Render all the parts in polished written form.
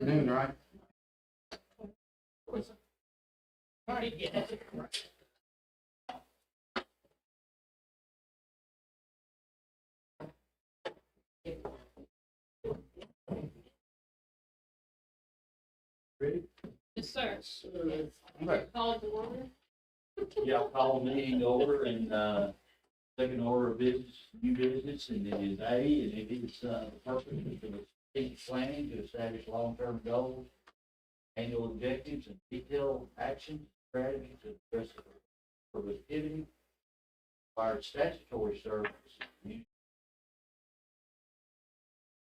Noon, right? Ready? Yes, sir. Okay. Call it to order. Yeah, I'll call the meeting over and, second order of business, new business, and it is A, and it is, the purpose of the strategic planning to establish long-term goals, annual objectives, and detailed actions, strategies to address the productivity, required statutory services.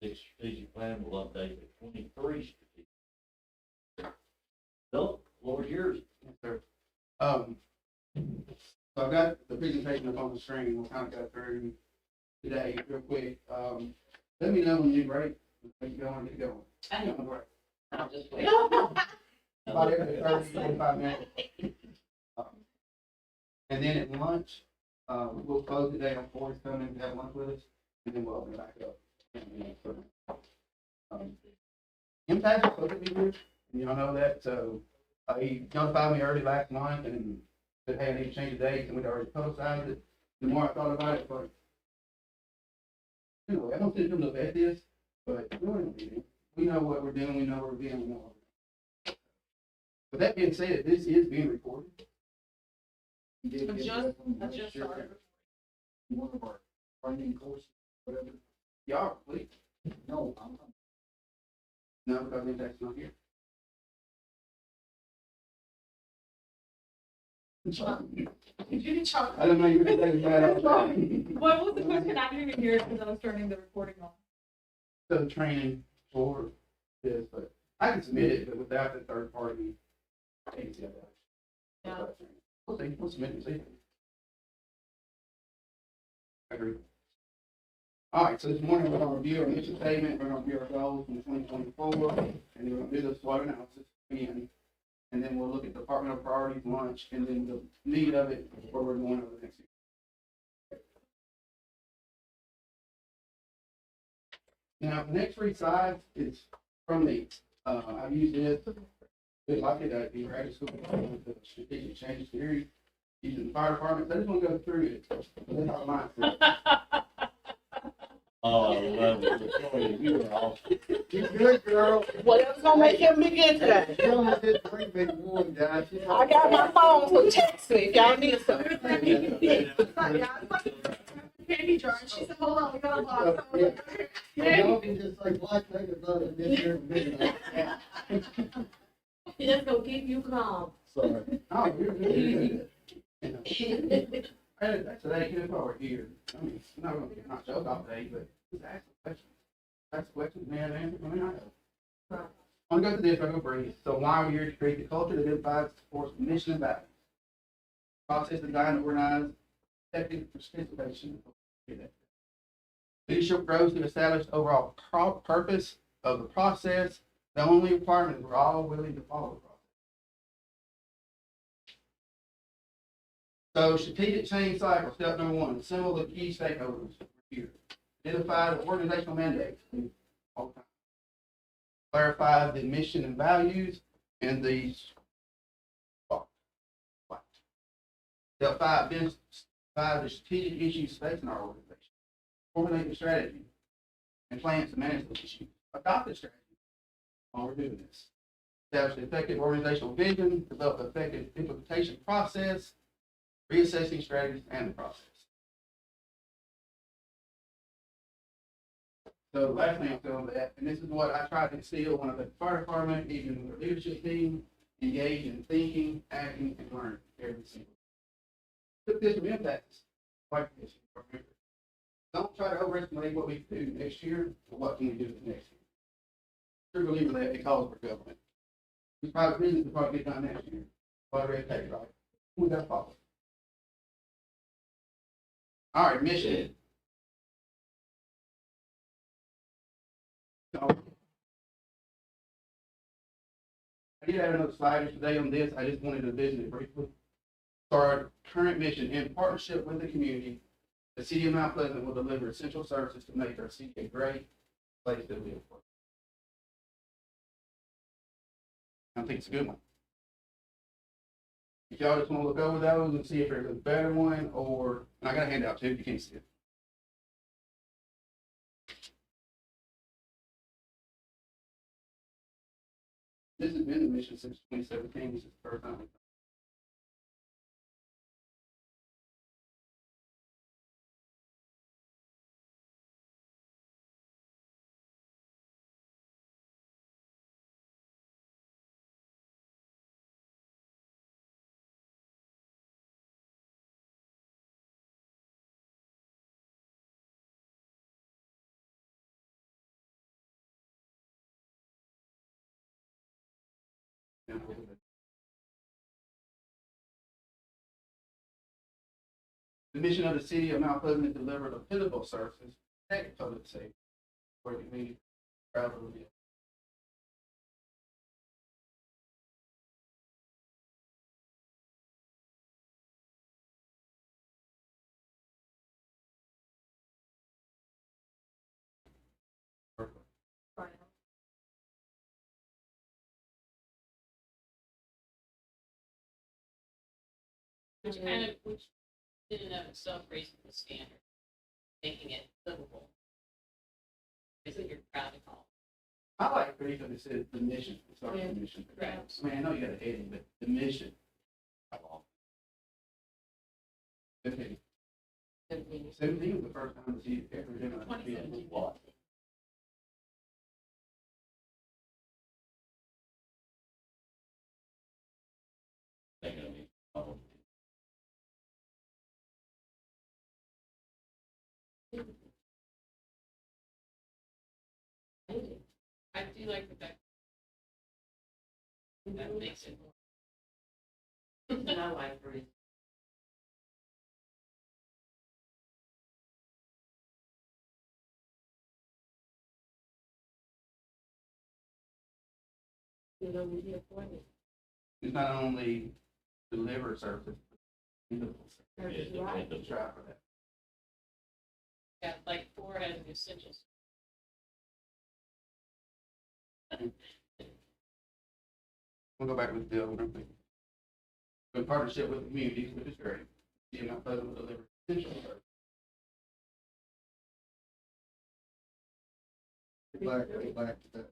The strategic plan will update the 23 strategic. Bill, floor is yours. Yes, sir. So I've got the presentation up on the screen. We'll kind of go through today real quick. Let me know when you're ready. Get going, get going. I know. All right. I'll just wait. About every 30, 45 minutes. And then at lunch, we'll close the day on Forrest coming to have lunch with us, and then we'll open it back up. Impact is supposed to be good, and y'all know that, so he notified me early last month and said, hey, I need to change the date, and we'd already publicized it. The more I thought about it, but anyway, I don't think we'll vet this, but we know what we're doing, we know where we're being, we know what we're doing. With that being said, this is being recorded. Adjust started. One of our training courses, whatever. Y'all, please. No, No, because Impact's not here. Did you talk? I don't know, you're gonna take that off. What was the question? I didn't even hear it because I was turning the recording on. So training for this, but I can submit it, but without the third party agency. Yeah. We'll see, we'll submit and see. I agree. All right, so this morning we're gonna review our mission statement, we're gonna review our goals from 2024, and then we're gonna do the SWOT analysis again. And then we'll look at departmental priorities, lunch, and then the meat of it, where we're going over the next year. Now, the next three slides is from me. I've used this, bit like it at the graduate school, the strategic change theory, using the fire department. So I just want to go through it. That's how mine says. Oh, I love it. Victoria, you are awesome. you're good, girl. Whatever's gonna make him be good today. You only did 3 big one, guys. I got my phone, so text me if y'all need something. Candy jar, and she said, hold on, we got a box. Y'all can just say Black Vegas other than this year's video. Just gonna keep you calm. Sorry. Oh, you're good. That's today, good forward here. I mean, I'm not gonna not joke all day, but just ask questions. Ask questions, man, answer. I mean, I know. I'm gonna go through this, I'm gonna bring it. So why are we here to create the culture that identifies, supports the mission and values? Process designed to organize effective participation. Leadership grows to establish the overall purpose of the process. The only requirement is we're all willing to follow the process. So strategic change cycle, step number 1, assemble the key stakeholders here. Identify the organizational mandates. All the time. Clarify the mission and values and the step 5, identify the strategic issues facing our organization. Formulate the strategy and plans to manage those issues. Adopt the strategy while we're doing this. Establish an effective organizational vision, develop an effective implementation process, reassessing strategies and the process. So the last thing I'll tell them that, and this is what I tried to instill when I was at the fire department, even the leadership team, engage in thinking, acting, and learning every single day. Took this from Impact, like this. Don't try to overestimate what we can do next year, or what can we do next year. True believer that because we're government. There's private business will probably get done next year. A lot of red tape, right? We got to follow. All right, mission. So, I did have another slide today on this. I just wanted to visit it briefly. So our current mission, in partnership with the community, the city of Mount Pleasant will deliver essential services to make our city a great, place to live for. I think it's a good one. If y'all just wanna look over those and see if there's a better one, or, and I got a handout too, if you can't see it. This has been the mission since 2017, this is the first time. The mission of the city of Mount Pleasant is to deliver the physical services, protect public safety, for the community, proud to live. Which in and of itself raising the standard, making it livable. Is it you're proud of all? I like it because it says the mission, it starts with the mission. Correct. I mean, I know you got a heading, but the mission. Okay, 17 was the first time to see it ever given a 2017. what? Thinking of me. Oh, I do like the fact that makes it more. And I like it. You know, we here for it. It's not only deliver services, but deliver services. Yeah, Right. Let's try for that. Yeah, like 4 has an essentials. We'll go back with the other one. In partnership with the communities, which is great. See, Mount Pleasant will deliver essential services. Go back to that.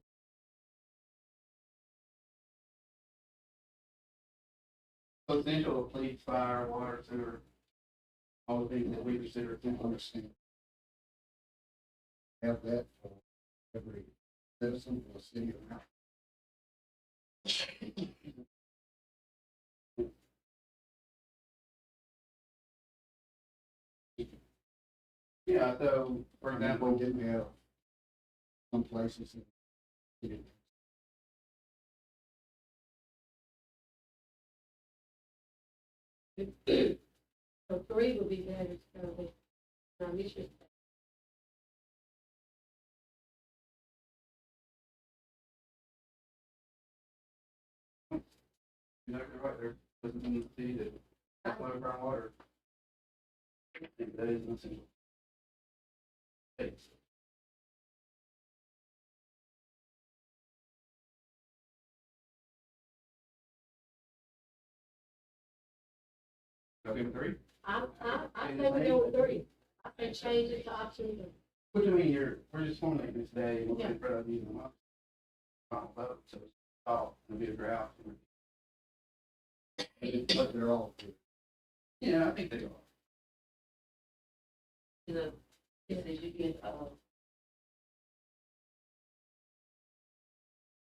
So essential, police, fire, water, sewer, all the things that we consider essential. Understand. Have that for every citizen for the city of Mount. Yeah, so, for example, Didn't have some places that didn't. So 3 would be better, so we should. exactly right there, doesn't mean to see that that's why brown water. I think that is an essential. Thanks. Okay, with 3? I think we go with 3. I can change it to option 3. What do you mean, we're just formulating this today, we're Yeah. in front of you, and final vote, so it's all, it'll be a drought. But they're all good. Yeah, I think they are. You know, if you get,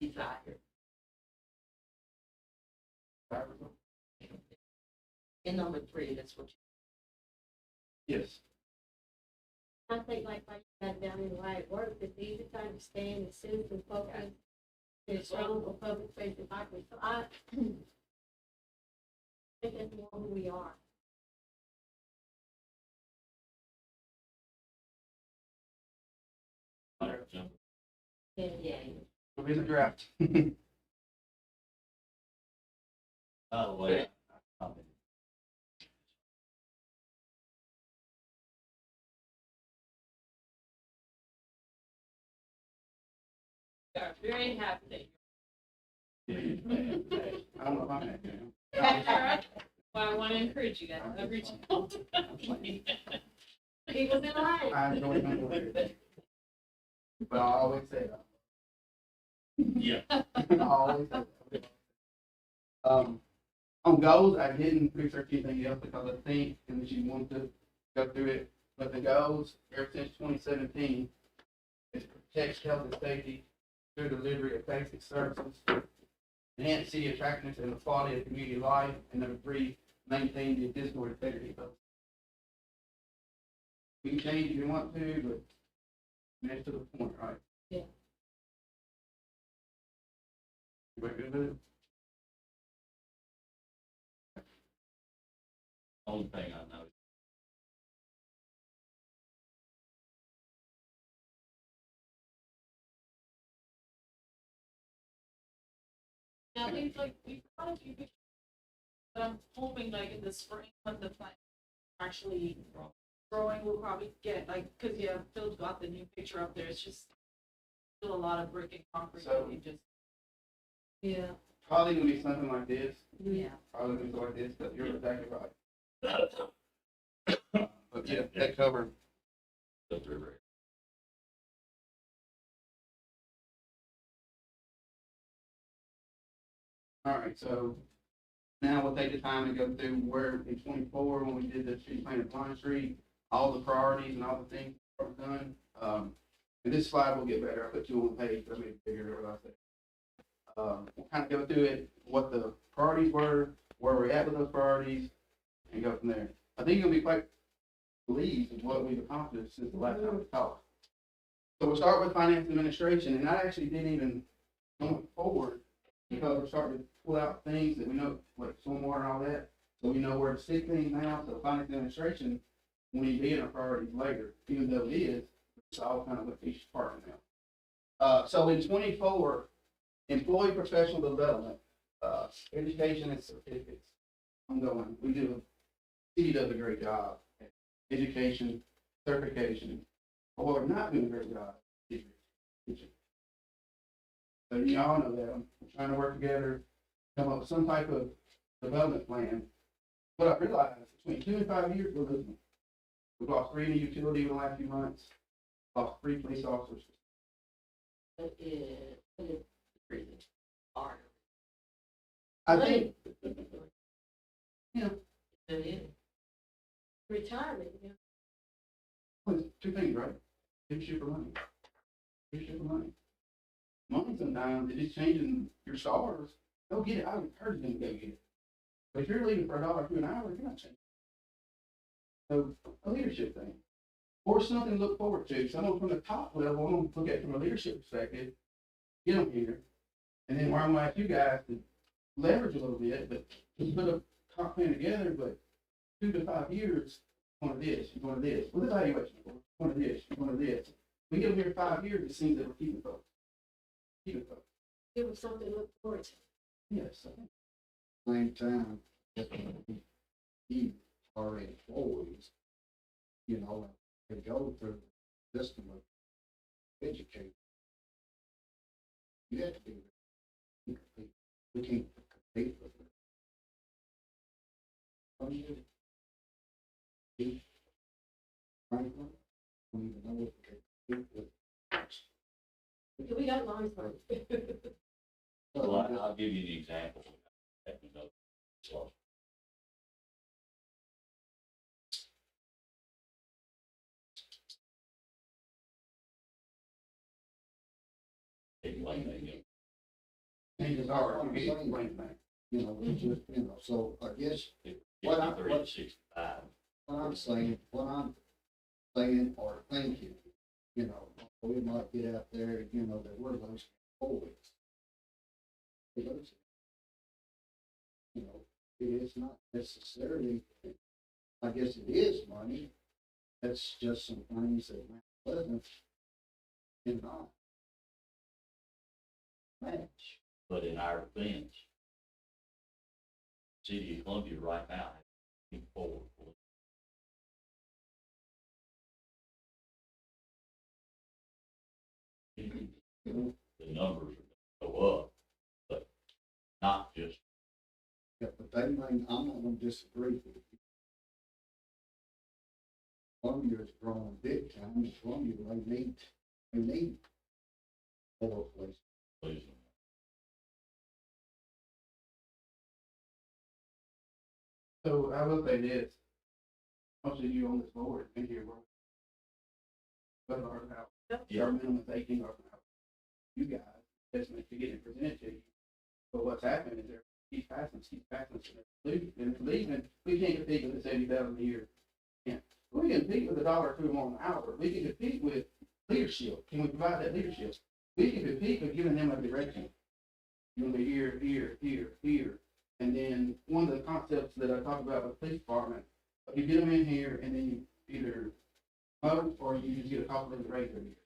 desire. In number 3, that's what Yes, I think like you got down in the right work, it's easy to understand, it's citizen focused, it's strong for public safety, so I think that's more who we are. Yeah. it'll be the draft. By the way, We are very happy that I don't know if I'm that kind. you're, all right. Well, I want to encourage you guys, I reach out. People's in line. I enjoy it. But I always say that. Yeah. I always say that. On goals, I didn't research anything else because I think, and she wanted to go through it, but the goals, ever since 2017, is protect health and safety through delivery of basic services, enhance city attractiveness and the quality of community life, and number 3, maintain the physical integrity of those. We can change if you want to, but that's to the point, right? Yeah. Everybody good with it? Only thing I know. Now, we've got a few pictures, but I'm hoping like in the spring, when the plant actually growing, we'll probably get like, cause yeah, Phil's got the new picture up there, it's just still a lot of brick and concrete, So- you just, Yeah. Probably gonna be something like this, yeah. probably gonna be like this, but you're exactly right. But yeah, that cover, all right, so now we'll take the time and go through where in 24, when we did the street plan at Pine Street, all the priorities and all the things that were done. And this slide will get better. I put 2 on the page, but I made it bigger, what I said. We'll kind of go through it, what the priorities were, where we're at with those priorities, and go from there. I think you'll be quite pleased with what we've accomplished since the last time we talked. So we'll start with finance administration, and I actually didn't even go forward because we're starting to pull out things that we know, like stormwater and all that. So we know where to stick things now, so finance administration, when you be in our priorities later, even though it is, it's all kind of with each department now. So in 24, employee professional development, education and certificates, ongoing. We do, city does a great job at education, certification, or we're not doing a great job. Teaching. So you all know that, I'm trying to work together, come up with some type of development plan. What I realized, between 2 and 5 years, we're losing. We've lost 3 in the utility in the last few months, lost 3 police officers. It is really hard. I think, It is. Retirement, yeah. well, it's 2 things, right? Leadership for money. Leadership for money. Money sometimes, it is changing your stars. Go get it, I would encourage them to go get it. But if you're leaving for $1 to an hour, you're not changing. So, a leadership thing. Or something to look forward to. Someone from the top level, I'm gonna look at it from a leadership perspective, get them here. And then where I'm gonna ask you guys to leverage a little bit, but just put a comp plan together, but 2 to 5 years, one of this, one of this. With evaluation, one of this, one of this. We get them here 5 years, it seems that we're keeping folks. Keeping folks. Give them something to look forward to. Yes. Same time, you are employees, you know, they go through the system of education. You have to be, we can't compete with it. Franklin, we don't even know what we can compete with. We got lines for Well, I'll give you an example. So, anyway, Changes are, you get explain things. You know, we just, you know, so I guess What I, 53 to 65. what I'm saying or thinking, you know, we might get out there, you know, that we're losing employees. We're losing. You know, it is not necessarily, I guess it is money. That's just some things that Mount Pleasant cannot match. But in our bench, City of Columbia right now, has 4 police. But the numbers are gonna go up, but not just, Yeah, but they may, I'm not gonna disagree with you. Columbia is growing big time, and Columbia, they need more places. please. So I will say this, most of you on this board been here working. But our house, Yeah. our minimum is $18 an hour. You guys, that's what you're getting presented to you. But what's happening is they're, keep passing, and they're leaving, and it's leaving, we can't compete with the 70,000 a year. Yeah, we can compete with $1 or $2 more an hour, we can compete with leadership, can we provide that leadership? We can compete with giving them a direction. You're gonna be here, here, here, here. And then one of the concepts that I talked about with the police department, you get them in here and then you either vote or you just get a couple of raise every year.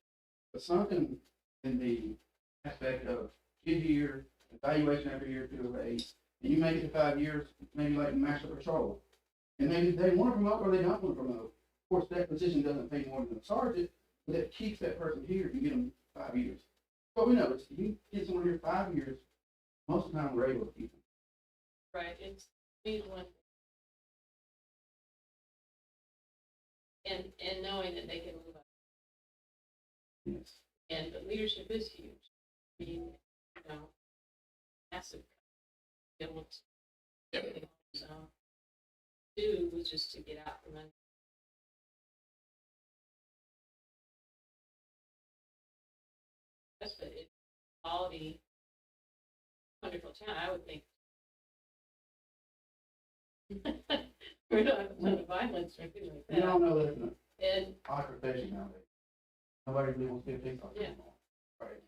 But something in the aspect of get here, evaluation every year to a raise, and you make it to 5 years, maybe like master patrol. And maybe they want to promote or they don't want to promote. Of course, that position doesn't pay more than a sergeant, but that keeps that person here and get them 5 years. But we know it's, you get someone here 5 years, most of the time we're able to keep them. Right, it's me one. And knowing that they can move up, Yes. and the leadership is huge. I mean, you know, massive. Able to, so, two was just to get out from under. That's but it, quality, wonderful town, I would think. We're not having a ton of violence or anything like You that. don't know that it's And an occupation nowadays. Nobody really wants to be a police officer Yeah. anymore. Right.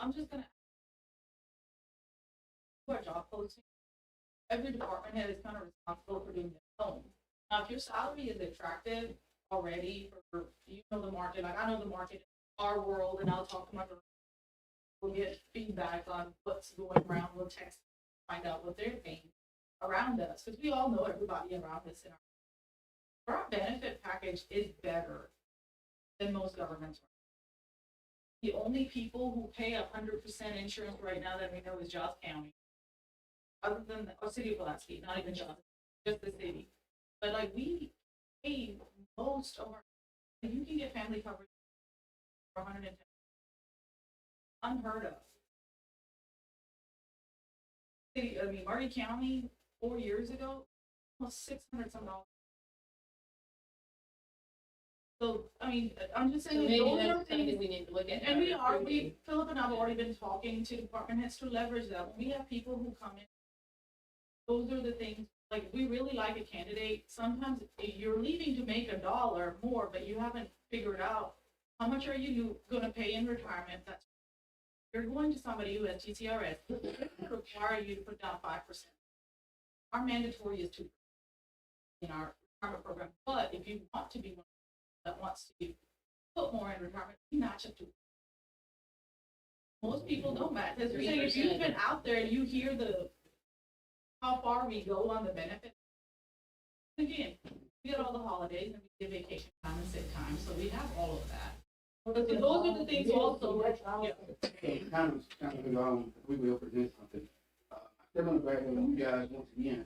I'm just gonna. For job posting, every department head is kind of responsible for doing their own. Now, if your salary is attractive already, for, you know the market, like I know the market, our world, and I'll talk to my girl. We'll get feedback on what's going around, we'll text, find out what they're paying around us, because we all know everybody around us in our benefit package is better than most governments. The only people who pay 100% insurance right now that we know is Johnson County. Other than the city of Pulaski, not even Johnson, just the city. But like we pay most of our, you can get family coverage for 110. Unheard of. City, I mean, Marty County 4 years ago, almost 600 some dollars. So, I mean, I'm just so saying, maybe those are that's things. something we need to look at. And Philip and I have already been talking to department heads to leverage that. When we have people who come in, those are the things, like, if we really like a candidate, sometimes you're leaving to make $1 more, but you haven't figured out how much are you gonna pay in retirement. That's, you're going to somebody who has TCRS, they're gonna require you to put down 5%. Our mandatory is 2% in our retirement program, but if you want to be one that wants to put more in retirement, we match up to. Most people don't match, because you're saying if you've been out there and you hear how far we go on the benefit. Again, we get all the holidays and we get vacation time and sick time, so we have all of that. But those are the things also, yeah. Kind of move on, we will present something. Still on the back of you guys once again.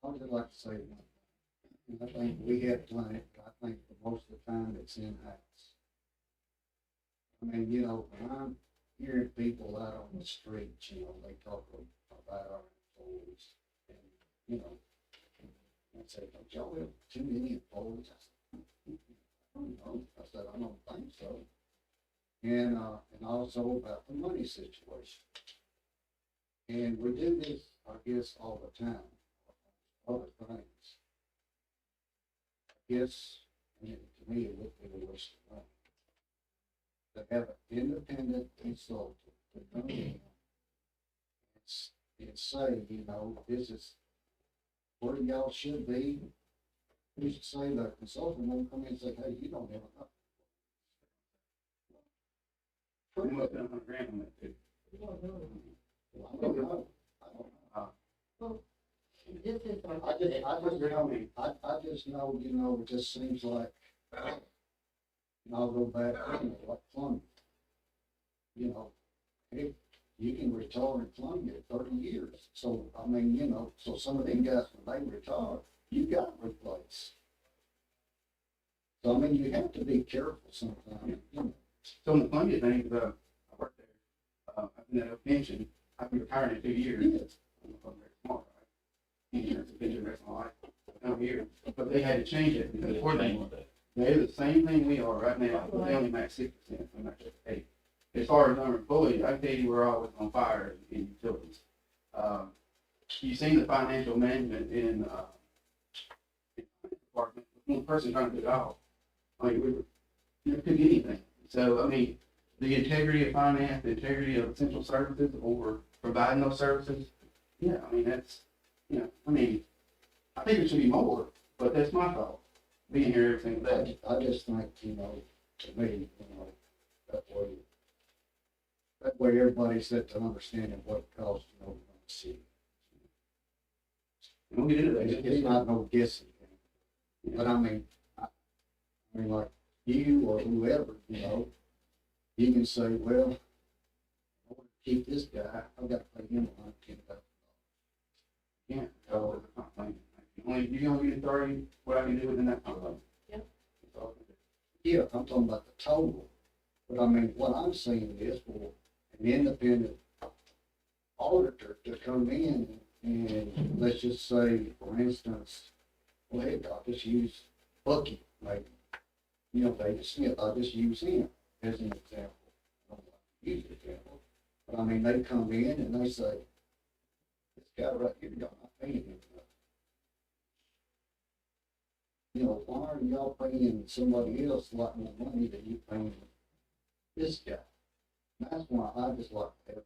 I would just like to say one thing. I think we have done it, I think for most of the time it's in-house. I mean, you know, when I'm hearing people out on the streets, you know, they talk about our employees and, you know, and say, don't y'all have too many employees? I said, I don't know. I said, I don't think so. And also about the money situation. And we do this, I guess, all the time, other things. I guess, and to me, it would be a waste of money. To have an independent consultant to come in and say, you know, this is where y'all should be. You should say the consultant will come in and say, hey, you don't have enough. We must have $100,000 on that too. Well, I don't know. I don't know. This is I something just, that, I just, I just know, you know, it just seems like, and I'll go back, you know, like Columbia. You know, hey, you can retire in Columbia at 30 years. So, I mean, you know, so some of them guys, when they retire, you got to replace. So, I mean, you have to be careful sometimes, you know. So in the Columbia thing, I worked there, I've been at a pension, I've been retired in 2 years. Yeah. I'm not very smart, right? Insurance, pension, rest of my life, I'm here, but they had to change it because They before they, changed that. they're the same thing we are right now, but they only max 6%, I'm not sure, 8. As far as unemployed, I can tell you we're always on fire in utilities. You've seen the financial management in the department, one person trying to do it all. Like, we could get anything. So, I mean, the integrity of finance, the integrity of essential services or providing those services, yeah, I mean, that's, you know, I mean, I think it should be more, but that's my fault, being here every single day. I just think, you know, to me, you know, that way everybody's at the understanding what it costs, you know, to see. And we'll get into that. It's not no guessing. But I mean, like you or whoever, you know, you can say, well, I want to keep this guy, I've got to pay him $110,000. Yeah, so it's not like, you only get 30, what I can do within that time. Yeah. That's all I can do. Yeah, I'm talking about the total. But I mean, what I'm saying is for an independent auditor to come in and let's just say, for instance, well, heck, I'll just use Bucky, like, you know, David Smith, I'll just use him as an example. I don't like to use an example, but I mean, they come in and they say, this guy right here, y'all not paying him enough. You know, why are y'all paying somebody else a lot more money than you paying this guy? That's why I just like to have,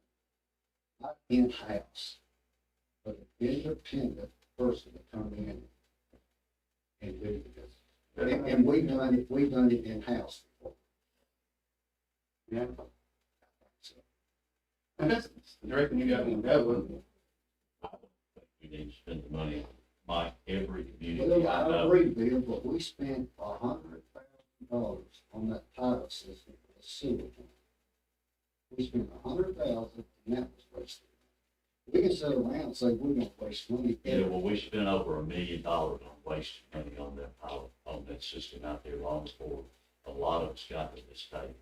not in-house, but an independent person to come in and do this. And we've done it in-house before. Yeah. And that's the direction you got to go, wasn't it? We need to spend the money like every community Well, I I know. agree, Bill, but we spent $100,000 on that title system for the sewer plant. We spent $100,000 and that was wasted. We can sit around and say we're gonna waste money. Yeah, well, we spent over $1 million on wasting money on that system out there long before a lot of us got to this state.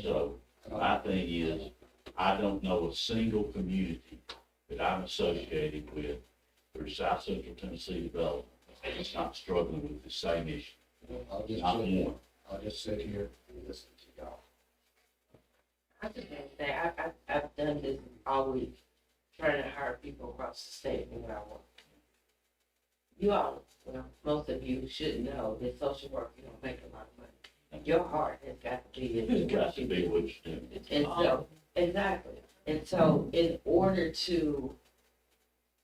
So my thing is, I don't know a single community that I'm associated with through South Central Tennessee Development that's not struggling with the same issue. Not one. I'll just sit here and listen to y'all. I just want to say, I've done this all week, trying to hire people across the state when I want. You all, well, most of you should know that social work, you don't make a lot of money. Your heart has got to be in It's what got to you be do. what you do. And so, exactly. And so in order to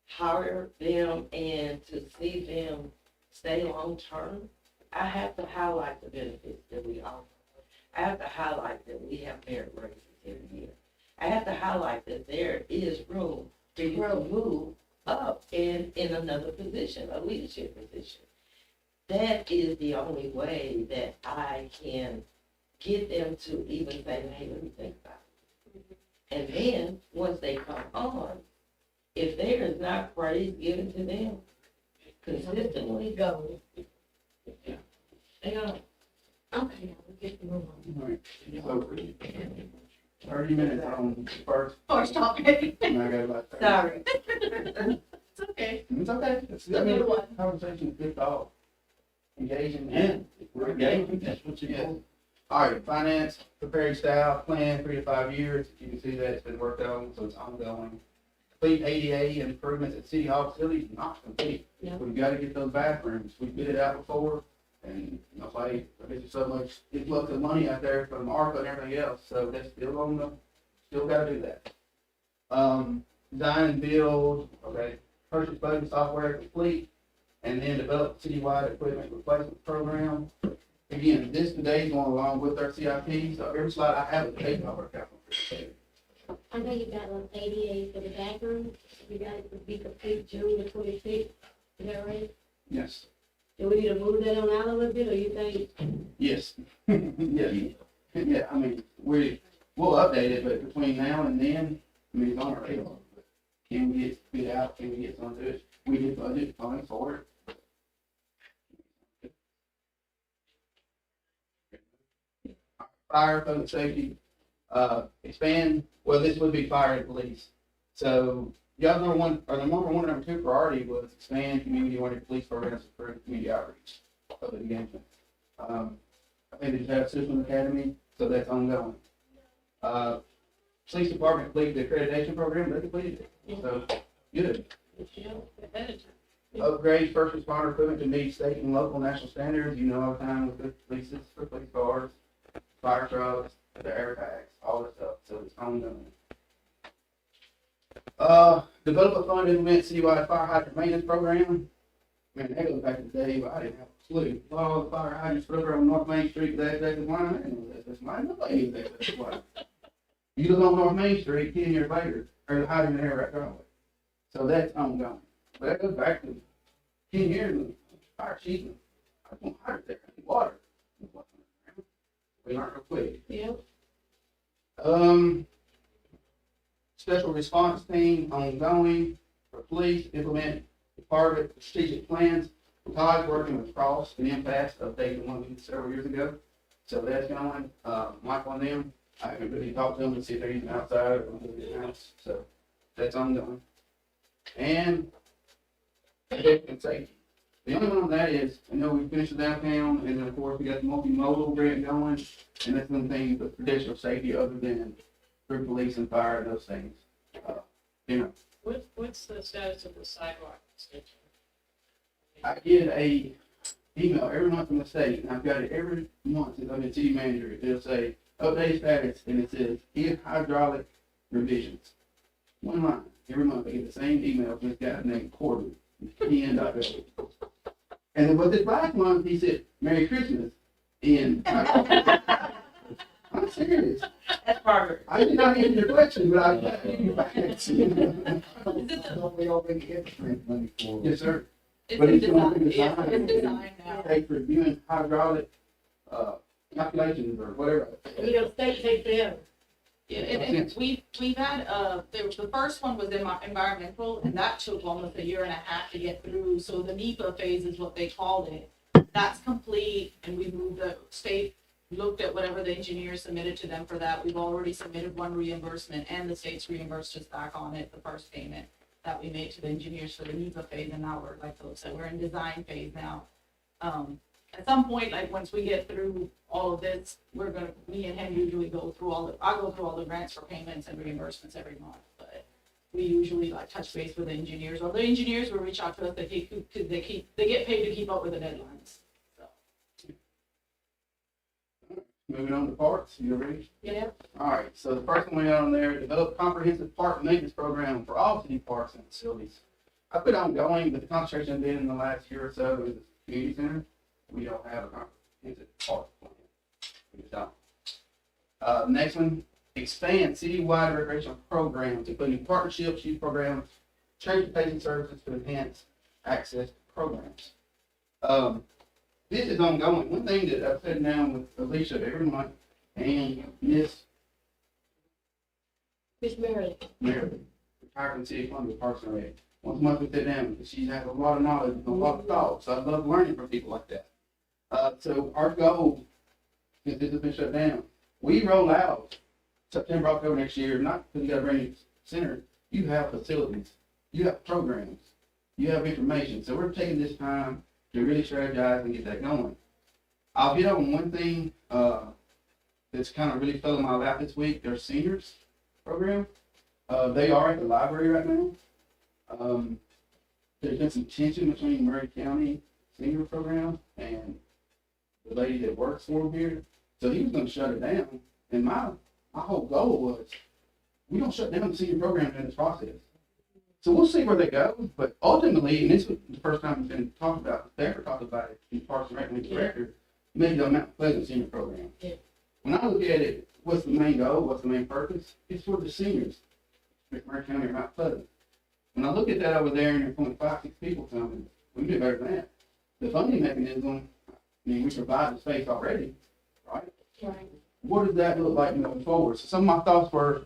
hire them and to see them stay long-term, I have to highlight the benefits that we offer. I have to highlight that we have merit raises every year. I have to highlight that there is room for you to move up in another position, a leadership position. That is the only way that I can get them to even say, hey, let me think about it. And then, once they come on, if there is not praise given to them consistently, Go. they go, Okay, we'll get the move on. All right. So 30 minutes on first, First topic. and I got about 30. sorry. It's okay. It's okay. I mean, conversation is good talk. Engaging. Yeah, we're engaging, that's what's Yeah. important. All right, finance, prepared staff, plan 3 to 5 years. You can see that it's been worked on, so it's ongoing. Complete ADA improvements at City Hall facilities, not complete. Yeah. We've got to get those bathrooms. We bid it out before, and nobody, there's so much influx of money out there from ARPA and everything else, so that's still on the, still got to do that. Design and build, okay, purchase budget software complete, and then develop citywide equipment replacement program. Again, this today is going along with our CIP, so every slide I have is based off our capital. I know you got an ADA for the bathroom, you got it to be complete June the 26th, is that right? Yes, Do we need to move that on out a little bit, or you think? yes. Yeah, yeah, I mean, we'll update it, but between now and then, I mean, it's on our radar. But can we get it out, can we get something to it? We did budget funds for it. Fire, public safety, expand, well, this would be fire and police. So, the other one, or the number one, number two priority was expand community-oriented police programs for community outreach, public engagement. I think they just had a system academy, so that's ongoing. Police department completed the accreditation program, they completed it, so, good. Upgrade first responder equipment to meet state and local national standards, you know, all the time with the police, for police cars, fire trucks, the airbags, all that stuff, so it's ongoing. Develop a fund to implement citywide fire hydrant maintenance program. Man, that goes back to the day where I didn't have a clue. All the fire hydrants put up on North Main Street, that's mine, that's mine, nobody knew that's why. You look on North Main Street, 10 years later, there's a hydrant there right there. So that's ongoing. But that goes back to 10 years ago, fire chief, I don't hydrant there, I need water. We learned real quick. Yep. Special response team ongoing for police, implement part of the strategic plans. Todd's working with Cross and Impasse, updating the one we did several years ago. So that's going, Michael and them, I haven't really talked to them to see if they're using outside or in-house, so that's ongoing. And pedestrian safety. The only one on that is, I know we finished the downtown, and then of course we got the multimodal grant going, and that's one thing, but pedestrian safety other than through police and fire and those things. You know, What's the status of the sidewalk extension? I get a email every month from the state, and I've got it every month since I've been city manager. It'll say update status, and it says in hydraulic revisions. One line every month. I get the same email from this guy named Corbin. And then with this last month, he said, "Merry Christmas." And I'm serious. That's Parker. I did not answer your question, but I got you back. Don't we already get grant money for it? Yes, sir. It's But in it's gonna be design, designed. it's designed now. Take reviewing hydraulic, calculations or whatever. You know, state takes forever. Yeah, and we've had, the first one was environmental, and that took almost a year and a half to get through, so the NEPA phase is what they called it. That's complete, and we moved, the state looked at whatever the engineers submitted to them for that. We've already submitted one reimbursement, and the state's reimbursed us back on it, the first payment that we made to the engineers for the NEPA phase, and now we're, like Philip said, we're in design phase now. At some point, like, once we get through all of this, me and him usually go through I go through all the grants for payments and reimbursements every month, but we usually like touch base with the engineers, or the engineers will reach out to us, they get paid to keep up with the deadlines, so. Moving on to parks, you ready? Yeah. All right, so the first one we got on there, develop comprehensive park maintenance program for all city parks and facilities. I put ongoing, but the concentration has been in the last year or so is the community center. We don't have a comprehensive park plan. We just don't. Next one, expand citywide recreational programs, including partnerships, youth programs, transportation services to enhance access to programs. This is ongoing. One thing that I've sat down with Alicia every month and Miss Mary. Meredith, retired from the city of Columbia Parks and Rec. Once a month we sit down because she has a lot of knowledge and a lot of thoughts. I love learning from people like that. So our goal, since this has been shut down, we roll out September, October next year, not because you got a brand new center, you have facilities, you have programs, you have information. So we're taking this time to really strategize and get that going. I'll hit on one thing that's kind of really fell in my lap this week. Their seniors program. They are at the library right now. There's been some tension between Murray County senior program and the lady that works for him here. So he was going to shut it down. And my whole goal was, we don't shut down the senior program in this process. So we'll see where they go. But ultimately, and this was the first time it's been talked about, they ever talked about it in Parks and Rec with the director, maybe the Mount Pleasant senior program. Yeah. when I look at it, what's the main goal, what's the main purpose? It's for the seniors, McMurray County or Mount Pleasant. When I look at that over there and there's only 5, 6 people coming, we can do better than that. The funding mechanism, I mean, we provide the space already, right? Right. What does that look like moving forward? So some of my thoughts were,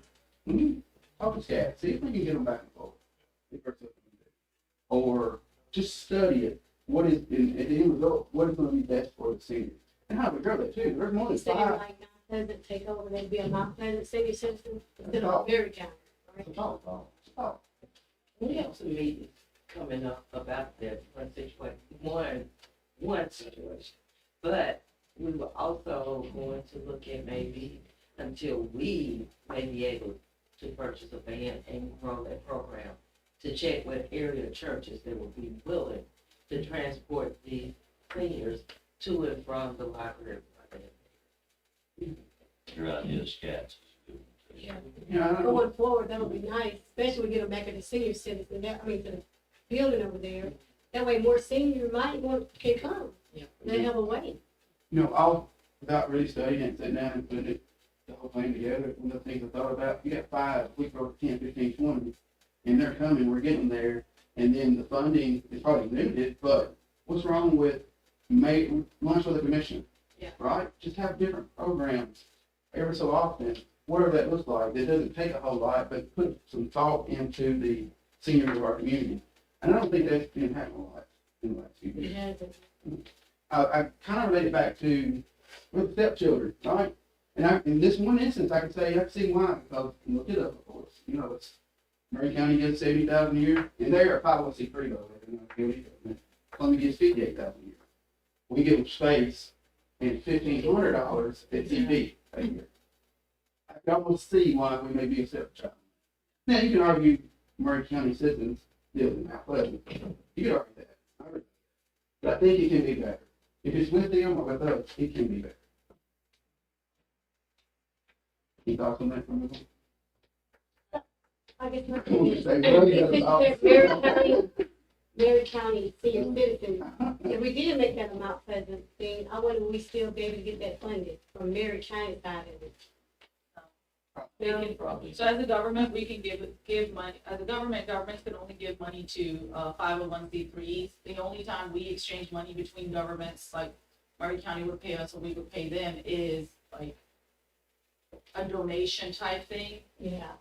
talk to SCAD, see if we can get them back and forth. If there's something to do. Or just study it. What is, in the end result, what is gonna be best for the seniors? And how we grow that too. There's more You than say 5. like Mount Pleasant take over, they'd be a Mount Pleasant city citizen instead Oh. of Berry County, right? It's all. We have some meetings coming up about that one situation, one situation. But we were also going to look at maybe until we may be able to purchase a van and grow that program, to check with area churches that would be willing to transport the seniors to and from the library. Your idea is cats. Yeah. You know, I don't know. Going forward, that would be nice, especially when we get them back at the senior citizen, that, to the building over there. That way more senior might can come. Yeah. They have a way. You know, all without really studying it, sitting down and putting it, the whole thing together, one of the things I thought about, you got 5, we grow to 10, 15, 20, and they're coming, we're getting there, and then the funding is probably limited, but what's wrong with lunch with the commission? Yeah. Right? Just have different programs every so often, whatever that looks like. It doesn't take a whole lot, but put some thought into the seniors of our community. And I don't think that's been happening a lot in the last few years. It hasn't. I kind of relate it back to with stepchildren, right? And in this one instance, I can say I can see why, because I looked it up, of course. You know, it's Murray County gets 70,000 a year, and they're a 501c3 though. Columbia gets 58,000 a year. We give them space and $1,500 at TV a year. I can almost see why we may be a stepchild. Now you can argue Murray County citizens live in Mount Pleasant. You can argue that. But I think it can be better. If it's with them or with us, it can be better. Any thoughts on that from me? I guess my Come on, thing is, say, well, you got if it Berry County senior citizen, if we did make that a Mount Pleasant thing, I wonder would we still be able to get that funded from Berry County side of it? They can probably, so as a government, we can give money, as a governments can only give money to 501c3s. The only time we exchange money between governments, like Murray County would pay us or we would pay them, is like a donation type thing. Yeah.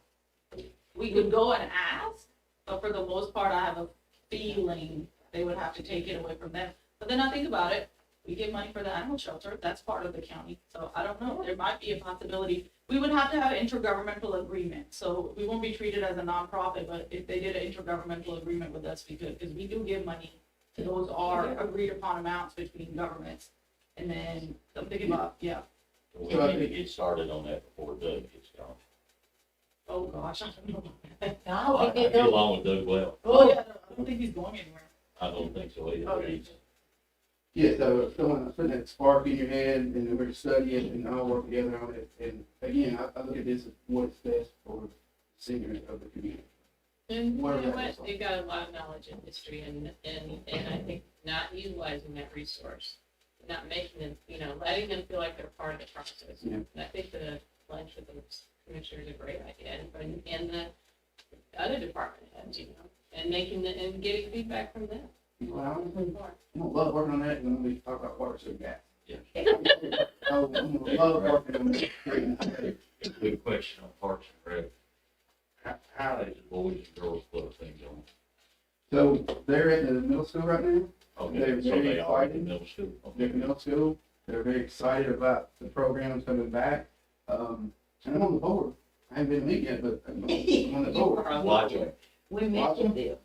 We could go and ask, but for the most part, I have a feeling they would have to take it away from them. But then I think about it, we give money for the animal shelter, that's part of the county, so I don't know, there might be a possibility. We would have to have intergovernmental agreement, so we won't be treated as a nonprofit, but if they did an intergovernmental agreement with us, we could, because we do give money. Those are agreed upon amounts between governments, and then I'm thinking about, yeah, We need to get started on that before Doug gets gone. oh gosh, I don't know. I get along with Doug well. Oh, yeah, I don't think he's going anywhere. I don't think so either. Okay. Yeah, so someone putting that spark in your head and then we're studying and all work together on it. And again, I look at this as what's best for the seniors of the community. And you What know are what, those? they've got a lot of knowledge in history and I think not utilizing that resource, not making them, letting them feel like they're part of the process. Yeah. And I think the lunch with the commissioner is a great idea and the other department heads, and and getting feedback from them. Well, I don't love working on that when we talk about water, sewer, gas. Yeah. I love working on that. Good question on Parks and Rec. How is the boys and girls club thing going? So they're at the middle school right now. Okay, They're so very they are in excited. middle school. They're in middle school. They're very excited about the programs coming back. And I'm on the board. I haven't been to meet yet, but I'm on the board. Watch them. We mentioned them.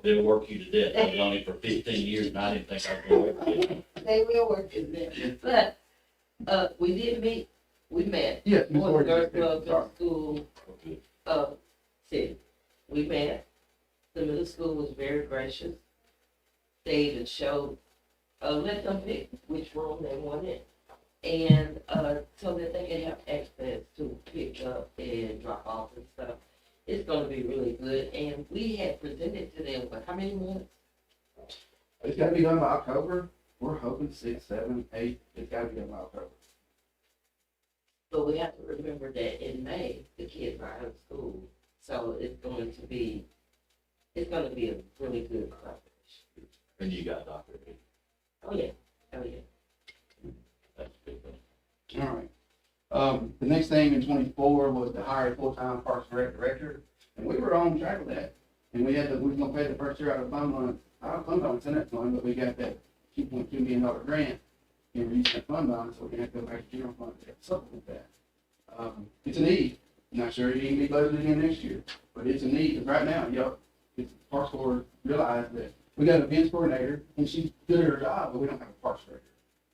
They'll work you to death. I've known him for 15 years and I didn't think I was going to. They will work in there. But, we did meet, we met, Yes, Ms. Boys and Girls Club, Sorry. the school, city. We met, the middle school was very gracious. They even showed, let them pick which room they wanted. And, so that they can have access to pick up and drop off and stuff. It's gonna be really good, and we had presented to them, for how many months? It's gotta be done by October. We're hoping 6, 7, 8. It's gotta be done by October. But we have to remember that in May, the kids are out of school, so it's going to be a really good collaboration. And you got Dr. B. Oh, yeah, oh, yeah. That's a big thing. All right. The next thing in 24 was to hire a full-time Parks and Rec director, and we were on track with that. And we were gonna pay the first year out of fund balance, in that fund, but we got that $2.2 million grant. And we used that fund balance, so we're gonna have to go back to general fund to supplement that. It's a need. Not sure it can be budgeted again next year, but it's a need, because right now, Parks Board realized that we got an events coordinator, and she's good at her job, but we don't have a parks director.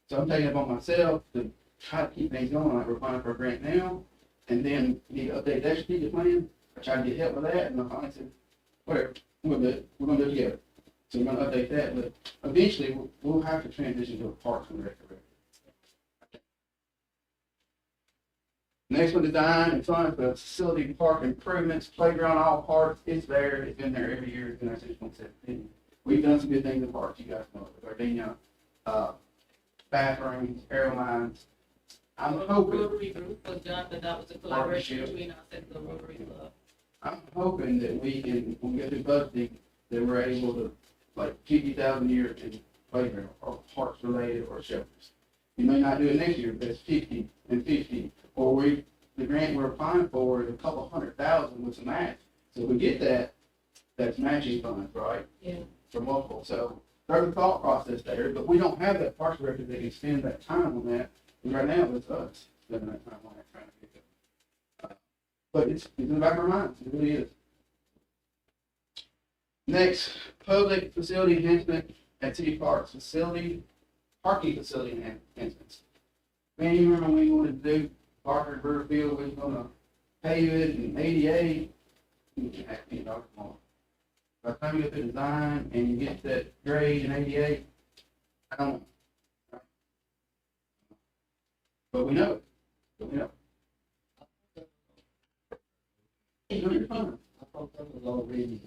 So I'm taking it upon myself to try to keep things going, like we're applying for a grant now, and then need to update that strategic plan. I try to get help with that, and I finally said, whatever, we're gonna do it together. So we're gonna update that, but eventually, we'll have to transition to a Parks and Rec director. Next one, design and fund for facility park improvements, playground, all parks, it's there, it's been there every year, it's been there since 2017. We've done some good things in parks, you guys know, with Gardenia, bathrooms, air lines. I'm hoping, Rotary group was done, but that was a collaboration between us and the Rotary Club. I'm hoping that we can, when we get through budgeting, that we're able to, like, 50,000 a year in playground or parks related or shelters. You may not do it next year, but it's 50 and 50. Or the grant we're applying for is a couple $100,000 with some match. So if we get that, that's matching funds, right? Yeah. For multiple. So there's a thought process there, but we don't have that parks director that can spend that time on that. And right now, it's us spending that time on that, trying to get that. But it's in the back of our minds. It really is. Next, public facility enhancement at city parks, parking facility enhancements. Man, you remember when we wanted to do Parker Brewer Field, we was gonna pave it and ADA, come on. By the time you get the design and you get that grade and ADA, I don't know. But we know it. It's gonna be fun. I thought that was already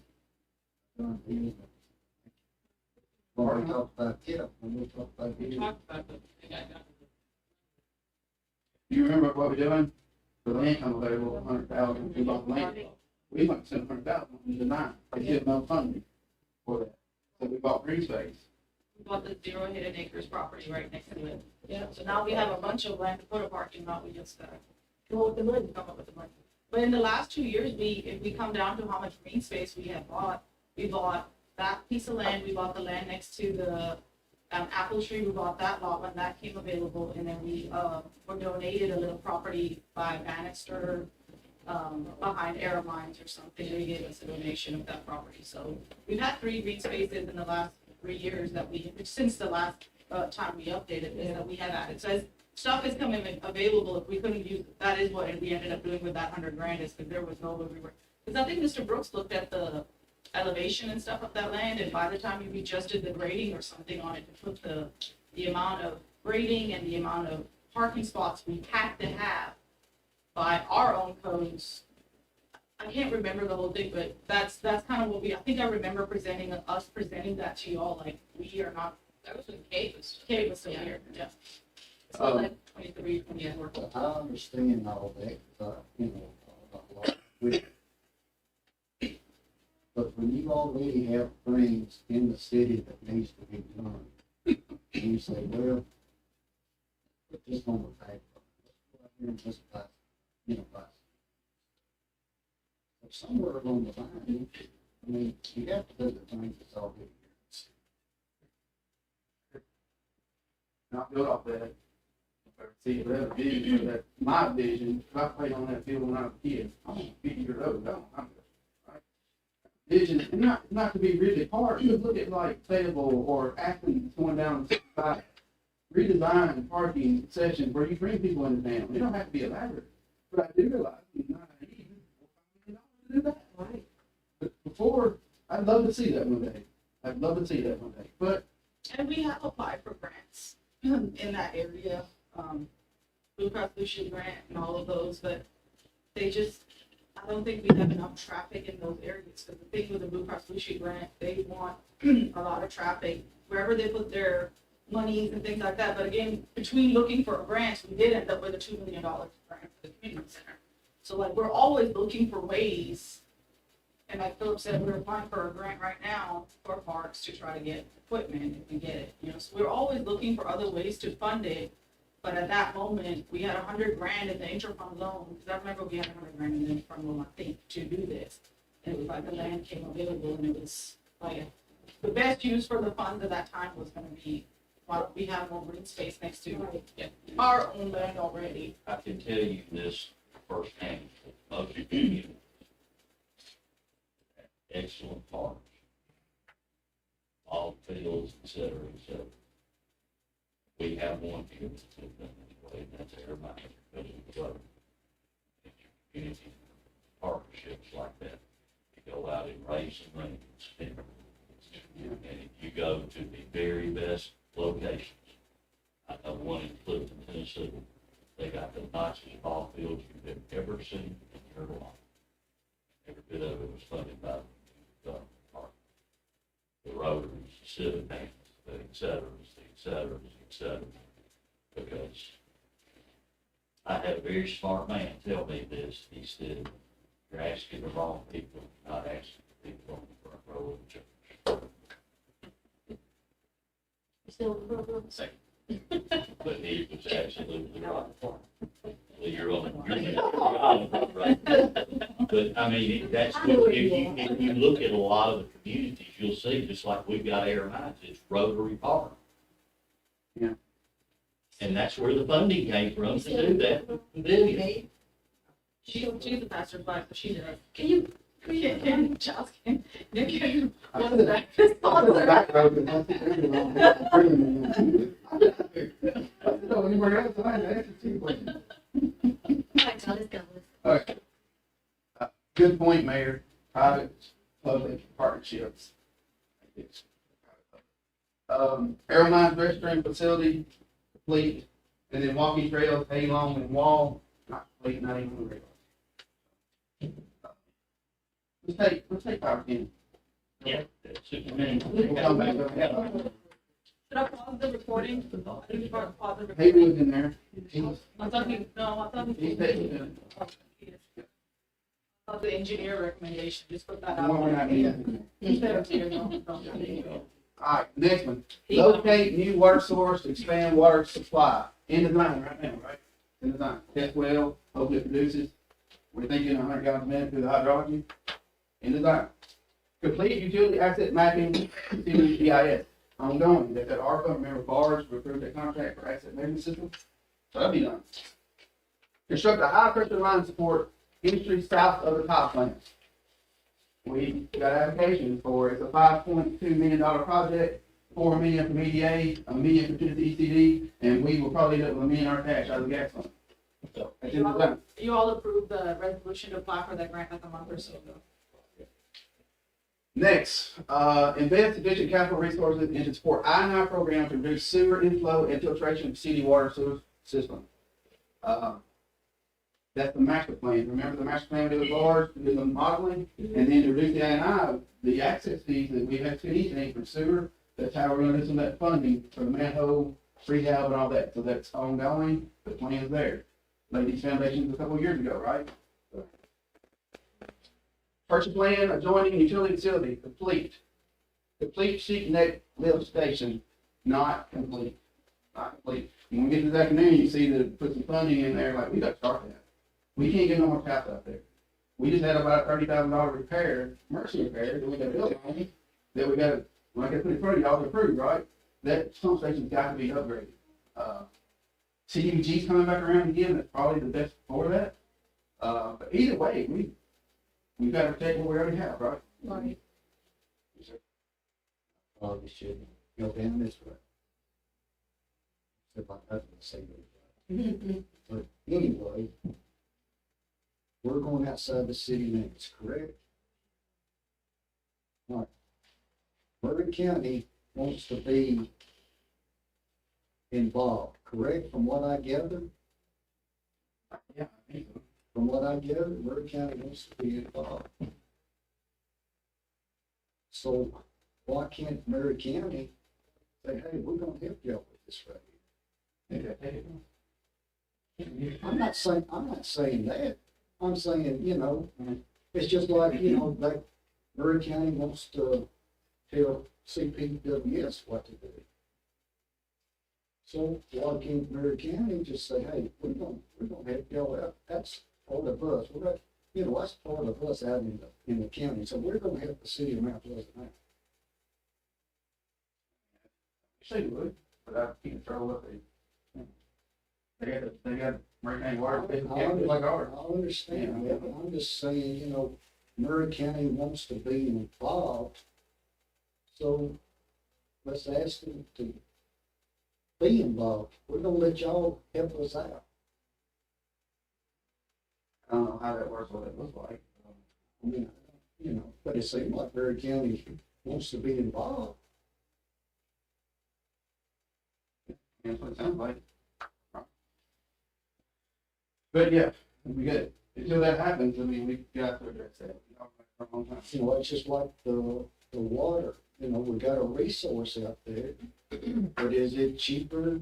done. When we talked about TIP, when we talked about. We talked about it, I got done. You remember what we're doing? The land come available, 100,000, we bought the land. We might spend 100,000 on the design, they give no funding for that. So we bought green space. We bought the 0 Hidden Acres property right next to it. Yeah, so now we have a bunch of land to put a parking lot, we just, come up with the money. But in the last 2 years, if we come down to how much green space we have bought, we bought that piece of land, we bought the land next to the, apple tree, we bought that lot when that came available, and then we, were donated a little property by Bannister, behind Air Mines or something, they gave us a donation of that property, so we've had 3 green spaces in the last 3 years that since the last, time we updated this, that we have added, so as stuff is coming available, if we couldn't use, that is what we ended up doing with that $100,000, is because there was no way we were, because I think Mr. Brooks looked at the elevation and stuff of that land, and by the time you adjusted the grading or something on it to put the amount of grading and the amount of parking spots we had to have by our own codes, I can't remember the whole thing, but that's kind of what I think I remember presenting that to you all, like, we are not, That was when Kate was. Kate was still Yeah. here, yeah. So like 23, 24. But I understand all that, a lot with it. But when you already have things in the city that needs to be done, and you say, well, put this on the paper, and just pass, pass. But somewhere along the line, I mean, you have to do the things that's already here. Not build off that. See, if I have a vision for that, my vision, if I played on that field when I was a kid, I'm 50 years old, I'm right? Vision, and not to be really hard, you look at like Fayetteville or Athens going down 65, redesign parking sections where you bring people into town. They don't have to be elaborate, but I do realize it's not easy to do that. Right. But before, I'd love to see that one day. But And we have applied for grants in that area, Blue Cross Blue Shield grant and all of those, but I don't think we have enough traffic in those areas, because the thing with the Blue Cross Blue Shield grant, they want a lot of traffic. Wherever they put their monies and things like that, but again, between looking for grants, we did end up with a $2 million grant for the community center. So like, we're always looking for ways, and like Philip said, we're applying for a grant right now for parks to try to get equipment and get it, you know, so we're always looking for other ways to fund it. But at that moment, we had $100,000 in the interfund loan, because I remember we had $100,000 in the interfund loan, I think, to do this. And it was like the land came available, and it was like, the best use for the funds at that time was gonna be, why don't we have more green space next to our own land already? I can tell you this firsthand, most of you, excellent parks, all fields, et cetera, et cetera. We have one here that's done this way, and that's everybody, because of the road. Community partnerships like that, you go out and raise some money and spend it. And if you go to the very best locations, I know one in Clifton, Tennessee, they got the nicest ball fields you've ever seen in your life. Every bit of it was funded by the park. The Rotaries, the civic bands, the et ceteras, the et ceteras, et cetera. Because I had a very smart man tell me this. He said, "You're asking the wrong people, not asking the people on the front row of the church." Still in the program. But he was absolutely right. Well, you're on, right? But I mean, that's, if you look at a lot of the communities, you'll see, just like we've got Air Heights, it's Rotary Park. Yeah. And that's where the funding came from to do that pavilion. She's a pastor, but she does. Can you, Charles, can you, I what's said- that? I said the back road, but I think they're wrong. I said, "Oh, anybody else? I had to ask you two questions." let's go. Okay. Good point, Mayor. Private-public partnerships. Arrow Mines restroom facility complete, and then walking trails, hay long and wall, not complete, not even real. Let's take 5 or 10. Yeah. That's it. We'll come back up. Should I pause the recording? I think we gotta pause the He recording. was in there. He's I thought he, no, I thought he. taking I thought the engineer recommendation, just put that it. We're not out. getting it. Instead of here, no. All right, next one. Locate new water source to expand water supply. In design right now, right? In design. Test well, hope it produces. We're thinking 100 gallons a minute through the hydrology. In design. Complete utility asset mapping to GIS. Ongoing. That's at ARPA. Remember bars, we approved that contract for asset management system. So that'll be done. Construct a high pressure line to support industry south of the power plant. We got applications for, it's a $5.2 million project, $4 million from EDA, $1 million from ECD, and we will probably end up with $1 million cash out of the gas fund. So, that's in design. You all approved the resolution to apply for that grant like a month or so ago. Next, invest sufficient capital resources into support I&I program to reduce sewer inflow and filtration of city water sewer system. That's the master plan. Remember the master plan with the bars, do the modeling, and then to reduce the I&I, the access fees that we have to each from sewer. That's how we're gonna do some of that funding for the manhole rehab and all that. So that's ongoing. The plan is there. Laid these foundations a couple of years ago, right? Purchase plan adjoining utility facility, complete. Complete sheet neck lift station, not complete. Not complete. When we get to this afternoon, you see that put some funding in there, like we got to start that. We can't get no more taps out there. We just had about a $30,000 repair, emergency repair, that we got to build on, that we got to, like I put in front of y'all to approve, right? That pump station's got to be upgraded. CDBG's coming back around again, that's probably the best for that. But either way, we've got to protect what we already have, right? Right. Probably should go down this way. If I have to say that. But anyway, we're going outside the city limits, correct? All right. Bergen County wants to be involved, correct, from what I gather? Yeah, I think so. From what I gather, Bergen County wants to be involved. So why can't Murray County say, hey, we're gonna help you out with this right here. Okay. I'm not saying that. I'm saying, you know, it's just like, you know, like Murray County wants to tell CPWS what to do. So why can't Murray County just say, hey, we're gonna help y'all out. That's part of us. We're not, you know, that's part of us out in the county. So we're gonna help the city of Mount Pleasant out. They would, but I can't control what they got Murray County Water, they can't do like ours. I understand that, but I'm just saying, you know, Murray County wants to be involved. So let's ask them to be involved. We're gonna let y'all help us out. I don't know how that works, what it looks like. I mean, you know, but it seems like Murray County wants to be involved. That's what it sounds like. But yeah, we got, until that happens, I mean, we got to address that. You know, for a long time. You know, it's just like the water, you know, we got a resource out there, but is it cheaper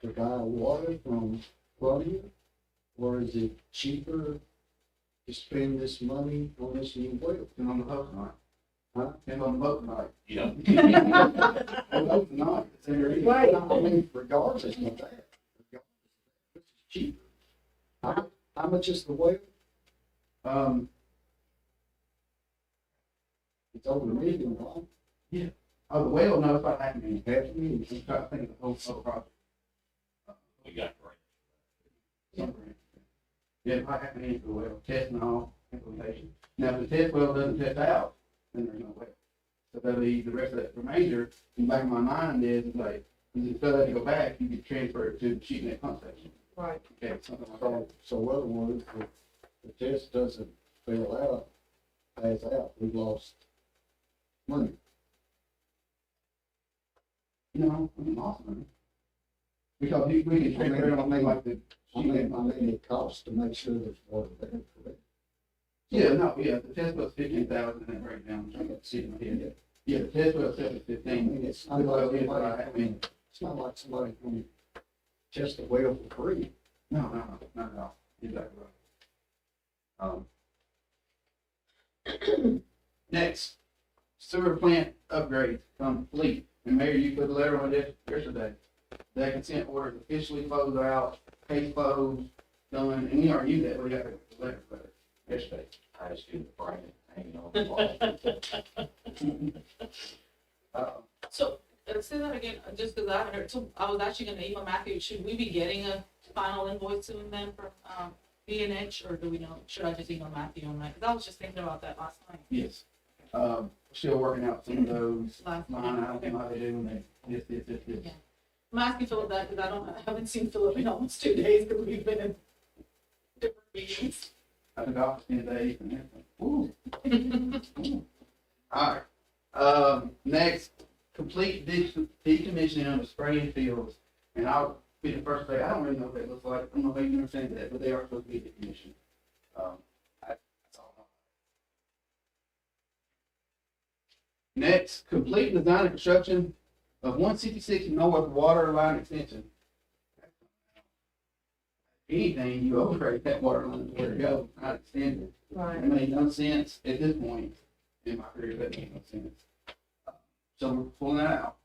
to buy water from Columbia? Or is it cheaper to spend this money on this new well? Depends on the host tonight. Huh? Depends on the boat tonight. Yeah. The boat tonight, it's in there. Right, I mean, regardless of that, it's cheaper. How much is the well? It's over $1 million, right? Oh, the whale, no, it's about half a million. $500,000. I'm trying to think of the whole project. We got right. Somewhere. Yeah, about half a million for the well, test and all, implementation. Now, if the test well doesn't test out, then there's no well. So that'll be the rest of that remainder, in the back of my mind is like, instead of that to go back, you can transfer it to the sheet net pump station. Right. Okay, something like that. So in other words, if the test doesn't fail out, pass out, we've lost money. No, I mean, awesome. Because we can transfer it on like the I sheet net mean, pump station. it costs to make sure there's water there, correct? Yeah, no, yeah, the test was 15,000 and that breakdown, I'm trying to see it in my head. Yeah, the test well itself is I 15. mean, it's not like it's not like somebody can test the well for free. No, not at all. Exactly right. Next, sewer plant upgrade complete. And Mayor, you put a letter on this yesterday. That consent order is officially closed out, case closed, done, and we already knew that, we got the letter yesterday. I just do the brain hanging on the wall. So, say that again, just because I haven't heard, so I was actually gonna email Matthew, should we be getting a final invoice soon then from, B&H, or do we know, should I just email Matthew on that? Cause I was just thinking about that last night. Yes. Still working out some of those Last line night. items, how they do, and they, this. Yeah. I'm asking Philip that because I haven't seen Philip in almost 2 days because we've been in different meetings. I took off 10 days and everything. Ooh. Alright, next, complete decommissioning of the spraying fields. And I'll be the first to say, I don't really know what that looks like, I don't know if you understand that, but they are supposed to be decommissioned. That's all I know. Next, complete design and construction of 166 North Water Line Extension. Anything, you overrate that water line to where it goes, not extend it. Right. It made no sense at this point in my career, that made no sense. So we're pulling that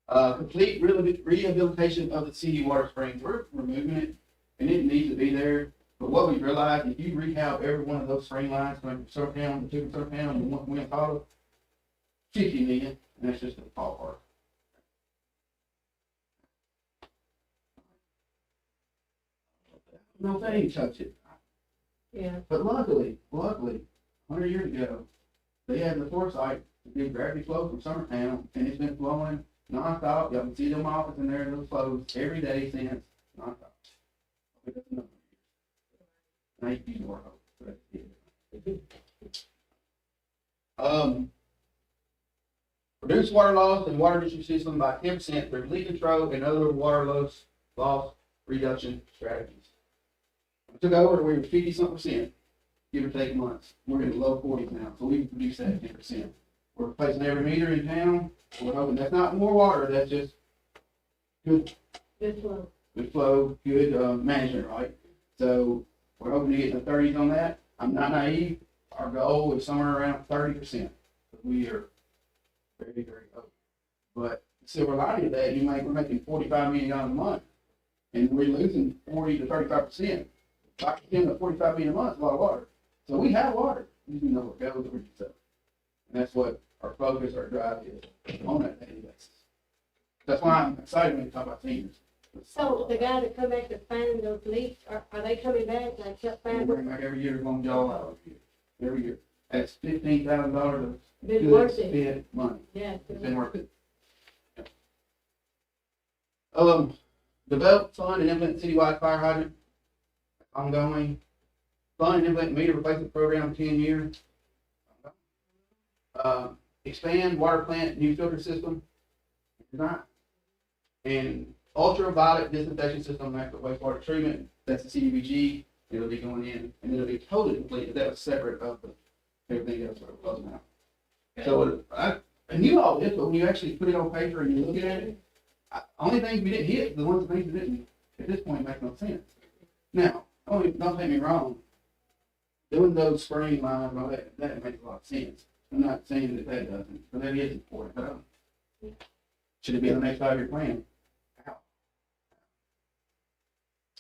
out. Complete rehabilitation of the city water springs, we're removing it, and it needs to be there. But what we realized, if you rehab every one of those spring lines, from Surf Town to Surf Town, and one went total, 50 million, and that's just a ballpark. No, they ain't touch it. Yeah. But luckily, 100 years ago, they had the foresight to do gravity flow from Summertown, and it's been flowing nonstop. Y'all can see them office in there, those flows every day since nonstop. I think that's enough. And I used to use more of it, but yeah. Reduce water loss and water distribution system by 10% through leak control and other water loss reduction strategies. I took over, we were 50-something%, give or take months. We're in the low 40s now, so we've reduced that 10%. We're replacing every meter in town. We're hoping that's not more water, that's just good, Good flow. good flow, good, management, right? So we're hoping to get in the thirties on that. I'm not naive. Our goal is somewhere around 30%. We are very, very low. But the silver lining of that, we're making $45 million a month, and we're losing 40 to 35%. 5% of 45 million a month is a lot of water. So we have water. We just know where it goes, where it's up. And that's what our focus, our drive is on that daily basis. That's why I'm excited when you talk about seniors. So the guys that come back to find those leaks, are they coming back, like, to We find, bring back every year, as long as y'all allow it. Every year. That's $15,000 of been good worth it? spent money. Yeah. It's been worth it. Develop, fund, and implement citywide fire hydrant. Ongoing. Fund and implement meter replacement program, 10 years. Expand water plant, new filter system. Design. And ultraviolet disinfection system after wastewater treatment, that's the CDBG. It'll be going in, and it'll be totally complete. That was separate of everything else we're closing out. So I knew all this, but when you actually put it on paper and you look at it, only things we didn't hit, the ones that things that didn't, at this point, make no sense. Now, don't take me wrong. Doing those spring lines and all that makes a lot of sense. I'm not saying that that doesn't, but that is important. But should it be in the next 5-year plan? How?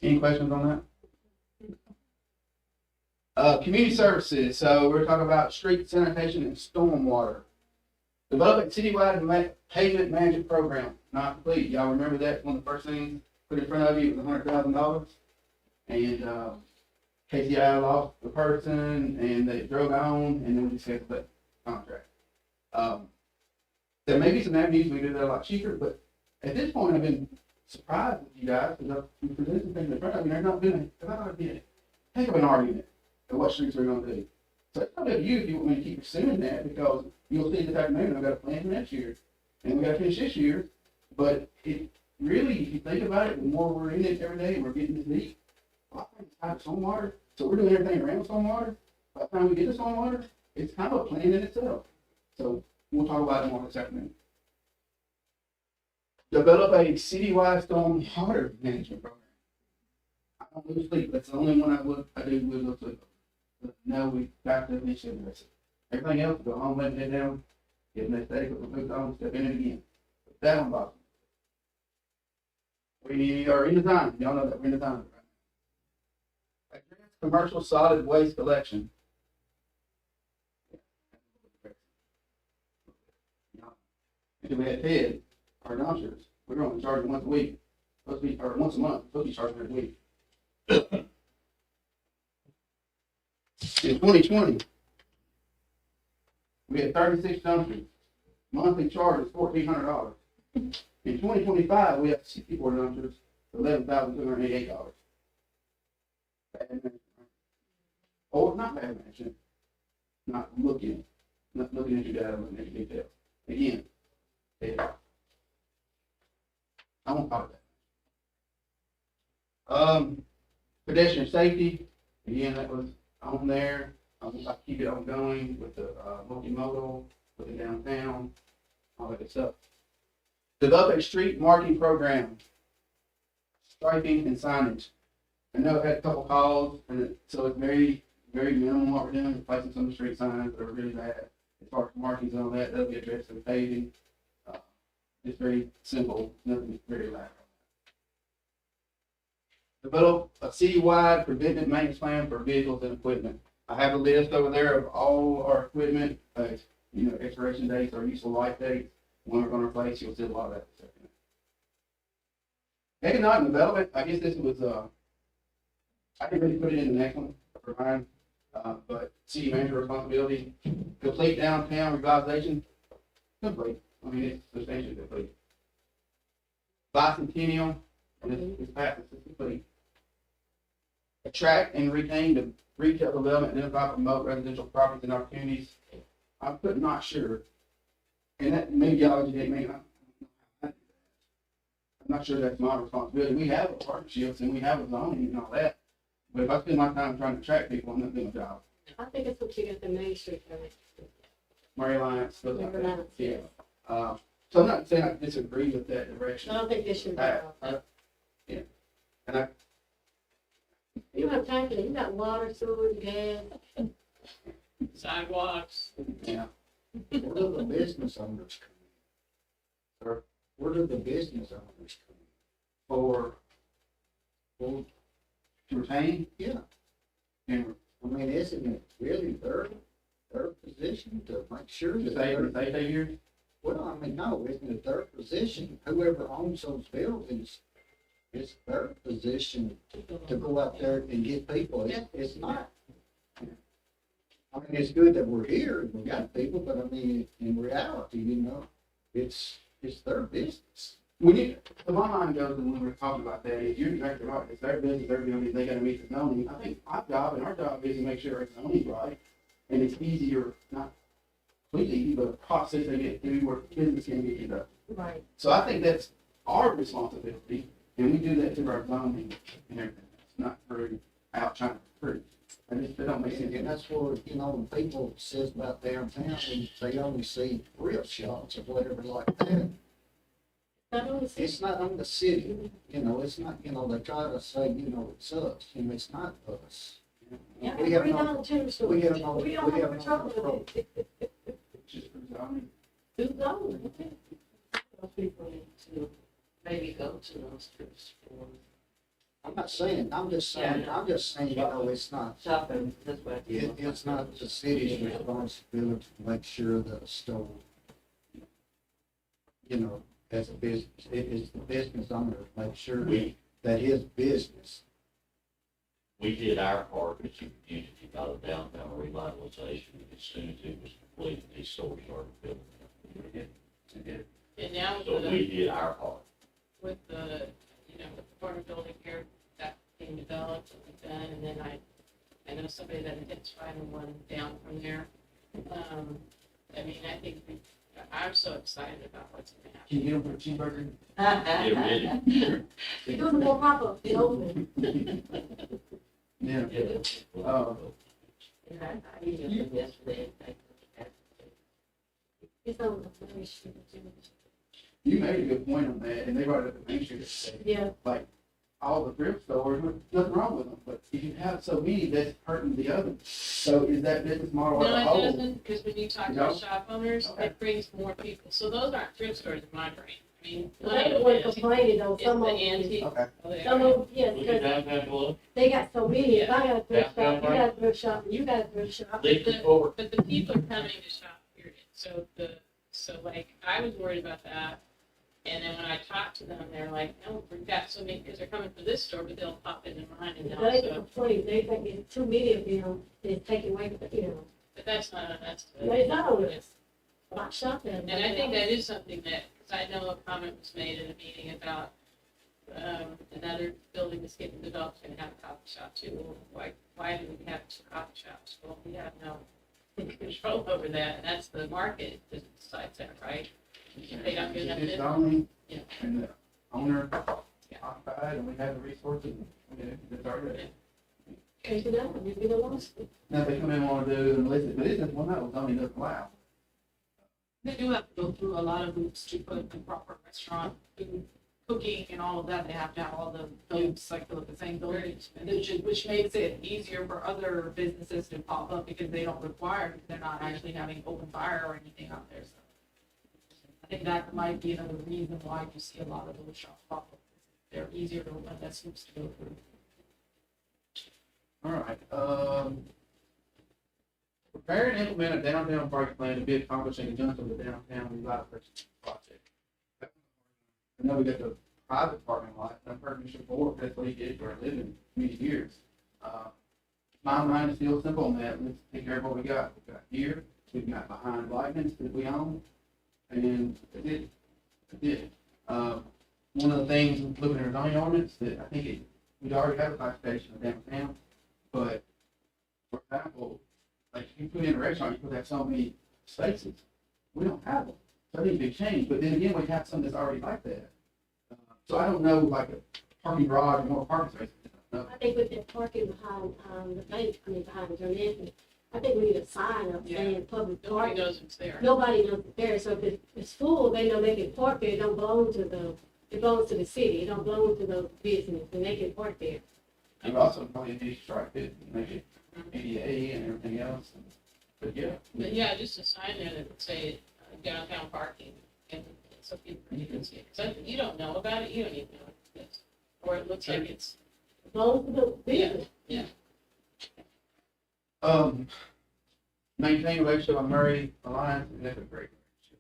Any questions on that? Community services. So we're talking about street sanitation and stormwater. Developing citywide pavement management program, not complete. Y'all remember that one of the first things put in front of you was $100,000, and KCI lost the person, and they drove on, and then we scheduled that contract. There may be some avenues we do that a lot cheaper, but at this point, I've been surprised with you guys because I've presented some things in front of you. There's not been a heck of an argument of what streets we're going to do. So it's probably up to you if you want me to keep pursuing that, because you'll see this afternoon, I've got a plan for next year, and we got to finish this year. But it really, if you think about it, the more we're in it every day, we're getting this deep. A lot of things tied to stormwater, so we're doing everything around stormwater. By the time we get to stormwater, it's kind of a plan in itself. So we'll talk about it more this afternoon. Develop a citywide stormwater management program. I don't lose sleep. That's the only one I do lose sleep. But no, we got to initially address it. Everything else, go home, let it head down, get an aesthetic, put the boots on, step in it again. But that one bothers me. We are in design. Y'all know that we're in design right now. Advanced commercial solid waste collection. Until we had Ted, our dumpsters, we were only charging once a week, supposed to be, or once a month, supposed to be charging every week. In 2020, we had 36 dumpsters. Monthly charge is $1,400. In 2025, we have 64 dumpsters, $11,288. Bad management. Or not bad management. Not looking at your data, looking at your details. Again, I won't talk about that. Pedestrian safety, again, that was on there. I keep it ongoing with the multimodal, with the downtown, all that good stuff. Develop a street marking program, striping and signage. I know I've had a couple calls, and so it's very, very minimal what we're doing, replacing some of the street signs that are really bad. As far as markings and all that, that'll be addressed in paving. It's very simple, nothing very loud. Develop a citywide preventive maintenance plan for vehicles and equipment. I have a list over there of all our equipment, expiration dates, our useful life dates, when we're going to replace. You'll see a lot of that this afternoon. Economic development, I guess this was, I didn't really put it in the next one for mine, but city manager responsibility, complete downtown revitalization, complete. I mean, it's substantially complete. Bicentennial, and it's passed, it's complete. Attract and retain the retail development, identify, promote residential properties and opportunities. I'm put not sure. And that maybe y'all educate me. I'm not sure that's my responsibility. We have partnerships and we have a zoning and all that. But if I spend my time trying to attract people, I'm not doing a job. I think it's what you got the Main Street coming. Murray Alliance, those like Murray that. Alliance, Yeah. yes. So I'm not saying I disagree with that direction. I don't think this should be. Yeah. And I, You have time to, you got water, sewer, gas. Sidewalks. yeah, Where do the business owners come in? Sir? Where do the business owners come in? for, Well, to retain yeah, and I mean, isn't it really their position to make sure to that stay, they're, to stay here? well, I mean, no, isn't it their position, whoever owns those buildings, it's their position to go out there and get people, it's not. I mean, it's good that we're here and we got people, but I mean, in reality, you know, it's their business. When you, so my mind goes, and when we're talking about that, is you're exactly right, it's their business, they're gonna be, they gotta meet the zoning. I think our job, and our job is to make sure it's zoning's right, and it's easier, not completely easy, but a process they get through where business can get conducted. Right. So I think that's our responsibility, and we do that through our zoning and everything. It's not through out trying to prove. I just, that don't make sense. And that's where, you know, when people says about downtown, they only see thrift shops or whatever like that. Not only It's not on the city, you know, it's not, you know, they try to say, you know, it's us, and it's not us. Yeah, We have $3 no, tennis stores. we have no, We don't have a no trouble control. with it. It's just for zoning. Who's on? Those people need to maybe go to those thrift stores. I'm not saying, I'm just saying, you know, it's not, Shopping, that's what. it's not the city's responsibility to make sure that a store, you know, as a business, it is the business owner to make sure that his business, We did our part as a community by the downtown revitalization, and as soon as it was completed, these stores started building. And now So with we did our part. with the, with the apartment building here, that being developed and done, and then I know somebody that identified one down from there. I mean, I think I'm so excited about what's gonna happen. Can you get them for a cheeseburger? Yeah, really. You're doing more pop-up, you know? Yeah. Yeah. I used them yesterday. It's on the Main Street. You made a good point on that, and they brought it up at Main Street today. Yeah, Like, all the thrift stores, nothing wrong with them, but if you have so many, that's hurting the others. So is that business model as No, a it whole? doesn't, because when you talk No? to shop owners, Okay. it brings more people. So those aren't thrift stores in my brain. I mean, well, they the one complaining though, it's some the of them. antique. Okay. Some of them, yes, Look at because downtown Club, they got so many, if I got a thrift Yeah. shop, you got a thrift shop, and you got a thrift shop. Lincoln Court. But the people are coming to shop, period. So like, I was worried about that. And then when I talked to them, they're like, no, we've got so many, because they're coming for this store, but they'll pop into mine and They can also, complain, they think it's too many of them, they take away, you know, but that's not, that's. But it's not on it's- not shopping. And I think that is something that, because I know a comment was made in a meeting about, another building that's getting developed, gonna have a coffee shop too. Well, why do we have two coffee shops? Well, we have no control over that, and that's the market that decides that, right? They don't get enough It's business. zoning, Yeah. and the owner Yeah. occupied, and we have the resources, it's already. Can't do that, you get a lawsuit. Now, if they come in and wanna do an illicit business, well, no, zoning doesn't allow. They do have to go through a lot of hoops to put the proper restaurant, food, cooking and all of that. They have to have all the buildings, like the same building. And which makes it easier for other businesses to pop up because they don't require, because they're not actually having open fire or anything out there, so. I think that might be another reason why you see a lot of those shops pop up. They're easier to run, less hoops to go through. All right, prepare and implement a downtown park plan to be accomplished in conjunction with the downtown revitalization project. I know we got the private parking lot, and I've heard Mr. Ford, that's what he did for a living, many years. My mind is still simple on that, let's take care of what we got. We've got here, we've got behind Lightnings that we own, and that's it. That's it. One of the things, looking at our zoning ordinance, that I think we'd already have a classification of downtown, but, for example, like, if you put in a restaurant, you could have so many spaces. We don't have them. So that needs to be changed, but then again, we have some that's already like that. So I don't know, like a parking garage or more parking spaces. No. I think with that parking behind, the bank, behind John Anthony, I think we need a sign up saying public Nobody parking. knows it's there. Nobody knows it's there, so if it's full, they know they can park there, it don't belong to it belongs to the city, it don't belong to the business, and they can park there. You also probably need to strike it, and make it ADA and everything else, but yeah. But yeah, just a sign there that would say downtown parking, and so people, you can see it. Because you don't know about it, you don't even know what it is. Or it looks like it's, It belongs to the business. Maintain a relationship with Murray Alliance, and that's a great relationship.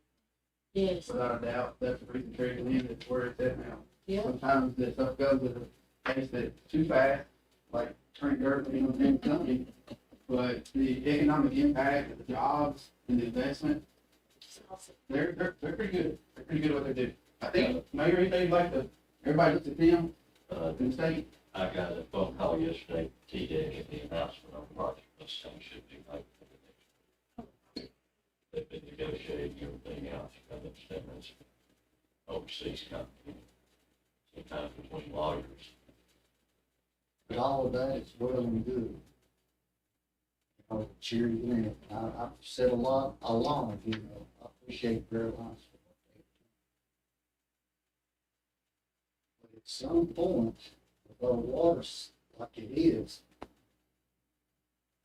Yes, Without a doubt, that's the reason Terry Glenn is where it's at now. yeah, Sometimes that stuff goes at a pace that's too fast, like turning dirt, in company. But the economic impact of the jobs and the investment, it's awesome. they're pretty good. They're pretty good at what they do. I think Mayor, anything like everybody looks at them, in the state. I got a phone call yesterday, T-Dec, at the announcement on the project, this thing should be like for the next. They've been negotiating everything else, you got to understand this overseas company, sometimes between lawyers. But all of that is well and good. You know, cheer you in. I've said a lot along, you know, I appreciate very much for what they do. But at some point, with our waters like it is,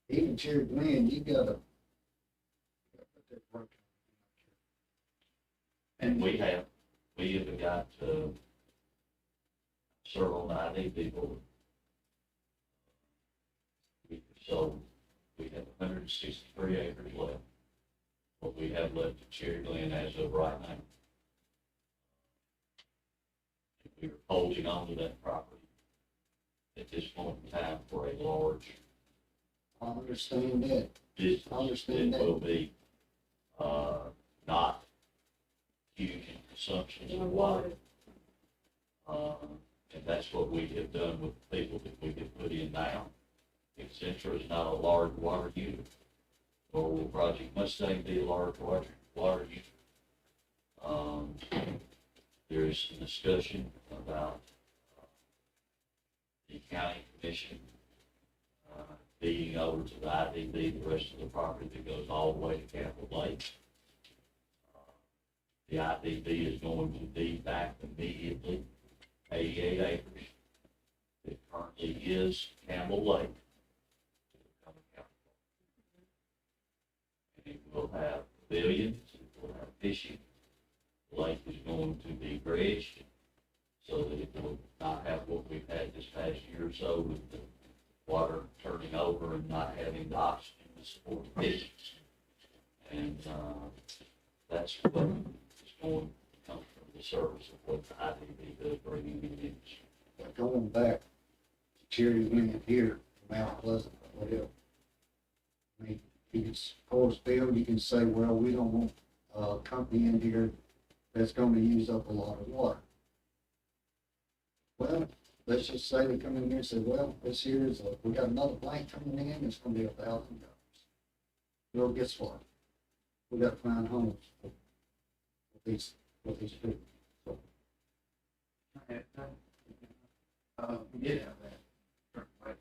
even Cherry Glen, you gotta put that work And we have got, several 90 people. So we have 163 acres left. What we have left at Cherry Glen as of right now. We are holding on to that property at this point in time for a large I understand that. business. I understand It that. will be, not huge in consumption of water. And that's what we have done with the people that we have put in now. Accenture is not a large water user, or will Project Mustang be a large water user? There is some discussion about the county commission being over to the IDB, the rest of the property that goes all the way to Campbell Lake. The IDB is going to be back immediately 88 acres. It currently is Campbell Lake. And it will have pavilions, it will have fishing. The lake is going to be dredged so that it will not have what we've had this past year or so with the water turning over and not having the oxygen to support the fish. And, that's what is going to come from the service of what the IDB does bringing in industry. But going back to Cherry Glen here, Mount Pleasant, or whatever. I mean, you can, of course, Bill, you can say, well, we don't want a company in here that's gonna use up a lot of water. Well, let's just say they come in here and say, well, this here is we got another blank coming in, it's gonna be $1,000. Well, guess what? We gotta find homes for these people. So, We did have that.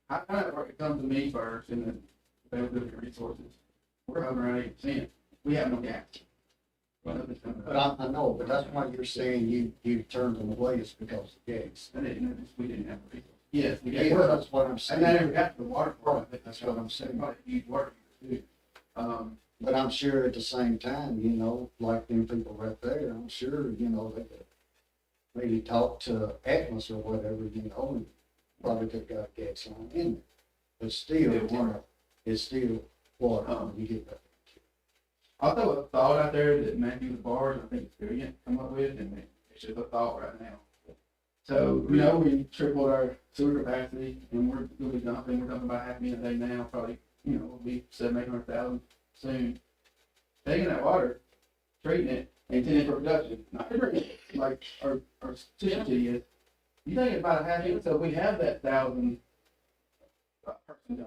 I kind of, it comes to me first, and then availability of resources. We're hovering around 8%. We have no gas. Nothing's coming But up. I know, but that's why you're saying you turned them away is because of gas. We didn't have the resources. Yes, we Yeah, did. that's what I'm And saying. that never got to the water part. Right, that's what I'm saying. Probably huge work to do. But I'm sure at the same time, you know, like them people right there, I'm sure, you know, they could maybe talk to Atlas or whatever, you know, and probably could got gas line in there. But still, Yeah, you know, it's still water when you get that. I'll throw a thought out there that Matthew the Bars, I think it's brilliant, come up with, and it's just a thought right now. So, we know we tripled our sewer capacity, and we're dumping about 500,000 a day now, probably, we'll be 700,000, 800,000 soon. Taking that water, treating it, and intending for production, not to drink it, like our specialty is. You think about half it, so we have that 1,000 person job,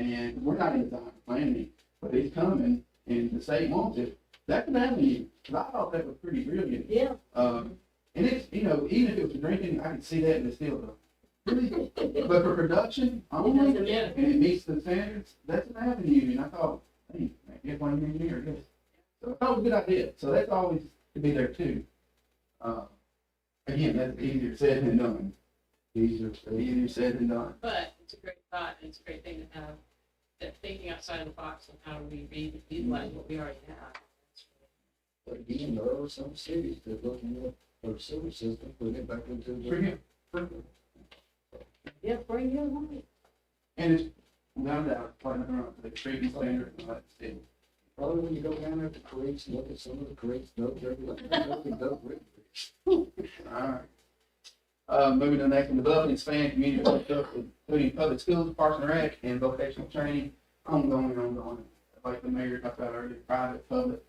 and we're not in design planning, but it's coming, and the state wants it. That could happen to you, because I thought that was pretty brilliant. Yeah, And it's, even if it was drinking, I could see that in the still though. Really? But for production only, doesn't matter. and it meets the standards, that's an avenue, and I thought, hey, maybe one engineer, yes. So I thought it was a good idea, so that's always to be there too. Again, that's easier said than done, Easier said than done. But it's a great thought, and it's a great thing to have, that thinking outside of the box on how do we utilize what we already have. But again, there are some cities that looking at their sewer system, putting it back into Bring the. it, Yeah, bring your money. and it's, without a doubt, part of the treatment standard, and all that still. Probably when you go down there to creeks and look at some of the creeks, those are like. Alright. Moving to the next one, develop and expand community partnership, including public schools, parks and rec, and vocational training, ongoing. Like the mayor talked about earlier, private, public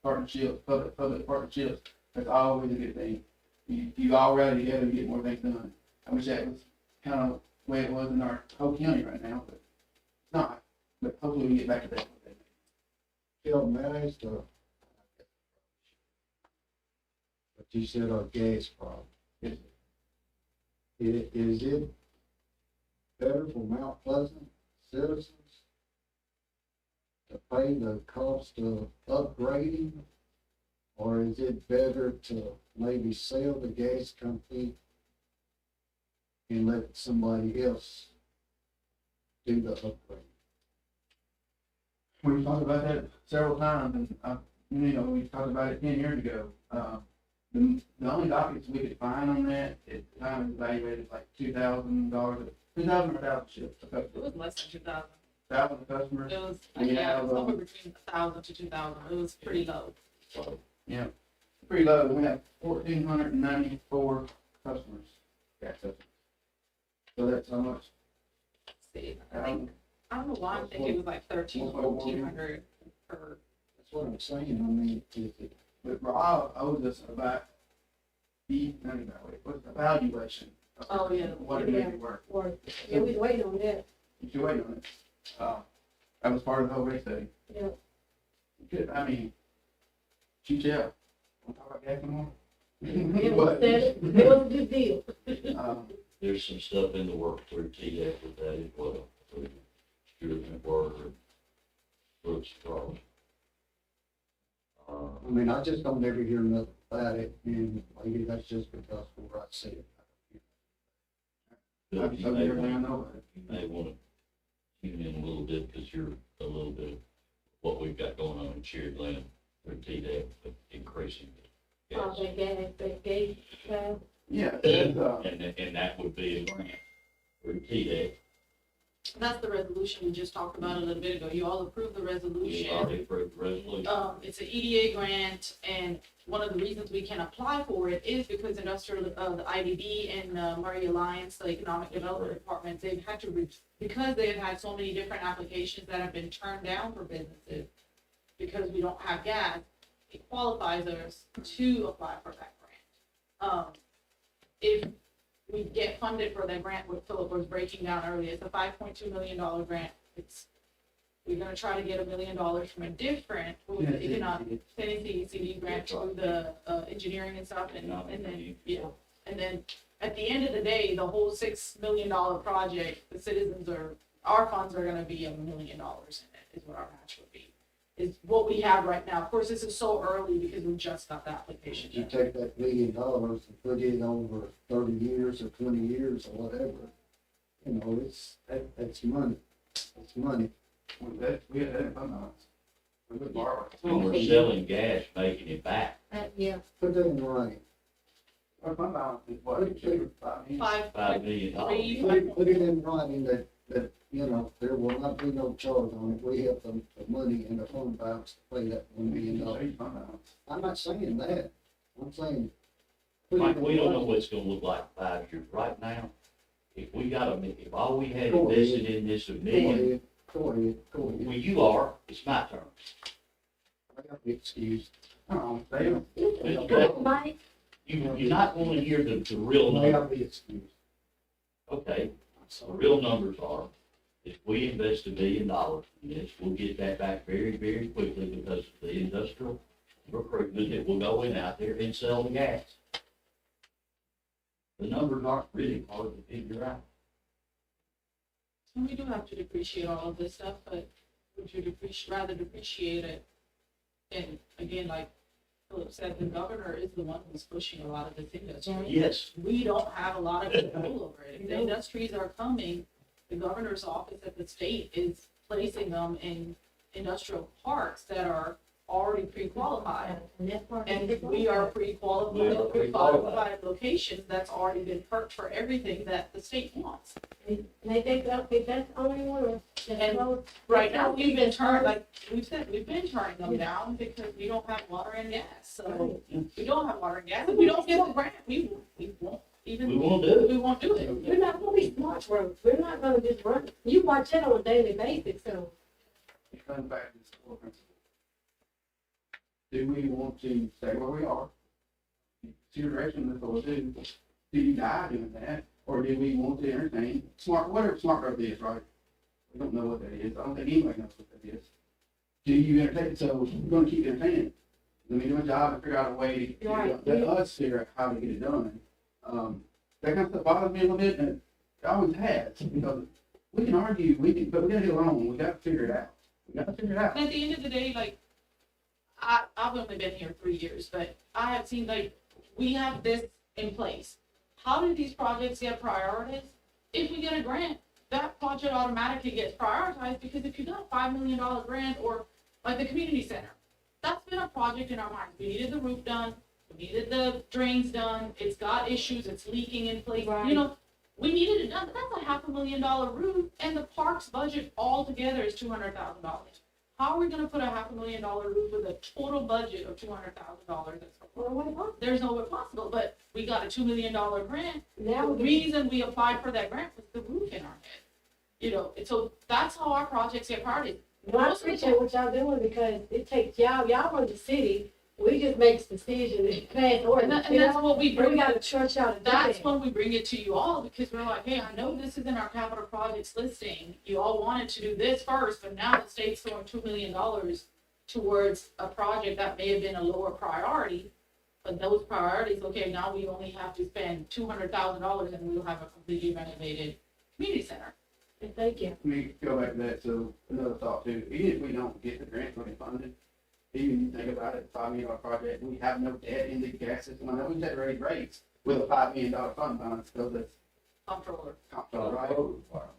partnerships, public partnerships, that's always a good thing. You all rally together to get more things done. I wish that was kind of the way it was in our whole county right now, but it's not. But hopefully we can get back to that. Phil, may I ask, but you said our gas problem. Yes. Is it better for Mount Pleasant citizens to pay the cost of upgrading? Or is it better to maybe sell the gas company and let somebody else do the upgrade? We've talked about that several times, and, we talked about it 10 years ago. The only documents we could find on that, at the time it was evaluated like $2,000, 2,000 or 1,000 ships, It was less than 2,000. 1,000 customers. It was, Yeah, it was somewhere between 1,000 to 2,000. It was pretty low. Yeah, pretty low. We have 1,494 customers. Gas customers. So that's how much. See, I don't know why I'm thinking it was like 1,400 per. That's what I'm saying, I mean, if it, But Rob owes us about what's the valuation? of Oh, yeah. What it made it work. Or, yeah, we was waiting on that. You should wait on it. That was part of the whole rate study. Yeah. Good, I mean, shoot you out. Want to talk about gas anymore? It was a good deal. There's some stuff in the work through TDEC with that as well, through Stewart and Word, Brooks Charles. I mean, I just don't ever hear nothing about it, and maybe that's just because where I see it. Bill, I've told you everything I know about it. you may want to tune in a little bit, because you're a little bit of what we've got going on in Cherry Glen through TDEC, but increasing the gas. That gave, Yeah, it's, And that would be a grant through TDEC. That's the resolution we just talked about a little bit ago. You all approved the We resolution. already approved the resolution. It's an EDA grant, and one of the reasons we can apply for it is because industrial, the IDB and Murray Alliance, the Economic Development Department, they've had to, because they've had so many different applications that have been turned down for businesses because we don't have gas, it qualifies us to apply for that grant. If we get funded for that grant, what Philip was breaking down earlier, it's a $5.2 million grant. We're gonna try to get $1 million from a different, with the economic, Tennessee CD grant through the, engineering and stuff, and then, yeah. And then, at the end of the day, the whole $6 million project, our funds are gonna be $1 million in it, is what our match would be. Is what we have right now. Of course, this is so early because we just got the application. You take that $1 million and put it over 30 years or 20 years or whatever, you know, that's money. It's money. we had that in fund balance. We would borrow it. And we're selling gas, making it back. yeah. Put that in writing. Our fund balance is what? Put it- $5 million. Put it in writing that, you know, there will not be no charge on it. We have the money in the fund balance to pay that $1 million. Fund balance. I'm not saying that. I'm saying. put it Mike, in we don't know writing. what it's gonna look like in 5 years. Right now, if we got if all we had Go ahead. invested in this $1 million, Go ahead. well, you are, it's my turn. I got the excuse. Oh, they don't. Mike, You're not gonna hear the real May I number. be excused? Okay, the real numbers are, if we invest $1 million in this, we'll get that back very, very quickly because of the industrial recruitment that will go in out there and sell the gas. The numbers aren't really hard to figure out. And we do have to depreciate all of this stuff, but would you rather depreciate it? And again, like Philip said, the governor is the one who's pushing a lot of this industry. Yes. We don't have a lot of control over it. If the industries are coming, the governor's office at the state is placing them in industrial parks that are already pre-qualified. And that's part of And it. we are We are pre-qualified, pre-qualified. pre-qualified locations that's already been perked for everything that the state wants. And they think that's the only one that's And close. Right now, we've been turning, like we've said, we've been turning them down because we don't have water and gas. So we don't have water and gas. If we don't get the grant, we won't even, We won't do it. we won't do it. We're not gonna be smart, bro. We're not gonna just run. You watch it on a daily basis, so. It comes back to this core principle. Do we want to stay where we are? Consideration of what do you die doing that? Or do we want to entertain whatever smart growth is, right? We don't know what that is. I don't think anybody knows what that is. Do you entertain? So we're gonna keep entertaining. Let me do my job and figure out a way to get it done. Let us figure out how to get it done. That kind of stuff bothers me a little bit, and it always has, because we can argue, but we gotta get along. We gotta figure it out. We gotta figure it out. And at the end of the day, like, I've only been here 3 years, but I have seen, like, we have this in place. How do these projects get prioritized? If we get a grant, that project automatically gets prioritized, because if you got a $5 million grant, or like the community center, that's been a project in our minds. We needed the roof done, we needed the drains done, it's got issues, it's leaking in place, you know, we needed it done, but that's a $500,000 roof, and the park's budget altogether is $200,000. How are we gonna put a $500,000 roof with a total budget of $200,000? There's no way possible, but we got a $2 million grant. Now The we reason we applied for that grant was the roof in our head. You know, and so that's how our projects get priority. Well, I appreciate what y'all doing, because it takes y'all run the city, we just make decisions and pass And orders. that's what we We bring. gotta trust y'all to do That's that. when we bring it to you all, because we're like, hey, I know this is in our capital projects listing. You all wanted to do this first, but now the state's throwing $2 million towards a project that may have been a lower priority. But those priorities, okay, now we only have to spend $200,000 and we'll have a completely renovated community center. Thank you. Let me go back to that, so another thought too, even if we don't get the grant money funded, even you think about it, $5 million project, we have no debt in the gas system, I know we had to raise rates with a $5 million fund balance, because that's Comptroller. comptroller, right?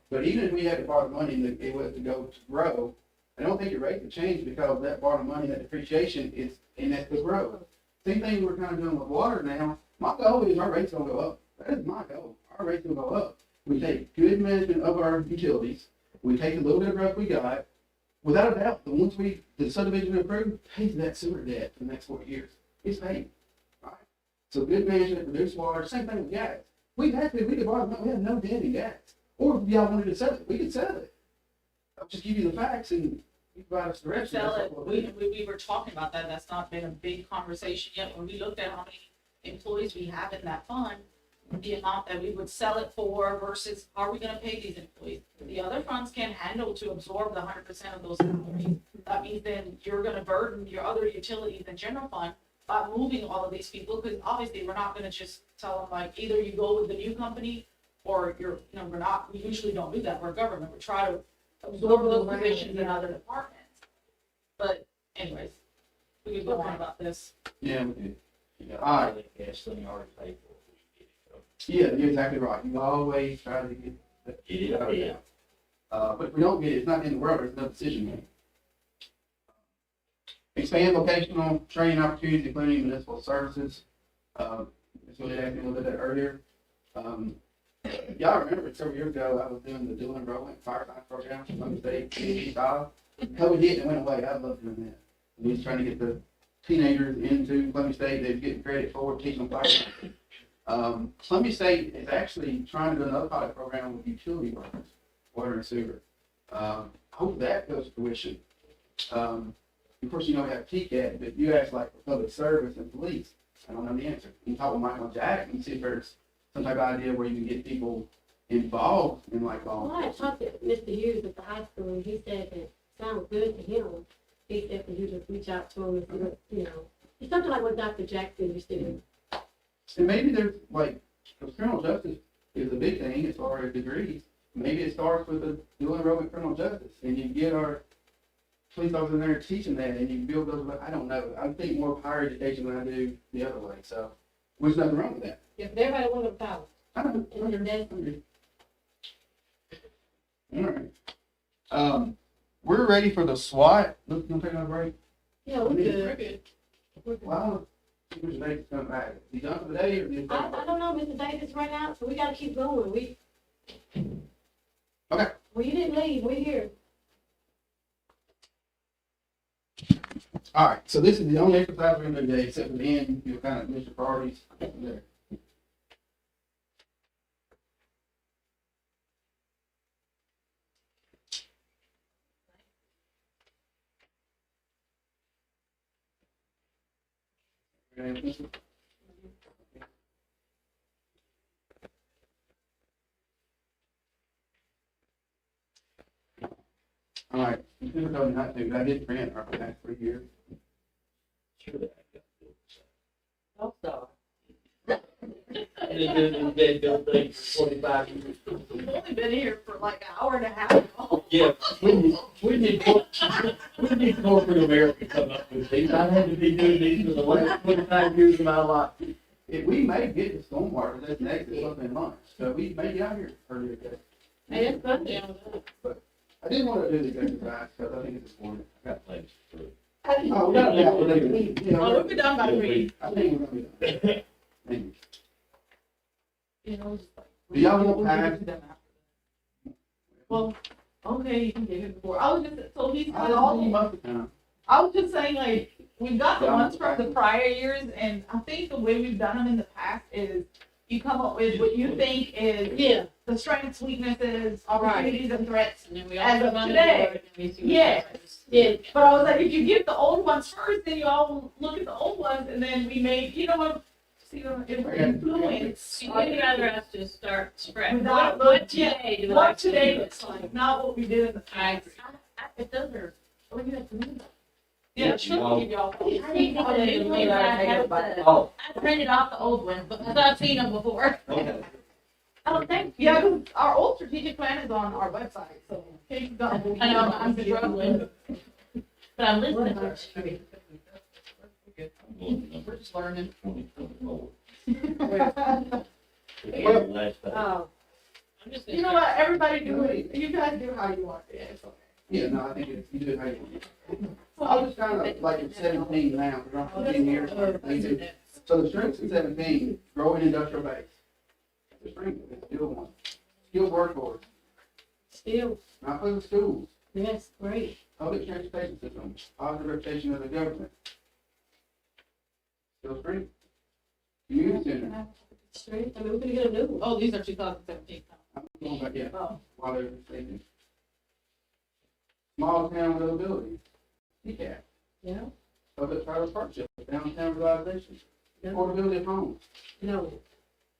But even if we had to borrow money and it was to go to grow, I don't think your rate would change, because that borrowed money, that depreciation is, and that's the growth. Same thing we're kind of doing with water now, my goal is our rates gonna go up, that is my goal, our rates will go up. We take good management of our utilities, we take a little bit of growth we got, without a doubt, the subdivision approved pays that sewer debt for the next 4 years. It's paid, right? So good management, reduced water, same thing with gas. We could borrow, we have no debt in gas. Or if y'all wanted to sell it, we could sell it. I'll just give you the facts and you provide us the rest. Sell it, we were talking about that, that's not been a big conversation yet. When we looked at how many employees we have in that fund, the amount that we would sell it for versus how are we gonna pay these employees? The other funds can handle to absorb the 100% of those employees. That means then you're gonna burden your other utilities and general fund by moving all of these people, because obviously we're not gonna just tell them like, either you go with the new company or we usually don't do that, we're government, we try to absorb those positions in other departments. But anyways, we could go on about this. Yeah, we did. Yeah, All right. I think gas thing already paid for. Yeah, you're exactly right. You always try to get that. Yeah. But if we don't get it, it's not in the world, it's no decision making. Expand vocational training opportunities, including municipal services. That's what I asked me a little bit earlier. Y'all remember several years ago, I was doing the dual enrollment firefighting program from the state, PhD. COVID hit and it went away. I love doing that. We was trying to get the teenagers into Columbia State, they was getting credit for teaching them firefighting. Columbia State is actually trying to do another pilot program with utility workers, water and sewer. Hope that goes to fruition. Of course, we have TCAT, but you ask like for public service and police, I don't know the answer. You can talk with Michael Jack and see if there's some type of idea where you can get people involved in like law Well, I enforcement. talked to Mr. Hughes at the high school, and he said that it sounds good to him. He said for you to reach out to him, if it's something like what Dr. Jackson used to do. And maybe there's like Because criminal justice is a big thing as far as degrees. Maybe it starts with a dual enrollment criminal justice, and you get our police officers in there teaching that, and you build those, I don't know. I think more of higher education than I do the other way, so there's nothing wrong with that. Yeah, but everybody want a power. I don't know. And that's, All right. We're ready for the SWAT. Look, you want to take another break? yeah, we We're good. good. We're good. Well, Mr. Davis come back. He done for the day or did I don't know, Mr. Davis right now, so we gotta keep going. Okay. Well, you didn't leave, we're here. All right, so this is the only exercise we're gonna do today, except for the end, you'll kind of miss your priorities there. All right, you never told me not to, but I did print our past 3 years. Sure that I got it. Also, And then doing the bill thing for 45 years. We've only been here for like an hour and a half. Yeah, we need corporate America to come up with these. I had to be doing these for the last 25 years of my life. If we may get to stormwater, that's next to something lunch, so we may get out here earlier today. Hey, that's fun. Yeah. I didn't want to do the exercise, because I think it's important. I got plans for it. Oh, we got that, but you know, We'll be done by 3. I think we're gonna be done. Thank you. You know, Do y'all want we'll time? give it to them after. Well, okay, you can give it before. I was just, so he's I got all, don't most of the time. I was just saying, like, we've got the Yeah. ones from the prior years, and I think the way we've done them in the past is you come up with what you think is Yeah, the strengths, weaknesses, opportunities, and threats. And then we all As put of them on the today, board and we see what yeah. happens. yeah. But I was like, if you get the old ones first, then you all look at the old ones, and then we make, you know what, see what if we influence. I'd rather us just start spread. Without- What today do What I today see? looks like, not what we did in the I past. agree. If those are, what do you have to do? Yeah, sure, give y'all. I think because usually I have the, Oh, I printed off the old ones, but I've seen them before. okay. oh, thank you. Yeah, 'cause our old strategic plan is on our website, so in case you got. I know, I'm struggling. But I'm listening. We're just learning. 2024. You Last time. Oh, I'm just know what, everybody do it, you guys do how you want, yeah, it's okay. Yeah, no, I think you do it how you want. So I was kind of like at 17 now, because I'm 15 years. So the strengths in 17, growing industrial base. That's the strength, it's still one. Skilled workforce, still, not for the schools, yes, great. public transportation system, positive reputation of the government. Still strength. Community center, Strength, I mean, we're gonna get a new one. Oh, these are 2017. I'm going back, yeah, Oh, while they're thinking. Small town livability, CCAP, Yeah, public-private partnership, downtown revitalization, no, affordability of homes. no.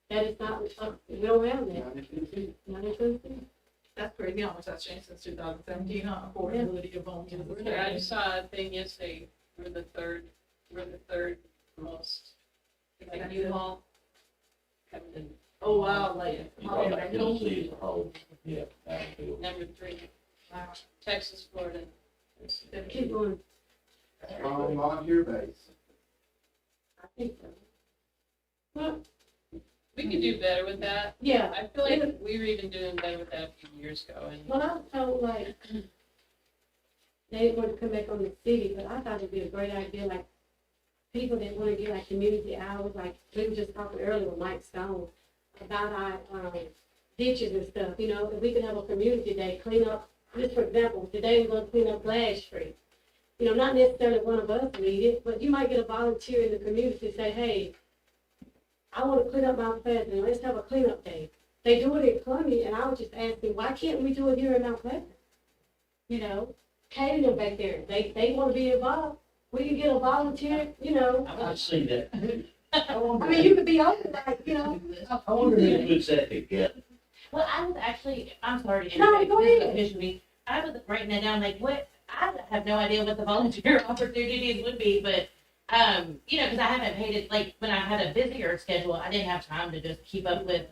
That is not, we don't have that, Not in Tennessee. not in Tennessee. that's crazy how much that's changed since 2017, huh, affordability of homes. I just saw a thing yesterday, we're the third most, like U-Haul. coming in Oh, wow, like. Oh, Tennessee as a whole, yeah. number 3, Wow. Texas, Florida. Keep going, Strong volunteer base. I think so. Well, We could do better with that. yeah, I feel like we were even doing better with that a few years ago, and well, I was told like, they want to come back on the city, but I thought it'd be a great idea, like, people that want to get like community hours, like, we were just talking earlier with Mike Stone about our, ditches and stuff, you know, if we could have a community day, clean up, just for example, today we're gonna clean up Glass Street. You know, not necessarily one of us need it, but you might get a volunteer in the community to say, hey, I want to clean up Mount Pleasant, let's have a cleanup day. They do it in Columbia, and I was just asking, why can't we do it here in Mount Pleasant? You know, Katie them back there, they want to be involved. We can get a volunteer, you know. I want to see that. I mean, you could be open, like, you know. I wonder who puts that together. Well, I was actually, I'm sorry to No, interrupt, go this is ahead. officially, I was writing that down, like, what, I have no idea what the volunteer opportunities would be, but You know, because I haven't paid it, like, when I had a busier schedule, I didn't have time to just keep up with,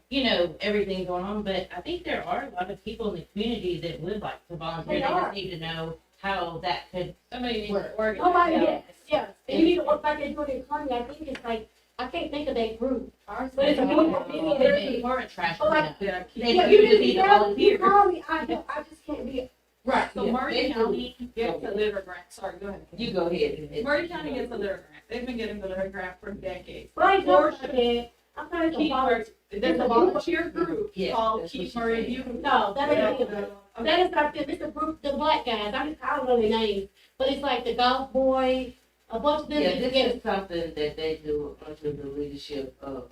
you know, everything going on, but I think there are a lot of people in the community that would like to volunteer, they They are. just need to know how that could Somebody needs work. to organize. Nobody, that. yes, and you need to work like they do it in Columbia, I think it's like, I can't think of that group. But it's a group, They weren't trash Oh, like- cleanup. Yeah, They Yeah, do you just need need to to you volunteer. call me, I just can't be, Right, So Yeah, Murray they do. County gets a litter grant, sorry, go ahead. You go ahead. Murray County gets a litter grant, they've been getting the litter grant for decades. but I ain't doing that, I'm trying to Keep follow. Murray, there's a volunteer group Yeah, called that's what Keep she's Murray saying. Beautiful. No, that ain't it. Okay. That is like, it's a group, the black guys, I don't know their names, but it's like the golf boy, a bunch of them. Yeah, that this get- is something that they do under the leadership of,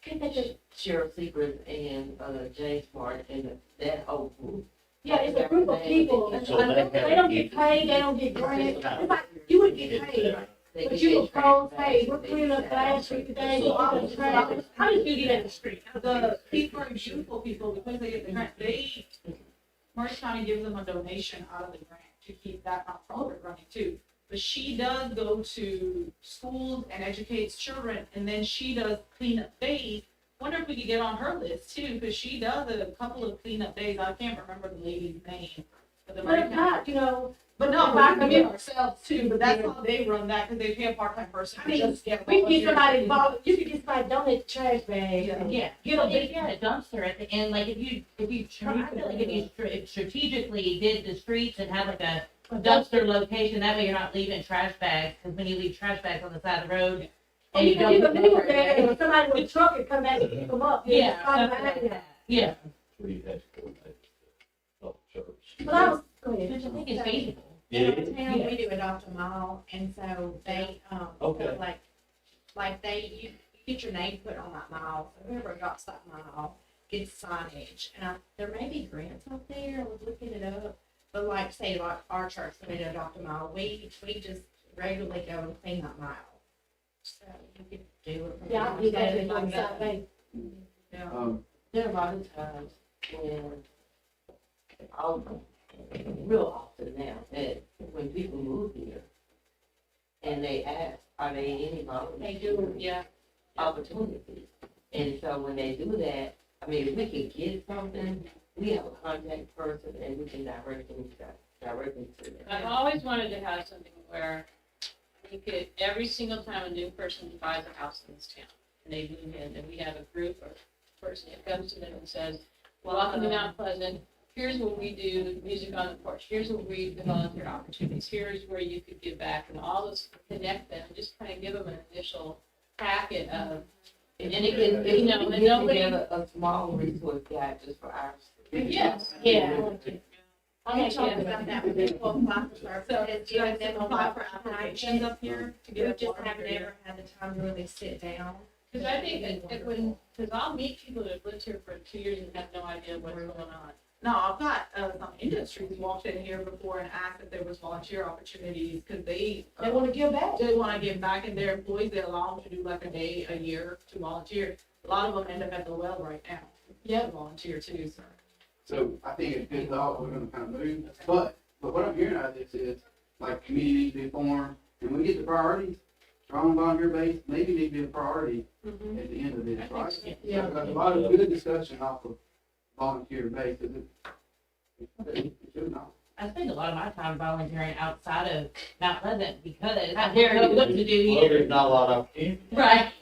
can't think of- Sheriff Secret and, James Martin and that whole group. Yeah, it's a group of people, So they have they don't to get get- paid, they don't get grants, it's like, you would get paid. They But get you their will call, trash hey, bags we're and they cleaning up get Flash Street today, so all the trash, how do you do that in the street? The Keep Murray Beautiful people, because they get the grant, Murray County gives them a donation out of the grant to keep that nonprofit running too. But she does go to schools and educates children, and then she does cleanup days. Wonder if we could get on her list too, because she does a couple of cleanup days. I can't remember the lady's name. But the But Murray if County, not, you know, but no, we can get ourselves too, but that's how they run that, because they pay a part-time person. I mean, to just get we can get volunteers. somebody, you can get somebody donate the trash bags. Yeah. Yeah, You know, they got a dumpster at the end, like if you try, I feel like if you strategically did the streets and had like a dumpster location, that way you're not leaving trash bags, because when you leave trash bags on the side of the road. Or and you can leave a don't- new one there, and somebody with a truck and come back and pick them up. Yeah, Spot stuff behind like you. that. Yeah, We had to coordinate the church. But I was, go ahead. which I think is feasible. Downtown, we do Adopt a Mile, and so they, Okay. like you get your name put on that mile, so whoever adopts that mile gets signage, and there may be grants out there, I was looking it up, but like, say, like our church, when we do Adopt a Mile, we just regularly go and clean that mile. So you could do it. from Yeah, I there. do that So, in like my side bay. There are a lot of times when, real often now, that when people move here and they ask, are there any They do, yeah. opportunities? And so when they do that, I mean, if we can get something, we have a contact person and we can direct them to them. I've always wanted to have something where you could, every single time a new person buys a house in this town, and they move in, and we have a group or person that comes to them and says, welcome to Mount Pleasant, here's what we do, music on the porch, here's what we do, volunteer opportunities, here's where you could give back, and all this, connect them, just kind of give them an initial packet of, and then it can, you know, and nobody. Together a small resource guide just for our. Yes. Yeah. I had talked about that with people apply for So, services, you guys give them apply a for applications application. up here to We get a just water haven't meter. ever had the time to really sit down. Because I think that when, because I'll meet people that have lived here for 2 years and have no idea what's going on. No, I've got, some industries walked in here before and asked if there was volunteer opportunities, because they wanna give back. they wanna give back, and their employees, they allow them to do like a day, a year to volunteer. A lot of them end up at the well right now. Yeah. To volunteer too, so. So I think it's good thought, we're gonna kind of move, but what I'm hearing out of this is, like, community needs to be formed, and we get the priorities, strong volunteer base, maybe need to be a priority at the end of this, right? Yeah. Because a lot of good discussion off of volunteer base, is it should not. I spend a lot of my time volunteering outside of Mount Pleasant because I don't know what to do Well, here. there's not a lot of opportunity. Right,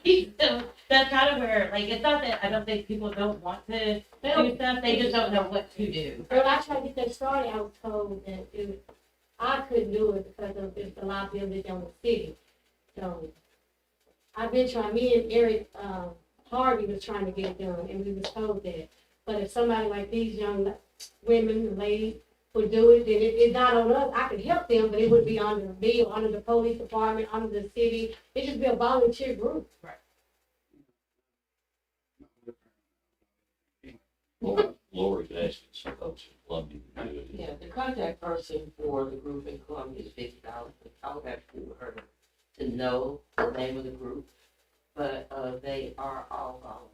so that's kind of where, like, it's not that I don't think people don't want to do stuff, they just don't know what to do. When I tried to get that started, I was told that I couldn't do it because of the liability on the city. So I've been trying, me and Eric, Harvey was trying to get it done, and we was told that. But if somebody like these young women and ladies would do it, then it's not on us. I could help them, but it would be under me or under the police department, under the city. It'd just be a volunteer group. Lori's asking some folks in Columbia to do it. Yeah, the contact person for the group in Columbia is $50. I would have to do her to know the name of the group, but, they are all volunteer.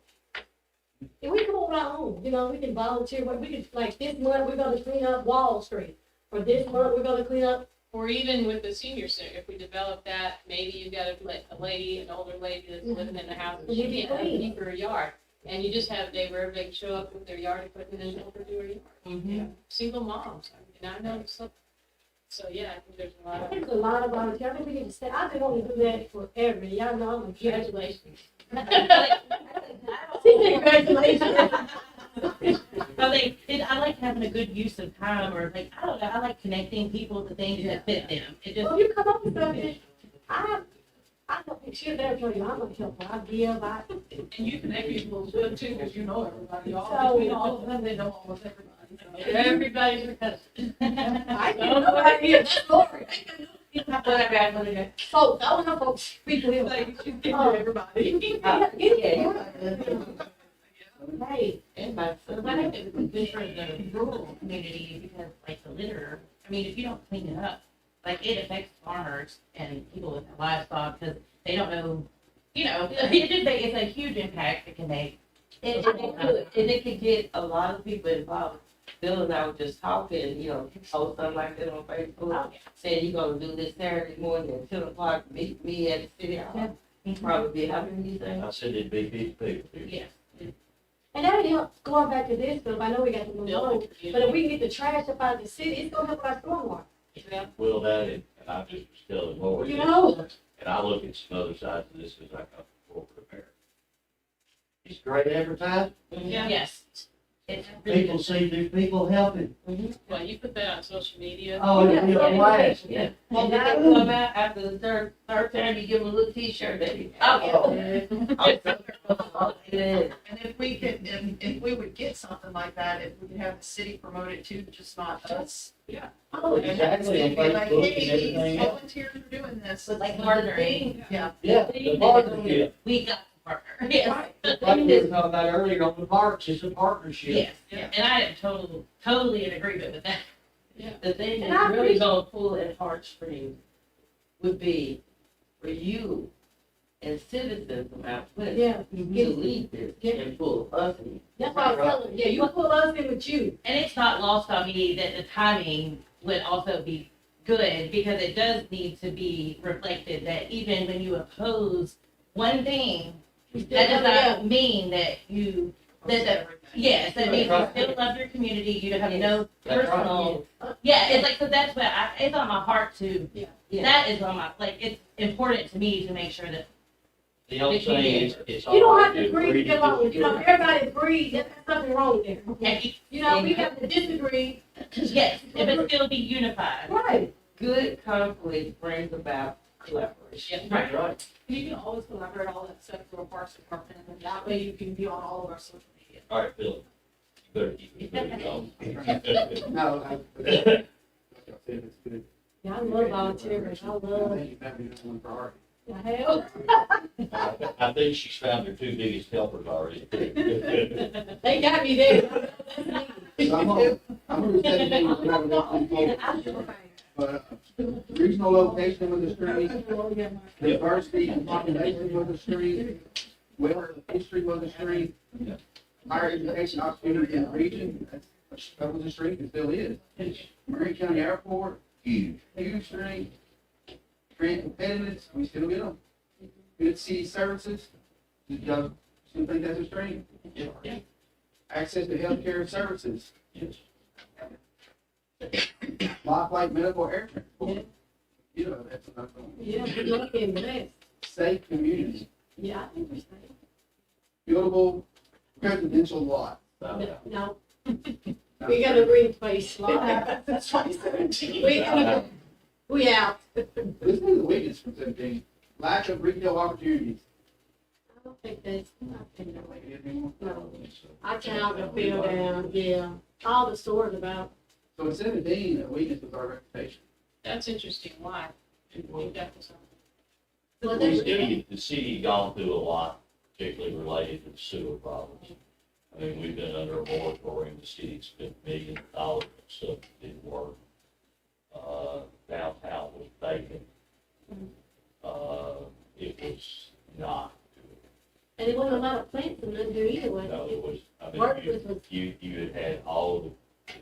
And we come up with our own, you know, we can volunteer, we could, like, this month, we're gonna clean up Wall Street. Or this month, we're gonna clean up Or even with the senior center, if we develop that, maybe you've got a lady, an older lady that's living in the house, and she can't have for her yard. And you just have a day where everybody can show up with their yard equipment and help her do her yard. Mm-hmm. Single moms, I know some, so yeah, I think there's a lot I of. think there's a lot of volunteers, I think we need to say, I've been wanting to do that forever, y'all know I'm a Congratulations. Congratulations. I like having a good use of time, or like, I don't know, I like connecting people to things that fit them. It just, Well, you come up with something, I don't think she'll never tell you, I'm gonna help her, I give, And you connect people good too, because you know everybody, So- all, between all of them, they know almost everybody. So. everybody's your cousin. I can know idea, that's Lori. Whatever. Folks, I don't know folks, people here. Like, you get to everybody. Hey, And my But I think it's good for the rural community because like the litter, I mean, if you don't clean it up, like it affects farmers and people with livestock because they don't know, it's a huge impact it can make. And it could get a lot of people involved. Bill and I were just talking, post something like that on Facebook, saying you're gonna do this Saturday morning at 10 o'clock, meet me at the city hall. Probably be having these things. I said it'd be 50 people. Yes. and that help, going back to this stuff, I know we got to move on, but if we can get the trash up out of the city, it's gonna help our stormwater, Well, that, and I just was telling Lori, you that, know? and I look at some other sides of this as I come from corporate America. It's great advertising. Yeah. Yes. It's really People good. see new people helping. Well, you put that on social media. Oh, it'd be a blast. Yeah. And then they come out after the third time, you give them a little t-shirt, baby. Oh, Yeah. And if we could, if we would get something like that, if we could have the city promote it too, just not us. Yeah. Oh, Exactly, on Be like, Facebook hey, and everything these else. volunteers are doing this. But like partnering. Yeah. Yeah, the partnership. We got to partner. Yes. Right. Like we were talking about earlier on the parks, it's a partnership. Yes. Yeah. And I am totally in agreement with that. The thing And that's I really appreciate- gonna pull at heartstrings would be for you and citizens from out west yeah, to lead this and pull us in. that's why I was telling, yeah, you pull us in with you. And it's not lost on me that the timing would also be good because it does need to be reflected that even when you oppose one thing, that does not mean that you, yes, that means you still love your community, you have no That's right. personal. Yeah, it's like, so that's what it's on my heart to, Yeah. that is on my, like, it's important to me to make sure that, The old saying is, it's You don't all have right to agree to get along, you know, everybody agrees, there's something wrong there. and You know, we have to disagree, yes, but still be unified. right, Good conflict brings about collaboration. That's right. You can always collaborate all that stuff through a parks department, and that way you can be on all of our social media. All right, Bill, you better keep it going. No, like I said, it's good. yeah, I love volunteering, I I love, think you've got to be the one priority. I have, I think she's found her two biggest helpers already. they got me there. So I'm gonna say things that I don't think but regional location of the street, diversity and population of the street, wealth of history of the street, higher education opportunity in the region, that was the street, and still is. Marion County Airport, huge street. Grant competitiveness, we still get them. Good city services, you still think that's a street? Yeah. Access to healthcare services. Lifelike medical air transport. You know, that's enough. Yeah, good luck and blessed, Safe community, yeah, I think we're safe. buildable residential lot. No, we got a green space, that's 2017. We out. This is the weakest for 17. Lack of retail opportunities. I don't think that's, I think that way. So No, our town will feel down, yeah, all the stores about, in 17, the weakness was our reputation. That's interesting, why? You got this on. well, The city gone through a lot, particularly related to the sewer problems. I mean, we've been under a moratorium, the city spent millions of dollars on stuff that didn't work. Downtown was vacant. It was not good. and there wasn't a lot of plants in under either way. No, it was, I Work mean, was, you had all the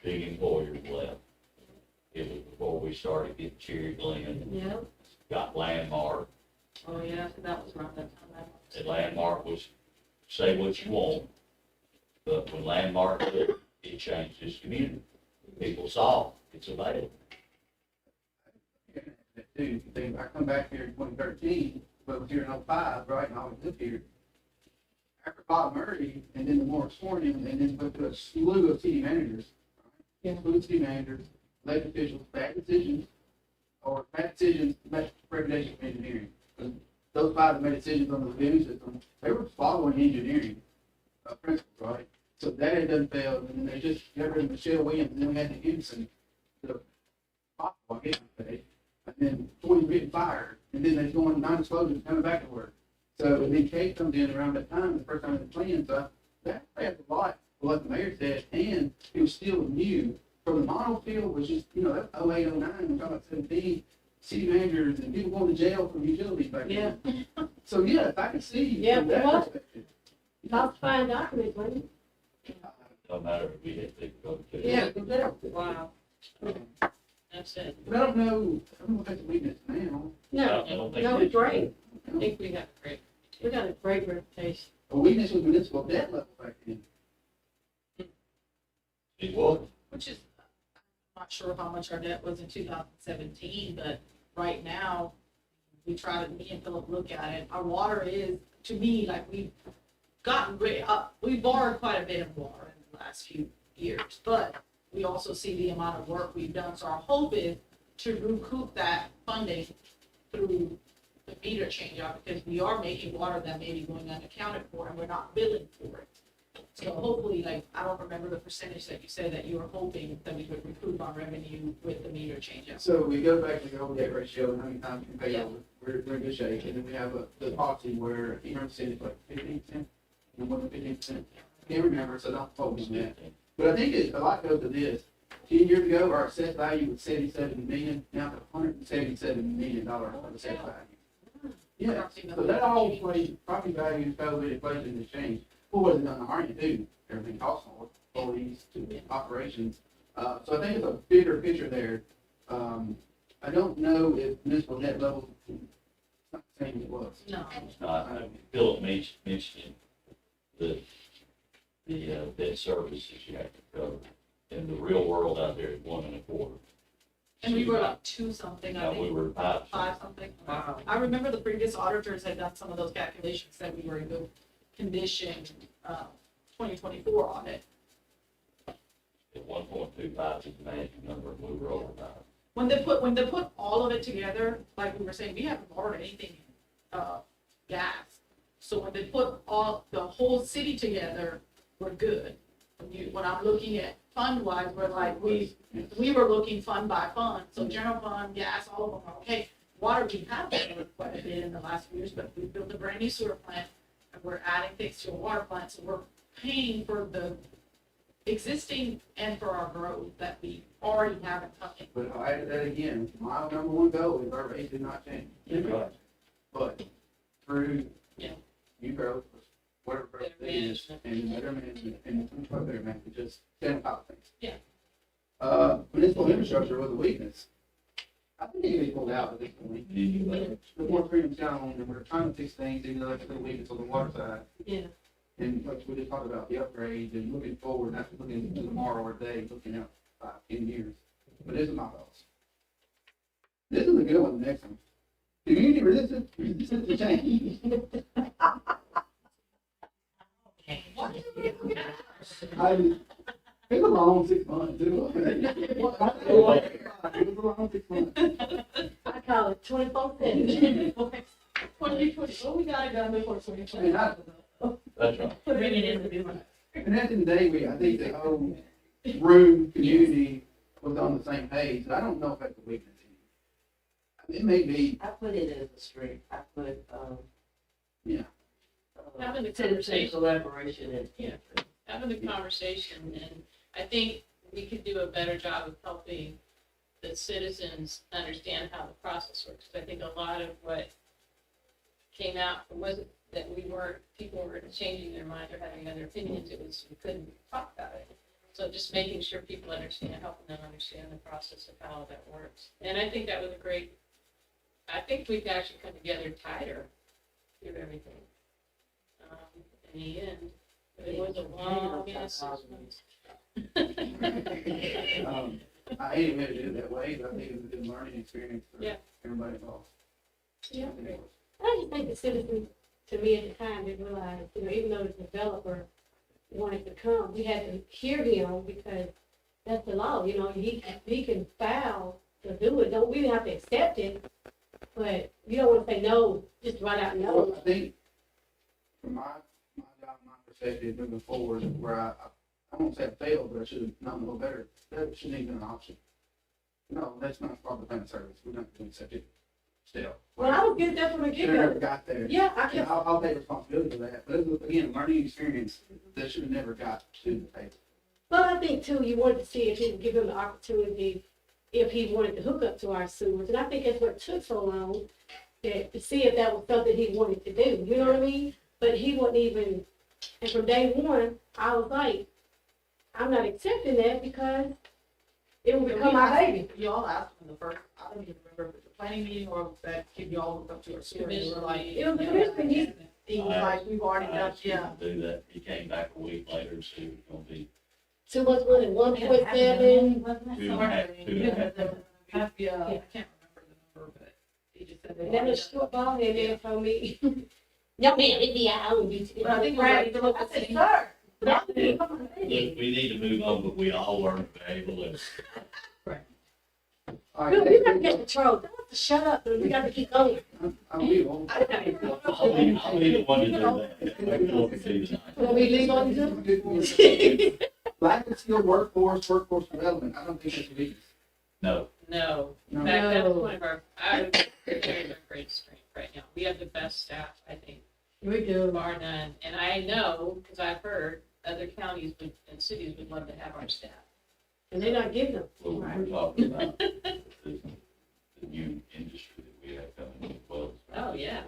big employers left. It was before we started getting Cherry Glen, Yeah, got Landmark. Oh, yeah, that was around that time. And Landmark was, say what you want, but when Landmark did, it changed this community. People saw it's available. Dude, I come back here in 2013, but was here in 05, right, and I always lived here. After Bob Murray, and then the moratorium, and then went to a slew of city managers. Yeah. Slew of city managers, elected officials, bad decisions, bad reputation for engineering. Those five that made decisions on the lagoon system, they were following engineering principles, right? So that had done fail, and then they just got rid of Michelle Williams, and then we had the Gibson, the possible, I guess, and then 20 getting fired, and then they're going non-disclosure, coming back to work. So, and then Kate comes in around that time, the first time in the plan, so that adds a lot for what the mayor said, and it was still new. From the model field was just, you know, that's 08, 09, we're talking about 17, city managers and people going to jail for utilities back then. Yeah. So, yes, I can see Yeah, from that what? perspective. falsifying documents, wasn't it? No matter if we had to go to. Yeah, exactly. Wow. That's it. But I don't know if that's a weakness now. No, I don't think no, it's- it's great. I think we got great. We got a great reputation. A weakness was municipal debt level back then. It was. Which is, I'm not sure how much our debt was in 2017, but right now, we try to, me and Philip look at it, our water is, to me, like, we've gotten we borrowed quite a bit of water in the last few years, but we also see the amount of work we've done, so our hope is to recoup that funding through the meter change out, because we are making water that may be going unaccounted for, and we're not billing for it. So hopefully, like, I don't remember the percentage that you said that you were hoping that we would recoup our revenue with the meter change out. So we go back to the old debt ratio and how many times we pay Yeah. over. We're in good shape. And then we have the policy where emergency is like 15%. And what 15%? Can't remember, so don't quote me on that. But I think a lot goes to this. 10 years ago, our assessed value was 77 million, now it's $177 million of assessed value. Yeah, so that all plays, property values, COVID, inflation has changed. What was it on the R&D too? Everything costs more, employees to operations. So I think it's a bigger picture there. I don't know if municipal debt level, it's not the same as it was. No. Philip mentioned the debt services you have to cover. In the real world out there, it's 1.25. And we were like 2 something, I Now, we think, were 5. 5 something. Wow. I remember the previous auditors had done some of those calculations, said we were in good condition, 2024 audit. At 1.25 is the magic number, and we were over 5. When they put all of it together, like we were saying, we haven't borrowed anything, gas. So when they put the whole city together, we're good. When I'm looking at fund-wise, we're like, we were looking fund by fund, so general fund, gas, all of them are okay. Water, we have done quite a bit in the last few years, but we built a brand new sewer plant, and we're adding things to a water plant, so we're paying for the existing and for our growth that we already have in coming. But I added that again, my number one goal is our rate did not change. Right. But through Yeah. new growth, whatever growth Better it is, management. and better management, and better management, just same about things. Yeah. Municipal infrastructure was a weakness. I think it can be pulled out at this point. The more premiums down, and we're trying to fix things, even though that's a weakness on the water side. Yeah. And like we just talked about, the upgrades and looking forward, not looking to tomorrow or today, looking out 5, 10 years. But this is my thoughts. This is a good one, the next one. Community resistance to change. It was a long 6 months, too. It was a long 6 months. I call it 24/7. 2020, oh, we got it done before 2020. And I- That's right. Bring it in the new one. And at the end of the day, I think the whole room, community was on the same page. I don't know if that's a weakness. It may be, I put it as a strength. I put, Yeah. Having the citizen conversation. collaboration and. Yeah. Having the conversation, and I think we could do a better job of helping the citizens understand how the process works. 'Cause I think a lot of what came out wasn't that people weren't changing their mind or having other opinions, it was we couldn't talk about it. So just making sure people understand, helping them understand the process of how that works. And I think that was a great, I think we've actually come together tighter through everything. In the end, but it was a long ass. I hate to do it that way, but I think it was a good learning experience for Yeah. everybody involved. Yeah. I think it was. I just think the citizens, to me at the time, didn't realize, even though the developer wanted to come, we had to hear him because that's the law, he can file to do it, we didn't have to accept it, but you don't wanna say no, just right out Well, no. I think from my job, my perspective, moving forward, where I won't say I failed, but I should have known a little better, that shouldn't even been an option. No, that's not part of the payment service, we're not going to accept it still. Well, I was good, that's when I Should have never get got there. Yeah, I And can, I'll take responsibility for that, but it was, again, a learning experience that should have never got to the table. but I think too, you wanted to see if he would give him the opportunity, if he wanted to hook up to our sewers, and I think that's what took so long, to see if that was something he wanted to do, you know what I mean? But he wouldn't even, and from day one, I was like, I'm not accepting that because it will become my baby. You all asked him the first, I don't even remember if it was the planning meeting or that kid you all looked up to our sewer, and they were like. It was the commission meeting. He was like, we've already I done, asked him yeah. to do that. He came back a week later and said it was gonna be Too much money, 1.7. 2.5. Yeah, I can't remember the number, but he just said. they've And then already the done short ball, and then told me, no, man, it's the I own you. But I think we're ready to look at I said, the- sir. Look, we need to move on, but we all weren't able to. All Dude, right, we gotta get control. Don't have to shut up, dude. We gotta keep going. I'm leaving. I'll be the one to do that. Make it look good tonight. When we leave on you. Lack of skilled workforce development, I don't think that's a weakness. No, No, in No. fact, that's one of our, I would say it's our greatest strength right now. We have the best staff, I think, We do. bar none. And I know, because I've heard, other counties would, and cities would love to have our staff. And they're not giving them. well, we're talking about the new industry that we have coming in as well. Oh, yeah.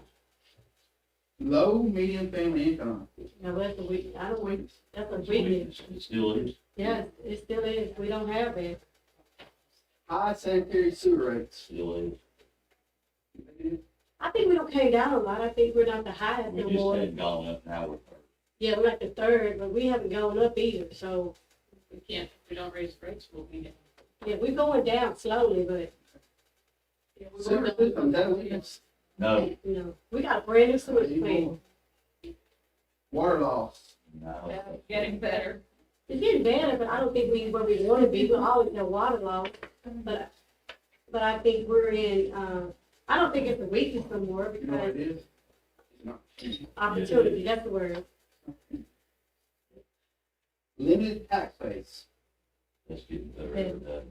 Low, medium family income. Now, that's a weak, I don't want, that's a It's weakness. It still is. Yes, it still is. We don't have it. High sanitary sewer rates. Still is. I think we don't came down a lot. I think we're not the highest We no just more. hadn't gone up, now we're third. Yeah, we're like the third, but we haven't gone up either. So, We can't, if we don't raise rates, we'll be down. yeah, we're going down slowly, but, Sewer system, that a weakness. No, we got a brand new sewage plant. Water loss. no. Getting better. It's getting better, but I don't think we where we want to be. We always have water loss, but I think we're in. I don't think it's a weakness no more You know what because it is? It's not. opportunity. That's the word. Limited tax base. Let's get better.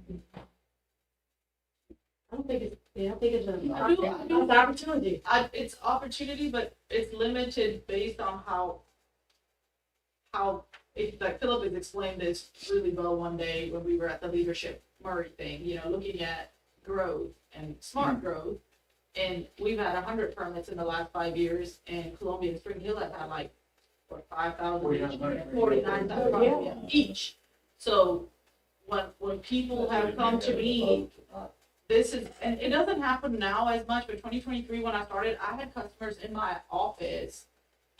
I don't think it's. Yeah, I think it's an I do- opportunity. It's opportunity, but it's limited based on how, like Philip has explained this really well one day when we were at the leadership Murray thing, looking at growth and smart growth. And we've had 100 permits in the last 5 years, and Columbia and Spring Hill have had like, what, 5,000 each? 4,900. 49,000 each. So when people have come to me, this is, and it doesn't happen now as much, but 2023, when I started, I had customers in my office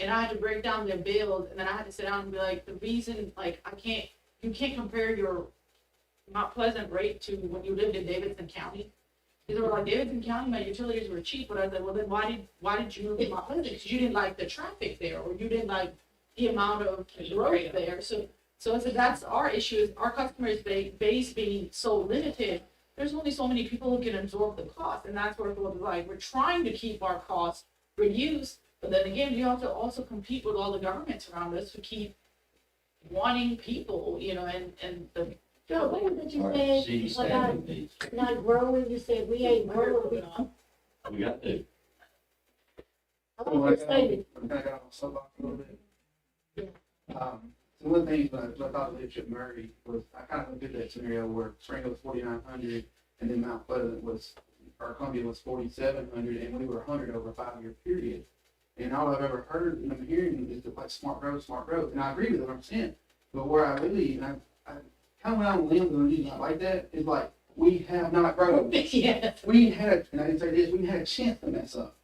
and I had to break down their bills, and then I had to sit down and be like, the reason, like, you can't compare your Mount Pleasant rate to when you lived in Davidson County. Because they were like, Davidson County, my utilities were cheap, but I said, well, then why did you move to Mount Pleasant? Because you didn't like the traffic there, or you didn't like the amount of growth there. So I said, that's our issue, is our customer base being so limited. There's only so many people who can absorb the cost, and that's where it was like, we're trying to keep our costs reduced, but then again, we have to also compete with all the governments around us who keep wanting people, and the. Phil, what was it you All right, said city about standing needs. not growing? You said we ain't growing. We got to. I don't understand. I got on my soapbox a little bit. So one thing when I thought of Leadership Murray was, I kind of looked at that scenario where Spring was 4,900 and then Mount Pleasant or Columbia was 4,700, and we were 100 over a 5-year period. And all I've ever heard and I'm hearing is like smart growth, and I agree with it 100%. But where I really, and kind of went out on limbs and the reason I like that is like, we have not grown. Yeah. We had, and I didn't say this, we had a chance to mess up.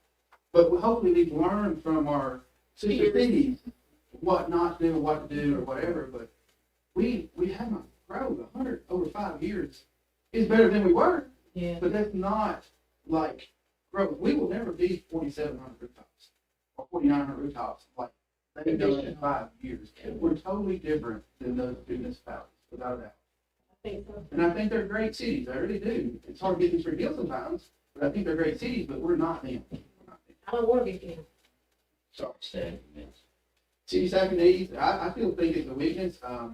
But hopefully we've learned from our sister cities what not to do, or what to do, or whatever, but we haven't grown 100 over 5 years. It's better than we were, Yeah. but that's not like growth. We will never be 4,700 rooftops or 4,900 rooftops like they've done in 5 years. We're totally different than those two municipalities, without a doubt. I think so. And I think they're great cities, I really do. It's hard to get these free deals sometimes, but I think they're great cities, but we're not them. We're not them. I don't wanna be them. So, Staffing needs. city staffing needs, I still think it's a weakness. I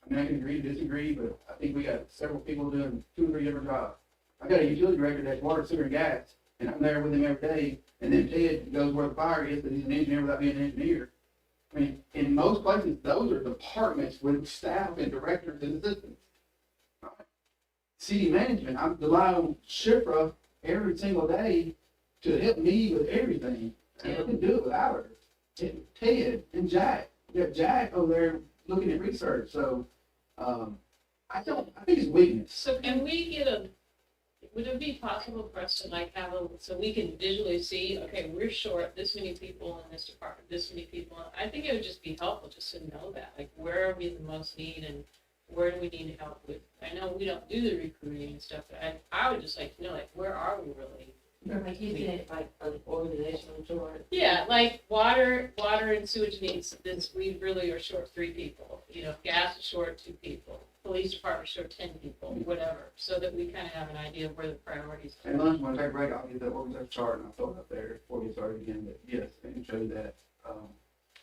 mean, I can agree to disagree, but I think we got several people doing 2 or 3 different jobs. I got a utility director that's water, sewer, and gas, and I'm there with him every day, and then Ted goes where the fire is, but he's an engineer without being an engineer. I mean, in most places, those are departments with staff and directors and assistants. City management, I rely on Shipra every single day to help me with everything. And I couldn't do it without her. And Ted and Jack, you got Jack over there looking at research, so, I think it's weakness. So can we get would it be possible for us to like have so we can visually see, okay, we're short this many people in this department, this many people. I think it would just be helpful just to know that, like, where are we the most need and where do we need help with? I know we don't do the recruiting and stuff, but I would just like to know, like, where are we really? Like you said, like an organizational chart. Yeah, like water and sewage needs, this, we really are short 3 people. You know, gas is short 2 people, police department short 10 people, whatever, so that we kind of have an idea of where the priorities are. And lunch, when I take a break, I'll get that organization chart and I'll throw it up there before we get started again, but yes, I can show you that.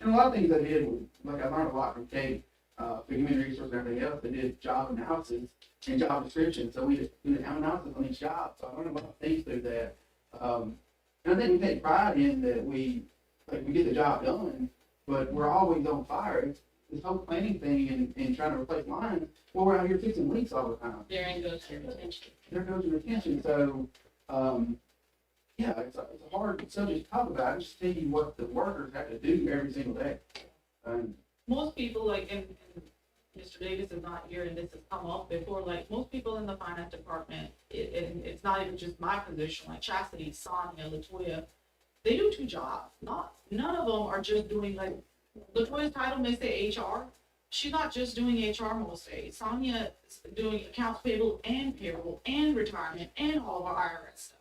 And a lot of things I did, like I learned a lot from Kate, for human resources and everything else, they did job analysis and job description, so we just did an analysis on each job, so I learned a lot of things through that. And I think we take pride in that we get the job done, but we're always on fire. This whole planning thing and trying to replace lines, well, we're out here fixing leaks all the time. Therein goes your attention. There goes your attention, so, yeah, it's a hard subject to talk about. I just tell you what the workers have to do every single day. Most people, like, and Mr. Davis is not here, and this has come up before, like, most people in the finance department, and it's not even just my position, like Chastity, Sonia, Latoya, they do 2 jobs. None of them are just doing, like, Latoya's title may say HR. She's not just doing HR most days. Sonia is doing accounts payable and payroll and retirement and all of our IRS stuff.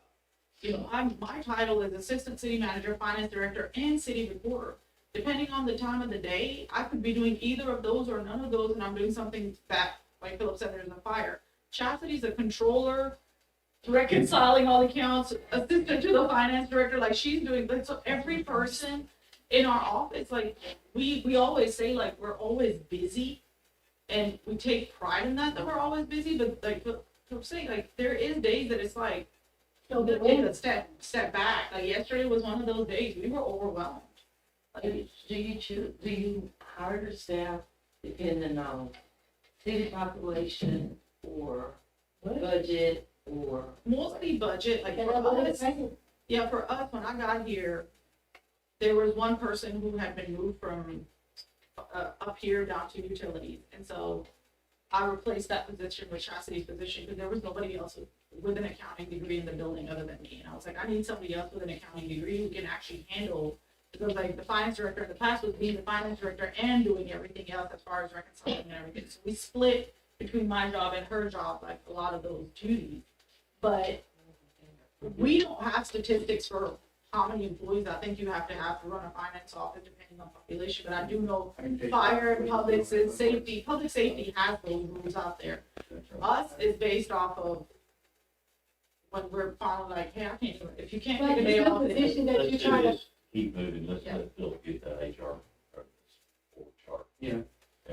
You know, my title is Assistant City Manager, Finance Director, and City Recorder. Depending on the time of the day, I could be doing either of those or none of those, and I'm doing something that, like Philip said, there's a fire. Chastity's a controller, reconciling all the accounts, assistant to the finance director, like she's doing, like, so every person in our office, like, we always say, like, we're always busy, and we take pride in that we're always busy, but like, I'm saying, like, there is days that it's like, take a step back, like, yesterday was one of those days, we were overwhelmed. Do you hire your staff depending on city population or budget or? Mostly budget, like, for us, yeah, for us, when I got here, there was one person who had been moved from up here down to utilities, and so I replaced that position with Chastity's position because there was nobody else with an accounting degree in the building other than me, and I was like, I need somebody else with an accounting degree who can actually handle, because like the finance director in the past was being the finance director and doing everything else as far as reconciling and everything, so we split between my job and her job, like a lot of those duties, but we don't have statistics for how many employees I think you have to run a finance office depending on population, but I do know fire and public safety has those rules out there. Us is based off of when we're finally like, hey, I can't do it. If you can't But take a day it's a off, position that Let's you're do trying to, this. Keep moving, let's let Phil get the HR chart. Yeah.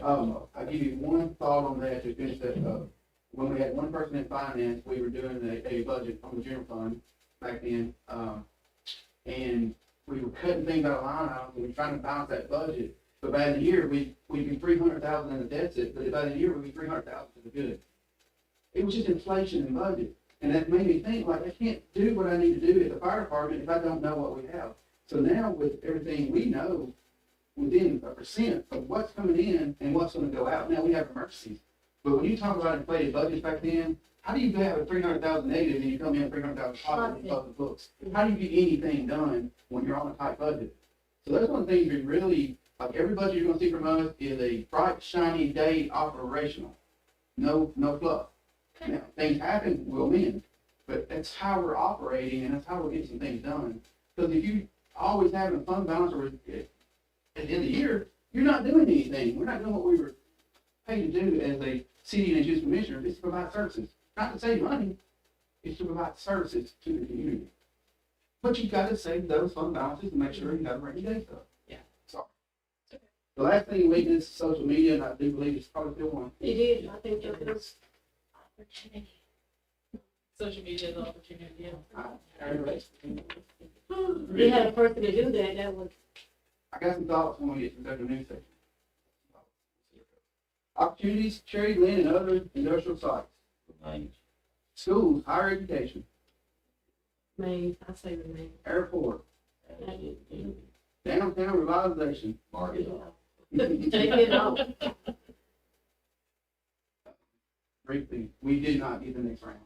I'll give you one thought on that to finish that up. When we had one person in finance, we were doing a budget on the general fund back then. And we were cutting things out of line items, and we were trying to balance that budget. But by the year, we'd be 300,000 in the deficit, but by the year, we'd be 300,000 to the good. It was just inflation in budget. And that made me think, like, I can't do what I need to do at the fire department if I don't know what we have. So now with everything we know, within a percent of what's coming in and what's gonna go out. Now, we have emergencies. But when you talk about inflated budgets back then, how do you have a 300,000 negative and you come in 300,000 positive in public books? How do you get anything done when you're on a tight budget? So that's one thing we really, like every budget you're gonna see from us is a bright, shiny day operational. No fluff. Now, things happen, we'll win, but that's how we're operating and that's how we're getting some things done. Because if you always have a fund balance or at the end of the year, you're not doing anything. We're not doing what we were paid to do as a city and youth commissioner. It's to provide services, not to save money. It's to provide services to the community. But you've got to save those fund balances and make sure you have a rainy day stuff. Yeah. Sorry. The last thing we did is social media, and I do believe it's probably still one. It is, I think that's. Social media is an opportunity, yeah. We had a person to do that, that was, I got some thoughts when we get to the news section. Opportunities, Cherry Glen and other industrial sites, Remains. schools, higher education, Maine, I say the name. airport, downtown revitalization. Market. Take it off. Briefly, we did not get the next round.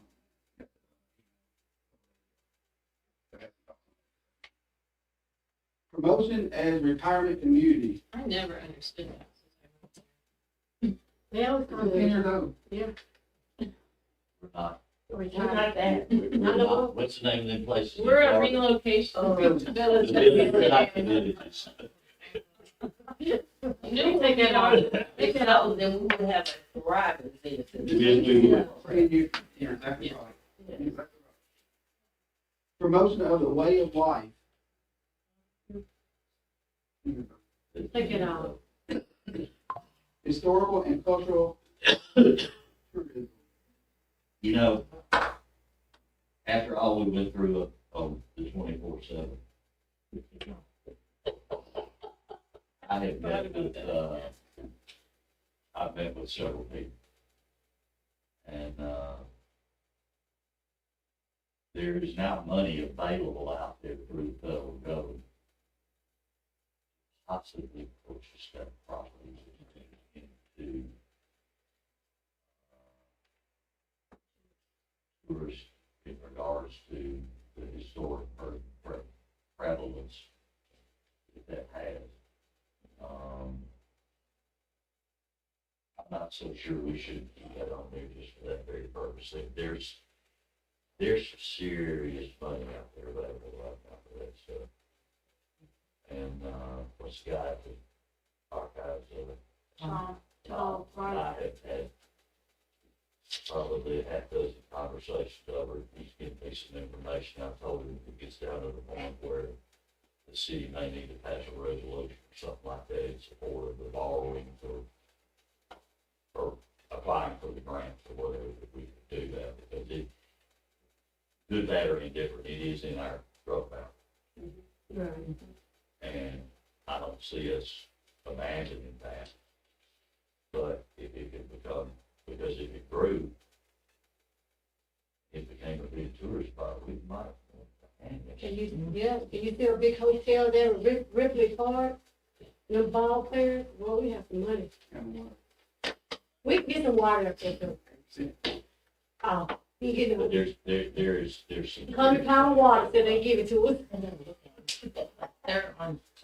Promotion as retirement community. I never understood that. They always call 10 years it, old. yeah. We're not. We're not that. Not no more. What's the name of them places? in We're a Florida? relocation Oh, village. The villages, they're not the villages. New take that off. If so, then we would have a thriving citizen. Yes, we would. You're exactly right. You're exactly right. Promotion of the way of life. Take it off. Historical and cultural tourism. You know, after all we went through on the 24/7, I have met with, I've met with several people. And, there is now money available out there through the federal government. Possibly purchase that property into, tourists in regards to the historic prevalence that has. I'm not so sure we should keep that on there just for that very purpose. There's some serious money out there available right now for that stuff. And, what's the guy at the archives of it? Oh, I have had probably a half dozen conversations over, he's giving me some information, I told him if it gets down to the point where the city may need to pass a resolution or something like that in support of the borrowing or applying for the grant or whatever, if we could do that, because it, good, bad, or indifferent, it is in our growth bound. right. And I don't see us abandoning that. But if it could become, because if it grew, it became a big tourist spot, we might. Can you see a big hotel there with Ripley Park? No ball players? Well, we have some money. We can get some water up there too. Oh, you get But them. there's some. 100-pound water, so they give it to us.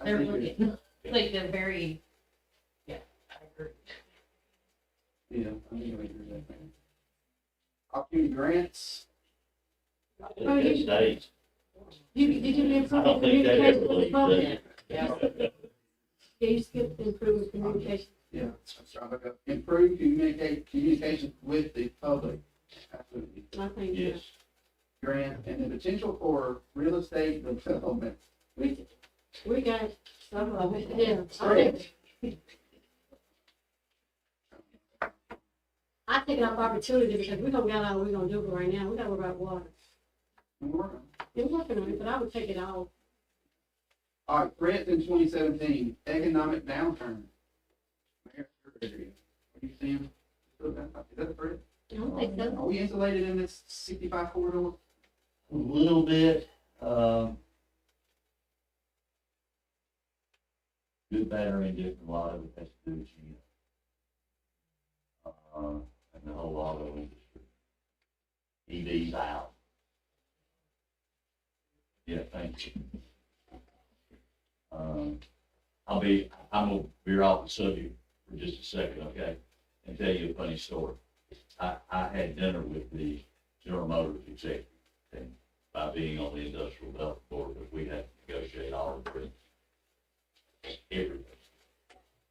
They're looking, like the very, yeah, I agree. Yeah, I think I agree with that. Opportunity grants. Oh, you should- States. Did you I improve don't think that communication ever with the leaves public? that. Yeah, you skipped improving communication. Yeah, that's right. Like, improve communication with the public. Absolutely. I think, Yes. Grant and the potential for real estate development. we got some of it, yeah. Great. I take it off opportunity because we don't got all we're gonna do right now. We gotta worry about water. More. We're working on it, but I would take it off. All right, threats in 2017, economic downturn. Mayor, what do you see him? Is that a threat? I don't think so. Are we insulated in this 65 corridor? A little bit, good do better in different, a lot of it has to do with you. And the whole auto industry. EVs out. Yeah, thank you. I'm gonna veer off the subject for just a second, okay? And tell you a funny story. I had dinner with the General Motors executive, and by being on the industrial development board, but we had to negotiate all of the everything.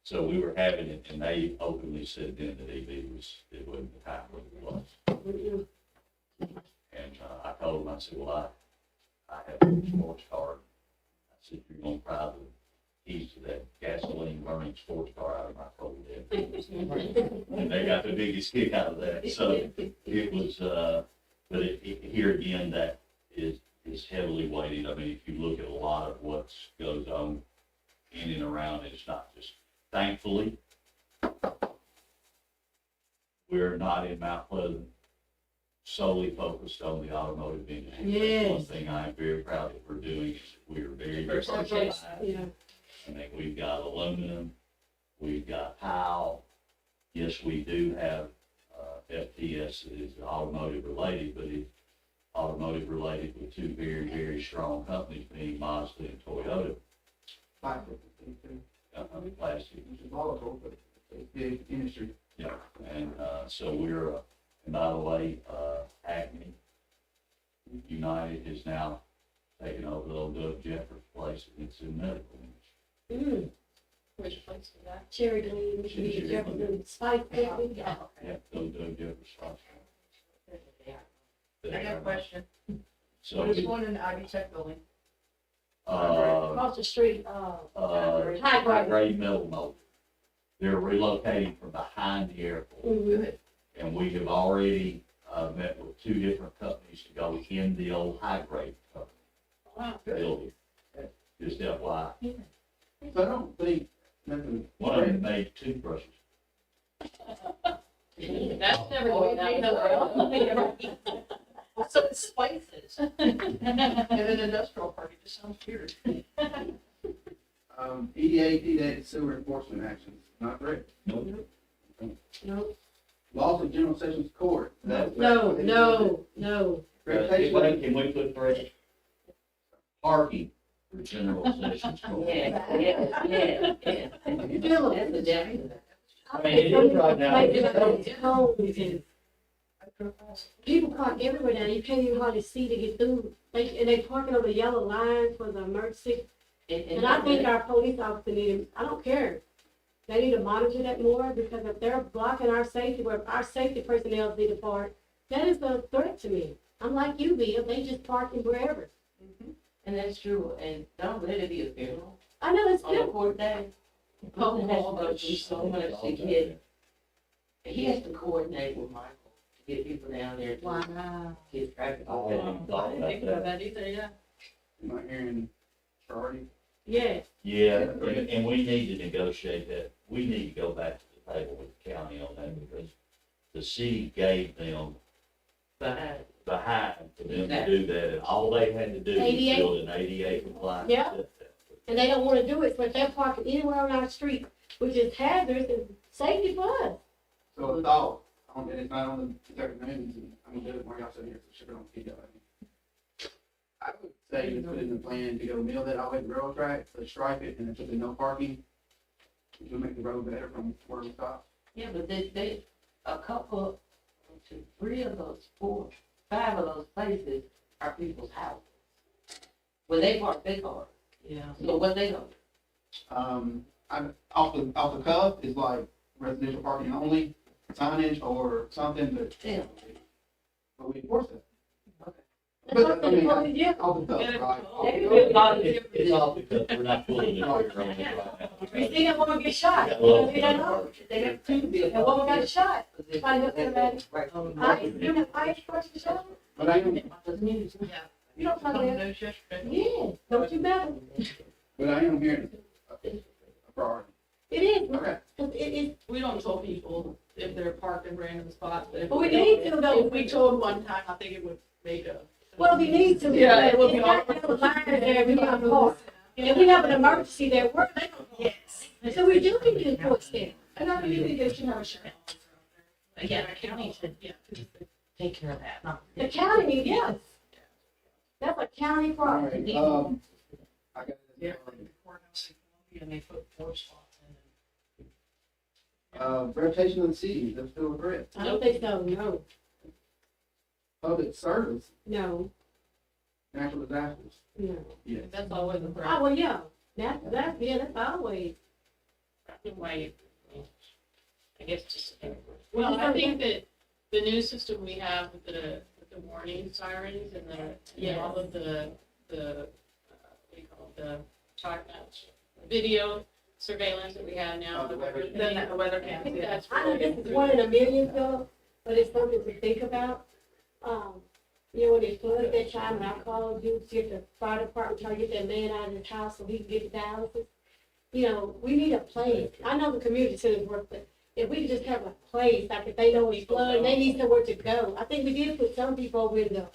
So we were having it, and they openly said then that EV it wasn't the time when it was. And I told them, I said, well, I have a sports car. I said, you're gonna pry the keys to that gasoline burning sports car out of my cold head. And they got the biggest kick out of that. So it was, but here again, that is heavily weighted. I mean, if you look at a lot of what goes on in and around, it's not just, thankfully, we're not in Mount Pleasant solely focused on the automotive industry. That's one thing I am very proud that we're doing is that we are very diversified. Yeah. I mean, we've got aluminum, we've got tile. Yes, we do have FTS that is automotive related, but it's automotive related with two very, very strong companies being Mazda and Toyota. Plastic, Plastic. which is volatile, but it's a big industry. Yeah, and so we're, and by the way, Acme United is now taking over the old Doug Jeffers place. It's in medical industry. Which place is that? Cherry Gleam, Jefferson, Spike, Yeah, Doug Jeffers place. I got a question. So, What is one in the Ivy Tech building? across the street, high grade metal mold. They're relocating from behind the airport. mhm. And we have already, met with two different companies to go in the old high grade building. Just FYI. So I don't think nothing. One of them made toothbrushes. That's never going out nowhere. So it's spices. In an industrial park, it just sounds weird. EDA, TDA, sewer enforcement actions, not correct. Nope. No, Laws of General Sessions Court. no, no. Reputation. Can we put for parking for general sessions? Court? Yeah. That's the definite. I mean, it is right now. People park everywhere now, you can't even hardly see to get through, and they parking on the yellow line for the emergency. And I think our police officers need, I don't care, they need to monitor that more, because if they're blocking our safety, where our safety personnel need to park, that is a threat to me. I'm like you, Bill, they just parking wherever. And that's true, and don't let it be a funeral. I know it's On the good, court day, Paul has to go through so much to get, he has to coordinate with Michael to get people down there to Wow. get traffic. I hadn't thought I didn't about think about that. that either, yeah. Am I hearing priority? yes. Yeah, and we need to negotiate that. We need to go back to the table with the county on that, because the city gave them Behind. behind for them to do that, and all they had to do was 88? build an ADA compliant. Yeah. system. And they don't wanna do it, so if they're parking anywhere on our street, which is hazardous and safety for us. So a thought, and it's not on the Kentucky News, and I'm gonna do it while y'all sit here, so sure don't keep y'all. I would say to put in the plan to go mill that all the way to the railroad track, so stripe it and then put the no parking. Which will make the road better from where we stop. Yeah, but they, a couple, 1, 2, 3 of those, 4, 5 of those places are people's houses. Where they park their cars. Yeah. So what they gonna do? I'm off the cuff is like residential parking only, signage or something, Yeah. but we enforce it. That's what they want to do. Off the cuff, right? It's all because we're not pulling the trigger on it right now. We see that woman get shot, Yeah, you know, well, they don't know, They got 2 bills. that woman got shot. Somebody looked at that. Right. You know, I person shot, But I am, you don't know that. Yeah, don't you better, but I am hearing a priority. it is, Okay. it is, We don't tell people if they're parked in random spots, but if. But we need to, though. If we told one time, I think it would make a. well, we need to. Yeah, it would be It's not the line there, we got cars. If we have an emergency there, where are they gonna go? Yes. So we do need to enforce that. And I really think they should have a sheriff. Yeah, the county should take care of that, not. The county, yes. That's a county All property. right, I got Yeah. this. Courthouse in Columbia, and they put 4 spots in Reputation of the city, that's still a threat. I don't think so, no, Public service, no, natural disasters, no. yes. That's always a threat. Oh, well, yeah, that's always. Why, I guess just, well, I think that the new system we have with the warning sirens and all of the, what do you call it, the video surveillance that we have now. The weather Then the weather I cam, think yeah. that's I know really this is one in a million, Philip, but it's something to think about. You know, when it flooded that time, and I called you, to get the fire department, try to get that man out of his house so he can get dialysis. You know, we need a place. I know the community centers work, but if we just have a place, like if they know it's flooding, they need somewhere to go. I think we did put some people over in the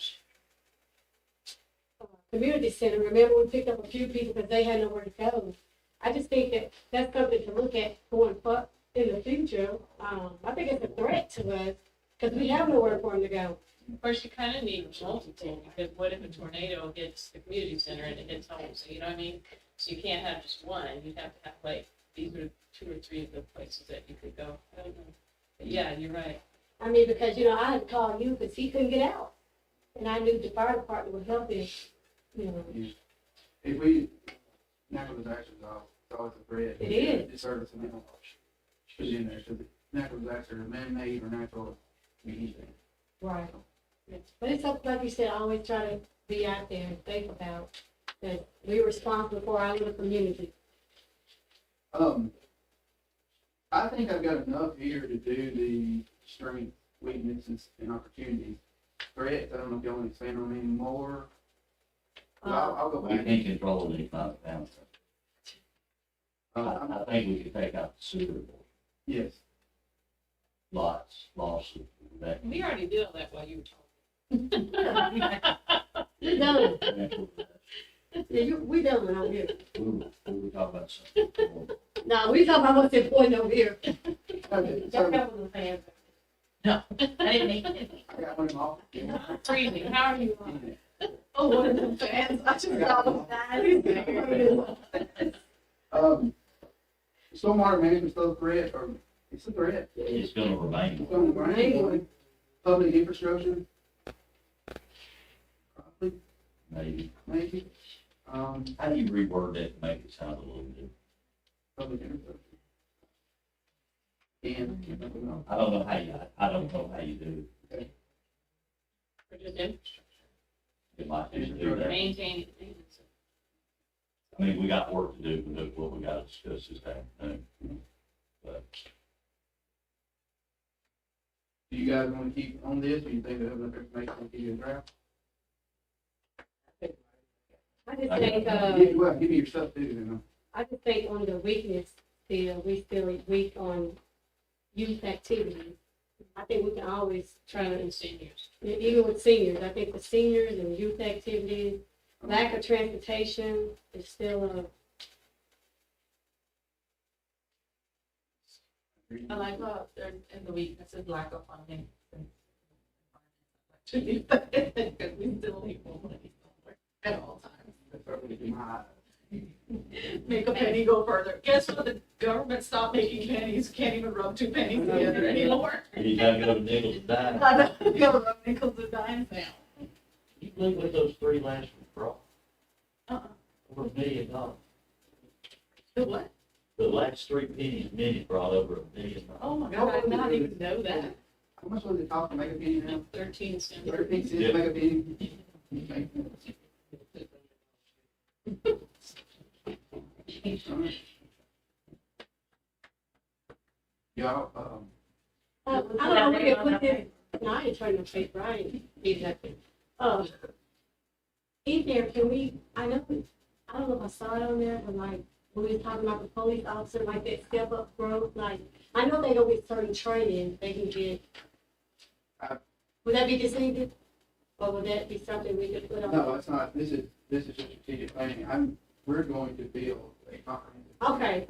community center. Remember, we picked up a few people because they had nowhere to go. I just think that that's something to look at going forward in the future. I think it's a threat to us because we have nowhere for them to go. First, you kind of need multiple, because what if a tornado hits the community center and it hits homes, so you know what I mean? So you can't have just one, you have to have like, these are 2 or 3 of the places that you could go. I don't know. But yeah, you're right. I mean, because, you know, I had called you because he couldn't get out. And I knew the fire department would help him, you know. If we, natural disasters are always a threat. It is. It's service and animal should be in there, so the natural disaster, man-made or natural, anything. Right. But it's up, like you said, I always try to be out there and think about that we're responsible for our little community. I think I've got enough here to do the strength, weaknesses, and opportunities. Threats, I don't know if y'all want to expand on any more. But I'll go We back. can't control any kind of balance. I'm- I think we could take out the sewer board, Yes, lawsuit, that. We already did all that while you were talking. We done. Natural disaster. Yeah, we done out here. We were talking about something. No, we talking about what's important over here. okay, That so covers the fans. No, I didn't make it. I got one off. Yeah. Freezing, how are you? Oh, one of them fans, I just got them. Stormwater management still a threat, or it's a threat. It's gonna remain. It's gonna remain one. Public infrastructure. Probably, Maybe. maybe. How do you reword that to make it sound a little bit? Public infrastructure. And, I don't know how you do it. Or just infrastructure, It might just do that. maintaining things. I mean, we got work to do, but that's what we gotta discuss this afternoon. But do you guys want to keep on this, or you think there's enough information to give you a draft? I just think, Give me your stuff too, then. I just think on the weakness, we still weak on youth activities. I think we can always try to, And seniors. even with seniors, I think the seniors and youth activities, lack of transportation is still a, I like how they're in the weaknesses, lack of funding. Because we still need more money at all times. That's probably be my. Make a penny go further. Guess what? The government stopped making pennies, can't even rub 2 pennies together anymore. anytime you go to nickels and dimes, I know, you gotta rub nickels and dimes now. you believe what those 3 last ones brought? Uh-uh. Over $1 million. The what? The last 3 pennies minute brought over $1 million. Oh my God, I did not even know that. How much was it cost to make a penny now? 13 cents. 13 cents to make a penny? Y'all, I don't know where to put this, no, I ain't trying to fake right, exactly. In there, can we, I know, I don't know if I saw it on there, but like, when we was talking about the police officer, like that step up growth, like, I know they don't get certain training they can get. Would that be deceiving? Or would that be something we could put on? no, it's not, this is just strategic planning. we're going to build a comprehensive. Okay.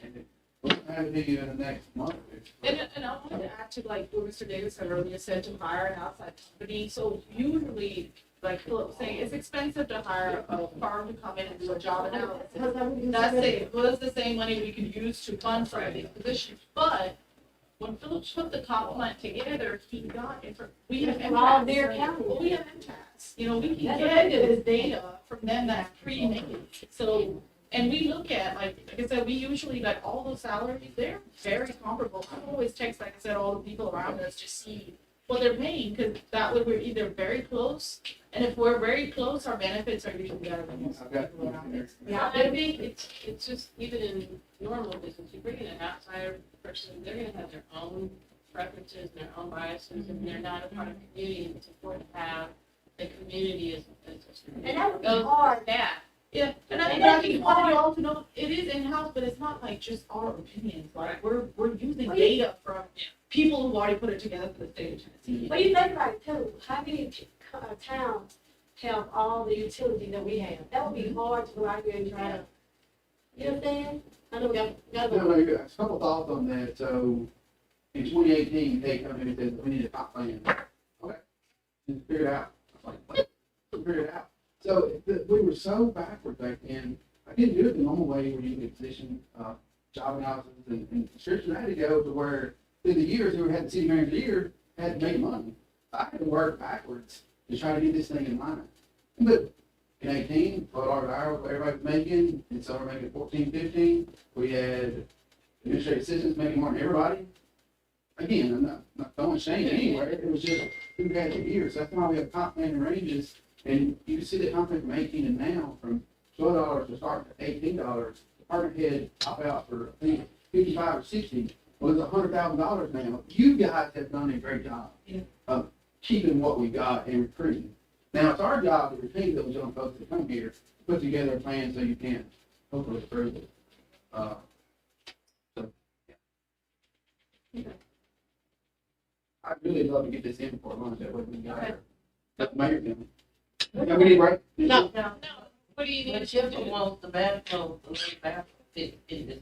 And we'll have it to you in the next month. And I wanted to add to like what Mr. Davis had earlier said to hire an outside company. So usually, like Philip was saying, it's expensive to hire a firm to come in and do a job analysis. That's it. Well, it's the same money we could use to fund some of these positions. But when Philip put the comp plan together, he got it. We have All MTAS. their county. Well, we have MTAS. You know, we can That's get what it this data from them that's pre-made. So, and we look at, like I said, we usually, like, all those salaries, they're very comparable. I always text, like I said, all the people around us to see what they're paying, because that way we're either very close, and if we're very close, our benefits are usually better than most I've got. people around us. Yeah, I think it's just, even in normal business, you bring in an outsider person, they're gonna have their own preferences, their own biases, and they're not a part of the community, and it's important to have the community as. And that would be goes hard. that. Yeah, and I think want you all to know, it is in-house, but it's not like just our opinions, like, we're using Well, data from people who've already put it together for the state of Tennessee. But you think about it too, how many towns have all the utilities that we have? That would be hard to go out here and try to, you know what I'm saying? I know we got No, no, you got a couple thoughts on that. So in 2018, they come in and said, we need a comp plan. Okay, just figure it out. I was like, what? Figure it out. So we were so backwards back then. I didn't do it the normal way where you could position job analysis and description. I had to go to where through the years, who had the city manager year, had to make money. I had to work backwards to try to get this thing in line. But in 18, $12 an hour, what everybody was making, and some were making 14, 15. We had administrative assistants making more than everybody. Again, I'm not throwing shame anywhere. It was just who had the years. That's why we have comp plan ranges. And you can see the comp plan from 18 and now, from $12 to start to $18. Department head top out for, I think, 55 or 60 was $100,000 now. You guys have done a great job of keeping what we got and recruiting. Now, it's our job to retain those young folks that come here, put together a plan so you can hopefully approve it. I'd really love to get this in before lunch, that way we can get there. That's the mayor thing. Yeah, we need, right? No, What do you need But to Chip do? wants the bathroom, the ladies' bathroom fit in this.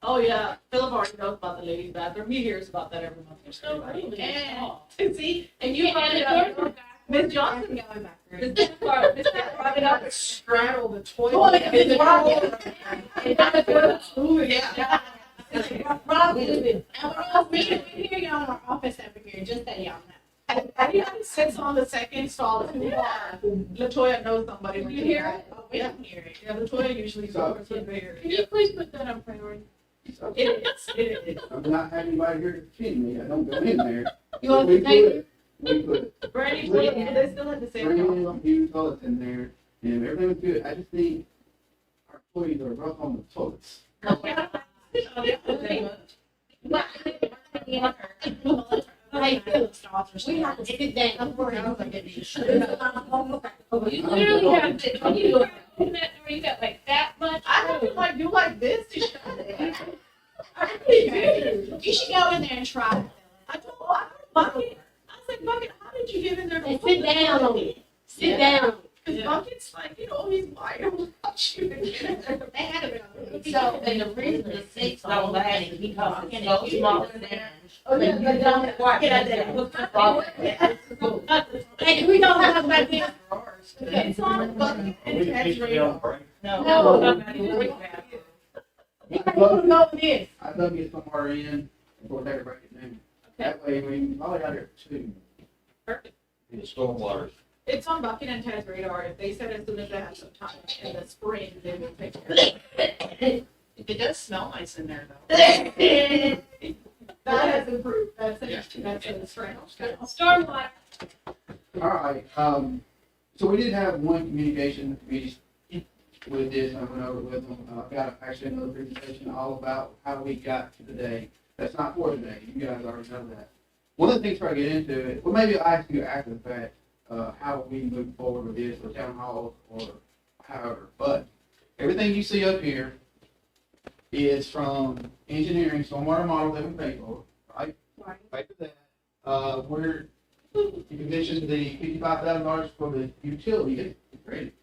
oh yeah, Philip already knows about the ladies' bathroom, he hears about that every month. So really And see, and you brought it And up, Ms. Johnson, Ms. brought it up and straddled the toilet. Yeah. We hear you in our office every year, just that y'all know. Anybody sits on the second stall too far, Latoya knows somebody. You hear it? Oh, we don't hear it. Yeah, Latoya usually goes with there. Can you please put that on priority? It is. I'm not having anybody here to defend me, I don't go in there. You want We to put take it- We put Brandy, they still at the same. brand new toilets in there, and everything was good. I just think our employees are rough on the toilets. Like, we have to sit down. I'm worried. I was like, You literally have to, you open that door, you got like that much. I have to like do like this to shut it. I really do. You should go in there and try it. I told Bucket, I was like, Bucket, how did you get in there? And sit down on it, sit down. Because Bucket's like, he's wild. You to get in there. They had it on. So, and the reason the seats don't last is because it's so small in there. Oh, When you don't quite get there, put the ball. Hey, we don't have that big. It's on Bucket and We Ted's fixed it on radar. break. No. You gotta go with this. I'd love to get somewhere in before they break it down. That way, we probably got here at 2. Perfect. The stormwater. It's on Bucket and Ted's radar. If they said as soon as they have some time in the spring, they will take care of it. It does smell nice in there though. That has improved. That's a strength. Stormwater. All right, so we did have one communication meeting with this, I went over with them, got actually another presentation all about how we got to today. That's not for today, you guys already know that. One of the things before I get into it, well, maybe I'll ask you after the fact, how we move forward with this, or town halls, or however, but everything you see up here is from engineering, stormwater model that we paid for, right? Pay for that. We're, you mentioned the $55,000 for the utility, it's great.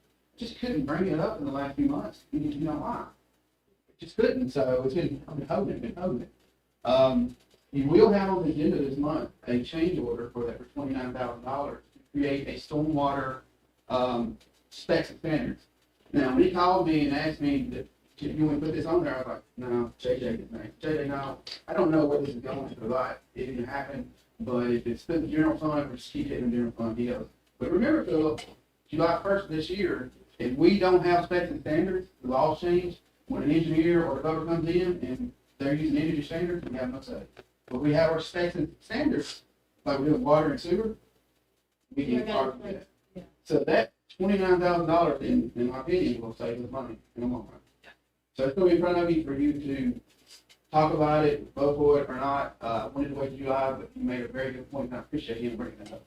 just couldn't bring it up in the last few months. You know why? It just couldn't, so it's been holding it. You will have on the agenda this month a change order for that for $29,000 to create a stormwater, specs and standards. Now, when he called me and asked me that, you want to put this on there, I was like, no, JJ is name. JJ, no, I don't know where this is going to, like, it didn't happen, but if it's in the general fund, we'll just keep it in the general fund. He goes, but remember, Philip, July 1st of this year, if we don't have specs and standards, the laws change. When an engineer or a developer comes in and they're using industry standards, we have no say. But we have our specs and standards, like we do with water and sewer, we can argue that. Yeah. So that $29,000, in my opinion, will save us money in the long run. So it's going to be in front of you for you to talk about it, vote for it or not. I wanted to wait till July, but you made a very good point, and I appreciate you bringing that up.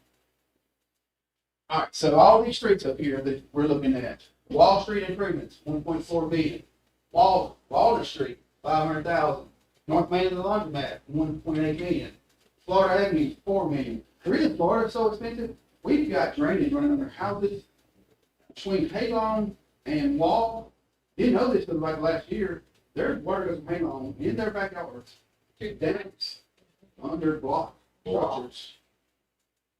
All right, so all these streets up here that we're looking at, Wall Street improvements, 1.4 billion. Walnut Street, 500,000. North Main of the Laundromat, 1.8 million. Florida Avenue, 4 million. The reason Florida's so expensive, we've got drainage running under houses between Halong and Wall. Didn't know this until like last year. There's water goes from Halong in their backyards to dams under block structures.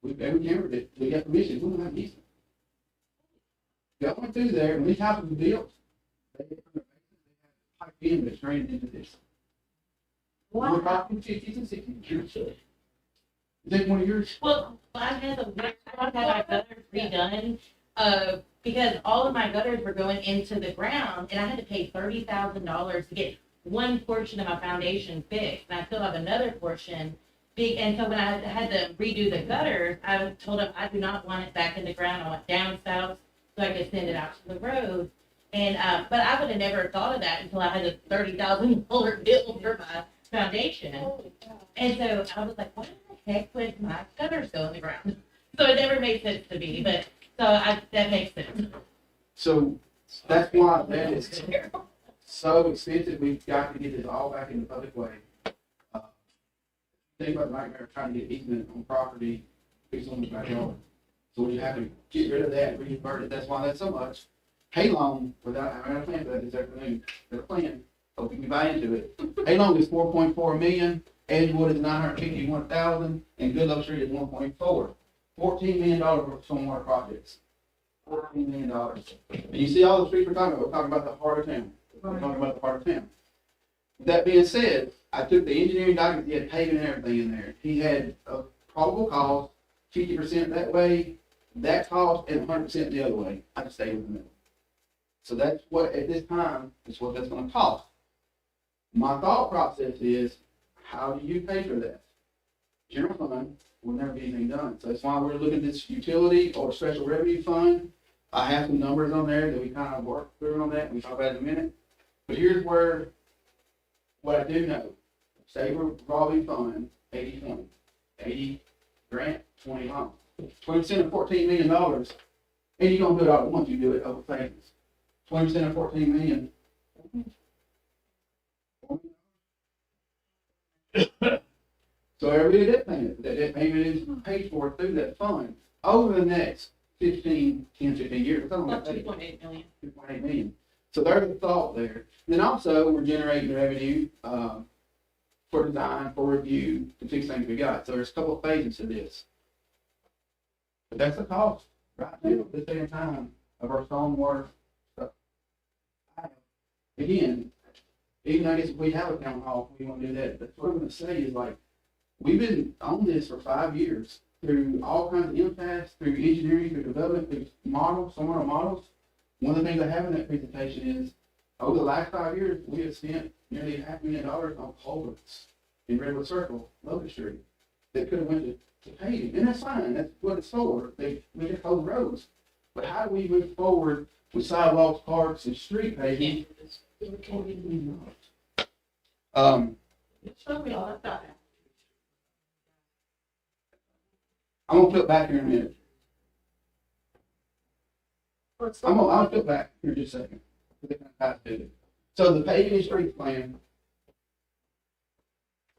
We cambered it. We got permission. We don't have easement. Going through there, when these houses were built, they had pipe in that's drained into this. We're talking 50s and 60s. Is that one of yours? Well, I had my gutters redone, because all of my gutters were going into the ground, and I had to pay $30,000 to get one portion of my foundation fixed, and I still have another portion. And so when I had to redo the gutters, I told them I do not want it back in the ground. I want down south so I could send it out to the road. And but I would have never thought of that until I had a $30,000 bill for my foundation. And so I was like, what the heck would my gutters go in the ground? So it never made sense to me, but that makes sense. So that's why that is so expensive. We've got to get this all back in the public way. Think about nightmare trying to get easement on property, fix on the backyard. So we have to get rid of that, revert it. That's why that's so much. Halong, without having a plan for that this afternoon, their plan, hope you can buy into it. Halong is 4.4 million, Edgewood is 951,000, and Goodloe Street is 1.4. $14 million worth of stormwater projects. $14 million. And you see all the streets we're talking about the heart of town. We're talking about the heart of town. That being said, I took the engineering documents, he had paving and everything in there. He had a probable cost, 50% that way, that cost, and 100% the other way. I just stayed in the middle. So that's what, at this time, is what that's gonna cost. My thought process is, how do you pay for that? General fund will never be anything done. So that's why we're looking at this utility or special revenue fund. I have some numbers on there that we kind of work through on that, and we talk about it in a minute. But here's where, what I do know. State revolving fund, 80-20. 80 grant, 20 loan. 20% of $14 million, and you're gonna do it all at once, you do it over phases. 20% of $14 million. So every debt payment, that debt payment is paid for through that fund over the next 10, 15 years. About 2.8 million. 2.8 million. So there's the thought there. Then also, we're generating revenue, for design, for review, to fix things we got. So there's a couple of phases to this. But that's the cost, right now, at this day and time, of our stormwater stuff. Again, even I guess if we have a town hall, we want to do that, but what I'm gonna say is like, we've been on this for 5 years, through all kinds of impacts, through engineering, through development, through models, stormwater models. One of the things I have in that presentation is, over the last 5 years, we have spent nearly $500,000 on culverts in Redwood Circle, Locust Street, that could have went to paving, and that's fine, that's what it's for, we just hold roads. But how do we move forward with sidewalks, parks, and street paving? Show me all that. I'm gonna flip back here in a minute. I'll flip back here in just a second. So the paving and streets plan,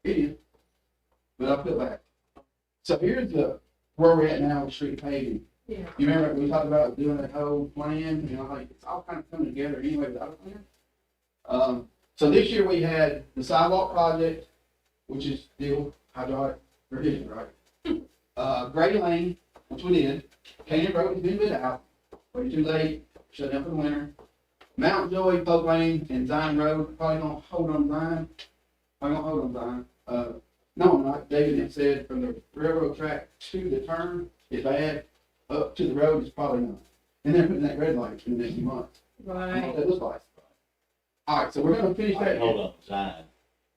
it is, but I'll flip back. So here's where we're at now with street paving. Yeah. You remember we talked about doing that whole plan, you know, like, it's all kind of coming together anyway without a plan. So this year we had the sidewalk project, which is still hydraulic revision, right? Gray Lane, which we did. Canyon Road has been bid out, way too late, shut down for the winter. Mount Joy, Pope Lane, and Zion Road, probably gonna hold on Zion. I'm gonna hold on Zion. No, I'm not. David had said from the railroad track to the turn is bad, up to the road is probably not. And they're putting that red light in the next few months. I don't know what that looks like. All right, so we're gonna finish that. Hold on, Zion.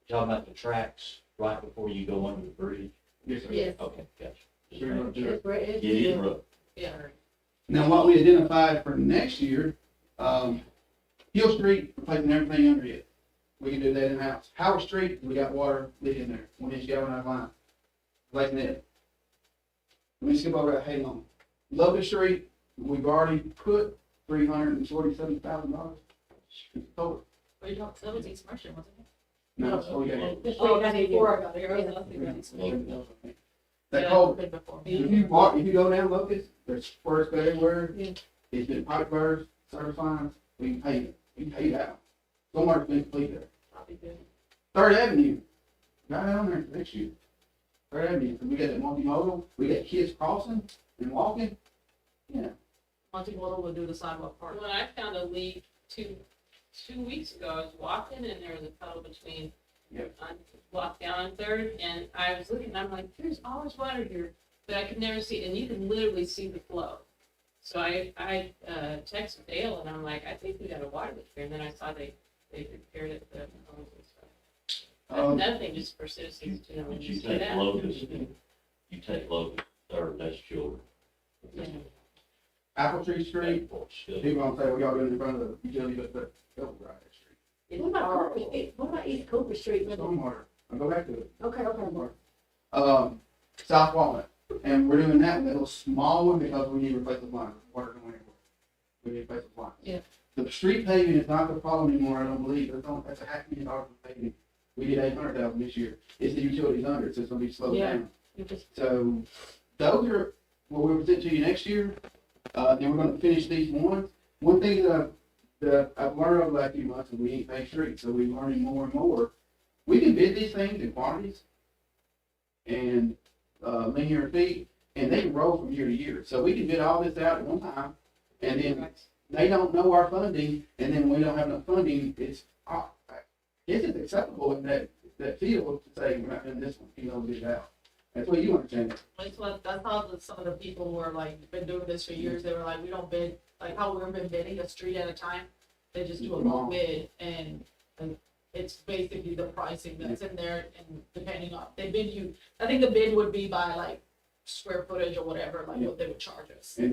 You talking about the tracks right before you go under the bridge? Yes, sir. Yes. Okay, gotcha. We're gonna do it. It's where it's- Get in, road. Yeah. Now, what we identified for next year, Hill Street, replacing everything under it. We can do that in-house. Howard Street, we got water leaking there, 1 inch galvanized line. Replacing it. Let me skip over that Halon. Locust Street, we've already put $347,000. Total. We talked, that was East Merchant, wasn't it? No, so we got This Oh, way, that's that is- before I got here, I was thinking about East Merchant. that Yeah, culvert. been before. If you go down Locust, there's squares everywhere. Yeah. It's been pipe burst, service lines, we can pay it, we can pay it out. Somewhere's been complete there. Probably good. Third Avenue, got it on there for next year. Third Avenue, we got that multimodal, we got kids crossing and walking. Yeah, Multimodal will do the sidewalk part. When I found a leak two weeks ago, I was walking and there was a puddle between, Yep. I walked down on Third and I was looking, I'm like, there's always water here, but I could never see, and you can literally see the flow. So I texted Dale and I'm like, I think we got a water leak here, and then I saw they repaired it, the homes and stuff. That's another thing just for citizens to know. when But you see take that. Locust, you take Locust, Third, that's children. Yeah. Apple Tree Street, Good. people gonna say, well, y'all doing in front of the utility, but don't ride that street. What about Cooper Street? What about East Cooper Street? Stormwater, I'll go back to it. Okay. South Walnut, and we're doing that little small one because we need to replace the line, water going anywhere. We need to replace the line. Yeah. The street paving is not the problem anymore, I don't believe, that's $500,000 for paving. We did 800,000 this year, it's the utilities under it, so it's gonna be slowed Yeah. down. You just- So, those are what we'll present to you next year, then we're gonna finish these ones. One thing that I've learned over the last few months, and we ain't paying streets, so we're learning more and more, we can bid these things in quantities and linear feet, and they can roll from year to year. So we can bid all this out at one time, and then they don't know our funding, and then we don't have enough funding, it's, I guess it's acceptable in that field to say, we're not doing this one, you know, bid it out. That's what you understand. That's how some of the people who are like, been doing this for years, they were like, we don't bid, like how we've been bidding a street at a time. They just do a bulk bid and it's basically the pricing that's in there and depending on, they bid you, I think the bid would be by like square footage or whatever, like what they would charge us. And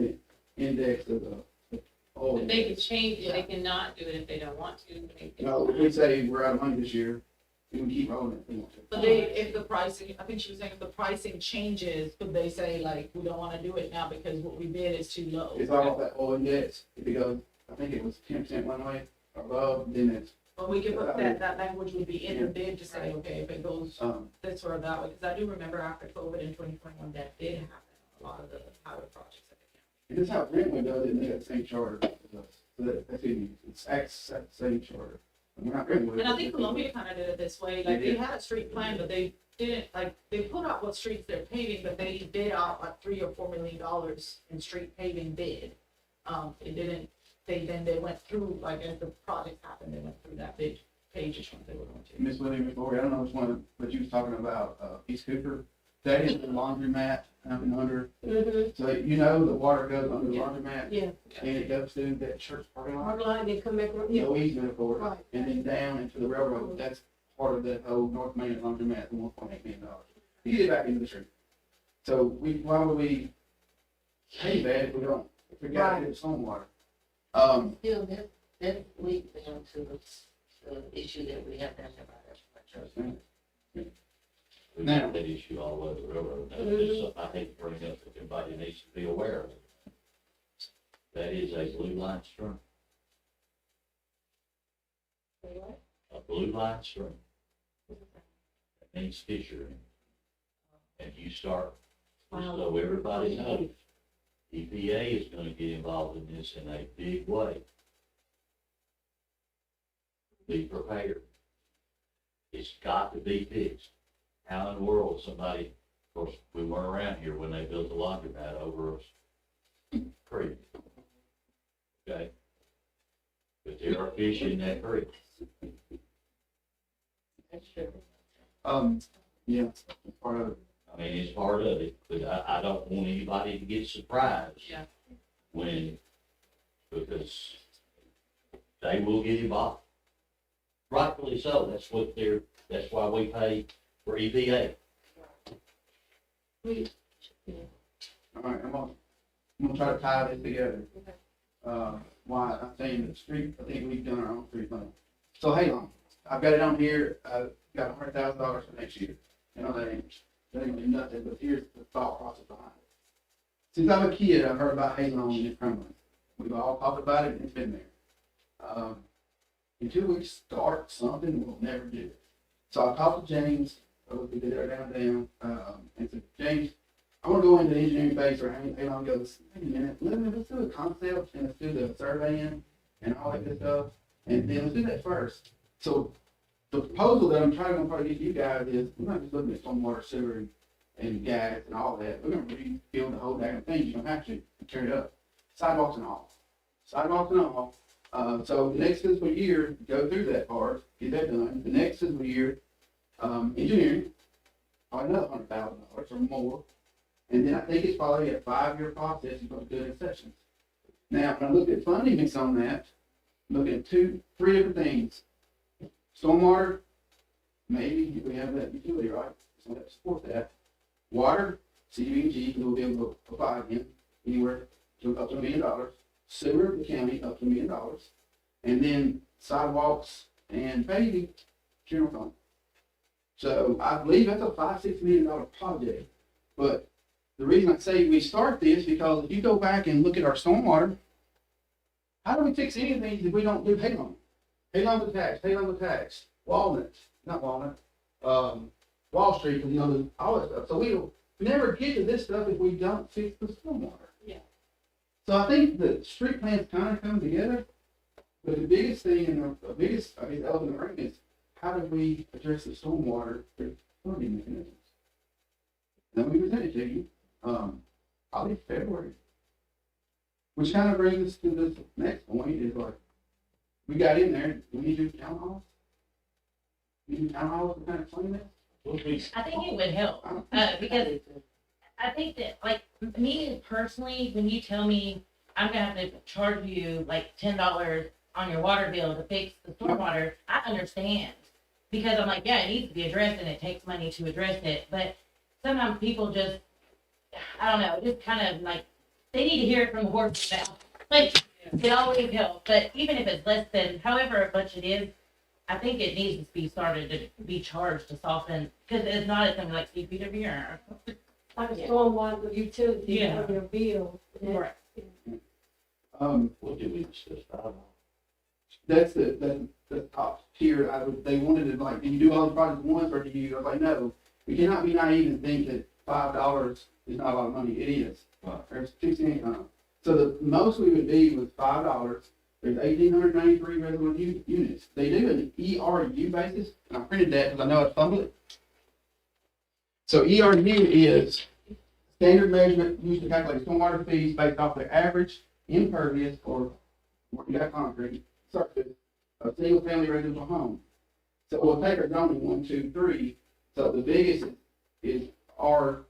the index of the oil. But they can change it, they cannot do it if they don't want to. They can- No, if we say we're out of money this year, we can keep rolling it if we want to. But they, if the pricing, I think she was saying if the pricing changes, could they say like, we don't wanna do it now because what we bid is too low? It's all that oil index, if it goes, I think it was 10% one way or above, then it's, But we could put that language would be in the bid to say, okay, if it goes this or that way, because I do remember after COVID in 2021, that did happen, on a lot of the highway projects that they and this is how Brentwood does it, and they got the same charter as us. So that's it, it's the same charter. And we're not Brentwood. And I think Columbia kind of did it this way, like they had a street plan, but they didn't, like, they put out what streets they're paving, but they bid out like $3 or $4 million in street paving bid. It didn't, they went through, like, as the project happened, they went through that big page which ones they were going to. Miss Williams, Lori, I don't know which one, but you was talking about, East Cooper. That is the laundromat, and under, so you know the water goes under the laundromat, Yeah. and it goes through that church parking lot. Hard line, they come back, yeah. No easement for it, Right. and then down into the railroad, that's part of that whole North Main laundromat, the $1.8 million. You get it back into the street. So why would we pay that if we don't, if we got it in stormwater? Still, that leads down to the issue that we have to have about it. We Now- got that issue all over the railroad. That's just something I hate to bring up, but everybody needs to be aware of it. That is a blue line string. A blue line string. That means fishery. And you start, just so everybody knows, EPA is gonna get involved in this in a big way. Be prepared. It's got to be fixed. How in the world somebody, of course, we weren't around here when they built the laundromat over a creek. Okay? But there are fish in that creek. That's true. Yeah, part of it. I mean, it's part of it, but I don't want anybody to get surprised. Yeah. When, because they will get involved. Rightfully so, that's why we pay for EPA. All right, I'm gonna try to tie this together. Why I'm saying the street, I think we've done our own street plan. So Halon, I've got it on here, I've got $100,000 for next year. You know, that ain't gonna be nothing, but here's the thought process behind it. Since I'm a kid, I've heard about Halon and it's crumbling. We've all talked about it and it's been there. Until we start something, we'll never do it. So I talked to James, we did it downtown, and said, James, I want to go into the engineering phase where Halon goes, wait a minute, let's do a concept and let's do the surveying and all that good stuff, and then let's do that first. So the proposal that I'm trying to probably get you guys is, we're not just looking at stormwater, sewer, and gas and all that. We're gonna rebuild the whole damn thing. You don't have to tear it up. Sidewalks and all. Sidewalks and all. So the next fiscal year, go through that part, get that done. The next fiscal year, engineering, probably another $100,000 or more. And then I think it's probably a 5-year process, you're going to do it in sections. Now, when I look at funding mix on that, look at 3 different things. Stormwater, maybe we have that utility, right? So that support that. Water, CDBG, we'll be able to provide him anywhere to up to $1 million. Sewer, the county, up to $1 million. And then sidewalks and paving, general fund. So I believe that's a $5-6 million project. But the reason I say we start this, because if you go back and look at our stormwater, how do we fix any of these if we don't do Halon? Halon the tax, Walnut, not Walnut, Wall Street, you know, all that stuff. So we never get to this stuff if we don't fix the stormwater. Yeah. So I think the street plans kind of come together, but the biggest thing and the biggest, elephant in the room is how do we address the stormwater funding mechanisms? Then we present it to you, probably February. Which kind of brings us to this next point is like, we got in there, we need to do town halls? We need town halls to kind of explain this? I think it would help, because I think that, like, me personally, when you tell me I'm gonna have to charge you like $10 on your water bill to fix the stormwater, I understand. Because I'm like, yeah, it needs to be addressed and it takes money to address it, but sometimes people just, I don't know, just kind of like, they need to hear it from the horse's mouth. Like, it always helps, but even if it's less than however much it is, I think it needs to be started to be charged to soften, because it's not something like CPWR. Like a stormwater utility Yeah. of your bill. Right. What did we discuss? I don't know. That's the top tier. They wanted to like, do you do all the projects once or do you? I was like, no, we cannot be naive and think that $5 is not a lot of money. It is. There's 16. So the most we would be was $5. There's 1,893 resident units. They do an ERU basis, and I printed that because I know I fumbled it. So ERU is standard measurement used to calculate stormwater fees based off the average impervious or you got concrete surface of single-family residential home. So we'll take our zoning 1, 2, 3. So the biggest is R1,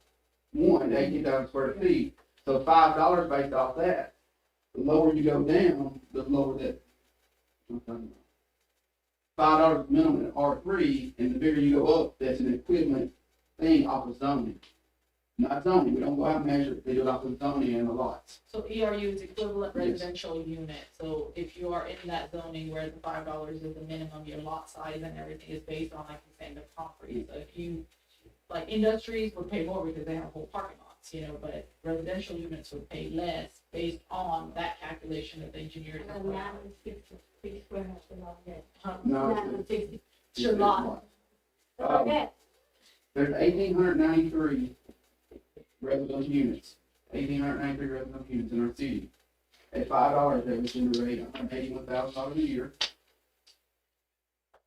18,000 square feet. So $5 based off that. The lower you go down, the lower that. $5 minimum at R3, and the bigger you go up, that's an equivalent thing off of zoning. Not zoning, we don't go out and measure it, they do it off of zoning and the lots. So ERU is equivalent Yes. residential unit, so if you are in that zoning where the $5 is the minimum, your lot size and everything is based on, like you're saying, the concrete. So if you, like industries would pay more because they have whole parking lots, you know, but residential units would pay less based on that calculation that the engineers have put out. 960 square house and all that. No, 960. it's Your lot. Okay. There's 1,893 residential units. 1,893 residential units in our city. At $5, that would generate $181,000 a year.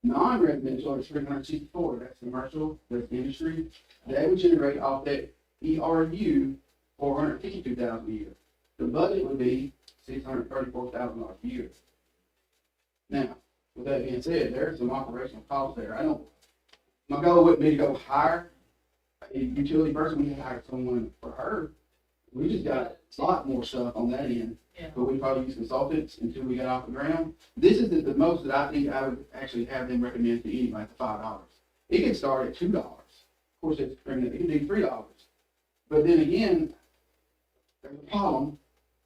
Non-residential is 364, that's commercial, that's industry. That would generate off that ERU $452,000 a year. The budget would be $634,000 a year. Now, with that being said, there's some operational costs there. My goal wouldn't be to go hire a utility person, we can hire someone for her. We just got a lot more stuff on that end. Yeah. But we probably use consultants until we get off the ground. This is the most that I think I would actually have them recommend to anybody, the $5. It can start at $2. Of course, it can be $3. But then again, there's a problem.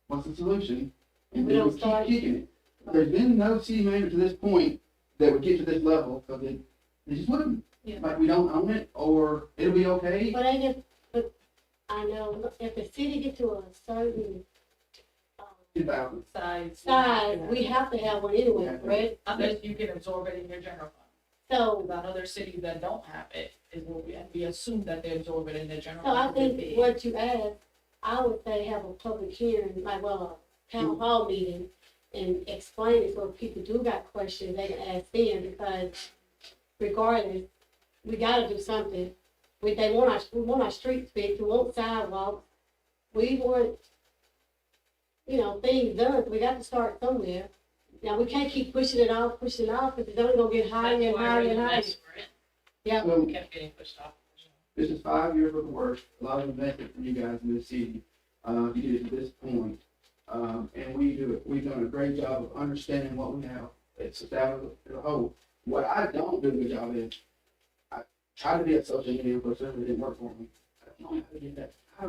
What's the solution? And We then don't we keep start- kicking it. There's been no city manager to this point that would get to this level because they just wouldn't. Yeah. Like we don't own it, or it'll be okay. But I know, if the city get to a certain, 2,000. size, we have to have one anyway, right? Unless you can absorb it in your general fund. So, Because I know there's cities that don't have it, is what we assume that they absorb it in their general so I fund. think what you asked, I would say have a public hearing, like, well, a town hall meeting, and explain it so if people do got questions, they can ask them, because regardless, we gotta do something. We want our streets fixed, we want sidewalks, we want, things done, so we got to start somewhere. Now, we can't keep pushing it off, because it's only gonna get higher and higher and higher. Yeah, So We kept getting pushed off. this is 5 years worth of work, a lot of investment from you guys in the city, to get it to this point. And we've done a great job of understanding what we have. It's established the whole. What I don't do a good job is, I try to be a social media influencer, it didn't work for me. I don't know how to get that. How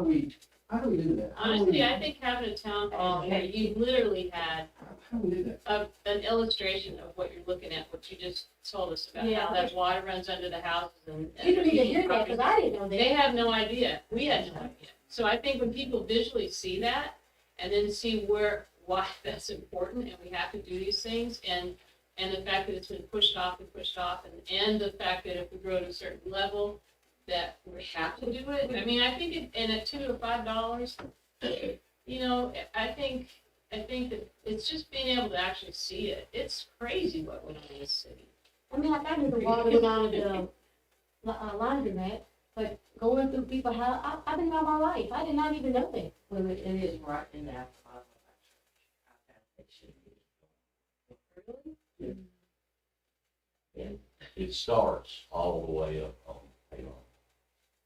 do we do that? Honestly, I think having a town hall where you literally had How do we do that? an illustration of what you're looking at, what you just told us about, Yeah. how that water runs under the houses and. people need to hear that, because I didn't know They that. have no idea. We had no idea. So I think when people visually see that and then see why that's important and we have to do these things and the fact that it's been pushed off and the fact that if we grow to a certain level, that we have to do it. I mean, I think and at $2 to $5, I think that it's just being able to actually see it. It's crazy what went on in this city. I mean, like, I knew the water went out of the laundromat, but going through people's house, I've been all my life, I did not even know that. Well, it is right in that part of our church. I think it should be. It starts all the way up on,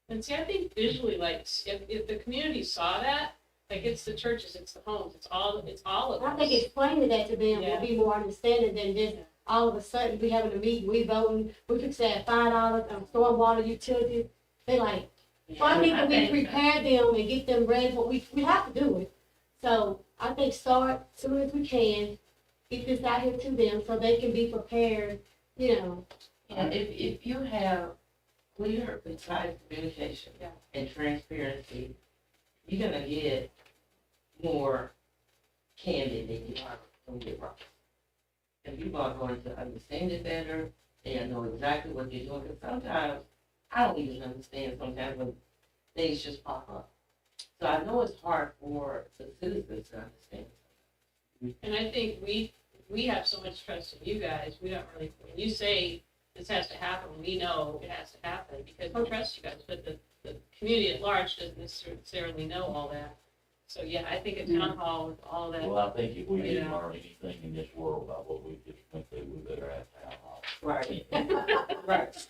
And see, I think visually, like, if the community saw that, like, it's the churches, it's the homes, it's all of I us. think explaining that to them Yeah. would be more understanding than just all of a sudden we having a meeting, we voting, we could say $5 on stormwater utilities. They like, well, I think that we prepare them and get them ready, but we have to do it. So I think start soon as we can, get this out here to them so they can be prepared, Yeah, if you have clear, concise communication Yeah. and transparency, you're gonna get more candid than you are gonna get wrong. And people are going to understand it better, and know exactly what they're doing, because sometimes, I don't even understand sometimes when things just pop up. So I know it's hard for the citizens to understand. And I think we have so much trust in you guys, we don't really, when you say this has to happen, we know it has to happen because we trust you guys, but the community at large doesn't necessarily know all that. So, yeah, I think a town hall with all that. well, I think if we didn't Yeah. learn anything in this world about what we just went through, we better have town hall. Right. Right.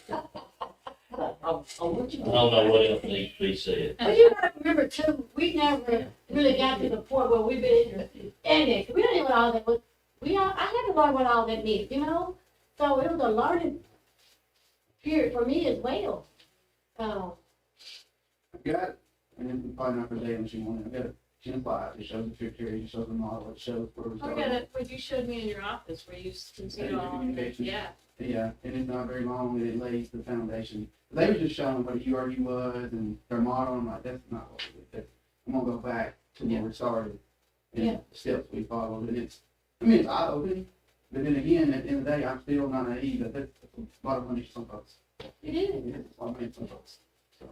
What you I don't know what else needs to be said. but you gotta remember too, we never really got to the point where we've been annexed. We don't know what all that was. I had to learn what all that meant, So it was a learning period for me as well. I've got it, and then probably not for the day unless you want it. I've got it. 10 slides. It shows the trajectory, it shows the model, it shows where we're I starting. got it, what you showed me in your office where you can see it all. Communication. Yeah. Yeah, and it's not very long, and it lays the foundation. They were just showing what URU was and their model. I'm like, that's not what we did. I'm gonna go back to where we started and Yeah. the steps we followed. And it's eye-opening, but then again, at the end of the day, I'm still not naive. That's a lot of money for some folks. It is. It's a lot of money for some folks. So,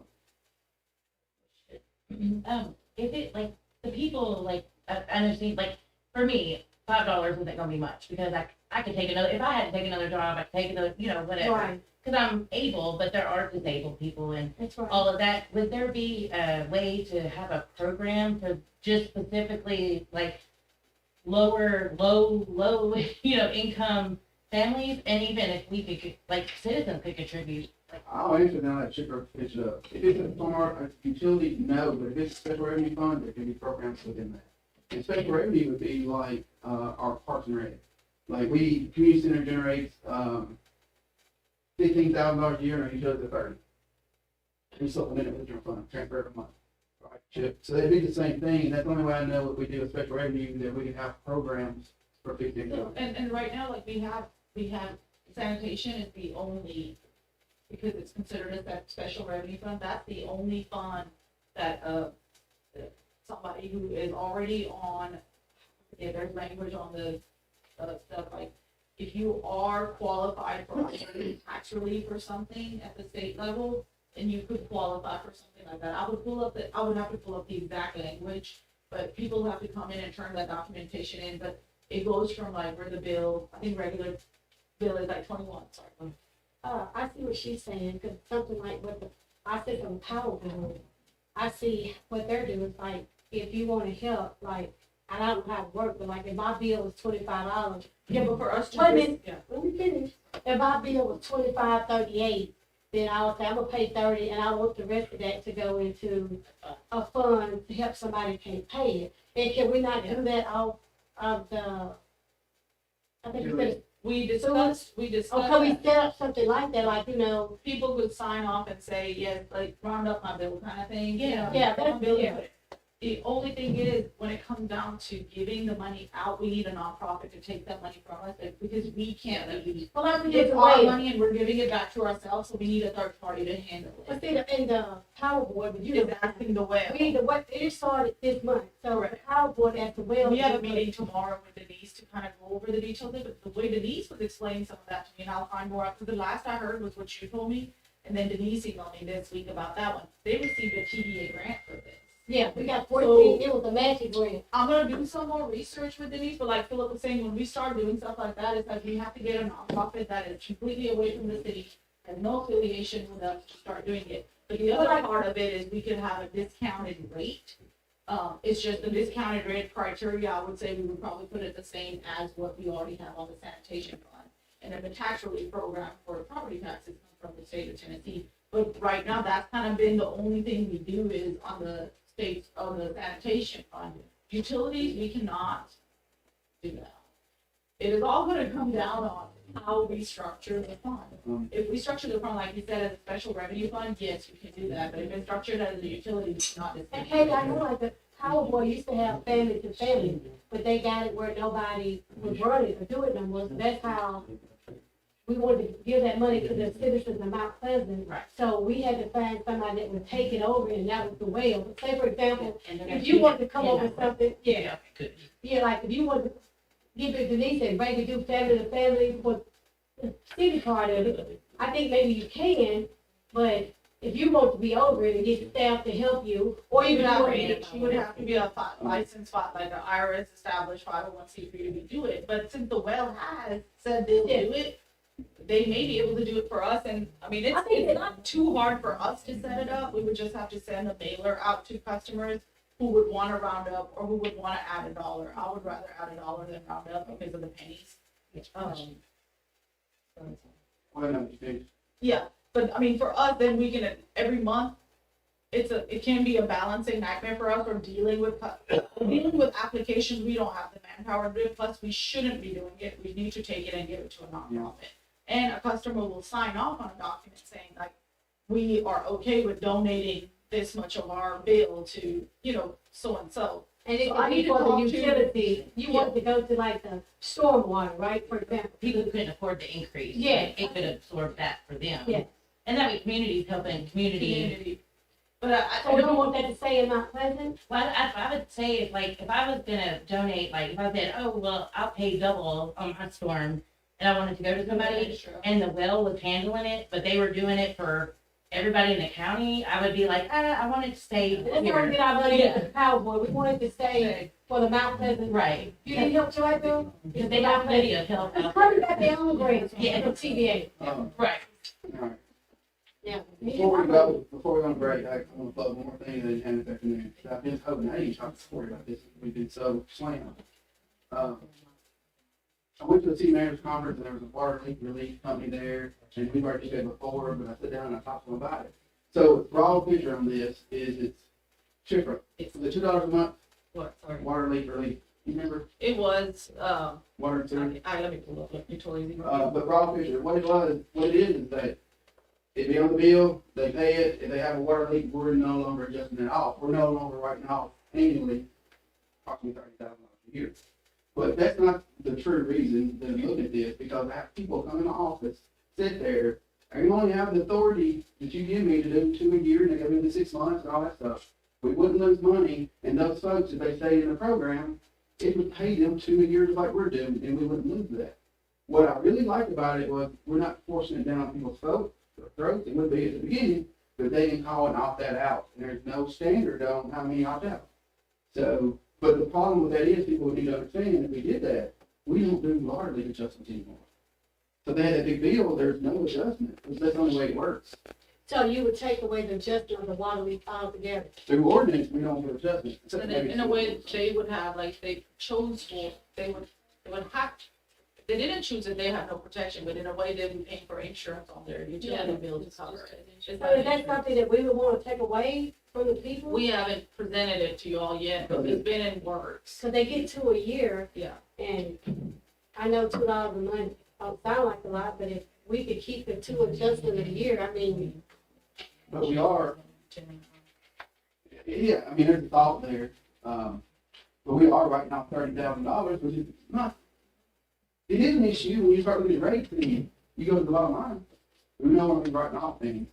if it, like, the people, like, I understand, like, for me, $5 isn't gonna be much, because I could take another, if I had to take another job, I could take another, whatever. Right, Cause I'm able, but there are disabled people and that's right. all of that. Would there be a way to have a program for just specifically like low, income families? And even if we could, like, citizens could contribute, like, I'll answer now that Chipper pitched it up. If it's from our utility, no, but if it's special revenue fund, there can be programs within that. And special revenue would be like, our Parks and Rec. Like community center generates, $15,000 a year and our utility is 30. We supplement it with your fund, transfer every month. Right, Chip. So it'd be the same thing, and that's the only way I know what we do with special revenue, that we can have programs for fixed income. And right now, like, we have sanitation is the only, because it's considered as that special revenue fund, that's the only fund that, somebody who is already on, there's language on the, stuff like, if you are qualified for like tax relief or something at the state level, then you could qualify for something like that. I would have to pull up the exact language, but people have to come in and turn that documentation in, but it goes from like where the bill, I think regular bill is like 21, sorry. I see what she's saying, cause something like I said from Power Board, I see what they're doing, is like, if you wanna help, like, I don't know how it works, but like, if my bill is $25, Yeah, but for us to. Wait a minute. Yeah. let me finish. If my bill was $25.38, then I'll say I'm gonna pay 30, and I want the rest of that to go into a fund to help somebody can't pay it. And can we not do that off of the, I think you said, We discussed or can we that. set up something like that, like, People would sign off and say, yes, like, round up my bill kind of thing, you know. Yeah, that's- bill, yeah. but the only thing is, when it comes down to giving the money out, we need a nonprofit to take that money from us, because we can't be. well, that's a It's different our way. money and we're giving it back to ourselves, so we need a third party to handle But it. see, in the Power Board, but you Is know, asking the well. we, it started this month, so the Power Board at the well. We have a meeting tomorrow with Denise to kind of go over the details of it, but the way Denise was explaining some of that to me, and I'll find more out, because the last I heard was what you told me, and then Denise emailed me this week about that one. They received a TDA grant for this. Yeah, we got 14, it was a matching grant. I'm gonna do some more research with Denise, but like Philip was saying, when we start doing stuff like that, it's like we have to get a nonprofit that is completely away from the city, has no affiliation with us to start doing it. But the other part of it is we could have a discounted rate. It's just the discounted rate criteria, I would say we would probably put it the same as what we already have on the sanitation fund. And then the tax relief program for property taxes come from the state of Tennessee. But right now, that's kind of been the only thing we do is on the states of the sanitation fund. Utilities, we cannot do that. It is all gonna come down on how we structure the fund. If we structure the fund, like you said, as a special revenue fund, yes, we can do that, but if it's structured as a utility, we cannot just. And Kate, I know like the Power Board used to have family to family, but they got it where nobody would run it or do it no more, so that's how we wanted to give that money to the citizens of Mount Pleasant. Right. So we had to find somebody that would take it over, and that was the well. But say, for example, and they're if gonna you keep want it to come in up with that. something, Yeah, Good. yeah, like if you want to give it to Denise and maybe do family to family for the city part of it, I think maybe you can, but if you want to be over it and get staff to help you, or you even would have, want you would have to be a licensed, like an IRS established 501c3 to do it, but since the well has said they'll do it, they may be able to do it for us, and, I mean, I think it's not too hard for us to set it up, we would just have to send a mailer out to customers who would wanna round up, or who would wanna add $1, I would rather add $1 than round up because of the pennies. Why not, Steve? Yeah, but I mean, for us, then we can, every month, it can be a balancing nightmare for us, or dealing with applications, we don't have the manpower to do it, plus we shouldn't be doing it, we need to take it and give it to a nonprofit. And a customer will sign off on a document saying like, we are okay with donating this much of our bill to, so-and-so. And it So I could need be to for the talk to- utility, you want to go to like the stormwater, right, for example. People who couldn't afford the increase. Yeah. like, it could absorb that for them. Yeah. And that way communities helping community. But I So we don't don't want that to say in Mount Pleasant? Well, I would say if I was gonna donate, like if I said, oh, well, I'll pay double on my storm and I wanted to go to somebody and the well was handling it, but they were doing it for everybody in the county, I would be like, I want it to stay Let's not here. get our money Yeah. into the Powerboy. We wanted to stay for the Mount Pleasant. Right. You didn't help Joy Bill? Because they got plenty of help It's out probably there. got their own grants. Yeah. From TVA. Right. All right. Yeah. Before we go on break, I want to plug one more thing and then hand it back to me. I've been hoping, I ain't talking before about this, we've been so slammed. I went to the city manager's conference and there was a water leak relief company there, and we've already said before, but I sat down and I talked to them about it. So, raw picture on this is it's cheaper. It's the $2 a month What, sorry. water leak relief. You remember It was, water and sewer? let me pull up Victoria's. But raw picture, what it is that it'd be on the bill, they pay it, if they have a water leak, we're no longer adjusting it off. We're no longer writing off annually approximately $30,000 a year. But that's not the true reason that I'm looking at this, because I have people come in the office, sit there, and you only have the authority that you give me to do 2 a year, and they go into 6 months and all that stuff. We wouldn't lose money, and those folks, if they stayed in the program, it would pay them 2 a year just like we're doing, and we wouldn't lose that. What I really liked about it was, we're not forcing it down people's throats, it would be at the beginning, but they can call and opt that out, and there's no standard on how many opt out. So, but the problem with that is, people need to understand, if we did that, we don't do water leak adjustments anymore. So they had that big bill, there's no adjustment, because that's the only way it works. So you would take away the adjustment of the water leak altogether. Through ordinance, we don't do adjustments. except And then, maybe in a way, they would have, like, they chose for, they would have, if they didn't choose it, they have no protection, but in a way, they'd be paying for insurance on their utility bill to cover it. Is So is that something that we would want to take away from the people? We haven't presented it to you all yet, but it's been in works. So they get 2 a year, Yeah. and I know $2 a month don't sound like a lot, but if we could keep the 2 adjustment a year, I mean, But we are, yeah, I mean, there's a thought there, but we are writing off $30,000, which is not, it is an issue when you start looking at rates, and you go to the bottom line. We know when we're writing off things,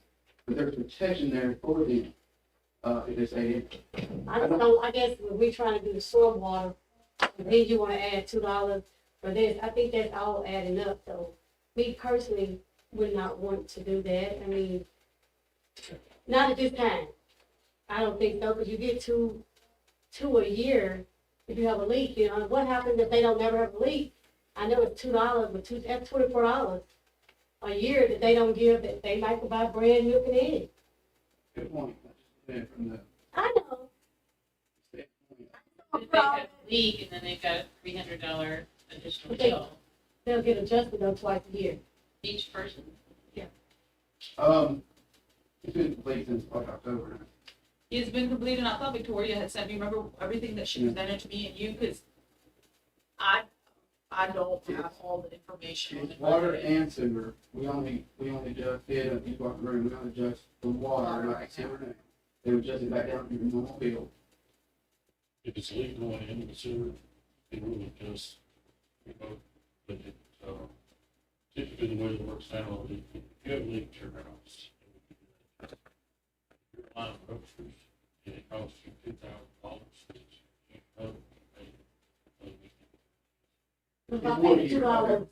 but there's protection there for them, if they say it. I just don't, I guess when we trying to do the stormwater, and then you want to add $2 for this, I think that's all adding up, so me personally would not want to do that, I mean, not at this time. I don't think so, because you get two a year if you have a leak, you know, what happens if they don't never have a leak? I know it's $2, but that's $24 a year that they don't give, that they might go buy bread, milk, and eggs. Good point. Yeah, from the I know. standpoint. If they have a leak and then they've got a $300 additional bill, They'll get adjusted though twice a year. each person. It's been complete since like October. It's been completed, and I thought Victoria had sent me, remember everything that she presented to me and you, because I don't have all the information on It's it. water and sewer. We only just did, if you walk the room, we only just the water, like sewer now. They would adjust it back down to your normal bill. If it's leak going into the sewer, it really just, but it, typically the way it works now, if you have a leak at your house, your line of ruptures, and it costs you $2,000, you know, If I pay the $2,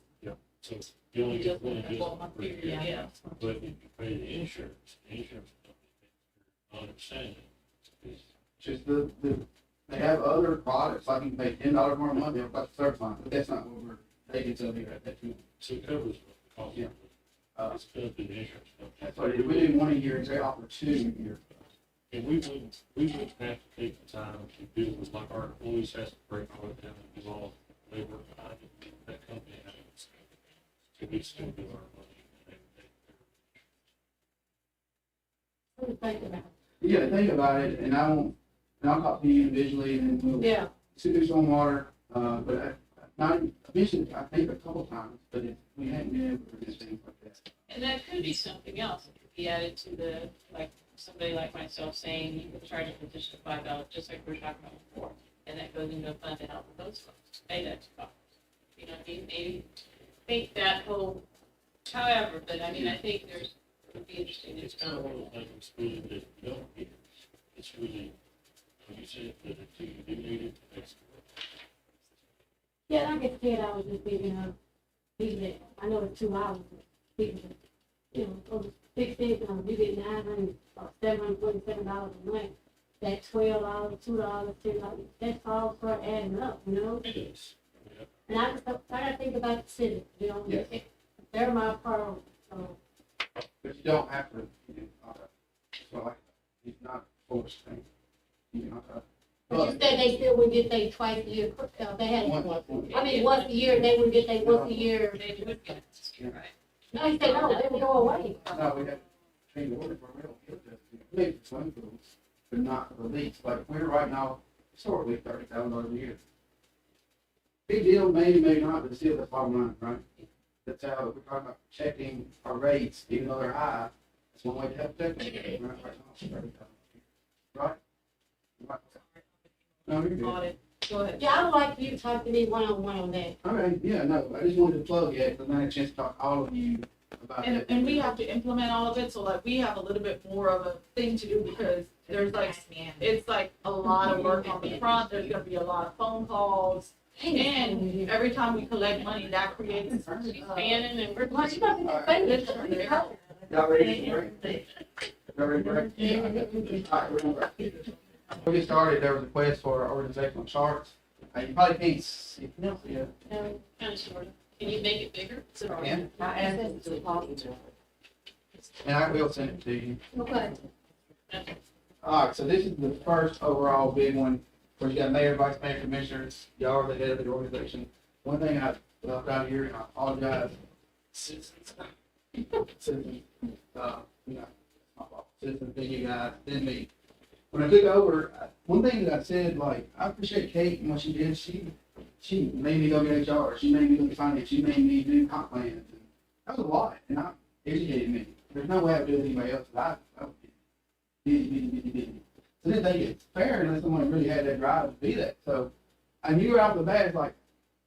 so you only Just get one a 12-month adjustment per period, year. yeah. But if you pay the insurance company, understanding, is Just they have other products, like you can pay $10 more a month, they'll cost service line, but that's not what we're taking to here at that point. so it covers the cost Yeah. of it. It's covered in the insurance company. That's what, if we do 1 a year, they offer 2 a year. And we wouldn't have to take the time to do it, like our employees has to break all it down and do all the labor behind it, that company has. So we still do our money and everything. think about it. You gotta think about it, and I'll talk to you individually, and we'll Yeah, do some water, but I mentioned, I think a couple times, but we hadn't been able to do things like that. And that could be something else, it could be added to the, like, somebody like myself saying, you can charge a additional $5, just like we were talking about before. And that goes into a fund to help with those folks, pay that cost. You know, maybe think that whole, however, but I mean, I think it would be interesting to It's kind of one of those things really that you don't get. It's really, like you said, that if you do need it, it's. yeah, I guess $10 is big enough, even if, I know it's $2, people, you know, $16, you get $747 a month. That $12, $2, $10, that's all start adding up, you know? It is. Yeah. And I just, I gotta think about the city, you know? Yes. They're my priority, so. But you don't have to, so like, it's not a forced thing. You know, But you said they still would get they twice a year, they had, One- I mean, once a year, they would get they once a year. They would get it, right? No, he said, no, they would go away. No, we have to change the order for real. Maybe swimming pools, but not for leaks. Like we're right now, historically $30,000 a year. Big deal, maybe, maybe not, but still that's bottom line, right? That's how we're talking about protecting our rates, even though they're high. That's one way to help protect them. Right now, it's $30,000 a year. Right? Right. No, you're good. Audit. Go ahead. Yeah, I would like you to talk to me one-on-one on that. All right, yeah, no, I just wanted to plug it, because I had a chance to talk to all of you about it. And we have to implement all of it, so like, we have a little bit more of a thing to do, because there's like, it's like a lot of work on the front, there's gonna be a lot of phone calls. And every time we collect money, that creates, Bannon and we're. Well, you got to be famous. Y'all ready for break? Y'all ready for break? All right, we're gonna break. Before we get started, there was a request for our organizational charts. You probably can't see, no, yeah. Kind of short. Can you make it bigger? I can, I asked them to talk to them. and I will send it to you. Okay. All right, so this is the first overall big one, where you got mayor, vice mayor, commissioners, y'all are the head of the organization. One thing I left out here, and I apologize, citizens, you know, my fault. Citizens, than you guys, than me. When I took over, one thing that I said, like, I appreciate Kate and what she did, she made me go get HR, she made me look at finance, she made me do comp plans, and that was a lot, and I educated me. There's no way I would do it anybody else, but I would busy. So I didn't think it's fair unless someone really had that drive to be that. So I knew right off the bat, it's like,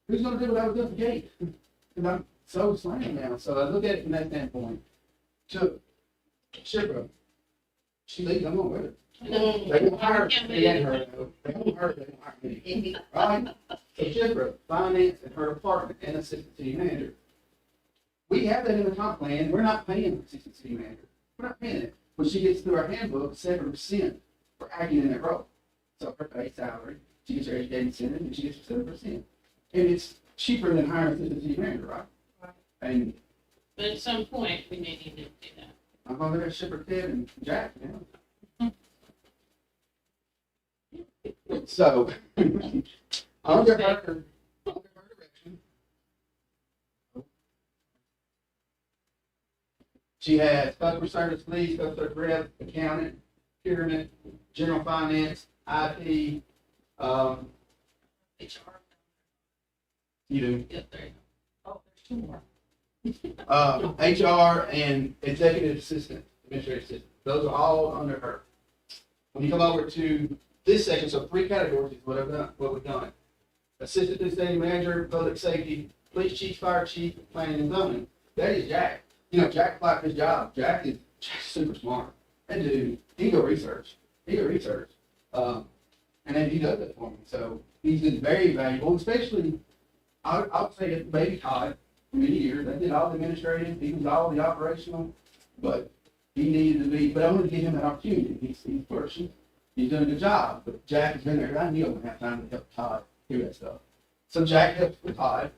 who's gonna do what I was doing for Kate? Because I'm so slammed now. So I look at it from that standpoint. So, Shipra, she leaves, I'm gonna with her. They won't hire, they ain't her, though. They won't hire, they won't hire me. Right? So Shipra, finance and her department and assistant city manager. We have that in the comp plan. We're not paying the assistant city manager. We're not paying it. When she gets through our handbook, 7% for acting in that role. So her base salary, she gets her educated incentive, and she gets her 7%. And it's cheaper than hiring an assistant city manager, right? Right. And But at some point, we may need to do that. I'm over there, Shipper Ted and Jack, So, under her direction, she has customer service leads, customer service rep, accountant, procurement, general finance, IT, HR. you do, Yep, there you Oh, there's two more. HR and executive assistant, administrative assistant. Those are all under her. When you come over to this section, so 3 categories is what I've done, what we've done. Assistant to city manager, public safety, police chief, fire chief, planning and zoning. That is Jack. You know, Jack applied for his job. Jack's super smart. That dude, he go research. And then he does it for me. So he's been very valuable, especially, I'll say it, baby Todd, for many years. I did all the administrative, he was all the operational, but he needed to be, but I wanted to give him that opportunity. He's pushing. He's doing a good job, but Jack has been there. I knew I wouldn't have time to help Todd do that stuff. So Jack helps with Todd.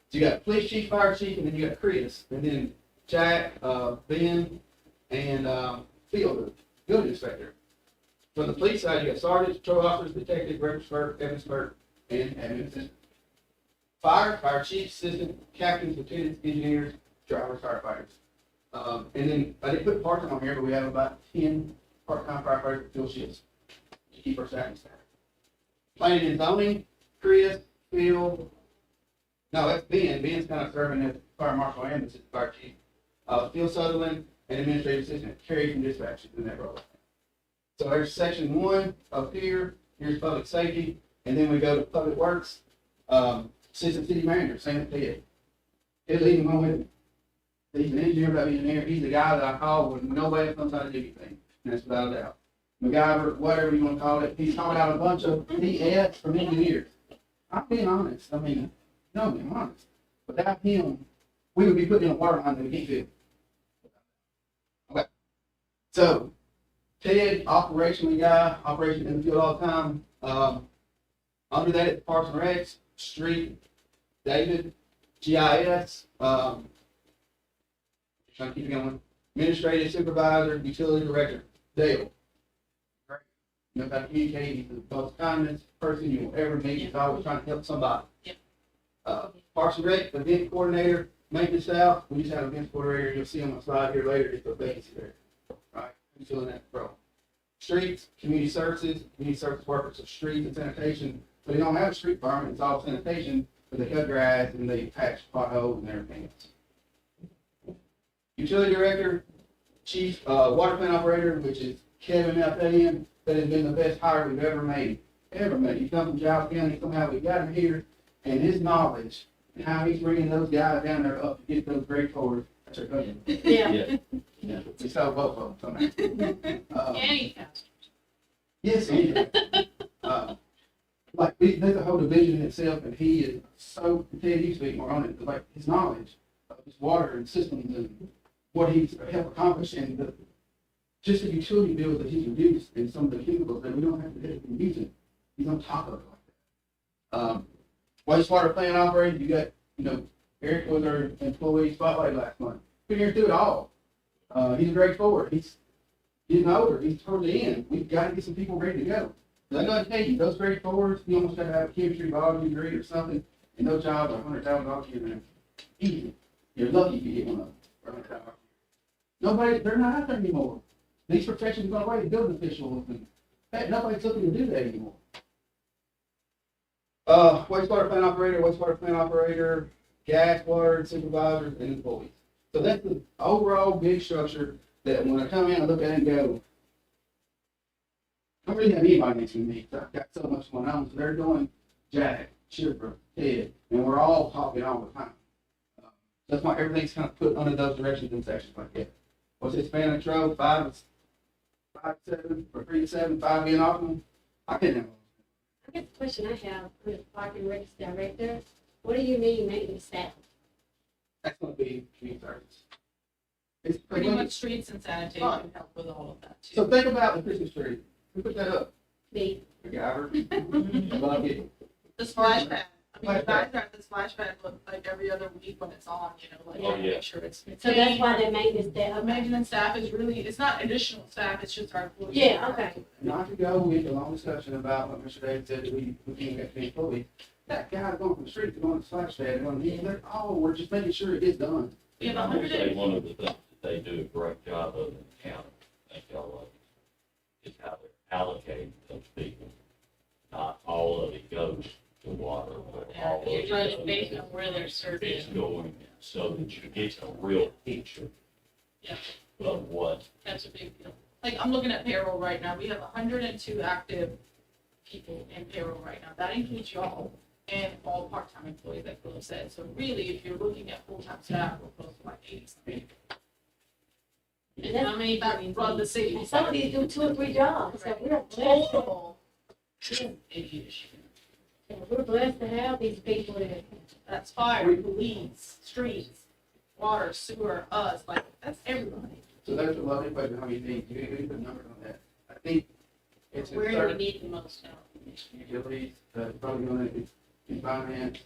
So you got police chief, fire chief, and then you got Chris, and then Jack, Ben, and field inspector. From the police side, you got sergeants, patrol officers, detective, records clerk, evidence clerk, and admin assistant. Fire chief, assistant, captains, lieutenants, engineers, drivers, firefighters. And then I didn't put part-time on here, but we have about 10 part-time firefighters that fill shifts to keep our staffing staff. Planning and zoning, Chris, Phil, no, that's Ben. Ben's kind of serving as fire marshal and assistant fire chief. Phil Sutherland and administrative assistant, Carrie from dispatch in that role. So there's section 1 up here. Here's public safety, and then we go to public works. Assistant city manager, Sam Ted. He'll leave him home with me. He's an engineer, but engineer. He's the guy that I call when nobody else knows how to do anything. And that's without a doubt. MacGyver, whatever you want to call it. He's taught out a bunch of BS from engineers. I'm being honest. I mean, no, I'm honest. Without him, we would be putting in a water line that we can't do. Okay. So, Ted, operationally guy, operation in the field all the time. Under that, it's Parks and Recs, Street, David, GIS, trying to keep it going. Administrative supervisor, utility director, Dale. Great. You know how to communicate, he's the most kindest person you will ever meet, he's always trying to help somebody. Yep. Parks and Rec, event coordinator, maintenance staff, we just had an event coordinator, you'll see on the slide here later, it's a vacancy there. Right, who's filling that role? Streets, community services workers, so streets and sanitation, so they don't have a street department, it's all sanitation, but they cut grass and they patch potholes and everything else. Utility director, chief, water plant operator, which is Kevin Malpathian, that has been the best hire we've ever made. He's come from Giles County, somehow we got him here, and his knowledge, and how he's bringing those guys down there up to get those great forwards, that's our cousin. Yeah. Yeah, we saw both of them. Any pastors. Yes, he is. There's a whole division in itself, and he is so, Ted, you speak more on it, but like his knowledge of his water and systems and what he's helped accomplish and just the utility bills that he's reduced and some of the chemicals that we don't have to be using. He's on top of it like that. Wastewater plant operator, you got, Eric was our employee spotlight last month. Been here through it all. He's a great forward. He's getting older. He's toward the end. We've got to get some people ready to go. But I gotta tell you, those great forwards, you almost gotta have a chemistry biology degree or something, and those jobs are $100,000 a year. Easy. You're lucky if you get one of them for $100,000. They're not out there anymore. These professions are going away, building officials, and nobody's looking to do that anymore. Wastewater plant operator, gas, water, supervisors, and employees. So that's the overall big structure that when I come in, I look at it and go, I don't really have anybody next to me. I've got so much going on. So they're doing Jack, Chipper, Ted, and we're all talking all the time. That's why everything's kind of put under those directions in sections like that. What's his span of control? 5 to 7, or 3 to 7, 5 being optimal? I can't handle it. I guess the question I have, with the Park and Rec director, what do you mean maintenance staff? That's going to be community service. It's Pretty much streets and sanitation help with all of that too. So think about the Christmas tree. Who put that up? Me. MacGyver. Bucket. The splash pad. I mean, you Splash guys pad. have the splash pad look like every other week when it's on, like, Oh, yeah. make sure it's. So that's why the maintenance The staff. maintenance staff is really, it's not additional staff, it's just our employees. Yeah, okay. Not to go into a long discussion about what Mr. David said, that we can't get the employee. That guy going from the street to going to the splash pad, we're just making sure it gets done. We have I would 100 say one of the things that they do a great job of in the county, I think y'all love it, is how they allocate those people. Not all of it goes to water, but all of You're it running goes. based on where they're serving. It's going so that you get a real picture Yeah. of what. That's a big deal. Like, I'm looking at payroll right now, we have 102 active people in payroll right now, that includes y'all and all part-time employees, like Philip said, so really, if you're looking at full-time staff, we're close to like 80-something. And that's- How many That do run the city. And some of these do 2 or 3 jobs, so we're blessed. Total. We're blessed to have these people that. That's fire, police, streets, water, sewer, us, like, that's everybody. So that's a lovely question, how you need, you can put numbers on that. I think it's Where in do we certain need the most help? utilities, probably gonna, in finance,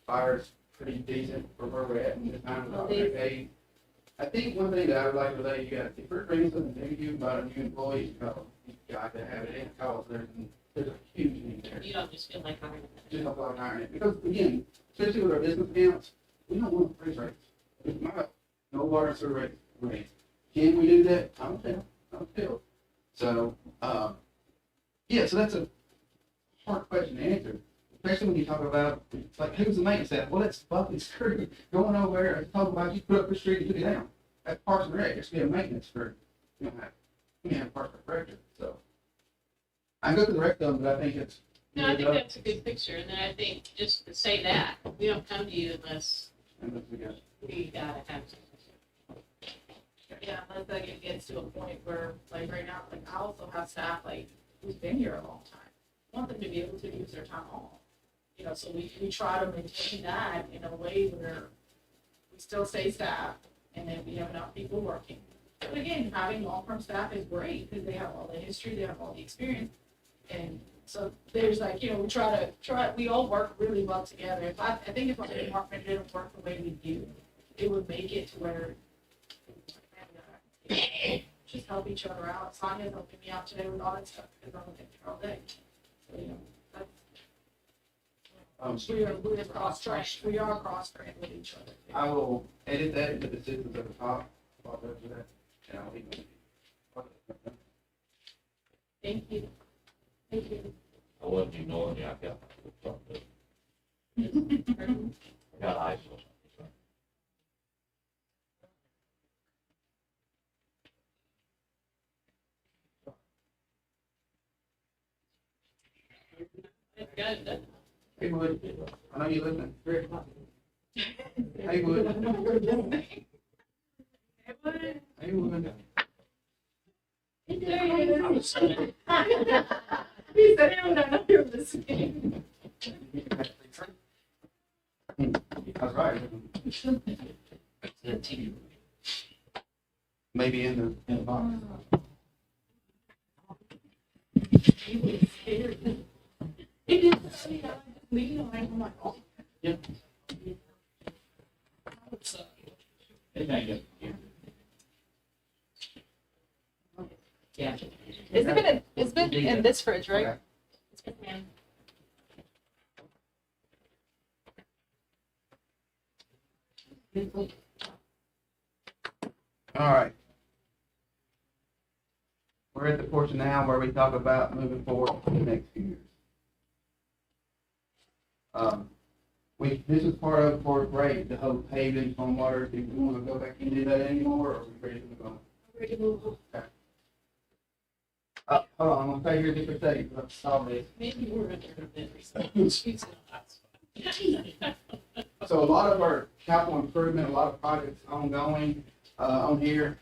fire's pretty decent for where we're at in this time of the day. I think one thing that I would like to relate, you got, if we're bringing something to you about a new employee, you got to have it in, because there's a huge need there. You don't just feel like hiring them. Just help out hiring it, because again, especially with our business accounts, we don't want to raise rates. It's not, no water and sewer rates. Can we do that? I don't tell. So, yeah, so that's a hard question to answer, especially when you talk about, like, who's the maintenance staff? Well, that's Buckley's crew going over there and talking about you put up the street and put it down. That's Parks and Rec, it's be a maintenance crew. You don't have Parks and Rec director, so. I go to the rec of them, but I think it's. No, I think that's a good picture, and then I think just to say that, we don't come to you unless we gotta have something. Yeah, unless like it gets to a point where, like right now, like I also have staff like who's been here a long time. I want them to be able to use their time off. So we try to maintain that in a way where we still stay staffed and then we have enough people working. But again, having long-term staff is great, because they have all the history, they have all the experience. And so there's like, you know, we all work really well together. I think if our department didn't work the way we do, it would make it to where just help each other out. Sonia's helping me out today with all that stuff, because I'm with her all day. So, you know, that's, we're cross-trained, we are cross-trained with each other. I will edit that into the systems at the top. I'll go to that, and I'll leave it. Thank you. Thank you. I wasn't ignoring you, I got something. I got ice or something. It's good. Hey, Wood, I know you're listening. Hey, Wood. Hey, Wood. He said, "I don't know you're listening." That's right. Maybe in the box. He was scared. He didn't see how I just leaned on him. I'm like, oh. It ain't good. Yeah. It's been in this fridge, right? All right. We're at the portion now where we talk about moving forward for the next few years. This is part of for break, the whole paving, stormwater. Do we want to go back and do that anymore, or are we ready to move on? Ready to move on. Hold on, I'm gonna stay here just for a second, let's solve this. Maybe we're under the So a lot of our capital improvement, a lot of projects ongoing, on here.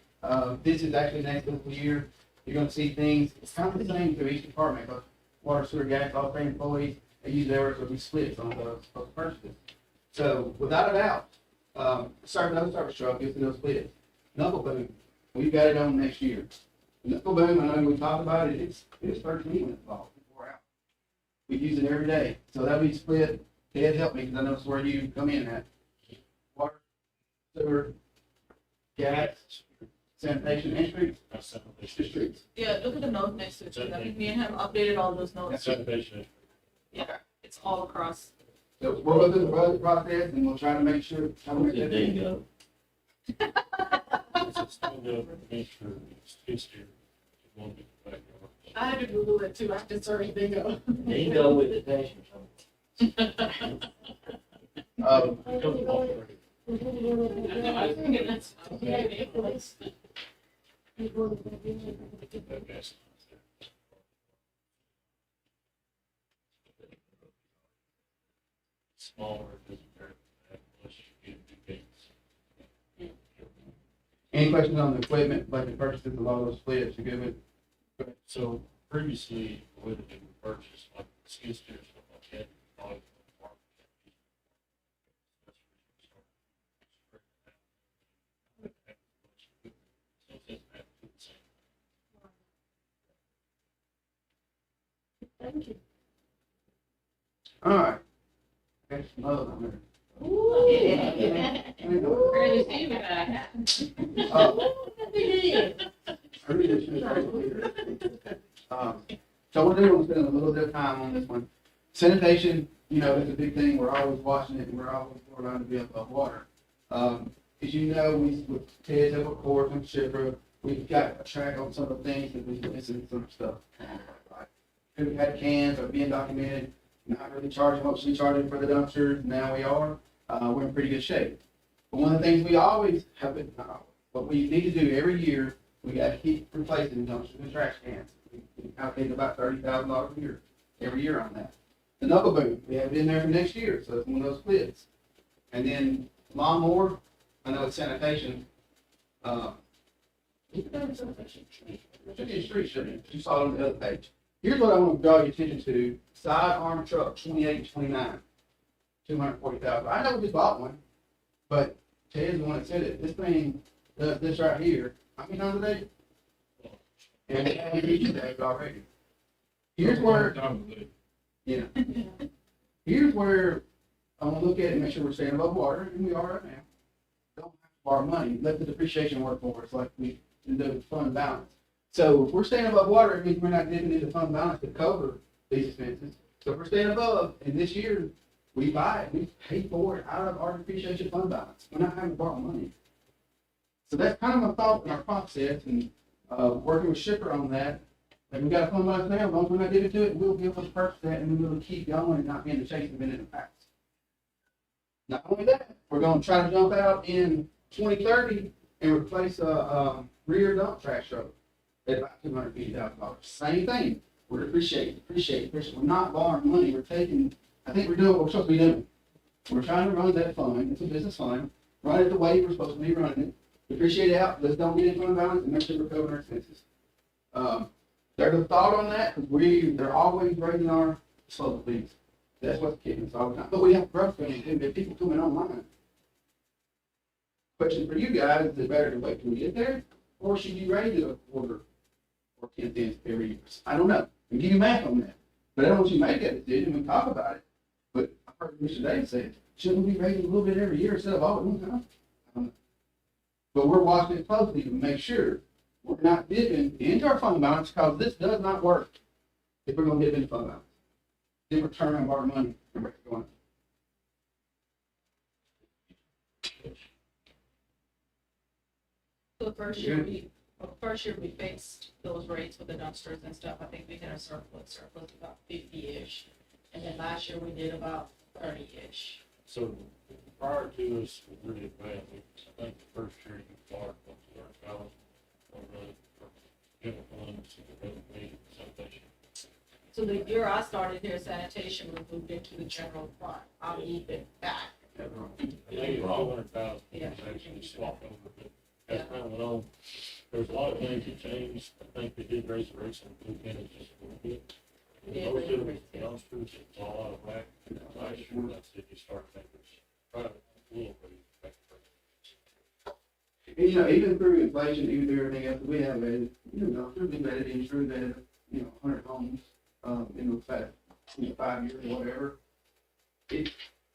This is actually next fiscal year. You're gonna see things, it's kind of the same through each department, but water, sewer, gas, all three employees, they use theirs to be split on those purchases. So without a doubt, service truck gets those split. Knuckle boom, we've got it on next year. Knuckle boom, I know we talked about it, it's 13 when it's bought, before out. We use it every day, so that'll be split. Ted, help me, because I know it's where you come in at. Water, sewer, gas, sanitation, and streets. Just streets. Yeah, look at the note next to it. I think me and him updated all those notes. Sanitation. Yeah, it's all across. So we'll go through the budget process, and we'll try to make sure. There you go. It's still the commissioner, it's here. It won't be back over. I had to Google it too. I have to search bingo. Bingo with the passion. Smaller, it doesn't hurt that unless you get new gates. Any questions on the equipment, budget purchases, a lot of those splits, you good with? So previously, would have been purchased like skid steers, stuff like that. Probably from the market. That's where you start. So it doesn't have to do the same. Thank you. All right. Okay, another one there. Barely see me back. So we're doing, spending a little bit of time on this one. Sanitation, you know, is a big thing. We're always watching it, and we're always around to be above water. As you know, with Ted's Ever Course and Shipper, we've got a track on some of the things that we're missing some stuff. Could have had cans or being documented, not really charging what we charging for the dumpsters. Now we are. We're in pretty good shape. But one of the things we always have been, what we need to do every year, we got to keep replacing dumpsters and trash cans. We allocate about $30,000 a year, every year on that. The knuckle boom, we have it in there for next year, so it's one of those splits. And then lawnmower, I know it's sanitation. Street shouldn't, you saw it on the other page. Here's what I want to draw your attention to, sidearm truck 2829, 240,000. I know we just bought one, but Ted's the one that said it. This thing does this right here, How many times a day? And we haven't reached that already. Here's where, yeah. Here's where I want to look at it and make sure we're staying above water, and we are right now. Don't have to borrow money, let the depreciation work for us like we do the fund balance. So if we're staying above water, it means we're not dipping into fund balance to cover these expenses. So if we're staying above, and this year, we buy it, we pay for it out of our depreciation fund balance. We're not having to borrow money. So that's kind of my thought and our process, and working with Shipper on that. Like we got a fund balance now, as long as we're not getting to it, we'll be able to purchase that, and we'll keep going and not be in the chase we've been in the past. Not only that, we're gonna try to jump out in 2030 and replace a rear dump trash truck at about $250,000. Same thing. We're depreciating. We're not borrowing money. We're taking, I think we're doing what we're supposed to be doing. We're trying to run that fund. It's a business fund. Run it the way we're supposed to be running it. Depreciate it out. Let's don't get into fund balance and make sure we're covering our expenses. There's a thought on that because they're always raising our disposal fees. That's what's keeping us all the time. But we have growth coming in. There are people coming online. Question for you guys, is it better to wait till we get there? Or should you raise it a quarter or 10 cents every year? I don't know. I'll give you math on that. But I don't want you to make that decision. We can talk about it. But I heard Mr. Davis say, shouldn't we raise it a little bit every year instead of all at one time? I don't know. But we're watching it closely to make sure we're not dipping into our fund balance because this does not work if we're going to dip into fund balance. Then we're turning our money and we're going. So the first year we fixed those rates with the dumpsters and stuff, I think we hit a surplus about 50-ish. And then last year we did about 30-ish. So prior to us, was really bad. I think the first year you borrowed $200,000 for general funds, sanitation. So the year I started here, sanitation, we moved into the general fund. I'll leave it back. I think it's 200,000 Yeah. was actually swapped over, but as time went on, there's a lot of things that changed. I think they did raise the rates on blue cannons just a little bit. Yeah, Most of raise the the dumpsters, it's all out of whack. Last year, that's if you start thinking, private, a little bit. And, even through inflation, even through everything else that we have added, we've added insurance, added, 100 homes, in the past, 5 years or whatever.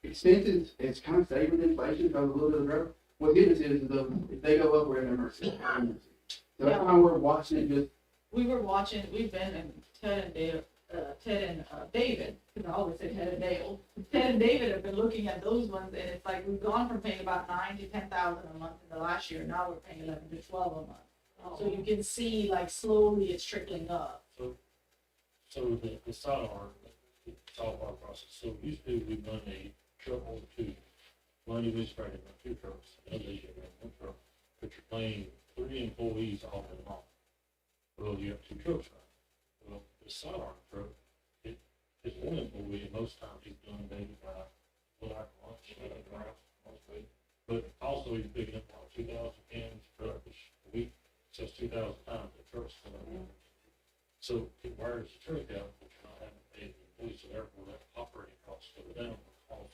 Expenses, it's kind of stayed with inflation because of a little bit of growth. What goodness is though, if they go up, we're in emergency. So that's why we're watching it just. We've been in Ted and David, because I always say Ted and Dale. Ted and David have been looking at those ones, and it's like we've gone from paying about $9,000 to $10,000 a month in the last year. Now we're paying $11,000 to $12,000 a month. So you can see like slowly it's trickling up. So the sidearm, it's all our process. So usually we run a truck or two. One of these Friday, run 2 trucks, another day run 1 truck, but you're paying 3 employees all day long. Well, you have 2 trucks running. Well, the sidearm truck, it's 1 employee, and most times he's doing daily by lunch, mostly. But also he's picking up about 2,000 cans per a week, so it's 2,000 times the truck's going. So it wires the truck out, but you're not having to pay the employees, so therefore that operating costs go down, the cost.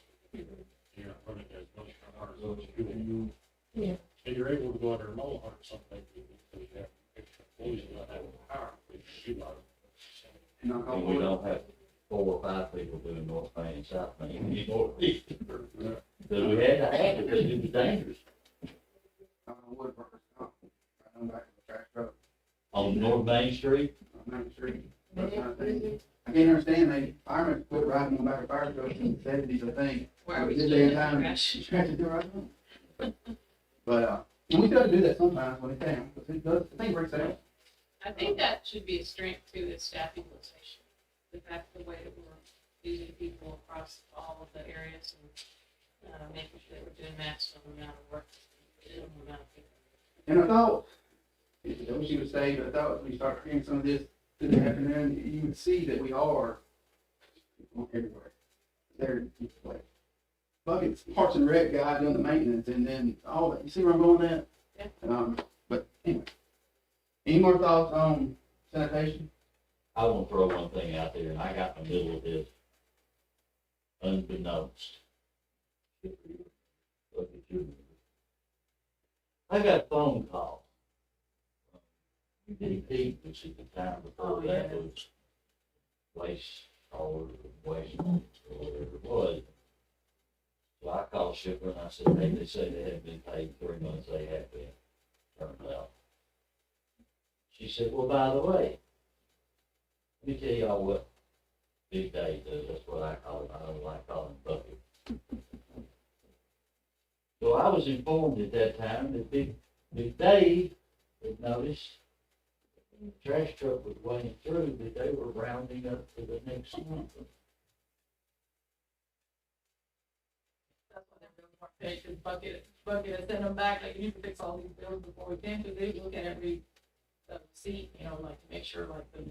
You're not running as much hours as fuel. Yeah. And you're able to go out there and mow 100 something because you have extra employees and not having to hire, which you like. And we don't have 4 or 5 people doing North Main and South Main anymore. So we had to have it because it was dangerous. Woodworkers, right on back of the trash truck, On North Main Street, on Main Street. That kind of thing. I can't understand, firemen quit riding on the back of fire trucks in the 70s, I think. Where we Did still they in get time? trash. Trash it right now. But, and we try to do that sometimes when it can, because it does, the thing breaks out. I think that should be a strength too, is staff utilization. The fact, the way that we're using people across all of the areas and, making sure that we're doing maximum amount of work. Minimum amount of people. And I thought, I wish you would say, but I thought when you start hearing some of this this afternoon, you would see that we are everywhere. There, like, buckets, parts and rec guy doing the maintenance, and then all that. You see where I'm going with that? Yeah. But anyway, any more thoughts on sanitation? I want to throw one thing out there, and I got in the middle of this unbeknownst. Look at you. I got a phone call UDP, which at the time before Oh, that yeah. was waste, or waste, or whatever it was. So I called Shipper and I said, hey, they say they haven't been paid 3 months, they have been, turned out. She said, well, by the way, let me tell y'all what Big Dave does, that's what I call it, I don't like calling him Bucket. So I was informed at that time that Big Dave had noticed when the trash truck was going through that they were rounding up for the next month. That's what they're really want to pay, because Bucket has sent them back, like, you need to fix all these bills before we can, because they look at every seat, you know, like, to make sure, like, the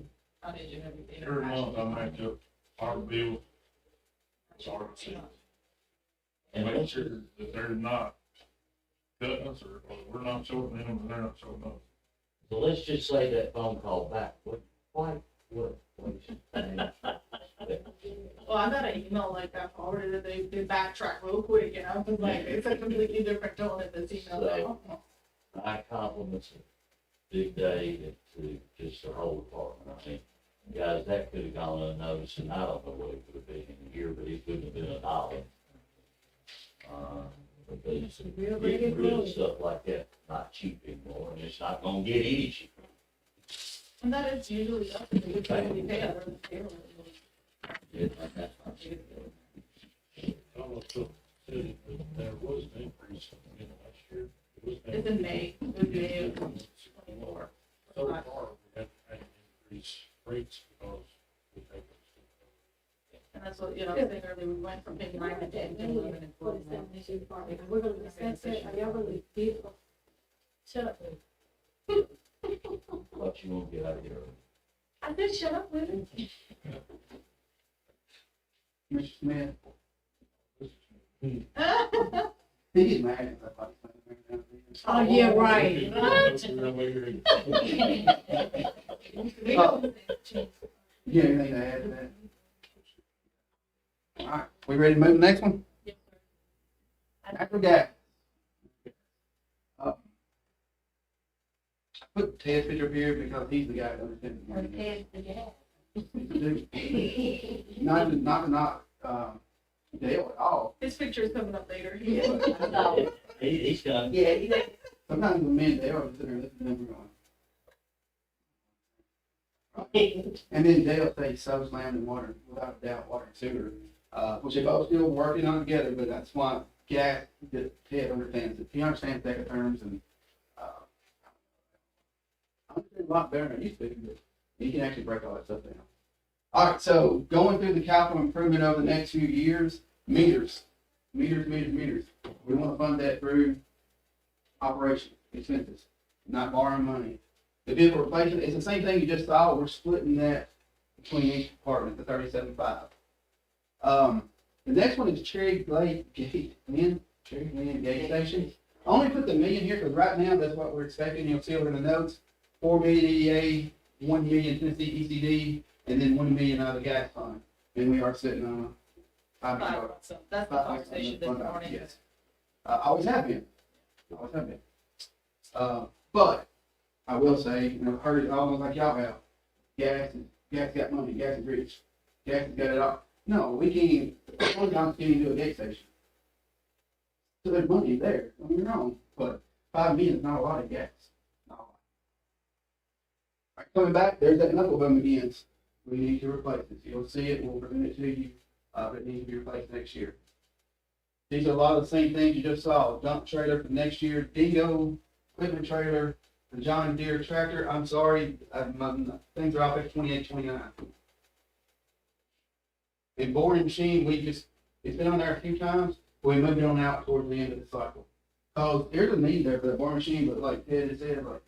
tonnage and everything. Every month I match up our bill, our receipts. And Make sure that they're not cutting us, or we're not shorting them, and they're not shorting us. so let's just say that phone call back, what, Well, I got an email like that forwarded, and they backtrack real quick, and I was like, it's a completely different tone in this email now. my compliments to Big Dave and to just the whole department. I mean, guys, that could have gone unnoticed, and I don't know what it could have been in a year, but it couldn't have been $1. Because getting rid of stuff like that, not cheap anymore, and it's not gonna get any cheaper. And that is usually up to the utility pay under the payroll. Yeah, that's not cheap. I almost said that there was an increase in last year. It was an It's in May, it was May of 24. So far, we haven't had an increase rates because we have. And that's what, you know, I was saying earlier, we went from paying 9 to 10 to 11 and 12 now. We're gonna discuss it, are y'all gonna be, shut up. What you won't get out of here. I said, shut up with it. Mr. Smith, he gets mad at that. Oh, yeah, right. You have anything to add to that? All right, we ready to move to the next one? Yes, sir. Natural gas. I put Ted's picture up here because he's the guy that understands the money. Not Dale at all. His picture is coming up later. He's done. Yeah, you know, Sometimes with me and Dale are sitting there listening to them going. And then Dale stays so slammed in water, without a doubt, water and sewer, which they both still working on together, but that's why gas, that Ted understands it. He understands DECA terms and, I understand a lot better than I used to, but he can actually break all that stuff down. All right, so going through the capital improvement over the next few years, meters. We want to fund that through operation expenses, not borrowing money. The vehicle replacement, it's the same thing you just saw, we're splitting that between each department, the 37.5. The next one is Cherry Gate Gate Station. I only put the million here because right now that's what we're expecting, you'll see it in the notes. 4 million EDA, 1 million Tennessee ECD, and then 1 million out of the gas fund. And we are sitting on $5 million. So that's the conversation this morning. Yes. I always have been. But I will say, you know, heard it almost like y'all have. Gas got money, gas is rich. Gas has got it all. No, we can't, can't even do a gas station. So there's money there, don't get me wrong, but 5 million is not a lot of gas. Not a lot. All right, coming back, there's that knuckle boom again. We need to replace it. You'll see it, we'll present it to you, but it needs to be replaced next year. These are a lot of the same things you just saw. Dump trailer for next year, Dingo equipment trailer, the John Deere tractor. I'm sorry, my things are off at 28, 29. And boring machine, it's been on there a few times, but we moved it on out towards the end of the cycle. There's a need there for the boring machine, but like Ted said, like,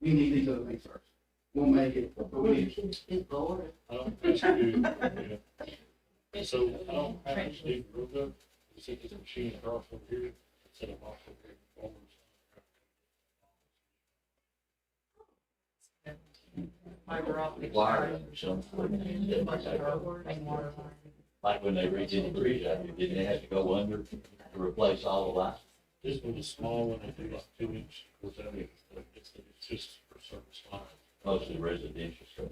we need these other things first. We'll make it, but we need it. it's boring. I don't think you do, yeah. So I don't have any big roof up, you see this machine across over here, instead of off over here. Fiber optic. Wiring or something. Like when they redid the bridge, I mean, didn't they have to go under to replace all the lines? This one is small, and they do like 2 inch, it's just for service line. Mostly residential stuff.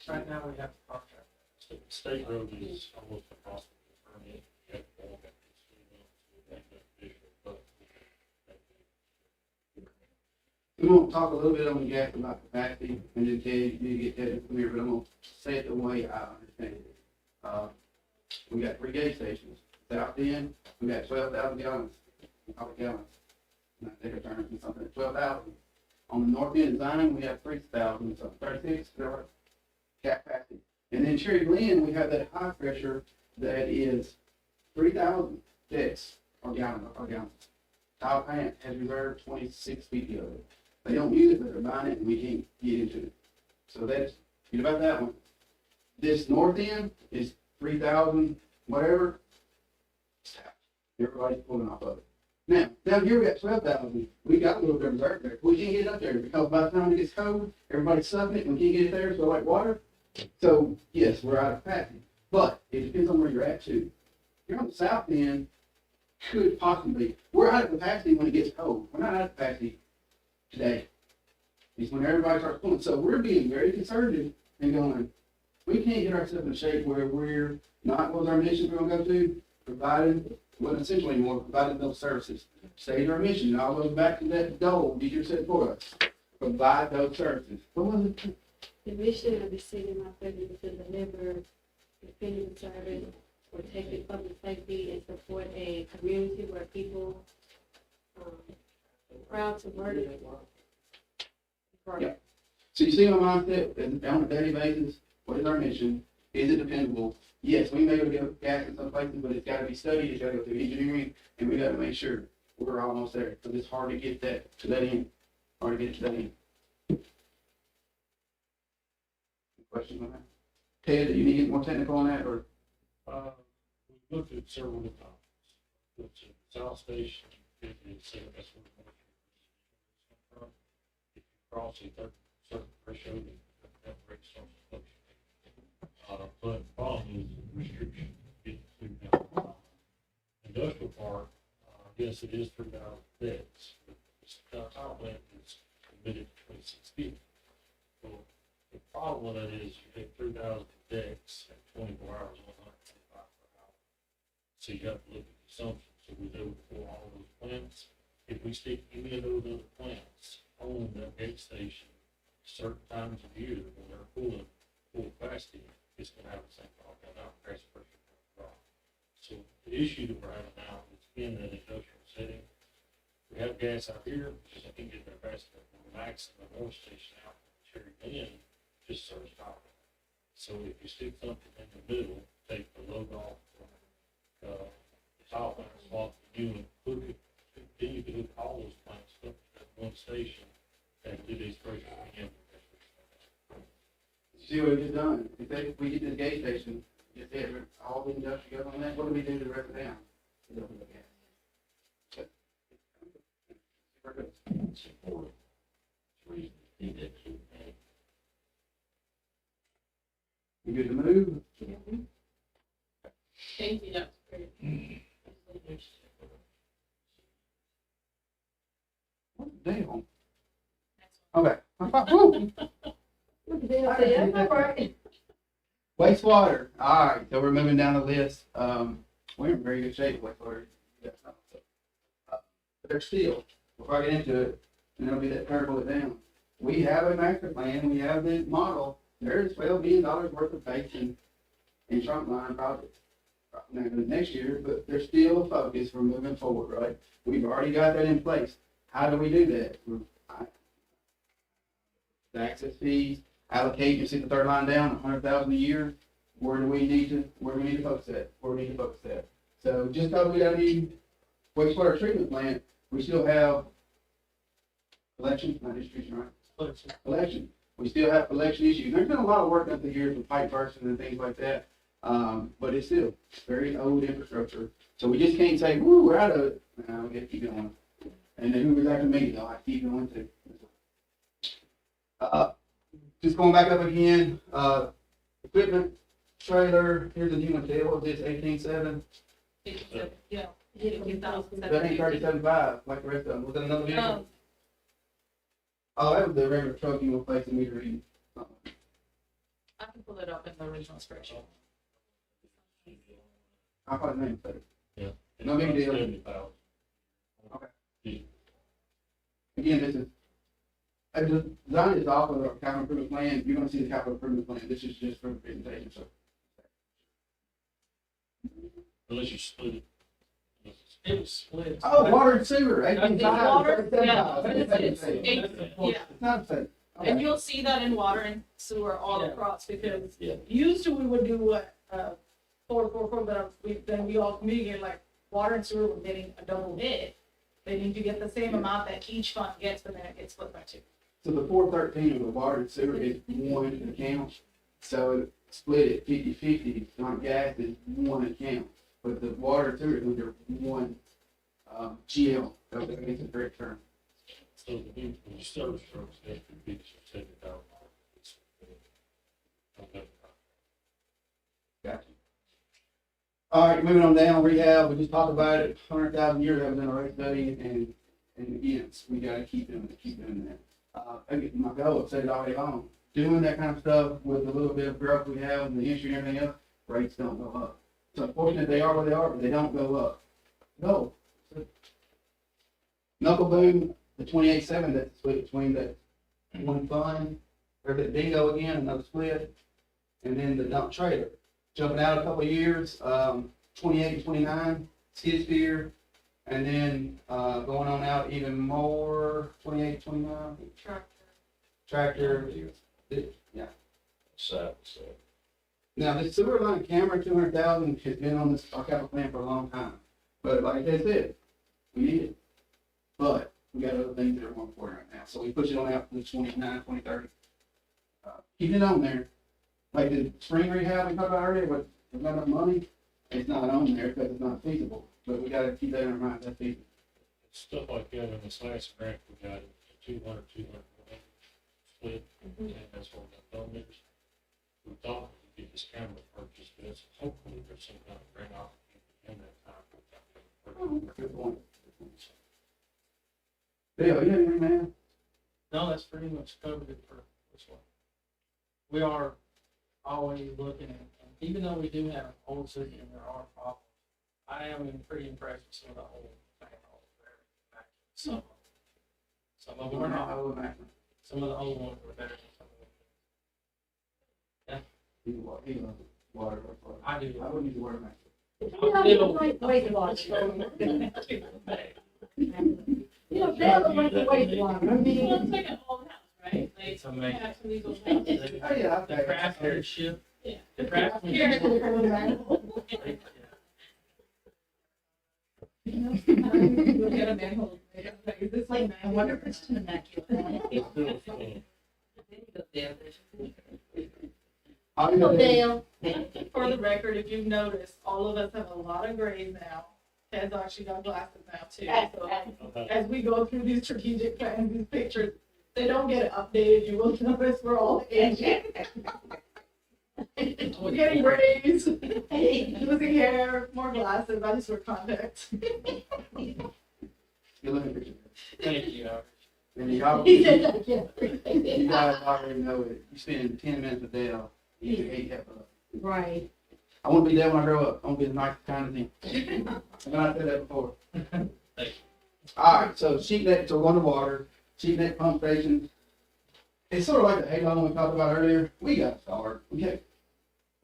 Right now, we have a contract. So state road is almost impossible to permit. You have to walk up to the city limits to make that additional, but. We want to talk a little bit on the gas about capacity, and then Ted, you get that from here, but I'm gonna say it the way I understand it. We got 3 gauge stations. South end, we got 12,000 gallons, Not they turn into something at 12,000. On the north end of Zion, we have 3,000, so 36, is that right? Capacity. And then Cherry Glen, we have that high pressure that is 3,000 decks or gallons. Tile plant has reserved 26 feet of it. They don't use it, but they're buying it, and we can't get into it. So that's, forget about that one. This north end is 3,000, whatever. Everybody's pulling off of it. Now, down here we got 12,000. We got a little bit of reserve there. We can't get it up there because by the time it gets cold, everybody's sucking it, and we can't get it there, so like water. So, yes, we're out of capacity. But it depends on where you're at, too. You're on the south end, could possibly, we're out of capacity when it gets cold. We're not out of capacity today. It's when everybody starts pulling. So we're being very conservative and going, we can't get ourselves in shape where we're not, what was our mission we're gonna go to? Providing, well, essentially more, providing those services. State our mission, it all goes back to that goal that you set for us. Provide those services. What was it? The mission of the city of Mount Pleasant is to deliver definitive service, protected public safety, and support a community where people, proud to work. Yeah. So you see my mindset and on a daily basis, what is our mission? Is it dependable? Yes, we may be able to get gas in some places, but it's gotta be studied, it's gotta go through engineering, and we gotta make sure we're almost there, because it's hard to get that to that end. Hard to get to that end. Questions on that? Ted, do you need to get more technical on that, or? We looked at several topics. Looked at South Station, it said that's where the moisture is from. If you cross a certain threshold, that breaks some fluctuation. But the problem is the restriction getting through down. Industrial park, I guess it is 3,000 beds, but the tile plant is committed to 26 feet. Well, the problem with that is you take 3,000 decks at 24 hours, 125 per hour. So you have to look at the assumptions. So we do for all those plants. If we stick any of those other plants on that gate station, certain times of year when they're full capacity, it's gonna have the same problem now, gas pressure gonna drop. So the issue that we're having now is in that industrial setting. We have gas out here, just I can get that fast, we're maxing the north station out in Cherry Glen, just serves power. So if you stick something in the middle, take the load off, the tile plant, swap the unit, hook it, then you can hook all those plants up at one station and do these pressure again. See what we just done? If we get to the gate station, just said, all the industrial goes on that, what do we do to the rest of the town? We don't look at it. You good to move? Thank you, that's great. Damn. Okay. Woo. Wastewater, all right, so we're moving down the list. We're in very good shape, with wastewater. But there's still, before I get into it, and it'll be that turtle it down. We have a master plan, we have the model, there's $12 million worth of base and trunk line projects. Not gonna next year, but there's still a focus for moving forward, right? We've already got that in place. How do we do that? The access fees, allocate, you see the third line down, 100,000 a year. Where do we need to focus that? So just because we got a new wastewater treatment plant, we still have collection, not distribution, right? Collection. We still have collection issues. There's been a lot of work up the years with pipe bursting and things like that. But it's still very old infrastructure. So we just can't say, woo, we're out of it. No, we have to keep going. And then whoever's after me, they'll have to keep going too. Just going back up again, equipment, trailer, here's a new one, Dale, what is this, 18.7? Yeah. That ain't 37.5, like the rest of them, was that another vehicle? Oh, that was the regular truck you replaced the meter reading. I can pull it up in the original spreadsheet. I thought the name said it. Yeah. No big deal. 70,000. Again, this is, I just, design is off of the capital improvement plan. You're gonna see the capital improvement plan. This is just for the presentation, so. Unless you split it. It was split. Oh, water and sewer, It's 18,500, water, 37,000. yeah, it's It's yeah. not the same. And Okay. you'll see that in water and sewer all Yeah. across, because Yeah. used to we would do what, 4, but then we all communicated, like, water and sewer were getting a double hit. They need to get the same amount that each fund gets, but then it gets split by 2. So the 413 of the water and sewer is one account, so split it 50/50 on gas is one account, but the water and sewer is under one, GL, so I think it's a great term. So when you service trucks, that could be $70,000. Okay. Gotcha. All right, moving on down, rehab, we just talked about it, 100,000 years, haven't done a rate study, and again, we gotta keep doing that. Again, my goal, I've said it already on, doing that kind of stuff with a little bit of growth we have and the industry and everything else, rates don't go up. It's unfortunate they are where they are, but they don't go up. Go. Knuckle boom, the 28.7, that's split between the one fund, or the bingo again, another split, and then the dump trailer. Jumping out a couple of years, 28 and 29, skid steer, and then, going on out even more, 28, 29, tractor, yeah. So. Now, the sewer line camera, 200,000, has been on this, our capital plan for a long time, but like I said, we need it. But we got other things that are more important right now, so we push it on out to the 29, 2030. Keep it on there. Like the spring rehab we talked about earlier, but there's not enough money, it's not on there because it's not feasible, but we gotta keep that in our mind, that's feasible. Stuff like that, in this last grant, we got 200 split, and that's what we got done. We thought we'd get this camera purchased, but it's hopefully there's some kind of grant opportunity in that time. Good point. Bill, you have anything, man? No, that's pretty much covered it for this one. We are always looking at, and even though we do have an old system, there are problems. I am pretty impressed with some of the old manholes there. Some of them are not. Some of the old ones were better than some of them. He loves water. I do. I wouldn't use the word max. You know, they're the ones that wastewater. I Well, mean, it's like an old house, right? Like, It's amazing. have some of these old houses. Oh, yeah, The okay. craftsmanship. Yeah. The craftsmanship. Here. Get a manhole. This like, I wonder if it's an immaculate. All you gotta do- Dale, For the record, if you've noticed, all of us have a lot of grays now. Ted's actually got glasses now too. So as we go through these strategic plans, these pictures, they don't get updated. You will notice we're all aging. We're getting grays, losing hair, more glasses. I just wear contacts. Good looking picture. Thank you, Howard. And you all- he said that, yeah. you guys already know it. You spend 10 minutes with Dale, you can hate that up. Right. I want to be Dale when I grow up. I want to be the nice kind of thing. And I said that before. Thank you. All right, so sheet net, so underwater, sheet net pump stations. It's sort of like the halo we talked about earlier. We got to start. Okay,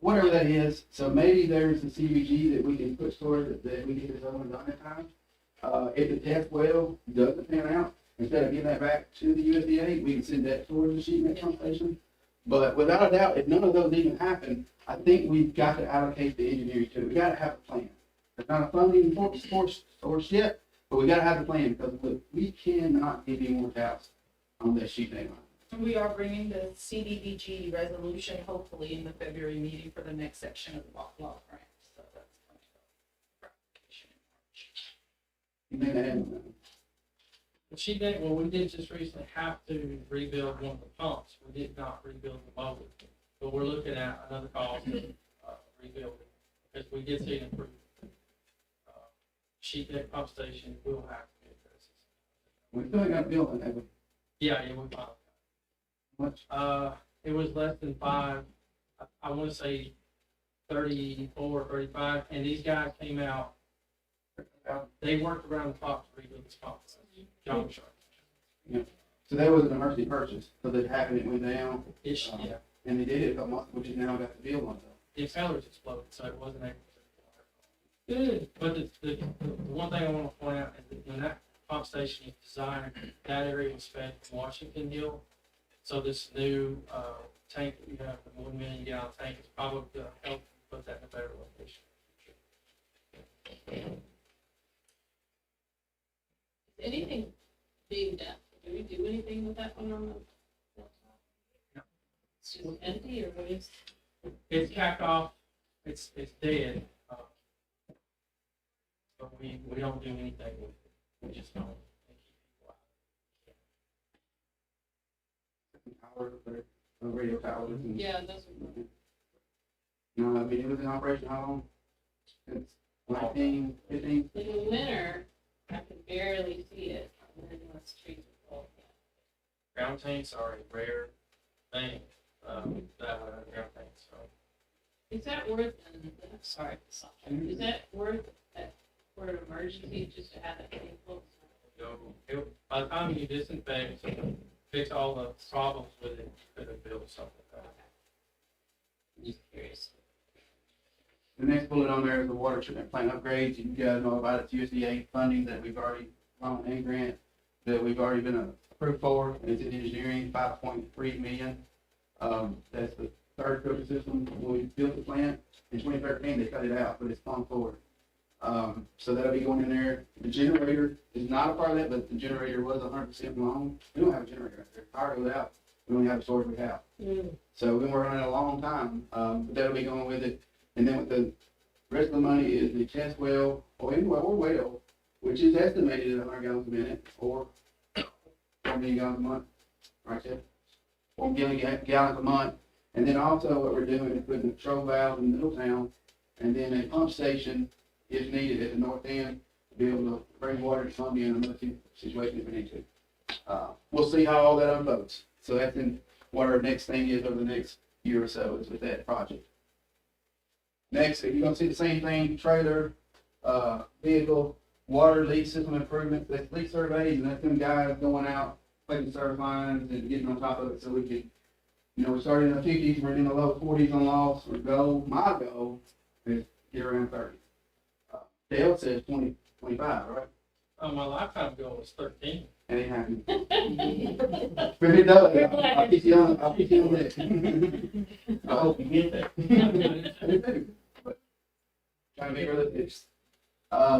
whatever that is. So maybe there's a CBG that we can push towards that we get this other one done in time. If the test well doesn't pan out, instead of giving that back to the USDA, we can send that towards the sheet net pump station. But without a doubt, if none of those even happen, I think we've got to allocate the engineering to it. We got to have a plan. There's not a funding source yet, but we got to have a plan because look, we cannot give you more house on that sheet net line. And we are bringing the CDBG resolution hopefully in the February meeting for the next section of the block grant. So that's going to go for application in March. You may not have one. The sheet net, well, we did just recently have to rebuild one of the pumps. We did not rebuild the motor. But we're looking at another cost of rebuilding, because we did see an improvement. Sheet net pump station will have to be addressed. We still ain't got a building, have we? Yeah, we filed. Much? It was less than 5, I wanna say 34, 35, and these guys came out, they worked around the clock to rebuild this complex. John Sharp. So that was an emergency purchase, so that happened, it went down, Ish, yeah. and they did it a couple months, which is now got the bill on it. The accelerators exploded, so it wasn't able to. Good. But the one thing I want to point out is that when that pump station was designed, that area was fed from Washington Hill. So this new, tank that you have, the 1 million gallon tank, is probably to help put that in a better location. Is anything being done? Do we do anything with that one on the? No. It's just empty or what is? It's capped off, it's dead. But we don't do anything with it. We just don't. They keep people out. Towers, radio towers. And, Yeah, those are. no, I mean, it was in operation how long? Since 19, 15? In the winter, I can barely see it, and then once trees are full. Ground tanks are a rare thing, that way, ground tanks, so. Is that worth, and I'm sorry, is that worth that for an emergency just to have that thing full? By the time you disinfect, fix all the problems with it, you could have built something. I'm just curious. The next bullet on there is the water treatment plant upgrades. You guys know about it, it's USDA funding that we've already, and grant that we've already been approved for. It's in engineering, 5.3 million. That's the third filter system. When we built the plant in 2013, they cut it out, but it's gone forward. So that'll be going in there. The generator is not a part of that, but the generator was 100% long. We don't have a generator out there. Power goes out. We only have the storage we have. So we've been working on it a long time. But that'll be going with it. And then with the rest of the money is the test well, or well, which is estimated at 100 gallons a minute, or 1 million gallons a month, right there. 1 million gallons a month. And then also what we're doing is putting a control valve in Middletown, and then a pump station if needed at the north end to be able to bring water to Columbia in an emergency situation if we need to. We'll see how all that unfolds. So that's in what our next thing is over the next year or so is with that project. Next, you're gonna see the same thing, trailer, vehicle, water leak system improvements, that's leak surveys, and that's them guys going out, taking service lines and getting on top of it so we can, we started in the 50s, we're in the low 40s on loss, my goal is get around 30. Dale says 20, 25, right? My lifetime goal was 13. And it happened. But it does, I'll keep you on that. I hope you get that. But trying to be realistic.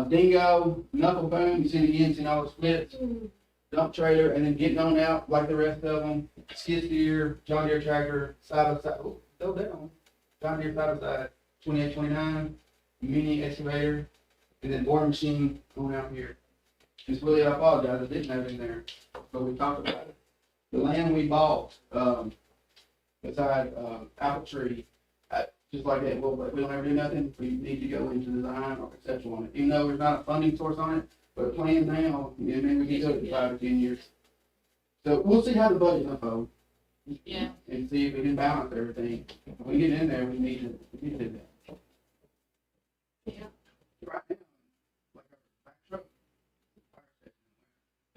Dingo, knuckle boom, you see it again, seeing all the splits, dump trailer, and then getting on out like the rest of them. Skid steer, John Deere tractor, side by side, go down. John Deere side by side, 28, 29, mini excavator, and then boring machine going out here. It's really, I apologize, I didn't have it in there, but we talked about it. The land we bought, beside, Apple Tree, just like that, well, we don't ever do nothing, we need to go into design or conceptual on it, even though there's not a funding source on it, but a plan now, maybe we can do it in 5 or 10 years. So we'll see how the budget unfolds. Yeah. And see if we can balance everything. If we get in there, we need to do that. Yeah. Right now, like our back truck.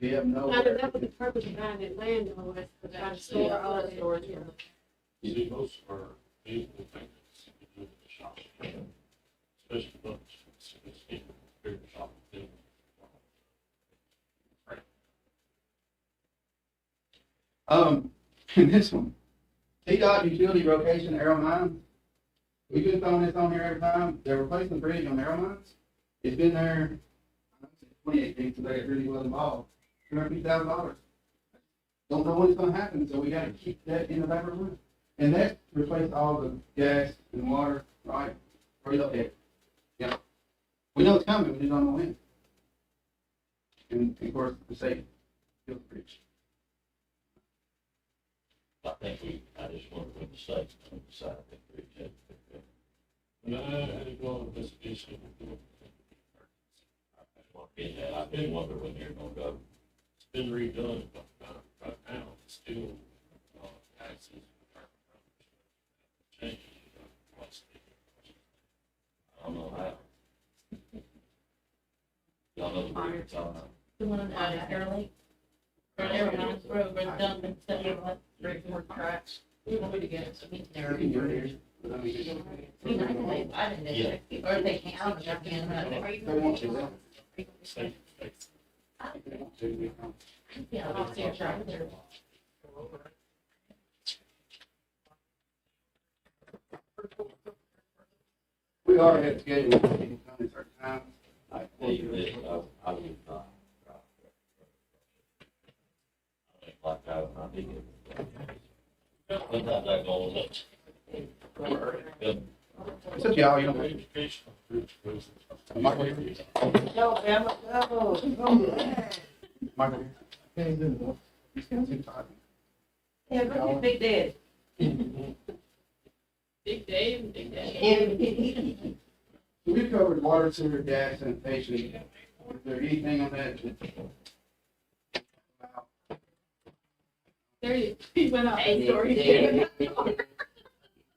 We have no. That was the purpose of buying that land, though, was to try to store all of it. Storage. See, most of our vehicle maintenance we do in the shop, especially those, it's getting bigger shop. And this one, T-Dot utility rotation arrow mines. We've been throwing this on here every time. They're replacing the bridge on arrow mines. It's been there, I don't know, 2018, so they really was involved. $250,000. Don't know when it's gonna happen, so we gotta keep that in the back of our mind. And that replaced all the gas and water, right? Relocate. Yeah. We know it's coming, we just don't know when. And of course, the safety, the bridge. I just wonder when the state's gonna decide that we have to. I didn't go on investigation. I've been wondering when you're gonna go. It's been redone about 5 times. still, taxes. Change, what's I don't know how. Y'all know what you're talking about. The one on Fairlake. Or everyone, road, where the dump and stuff, like, right for tracks. We want to get it, so we can never. I mean, We might have, I didn't know, or they can't, I don't know if they can, they want to. safe, yeah, I'll see a tractor. We already have scheduled meetings on a certain time. I tell you this, I would not. Like I think it. Sometimes I go, look. It's up to y'all, you don't. educational groups goes. Michael. Yo, Bama, go. Michael. Can't do it. He's got too tired. Yeah, go get Big Daddy. Big Dave, Big Dave. So we've covered water, sewer, gas, sanitation. Is there anything on that? There you, he went out. Hey, Sorry.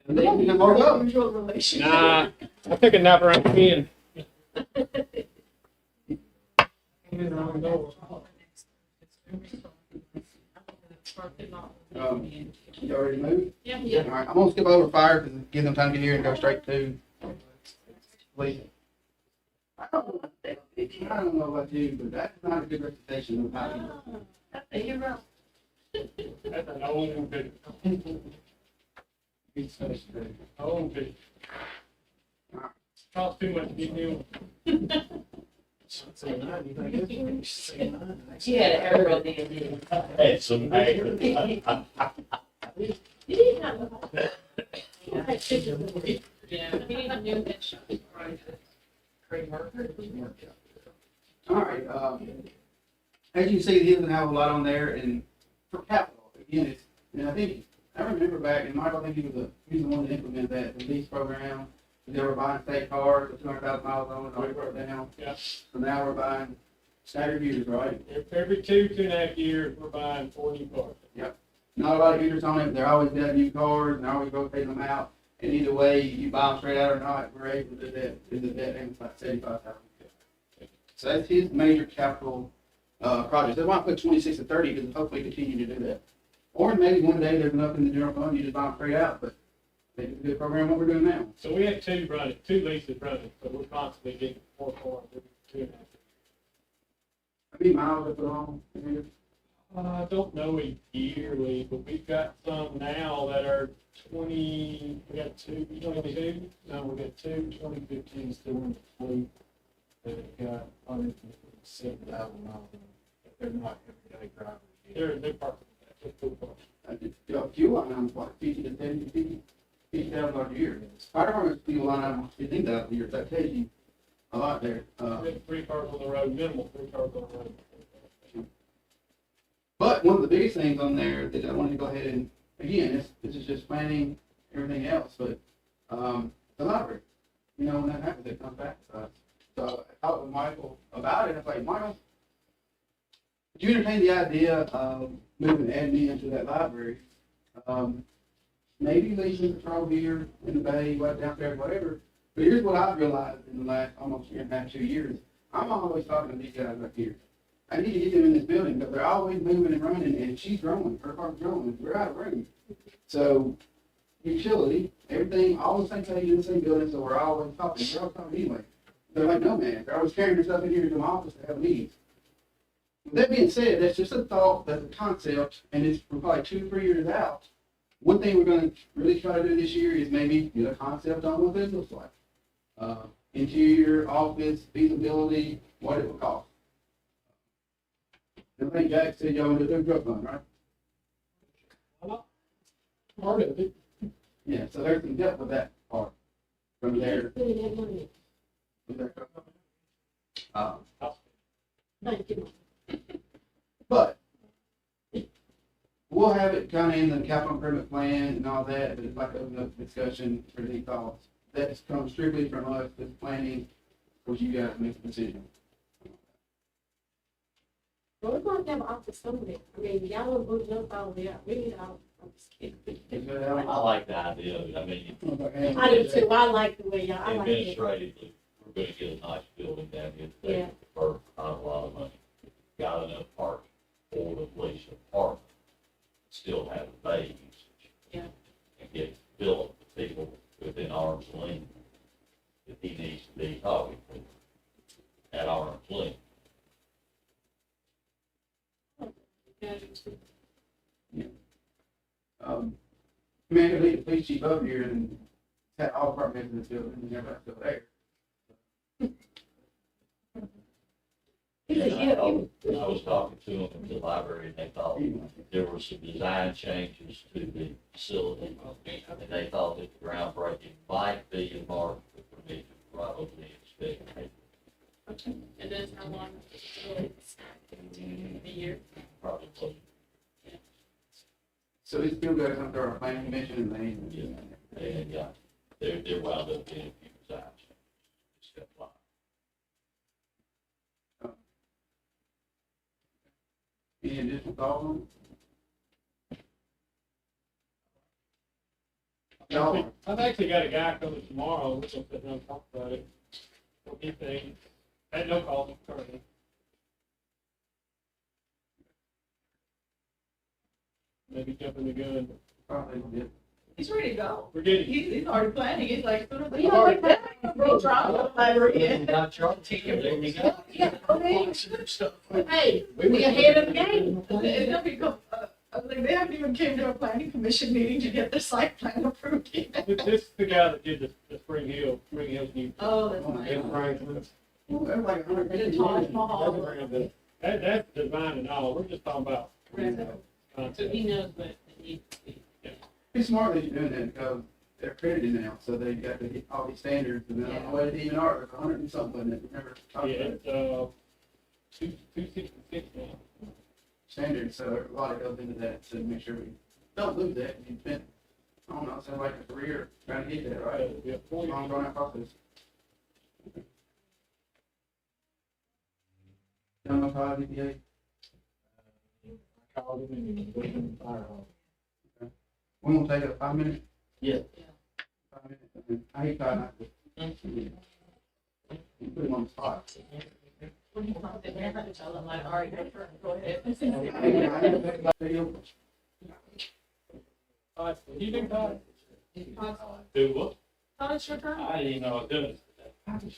And they can mark up. Usual relationship. Nah, I took a nap around 10. You already moved? Yeah. All right, I'm gonna skip over fire because give them time to get here and go straight to. Please. I don't know about you, but that's not a good reputation of how you. That's an old big, old big. Costs too much to get new. She had an arrow there. Had some anger. Yeah, he needs a new headshot. All right, as you see, he doesn't have a lot on there, and for capital, again, it's, and I think, I remember back, and Michael, I think he was the one to implement that, the lease program. They were buying state cars with 200,000 miles on it, already broke down. Yeah. So now we're buying staggered users, right? Every 2.5 years, we're buying 4 new cars. Not a lot of users on it, but they're always got new cars, and they're always rotating them out. And either way, you buy them straight out or not, we're able to do that, the debt pament's like 75,000. So that's his major capital, project. That's why I put 26 to 30, because hopefully continue to do that. Or maybe one day there's enough in the general fund, you just buy them straight out, but I think it's a good program, what we're doing now. So we have 2 leases running, so we're constantly getting 4 cars every 2.5 years. How many miles I put on? I don't know it yearly, but we've got some now that are 20, we got 22, no, we got 2015 still in the fleet. That have got 107,000 miles on them. But they're not everyday drivers. They're part of that, they're full cars. I did, fuel line items, like 50 to 70, $50,000 a year. Fire department's fuel line item, $15,000 a year, that tells you a lot there. We have 3 cars on the road, minimal 3 cars on the road. But one of the biggest things on there that I wanted to go ahead and, again, this is just planning, everything else, but, the library. You know, when that happens, it comes back to us. So I talked with Michael about it, I was like, Michael, would you entertain the idea of moving admin into that library? Maybe leasing patrol here in the bay, right down there, whatever. But here's what I've realized in the last almost year and a half, 2 years. I'm always talking to these guys up here. I need to get them in this building, because they're always moving and running, and she's growing, her car's growing, we're out of room. So, utility, everything, all the same page in the same building, so we're always talking, we're always talking anyway. They're like, no, man, they're always carrying their stuff in here to my office to have meetings. With that being said, that's just a thought, that's a concept, and it's probably 2 or 3 years out. One thing we're gonna really try to do this year is maybe get a concept on what this looks like. Interior, office, feasibility, what it would cost. I think Jack said y'all want to do a drug fund, right? Part of it. Yeah, so there's some depth with that part from there. Spending that money. with their drug fund. Thank you. But we'll have it kind of in the capital improvement plan and all that, but it's like open up discussion for any thoughts. That's comes strictly from us, this planning, for you guys to make a decision. Well, we're going to have an office somewhere. I mean, y'all want to boot up all the way out. We need all. I'm just kidding. I like the idea of it, I mean. I do too. I like the way y'all, I like it. Administratively, we're gonna get a nice building down here. Yeah. For not a lot of money. Got enough parking for the police department, still have a bay usage. Yeah. And get built for people within arm's length. If he needs to be, obviously, at arm's length. Man, could leave the police chief up here and had all departments in the building and everybody's still there. I was talking to them at the library and they thought there were some design changes to the facility. And they thought that the groundbreaking might be in March, but for me, probably expect And then how long it's a year? probably. So it still goes under our planning commission and they. And, yeah, they're wound up getting a few design changes. It's got a lot. Any additional thoughts on it? No. I've actually got a guy coming tomorrow, we're gonna sit down and talk about it. What he thinks, I had no call currently. Maybe jumping the gun, Probably did. He's ready to go. we're getting, He's already planning. He's like, Well, you know, like that. bro, drop the library in. Got your ticket, there you go. Yeah, okay. Hey, we ahead of the game. It's gonna become, like, they haven't even came to a planning commission meeting to get their site plan approved yet. this is the guy that did the Spring Hills new. Oh, that's nice. And Franklin. Ooh, that's like 150. Taj Mahal. That's design and all, we're just talking about. So he knows what it needs to be. It's smart that you're doing that because they're accredited now, so they've got to hit all these standards and then on the way to even are, there's 100 and something that we never talked Yeah, about. it's, 266 now. Standards, so a lot of goes into that to make sure we don't lose that. You've been, I don't know, sounds like a career trying to get that, right? Yeah, Long drawn out process. Don't know how EPA. I called him and he was in the fire hall. We're gonna take a 5 minute. Yeah. 5 minutes. I hate trying not to. Put him on the spot. When he comes in, I have to tell them, like, all right, go ahead. You think Todd? Todd, Do what? it's your turn. I didn't even know I was doing it.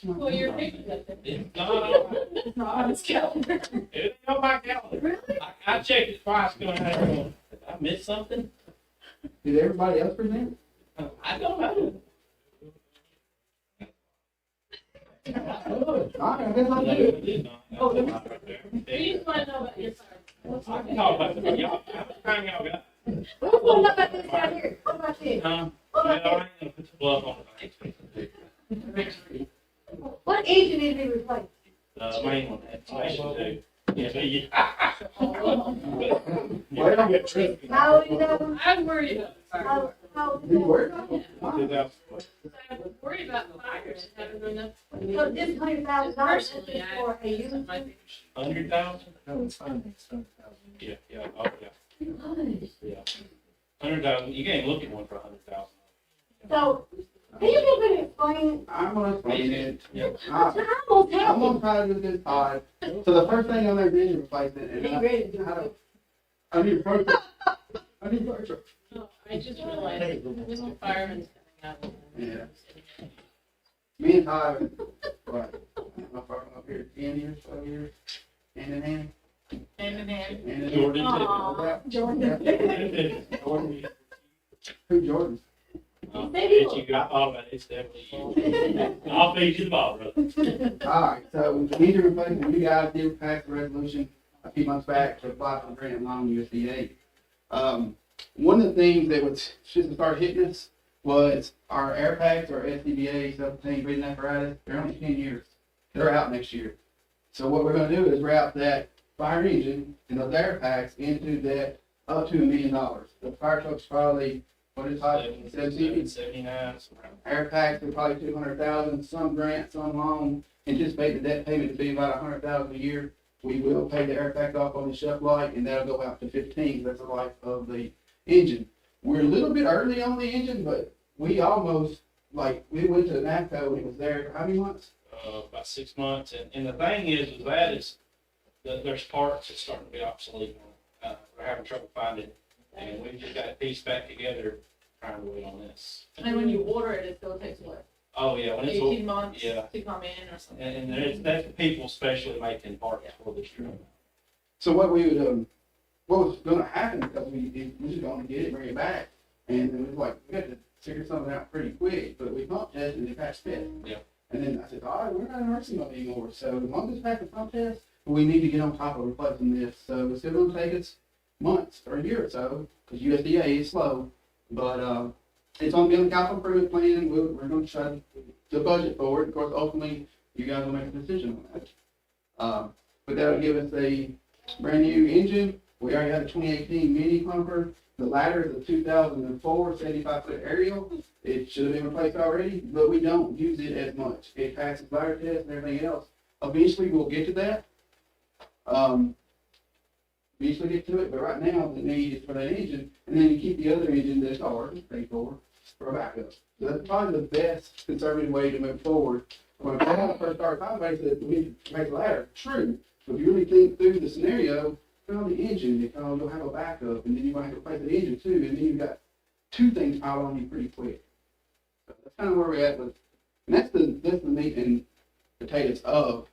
Well, you're picking it. No, It's not on his calendar. it ain't on my calendar. Really? I checked it twice going out. I missed something? Did everybody else present? I don't know. All right, I guess I'll do it. Oh, We I just want to know about your side. can talk about it. Y'all, how much time y'all got? What's going on about this right here? What about this? Well, What I about this? ain't gonna put the glove on it. What engine did we replace? Main one, main two. Yeah, yeah. Well, don't get tripped. How old is that one? I'm worried about fire. How old is You that work? one? I'm worried about fires, having enough. So this $100,000 Personally, is for a used. 100,000? Yeah, yeah, oh, yeah, yeah. 100,000, you can't look at one for 100,000. So, can you give me explain? I'm gonna explain it. Yeah. I- I'm almost I'm happy. gonna try to do this odd. So the first thing on there is replacement. Be And ready to do I it. don't- I need a pro truck. I need a pro truck. No, I just realized Mr. Fireman's coming out. Yeah. Me and Ty, what, my partner up here, 10 years, 12 years, hand in hand. Hand in hand. Hand in hand. Jordan did. Aw, Jordan. Who Jordan? You got all of it, it's definitely. I'll feed you the ball, brother. Alright, so we need to replace, you guys did pass the resolution a few months back to apply for the grant loan USDA. One of the things that was, should start hitting us was our air packs, our SCBA, self-contained breathing apparatus, they're only 10 years. They're out next year. So what we're gonna do is route that fire engine and those air packs into that up to $1 million. The fire truck's probably, what is it, 17? 79. Air packs are probably 200,000, some grant, some loan. Anticipate the debt payment to be about 100,000 a year. we will pay the air pack off on the shelf light, and that'll go out to 15. That's the life of the engine. We're a little bit early on the engine, but we almost, like, we went to NAPCO and it was there for how many months? About 6 months, and the thing is that there's parts that's starting to be obsolete. We're having trouble finding, and we just got it pieced back together, trying to wait on this. And when you order it, it still takes what, Oh, yeah, when it's, 18 months yeah. to come in or something? and there's, that's people specially making parts for this truck. So what we would, what was gonna happen, because we just gonna get it, bring it back, and it was like, we had to figure something out pretty quick, but we pump tested and it passed fit. Yep. And then I said, all right, we're not in nursing home anymore, so as long as it's passed the pump test, we need to get on top of replacing this, so it's still gonna take us months or a year or so, because USDA is slow, but, it's on the capital improvement plan, we're gonna try to budget for it, of course, ultimately, you guys will make a decision on that. But that'll give us a brand new engine. We already have a 2018 mini pumper. The ladder is a 2004 75-foot aerial. It should have been replaced already, but we don't use it as much. It passes ladder tests and everything else. Eventually, we'll get to that. Eventually get to it, but right now, the need is for that engine, and then you keep the other engine that's ours, paid for a backup. So that's probably the best conservative way to move forward. When I first started talking about it, I said, we need to make the ladder. True. But if you really think through the scenario, put on the engine, because you'll have a backup, and then you're gonna have to replace the engine too, and then you've got two things piled on you pretty quick. So that's kind of where we're at with, and that's the meat and potatoes of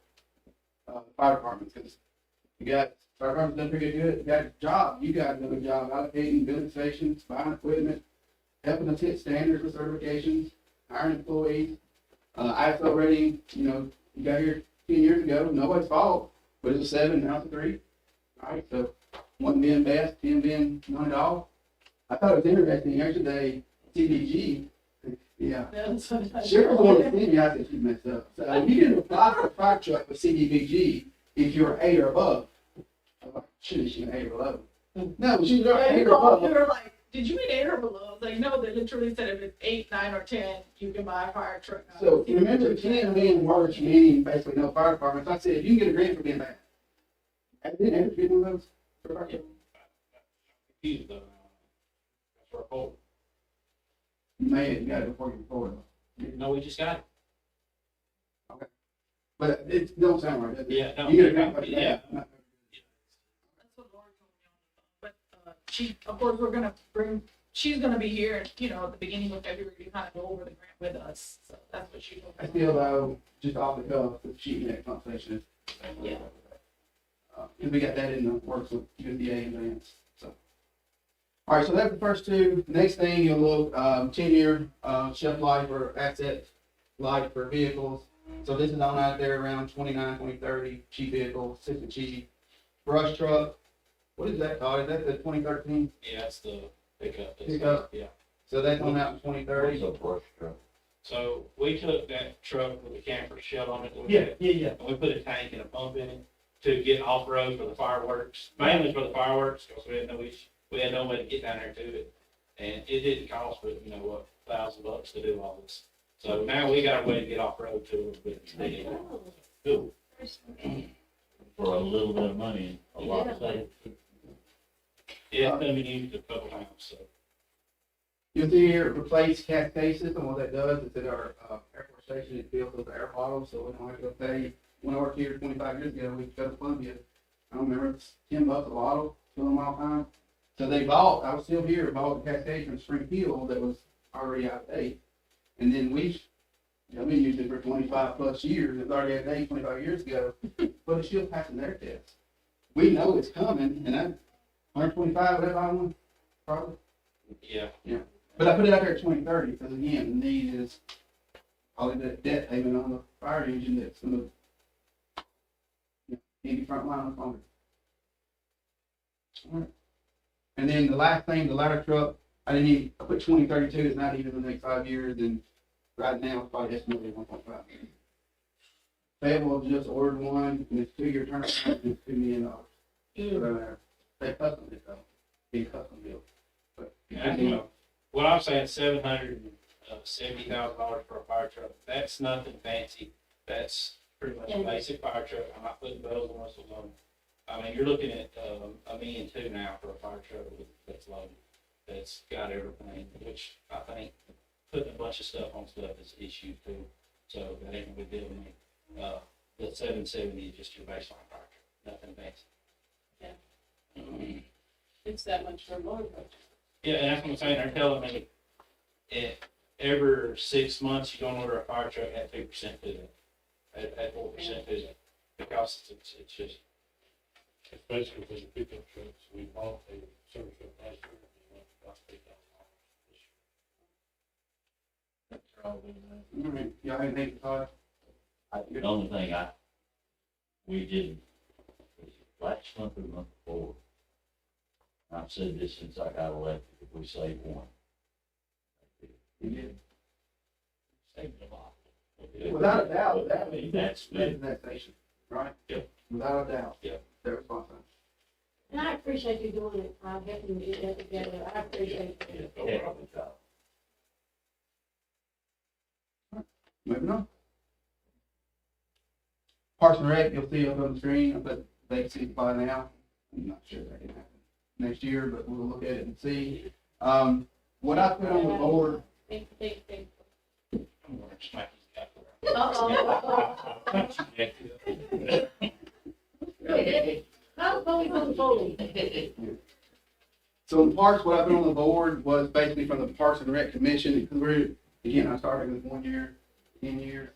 fire departments, because you got, fire department's done pretty good, you got a job, you got another job allocating building stations, buying equipment, helping us hit standards with certifications, hiring employees, ISO rating, you got here 10 years ago, nobody's fault, but it's a 7, now it's a 3. All right, so 1 being best, 10 being none at all. I thought it was interesting, yesterday, CDG, yeah, That's what I- Cheryl wanted to see me, I said, she messed up. So you didn't apply for a fire truck with CDBG if you're 8 or above. I'm like, shouldn't she been 8 or below? No, she's Yeah, 8 you or called, above. you were like, did you mean 8 or below? I was like, no, they literally said if it's 8, 9, or 10, you can buy a fire truck. So remember 10 being worse, meaning basically no fire departments. I said, you can get a grant for being bad. I didn't ever get one of those for a fire truck. Confused though. That's our fault. You may have got it before you report it. No, we just got it. But it don't sound right, does it? Yeah, no. You get a grant for Yeah. that. That's what Laura told me on the phone. But she, of course, she's gonna be here, at the beginning of February to kind of go over the grant with us. So that's what she told I me. feel though, just off the cuff, the sheet neck conversation. Yeah. Because we got that in the works with USDA advance, so. All right, so that's the first two. Next thing, you'll look, 10-year, shelf life or asset life for vehicles. So this is on out there around 29, 2030, cheap vehicle, super cheap. Brush truck, what is that called? Is that the 2013? Yeah, that's the pickup. Pickup. Yeah. So that's on out in 2030. So we took that truck with the camper shell on it. Yeah. And we put a tank and a pump in it to get off-road for the fireworks, mainly for the fireworks, because we had no way to get down there to it. And it didn't cost, but $1,000 to do all this. So now we got a way to get off-road to it, but cool. For a little bit of money, a lot of savings. Yeah, it's gonna be used a couple times, so. You'll see here, replace cascade system. What that does is at our airport station, it fills with air bottles, so we don't have to go pay. When I worked here 25 years ago, we go to Columbia. I don't remember, it's $10 a bottle, fill them all the time. So they bought, I was still here, bought the cascade from Spring Hill that was already out of date. And then I've been using it for 25 plus years. It's already out of date 25 years ago, but it's still passing their test. We know it's coming, and that 125, whatever I want, probably. Yeah. But I put it out there at 2030, because again, the need is probably the debt payment on the fire engine that's gonna, be front line longer. Alright. And then the last thing, the ladder truck, I put 2032, it's not even the next 5 years, and right now it's probably estimated 1.5 million. Fayetteville just ordered one, and it's 2-year turnaround, and it's $2 million. So they custom it though, be custom built. But What I'm saying, $770,000 for a fire truck, that's nothing fancy. That's pretty much a And- basic fire truck, I'm not putting bells and whistles on. I mean, you're looking at, $1.2 million now for a fire truck that's loaded, that's got everything, which I think putting a bunch of stuff on stuff is an issue too. So that ain't a big deal to me. The 770 is just your baseline fire truck, nothing fancy. It's that much for a motor coach. Yeah, and that's what I'm saying, they're telling me, every 6 months, you're gonna order a fire truck at 2% to it, at 4% to it, because it's just, It's basically for the pickup trucks, we bought a service truck last year, and we went about $3,000 this year. All right, y'all have anything to talk? The only thing we did, was it last month or the month before, and I've said this since I got elected, if we save one. We did. Saved a lot. Without a doubt, I mean, that's good. that station, right? Yep. Without a doubt. Yep. Their response time. And I appreciate you doing it, helping me get that together, I appreciate it. Yeah, no problem, Kyle. Moving on. Parks and Rec, you'll see up on the screen, but they see it by now. I'm not sure that can happen next year, but we'll look at it and see. What I put on the board, Think. I'm gonna smack his guy. so in parks, what I put on the board was basically from the Parks and Rec Commission, because we're, again, I started with 1 year, 10 years.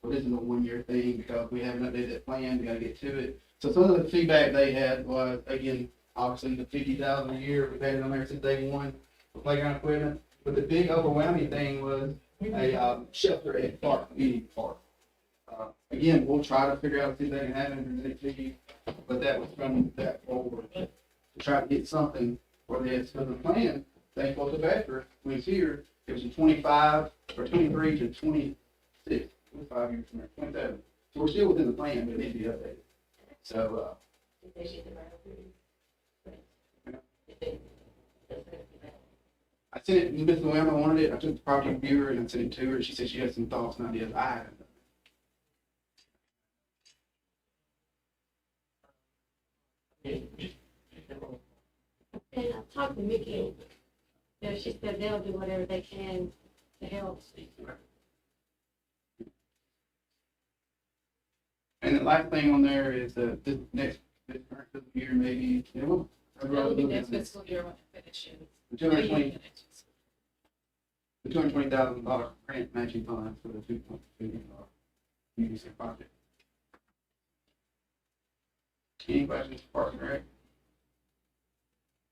Well, this is a 1 year thing because we haven't updated that plan, we gotta get to it. So some of the feedback they had was, again, obviously the 50,000 a year, we've had it on there since day one for playground equipment. But the big overwhelming thing was a shelter at park, community park. Again, we'll try to figure out if that can happen in the next year, but that was from that forward to try to get something for this. So the plan, thankful to Becker, when he's here, it was a 25 or 23 to 26, 25 years from there, 27. So we're still within the plan, but it needs to be updated. So, I sent it, Ms. Lamb, I wanted it, I took the property viewer and I sent it to her, she said she had some thoughts and ideas, I haven't. And I talked to Mickey, she said they'll do whatever they can to help. And the last thing on there is this current fiscal year, maybe, you know, That'll be next fiscal year when it finishes. the $220,000 grant matching fund for the $2.2 million community center project. Any questions for Parks and Rec?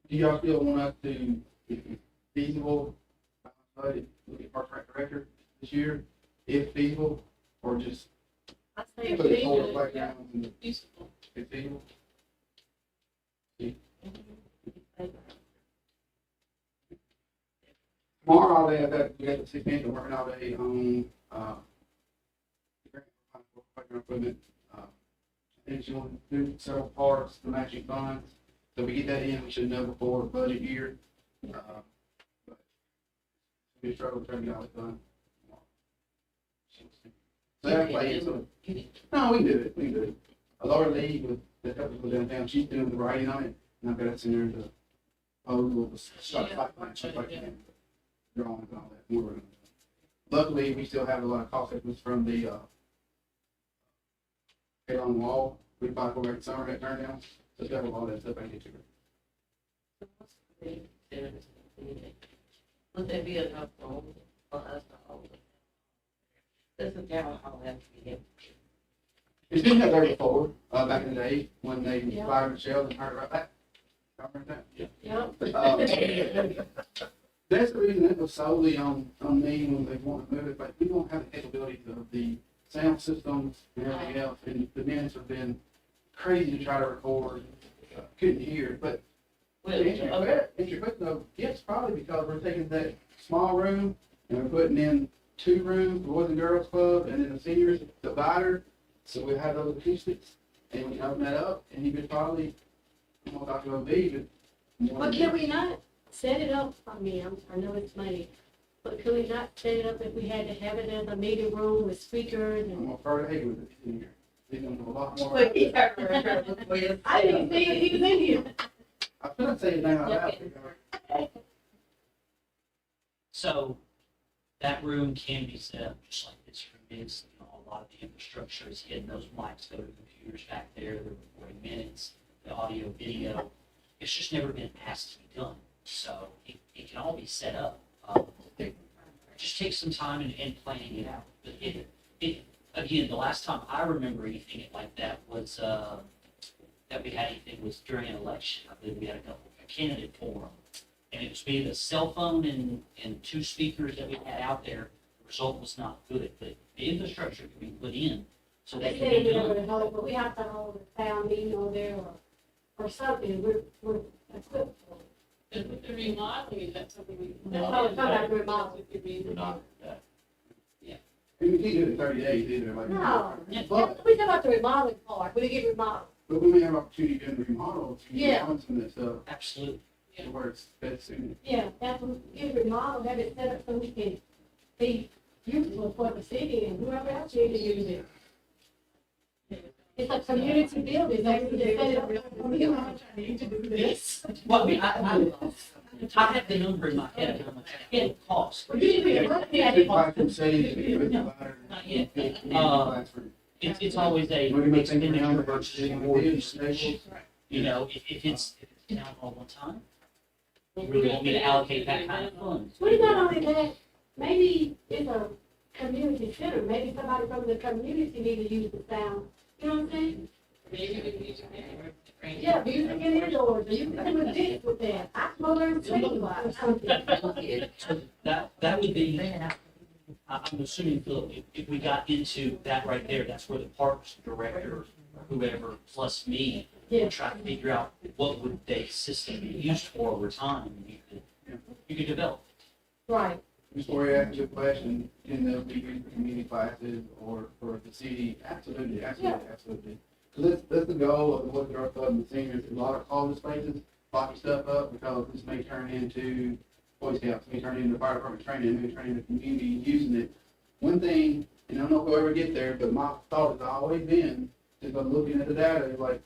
Do y'all still want us to, if it's feasible, look at Parks and Rec director this year, if feasible, or just I say put it feasible, forward playgrounds and Useful. if feasible? Tomorrow, all day, we got the 16th, working all day on, playground equipment. I think she want to do several parts, the matching funds. So we get that in, we should know before the budget year. But we struggle trying to get all it done. So that's why, no, we can do it, we can do it. Laura Lee with the help people downtown, she's doing the writing on it, and I've got it in there to, stuff like that. Drawings and all that. We're working on that. Luckily, we still have a lot of cost estimates from the, head on the wall, we buy for every summer that turn down, so we have a lot of that stuff I get to. Would there be enough room for us to hold it? Does the town hall have to be empty? It's been that way before, back in the day, when they fired Michelle and hired right back. Y'all remember that? Yeah. That's the reason it was solely on me when they want to move it, but we don't have the capability of the sound systems and everything else, and the minutes have been crazy to try to record, couldn't hear, but to answer your question though, yes, probably because we're taking that small room and we're putting in 2 rooms, the Boys and Girls Club, and then the seniors divider, so we have those acoustics, and we can open that up, and you could probably, I don't know if Dr. OB, but. But can we not set it up, I mean, I know it's money, But could we not set it up if we had to have it as a meeting room with speakers I'm and? gonna further ahead with it in here. They're gonna do a lot more. But he got before you I say didn't see it, he was in here. I should say it now out loud. So that room can be set up just like this room is. You know, a lot of the infrastructure is hidden. Those mics go to the computers back there. They're recording minutes, the audio, video. It's just never been asked to be done. So it can all be set up. It just takes some time and planning it out. But again, the last time I remember anything like that was that we had anything was during an election. I believe we had a candidate forum. And it was being a cell phone and 2 speakers that we had out there. The result was not good, but the infrastructure could be put in so that They can said be we never done. hold, but we have to hold a town meeting over there or something, we're equipped for it. And with the remodeling, that's something we. That's why we're talking about remodel. It could be We're not, And we can't do it in 30 days either, like. No, But, we talk about the remodeling part, when they get remodeled. but we may have opportunity to remodel. Yeah. Some of that stuff, Absolutely. to where it's best suited. Yeah, that's what, get remodeled, have it set up so we can be useful for the city and whoever else needs to use it. It's a community building, like we just set it up. I need to do this. Well, I mean, I have the number in my head of how much it will cost. Well, you should be looking at it. Classroom settings, with the ladder. Not yet. Classroom. It's always a When we make things expenditure around versus versus more the usage. You know, if it's down all one time, you really want me to allocate that kind of funds. Well, not only that, maybe it's a community center, maybe somebody from the community need to use the sound, you know what I'm saying? Maybe we need to anywhere. Yeah, music in indoors, you can do a dance with that, I can go there and sing or something. So that would be, I'm assuming, Philip, if we got into that right there, that's where the parks director, whoever, plus me, Yeah. would try to figure out what would the system be used for over time, and you could develop. Right, Before you ask your question, can they be used for community classes or for the city? Absolutely, absolutely, absolutely. So that's the goal of what our club and seniors, a lot of call spaces, locking stuff up because this may turn into Boy Scouts, may turn into fire department training, may turn into community using it. One thing, and I don't know if we'll ever get there, but my thought has always been, just by looking at the data, is like,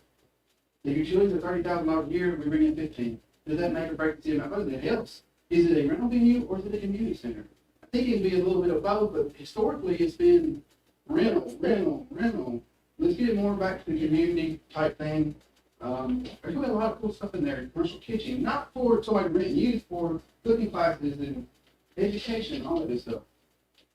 if your utilities are $30,000 a year, we bring in 15. Does that make or break the city of Mount Pleasant? It helps. Is it a rental venue or is it a community center? I think it can be a little bit of both, but historically it's been rental. Let's get it more back to the community type thing. There's really a lot of cool stuff in there. Commercial kitchen, not for somebody to rent and use, for cooking classes and education, all of this stuff.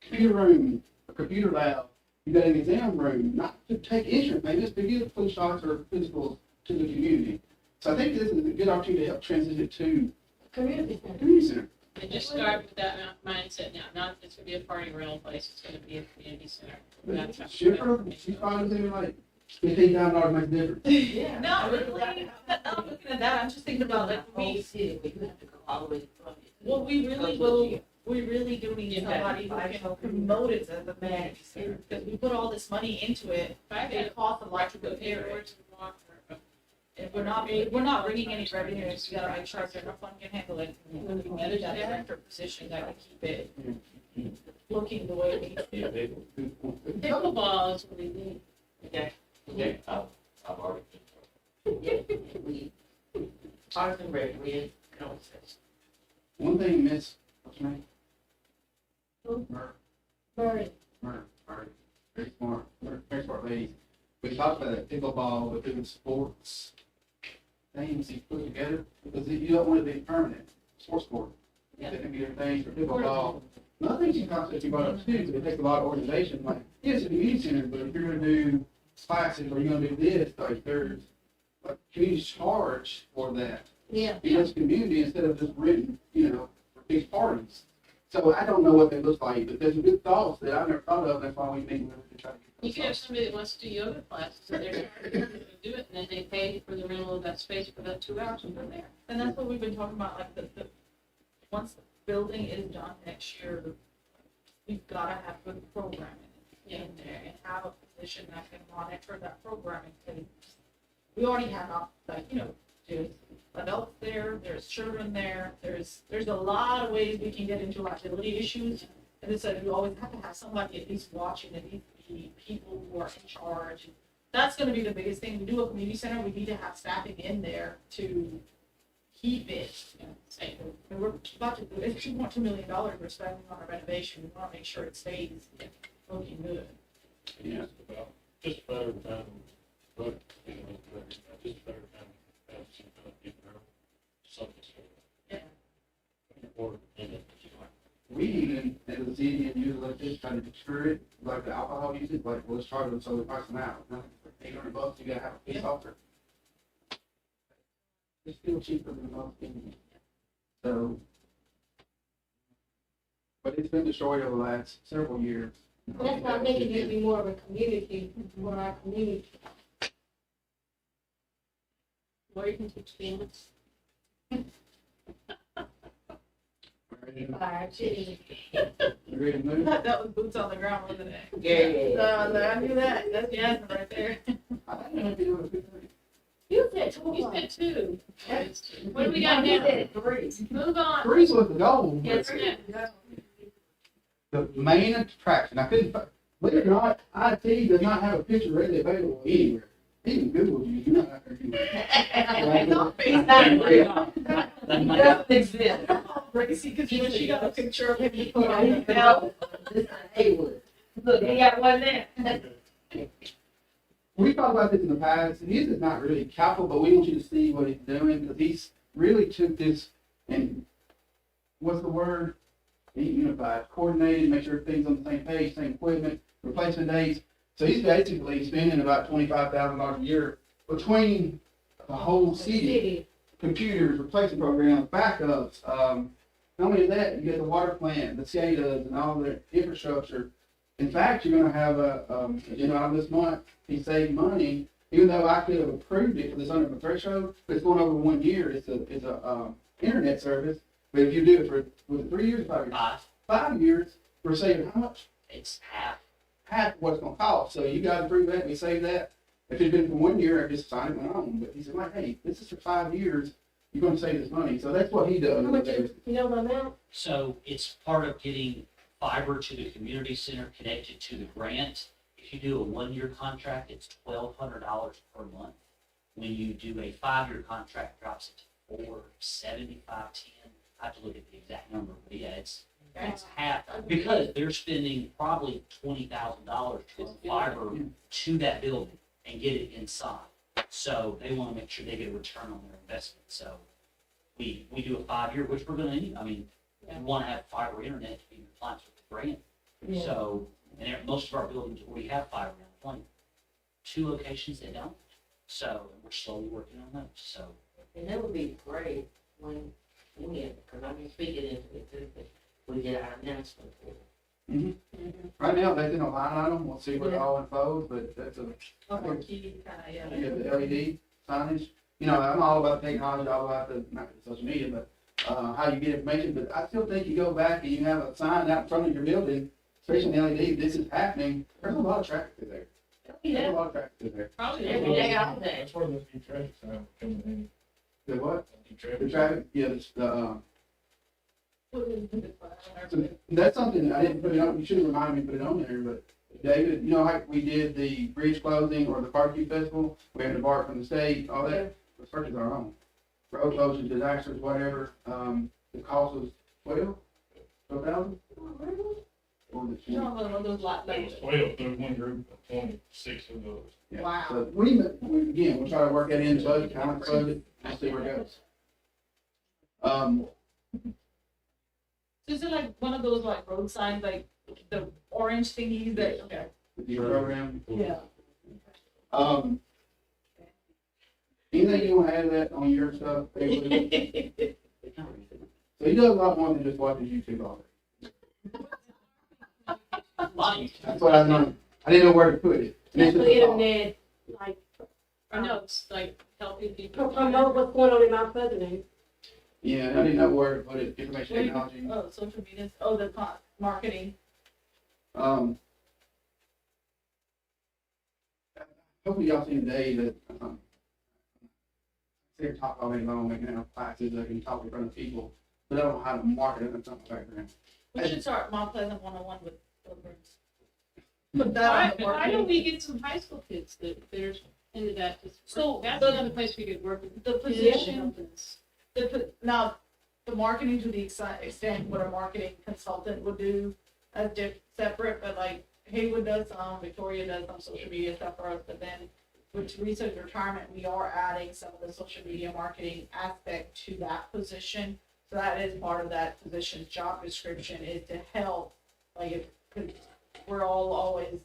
Computer room, a computer lab. You got an exam room, not to take insurance, maybe just to give flu shots or physicals to the community. So I think this is a good opportunity to help transition it to community a center. community center. And just start with that mindset now, not that it's gonna be a party rental place, it's gonna be a community center. That's how- Shipper, she's probably thinking like $15,000 makes a difference. Yeah. No, really, I'm looking at that, I'm just thinking about like, whole city, but you have to go all the way from it. well, we really do need Get that somebody who five can token. promote it as a community center, because we put all this money into it, it costs a lot to prepare it. If we're not bringing any revenues, we gotta make sure our general fund can handle it. When we get that director position, that can keep it looking the way it needs to. Yeah, they, Pickleball is what we need. Okay. okay, I've already. We, Parks and Rec, we can always say. One thing, Miss, what's her name? Who? Murray, very smart lady. We talked about that pickleball, but doing sports things you put together, because you don't want it to be permanent, sports court. Yeah. That can be everything for pickleball. Another thing she concept you brought up too, is it takes a lot of organization, like, yeah, it's a community center, but if you're gonna do classes, or you're gonna do this, like, there's, like, community charge for that. Yeah. Because community instead of just written, for big parties. So I don't know what that looks like, but there's good thoughts that I never thought of, that's why we think we're gonna try to get You those could have thoughts. somebody that wants to do yoga classes, so they're to do it, and then they pay for the rental of that space for that 2 hours and they're there. And that's what we've been talking about, like, the, once the building is done next year, we've gotta have good programming in there and have a position that can monitor that programming. And we already have, like, just adults there, there's children there, there's a lot of ways we can get into liability issues. And it's like, we always have to have somebody at least watching, at least the people who are in charge. That's gonna be the biggest thing. We do a community center, we need to have staffing in there to keep it, you know, safe. And we're about to do, it's $2.2 million we're spending on a renovation. We wanna make sure it stays looking good. Yeah. Just better than, but, you know, just better than, some kind of, you know, something. Yeah. Or, We even, as a city, and use like this, trying to deter it, like the alcohol usage, like, well, let's charge them so we price them out. $800, you gotta have a police officer. It's still cheaper than most things. So, but it's been destroyed over the last several years. That's why I think it needs to be more of a community, for our community. Where you can teach dance. Fire, chitty. You ready to move? That was boots on the ground, wasn't it? Yeah. I knew that. That's Jasmine right there. I think it'd be a good thing. You said two. You said two. What do we got You now? said three. Move on. Three's was the goal. Yes, but ma'am. the main attraction, I couldn't, believe it or not, IT does not have a picture readily available anywhere. Even Google you, you're not out there anywhere. It's not real. It doesn't exist. Crazy, because when she got a picture of him, he put Yeah, on you the know, this is Haywood. Look, they got one there. We talked about this in the past, and his is not really capital, but we want you to see what he's doing, because he's really took this and, what's the word? Unified, coordinated, make sure everything's on the same page, same equipment, replacement dates. So he's basically spending about $25,000 a year between the whole city, computers, replacement programs, backups. Not only that, you get the water plant, the SCADAs, and all the infrastructure. In fact, you're gonna have a, agenda item this month, he saved money, even though I could have approved it for this under the threshold, but it's going over 1 year, it's a internet service. But if you do it for, was it 3 years or 5 years? 5 years, we're saving how much? It's half. Half of what it's gonna cost, so you guys approve that, we save that. If it'd been for 1 year, I just signed it, went on, but he said, like, hey, this is for 5 years, you're gonna save this money, so that's what he does. How much is, you know the amount? So it's part of getting fiber to the community center connected to the grant. If you do a 1-year contract, it's $1,200 per month. When you do a 5-year contract, it drops it to $475.10. I have to look at the exact number, but yeah, it's half, because they're spending probably $20,000 to put fiber to that building and get it inside. So they want to make sure they get a return on their investment. So we do a 5-year, which we're gonna need. I mean, we want to have fiber internet to be in compliance with the grant. Yeah. So, and most of our buildings already have fiber now. Only 2 locations they don't. So we're slowly working on those. So And that would be great when, because I'm speaking into it, too, but we get our announcement for it. Right now, that's in a line item, we'll see what it all unfolds, but that's a, Or key, kinda, yeah. you have the LED signage. You know, I'm all about technology, all about the, not the social media, but, how you get information, but I still think you go back and you have a sign out in front of your building, especially in LED, this is happening, there's a lot of traffic through there. There's a lot of traffic through there. Probably. Every day, all day. That's where the new traffic sign coming in. The what? New traffic The traffic, yeah, Put it in the so that's something I didn't put it on, you should have reminded me to put it on there, but David, you know, like we did the bridge closing or the barbecue festival, we had to borrow from the state, all that, the purchase our own. Road closures, disasters, whatever, the cost was 12,000? Or was it You 20? know, one of those lot There was levels. 12 through one group, of 26 of those. Yeah. Wow. So again, we'll try to work that in the budget, kind of budget, we'll see where it goes. Is it like one of those like road signs, like the orange thingies that, okay. The program. Yeah. Anything you want to add to that on your stuff? David? So he does a lot more than just watching YouTube all day. That's what I learned. I didn't know where to put it. And That's it's the just a thought. internet, like, I know, it's like helping people. promote what's going on in my president. Yeah, I didn't know where to put it, information technology. Oh, social media, oh, the marketing. Hopefully y'all seen today that, they can talk all day long, they can have classes, they can talk in front of people, but they don't know how to market it in some background. We should start Mount Pleasant 101 with children's. Put that on the Why don't market. we get some high school kids that they're into that? So, That's the- another place we could work with. The position, now, the marketing to the extent what a marketing consultant would do, as separate, but like Haywood does some, Victoria does some social media stuff for us, but then with Teresa's retirement, we are adding some of the social media marketing aspect to that position. So that is part of that position's job description, is to help, like, if, 'cause we're all always,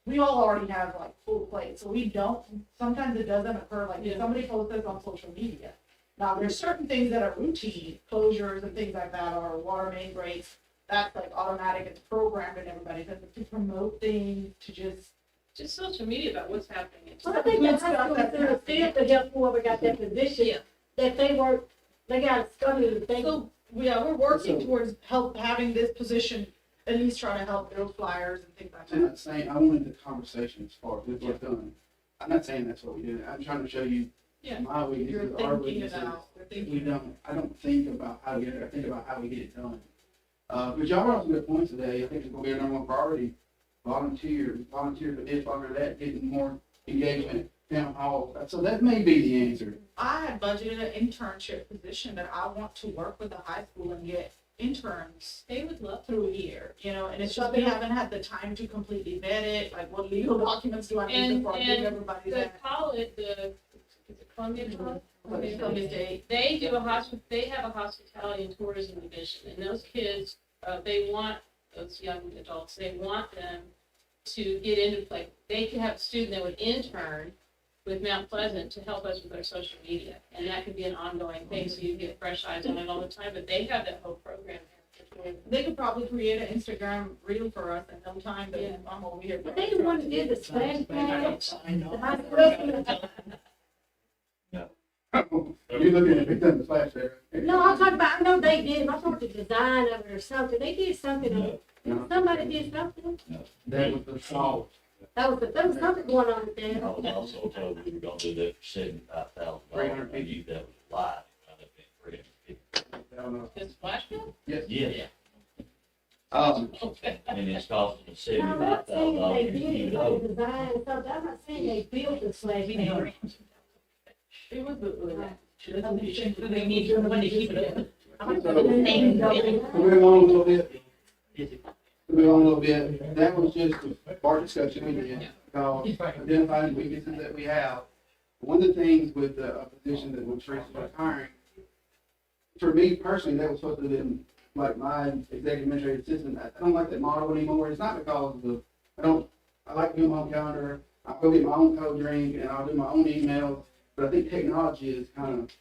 we all already have like full plates, so we don't, sometimes it doesn't occur, like, if somebody posts this on social media. Now, there's certain things that are routine, closures and things like that, or water main breaks, that's like automatic, it's programmed in everybody, but to promote things, to just. Just social media about what's happening. Well, I think the high school is gonna still to help whoever got that position, that they work, they got scummy, they. So, yeah, we're working towards having this position, at least try to help build flyers and things like I'm that. not saying, I wanted the conversation as far as we're done. I'm not saying that's what we did, I'm trying to show you Yeah. my You're weaknesses, our thinking weaknesses. about, you're We thinking. don't, I don't think about how to get it, I think about how we get it done. But y'all brought some good points today, I think it's gonna be our number one priority. Volunteer for this, volunteer for that, getting more engagement, town hall, so that may be the answer. I had budgeted an internship position that I want to work with the high school and get interns. They would love through a year, you know, and it's just we haven't had the time to completely vet it, like what legal documents do I need And- before I give and everybody The that. college, is it Columbia College? Columbia State. They do they have a hospitality and tourism division, and those kids, they want, those young adults, they want them to get into play. They can have a student that would intern with Mount Pleasant to help us with our social media, and that could be an ongoing thing, so you get fresh eyes on it all the time, but they have that whole program there. They could probably create an Instagram reel for us in no time, but I'm over here. But they the one that did the splash pad. I know. The high school. You looking at it, done the flash there. No, I'm talking about, I know they did, I'm talking about the design of it or something, they did something, No. somebody did something. That was the salt. There was something going on with that. I was also told we were gonna do that for $75,000. I knew that was a lie. I'd have been $350,000. I don't know. This flash bill? Yes. Yes, Okay. and it's costing us Now, I'm not saying $75,000 they to did keep it it for open. the design and stuff, I'm not saying they built the splash pad. It was the. They need someone to keep it up. So move on a little bit. Move on a little bit. That was just a part discussion we did, identifying weaknesses that we have. One of the things with the position that when Teresa was hiring, for me personally, that was supposed to have been like my executive administrative assistant. I don't like that model anymore. It's not because of the, I like to do my own calendar. I'll go get my own cold drink and I'll do my own emails. But I think technology is kind of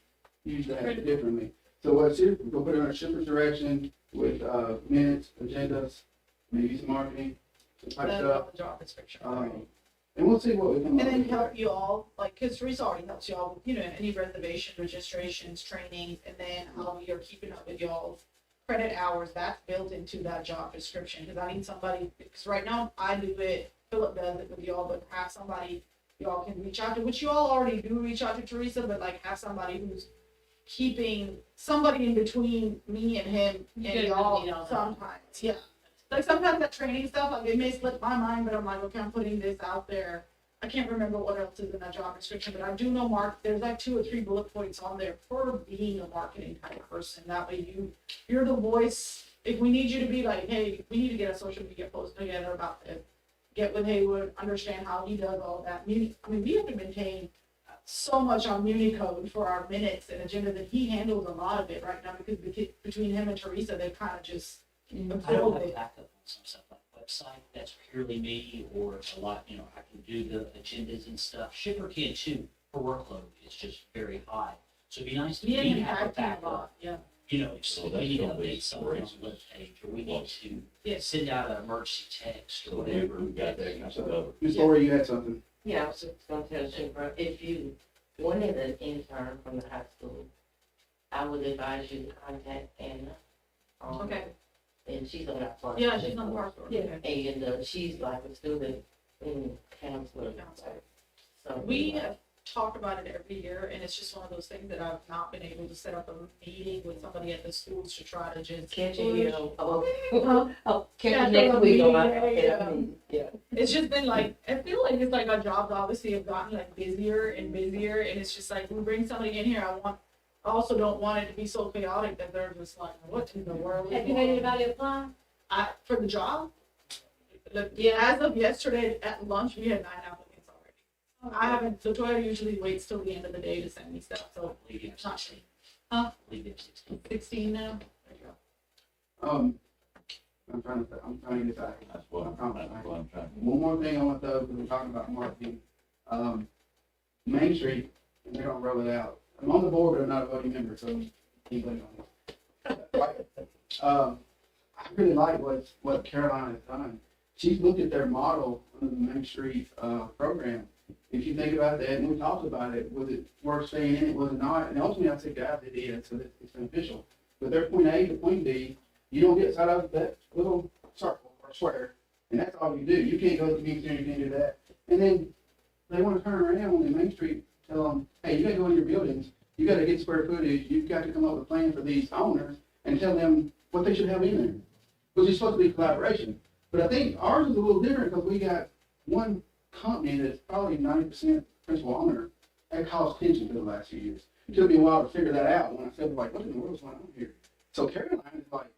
used that differently. So what's here, we'll put it in our shipper's direction with, minutes, agendas, maybe some marketing, some type stuff. The job description. And we'll see what we come And up then with. help you all, like, cause Teresa already helps you all with, you know, any reservation, registrations, trainings, and then how we are keeping up with y'all's credit hours, that's built into that job description, cause I need somebody, because right now I do it, Philip does it with y'all, but have somebody y'all can reach out to, which you all already do reach out to Teresa, but like have somebody who's keeping, somebody in between me and him You and guys don't need all y'all that. sometimes, yeah. Like sometimes that training stuff, like it may slip my mind, but I'm like, okay, I'm putting this out there. I can't remember what else is in that job description, but I do know there's like 2 or 3 bullet points on there for being a marketing type of person. That way you're the voice. If we need you to be like, hey, we need to get a social media post together about this. Get with Haywood, understand how he does all that. We have to maintain so much on Municode for our minutes and agenda that he handles a lot of it right now because between him and Teresa, they kind of just I don't absorb have it. backup on some stuff like website, that's purely me, or a lot, I can do the agendas and stuff. Shipper can too, her workload is just very high. So it'd be nice to He be didn't have a have to a backup. lot, yeah. If So we that's need to gonna be update something on great. the web page, or we need to Yes. send out an emergency text or Whatever, whatever. we got that kind of stuff. Ms. Lori, you had something? Yeah, I was just gonna tell Jennifer, if you wanted an intern from the high school, I would advise you to contact Anna. Okay. And she's on that part. Yeah, she's on the park. Yeah, and she's like a student in counselor. So We have talk about it every year, and it's just one of those things that I've not been able to set up a meeting with somebody at the schools to try to just. Catch you, catch Yeah, you next week on my, yeah. yeah. It's just been like, I feel like it's like our jobs obviously have gotten like busier and busier, and it's just like, we bring somebody in here, I also don't want it to be so chaotic that they're just like, what in the world? is Have you going had on? anybody apply? For the job? Look, Yeah. as of yesterday at lunch, we had 9 applicants already. I haven't, so Toya usually waits till the end of the day to send me stuff, so Leave it it's not 16. Huh? Leave it 16. 16 now. There you go. I'm trying to decide. That's what I'm trying to. One more thing I want to throw, because we're talking about marketing. Main Street, and they're gonna roll it out. I'm on the board, but I'm not a voting member, so keep voting on it. I really like what Caroline has done. She's looked at their model on the Main Street, program. If you think about that, and we talked about it, was it worth staying in it, was it not? And ultimately, I said, guys, it is, so it's beneficial. But their point A to point B, you don't get side of that little circle or square, and that's all you do. You can't go to the community center, you can't do that. And then they want to turn around on the Main Street, tell them, hey, you got to go in your buildings, you got to get square footage, you've got to come up with a plan for these owners and tell them what they should have in there. Which is supposed to be collaboration. But I think ours is a little different because we got one company that's probably 90% principal owner that caused tension for the last few years. It took me a while to figure that out when I said, like, what in the world is going on here? So Caroline is like,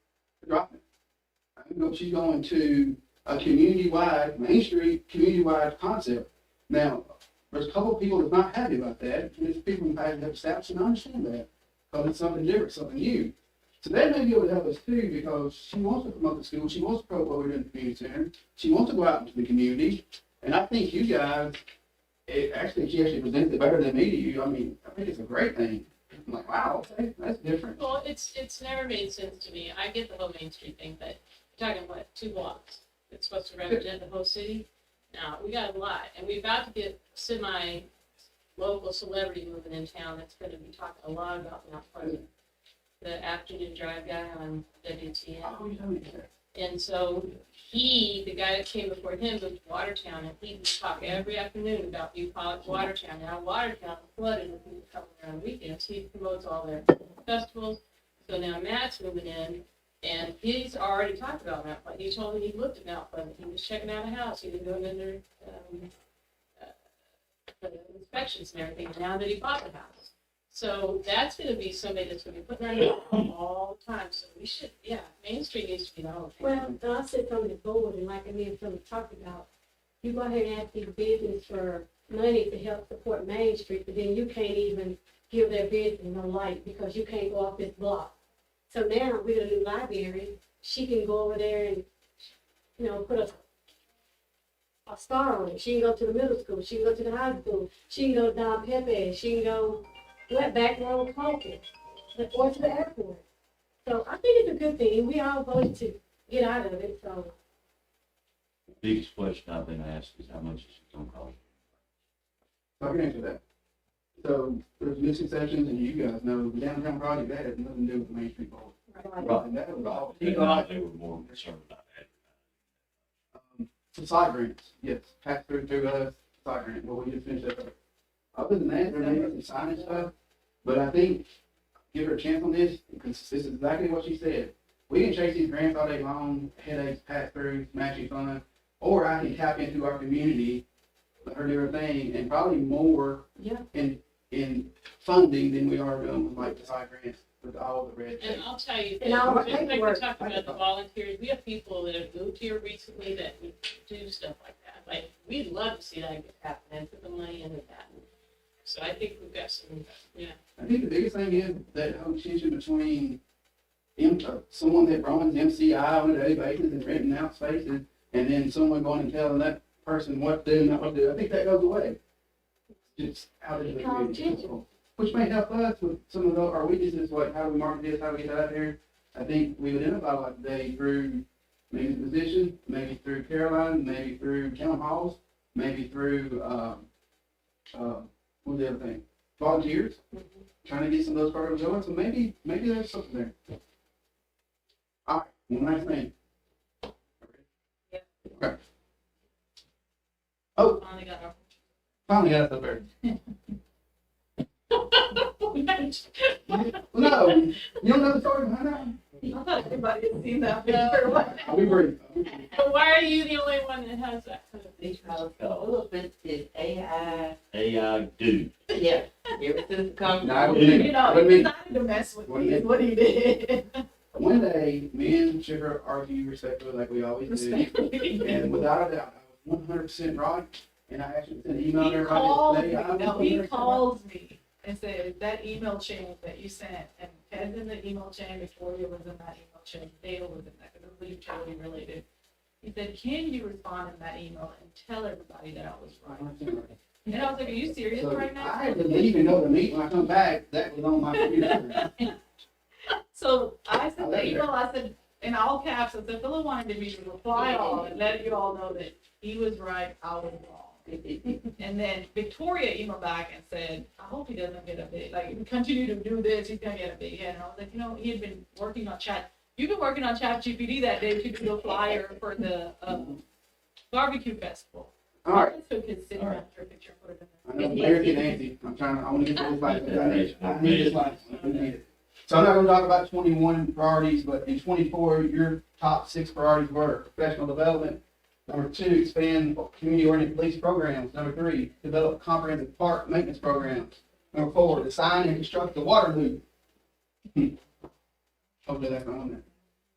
dropping it. She's going to a community-wide, Main Street, community-wide concept. Now, there's a couple of people that's not happy about that. There's people who have staffs and I understand that because it's something different, something new. So that may be able to help us too, because she wants to promote the school, she wants to promote what we're doing in the community center, she wants to go out into the community, and I think you guys, she actually presented it better than me to you. I mean, I think it's a great thing. I'm like, wow, okay, that's different. Well, it's never made sense to me. I get the whole Main Street thing, but you're talking what, 2 blocks? It's supposed to represent the whole city? Now, we got a lot, and we're about to get semi-local celebrity moving in town that's gonna be talking a lot about Mount Pleasant. The afternoon drive guy on WTN. Oh, you know that. And so the guy that came before him moved to Watertown, and he would talk every afternoon about Bucolic, Watertown. Now Watertown is flooded with people coming around weekends. He promotes all their festivals. So now Matt's moving in, and he's already talked about Mount Pleasant. He told me he looked at Mount Pleasant. He was checking out a house. He was going under the inspections and everything. Now that he bought the house. So that's gonna be somebody that's gonna be putting their name on all the time, so we should, Main Street needs to be the whole thing. Well, I sit on the board, and like me and Philip talked about, you go ahead and ask these business for money to help support Main Street, but then you can't even give their business no light because you can't go off this block. So now, with a new library, she can go over there and, put a star on it. She can go to the middle school, she can go to the high school, she can go down Pepe, she can go back road Colton, or to the airport. So I think it's a good thing. We all voted to get out of it, so. The biggest question I've been asked is how much is it gonna cost? So I can answer that. So there's misconceptions, and you guys know the downtown project, that has nothing to do with the Main Street Board. Right. And that was all. They were more concerned about that. The side grants, yes, pass through us, side grant, well, we just finished that up. Other than that, there may be some signage stuff, but I think, give her a chance on this, because this is exactly what she said. We can chase these grants all day long, headaches, pass-throughs, matching funds, or I can tap into our community, let her do her thing, and probably more Yeah. in funding than we are doing with like the side grants, with all the red tape. And I'll tell you, And all the just like we paperwork. talked about the volunteers, we have people that have moved here recently that would do stuff like that. Like, we'd love to see that happen and put the money into that. So I think we've got some, I think the biggest thing is that whole tension between someone that runs MCI on a daily basis and renting out spaces, and then someone going and telling that person what to do and not what to do. I think that goes away. It's out of the community. Which may help us with some of our weaknesses, like how do we market this, how do we get that out there. I think we've identified a lot today through maybe the position, maybe through Caroline, maybe through town halls, maybe through, what's the other thing? Volunteers, trying to get some of those programs going, so maybe there's something there. All right, one last thing. Okay. Oh, finally got our finally got us up there. No, you don't know the story behind that? I thought everybody had seen that picture. I'll be brief. But why are you the only one that has that? Because all of it is AI. AI do. Yeah, ever since come. No, I You wouldn't- know, wouldn't he be- decided to mess with me, is what he did. One day, me and Sugar argue respectfully like we always do. Respectfully. And without a doubt, I was 100% right. And I actually sent an email He to everybody called me, today. I was no, he 100% calls me and said, that email chain that you sent, and Ted's in the email chain, Victoria was in that email chain, Dale was in that, because it was utility related. He said, can you respond in that email and tell everybody that I was right? And I was like, are you serious So right now? I had to leave and go to meet. When I come back, that was on my computer. So I I sent let the it. email, I said, in all caps, I said, Philip wanted me to reply all and let you all know that he was right, I was wrong. And then Victoria emailed back and said, I hope he doesn't get a big, like, if we continue to do this, he's gonna get a big head. And I was like, he had been working on you've been working on ChatGPT that day to do a flyer for the, barbecue festival. All right. I took his city All right. manager picture and put it I in know there. Mayor get antsy. I want to get to this life. I need this life. I need it. So I'm not gonna talk about 21 priorities, but in 24, your top 6 priorities were professional development. Number 2, expand community-oriented police programs. Number 3, develop comprehensive park maintenance programs. Number 4, design and construct the water loop. Hopefully that's not on there.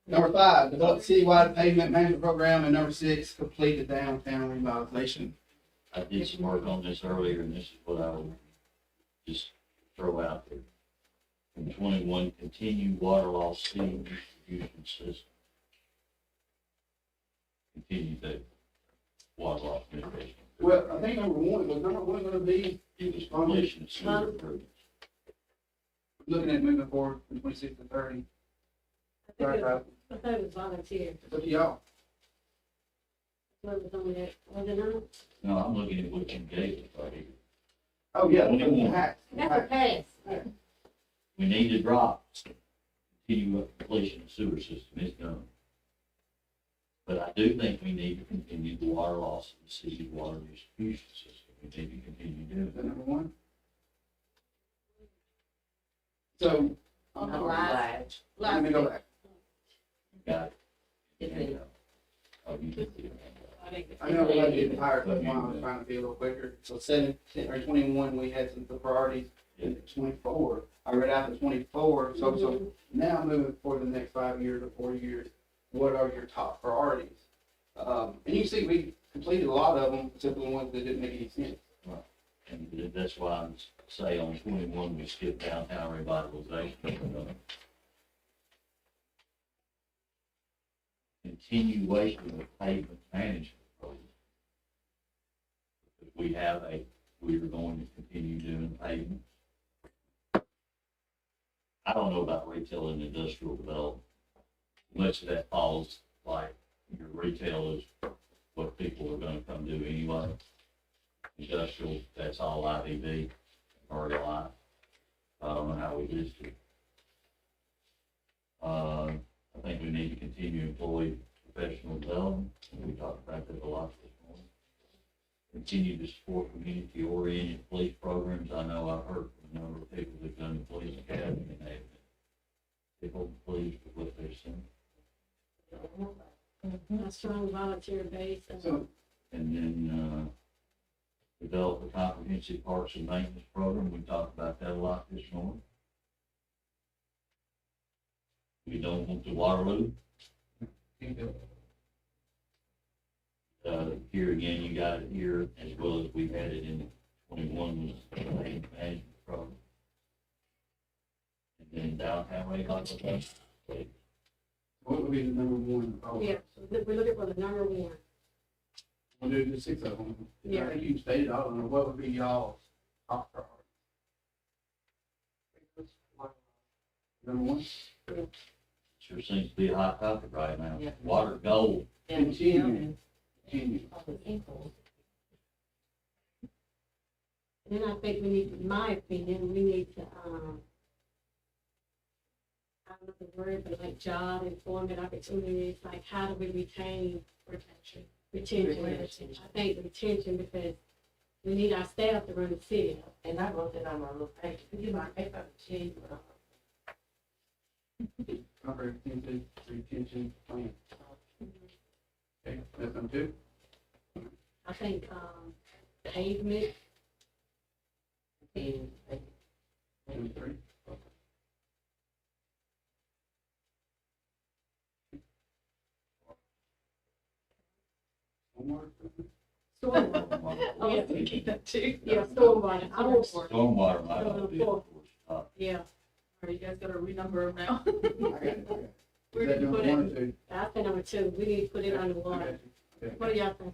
Number 5, develop citywide pavement management program. And number 6, complete the downtown revitalization. I did some work on this earlier, and this is what I would just throw out there. In 21, continue water loss steam distribution system. Continue the water loss mitigation. Well, I think number 1 was going to be It was completion of sewer improvements. looking at moving forward from 26 to 30. Sorry, I thought it was volunteer. it's up to y'all. What was on that? Was it not? No, I'm looking at what you gave us right here. Oh, yeah. 21. That's a pass. We need to drop, continue completion of sewer system, it's done. But I do think we need to continue the water loss in the city water distribution system. We need to continue doing Is that that. number 1? So, On the No, last, let me go back. Got it. It's in- Oh, you did it. I know I did higher, but I was trying to be a little quicker. So 21, we had some priorities. In 24, I read out the 24. So now moving for the next 5 years or 4 years, what are your top priorities? And you see, we completed a lot of them, except for the ones that didn't make any sense. And that's why I'm say on 21, we skip downtown revitalization. Continuation of pavement management program. We have we are going to continue doing pavement. I don't know about retail and industrial development. Much of that falls like your retail is what people are gonna come do anyway. Industrial, that's all IDV, RLI. I don't know how we list it. I think we need to continue employee professional development. We talked about that a lot this morning. Continue to support community-oriented police programs. I know I've heard from a number of people that've done the police academy and they've been people pleased with what they've seen. A strong volunteer base. So, And then, develop a comprehensive parks and maintenance program. We talked about that a lot this morning. We don't want the water loop. Here again, you got it here as well as we had it in 21 was the pavement management program. And then downtown revitalization. what would be the number 1? Oh, Yeah, we're looking for the number 1. We'll do the 6 of them. Yeah. I think you stated all of them. What would be y'all's top priority? Number 1? Sure seems to be a hot topic right now. Yeah. Water gold. Continue. Continue. Then I think we need, in my opinion, we need to, I don't know the word, but like job, employment opportunities, like how do we retain retention? I think retention, because We need our staff to run the city. And I wrote that on my little page, you might make up a change, Comprehensive retention plan. Okay, that's number two. I think, pavement, and Number three. Homework. stormwater. Oh, yeah, we keep that too. Yeah, stormwater. I don't, Stormwater might not be, of course, Yeah. All right, you guys gotta renumber them now. I got it, I got it. Where Is did that you number put one it? or two? I think number two, we need to put it under I got water. you. Okay. What do y'all think?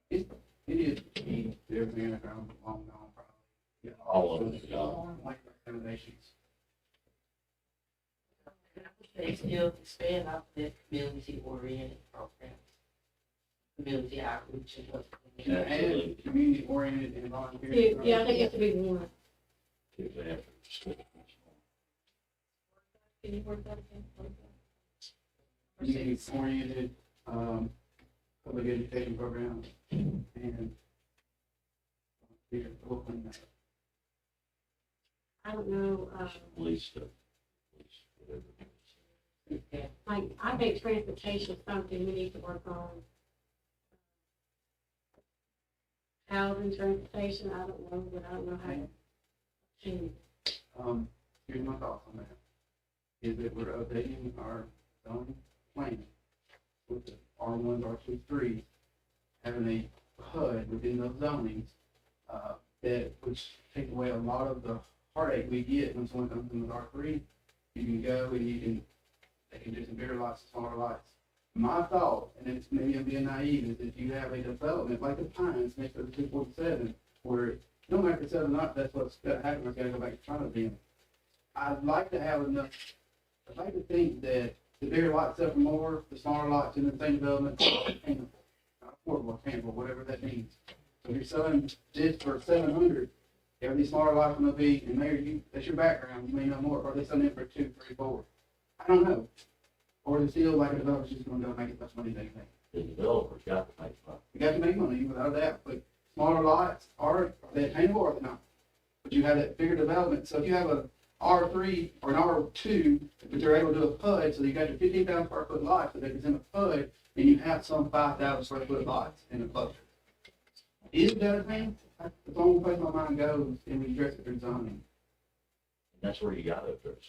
It is key to everything around long gone probably. Yeah, all of it, yeah. like recommendations. they still expand off their community-oriented programs. Community outreach and what. Can I add community oriented and volunteer? Yeah, I think it should be one. If they have to split it. Can you word that again? What is that? Community oriented, public education program and. Here, we'll clean that up. I don't know, Police stuff. Police, whatever. like, I think transportation is something we need to work on. Housing, transportation, I don't know, but I don't know how to. Here's my thoughts on that. Is that we're updating our zoning plan with the R1, R2, 3, having a HUD within those zonings, that which take away a lot of the heartache we get when someone comes in with R3. You can go and they can do some bigger lots, smaller lots. My thought, and it's maybe I'm being naive, is if you have a development like the Pines next to the 247, where no matter if it's 7 or not, that's what's gonna happen, it's gonna go back in front of them. I'd like to have enough, I'd like to think that the bigger lots sell for more, the smaller lots in the same development, are attainable. Not affordable, attainable, whatever that means. So if you're selling this for 700, have these smaller lots gonna be, and Mayor, that's your background, you may know more, or are they selling it for 2, 3, 4? I don't know. Or is it still like a developer's just gonna go make as much money as they can make? The developer's got to make money. You got to make money without a doubt, but smaller lots, are they attainable or are they not? But you have that bigger development, so if you have a R3 or an R2, but you're able to do a PUD, so you got your 15,000 square foot lot, so that is in a PUD, and you have some 5,000 square foot lots in a cluster. Is that a thing? That's the only place my mind goes, and we address it through zoning. And that's where you got to address it.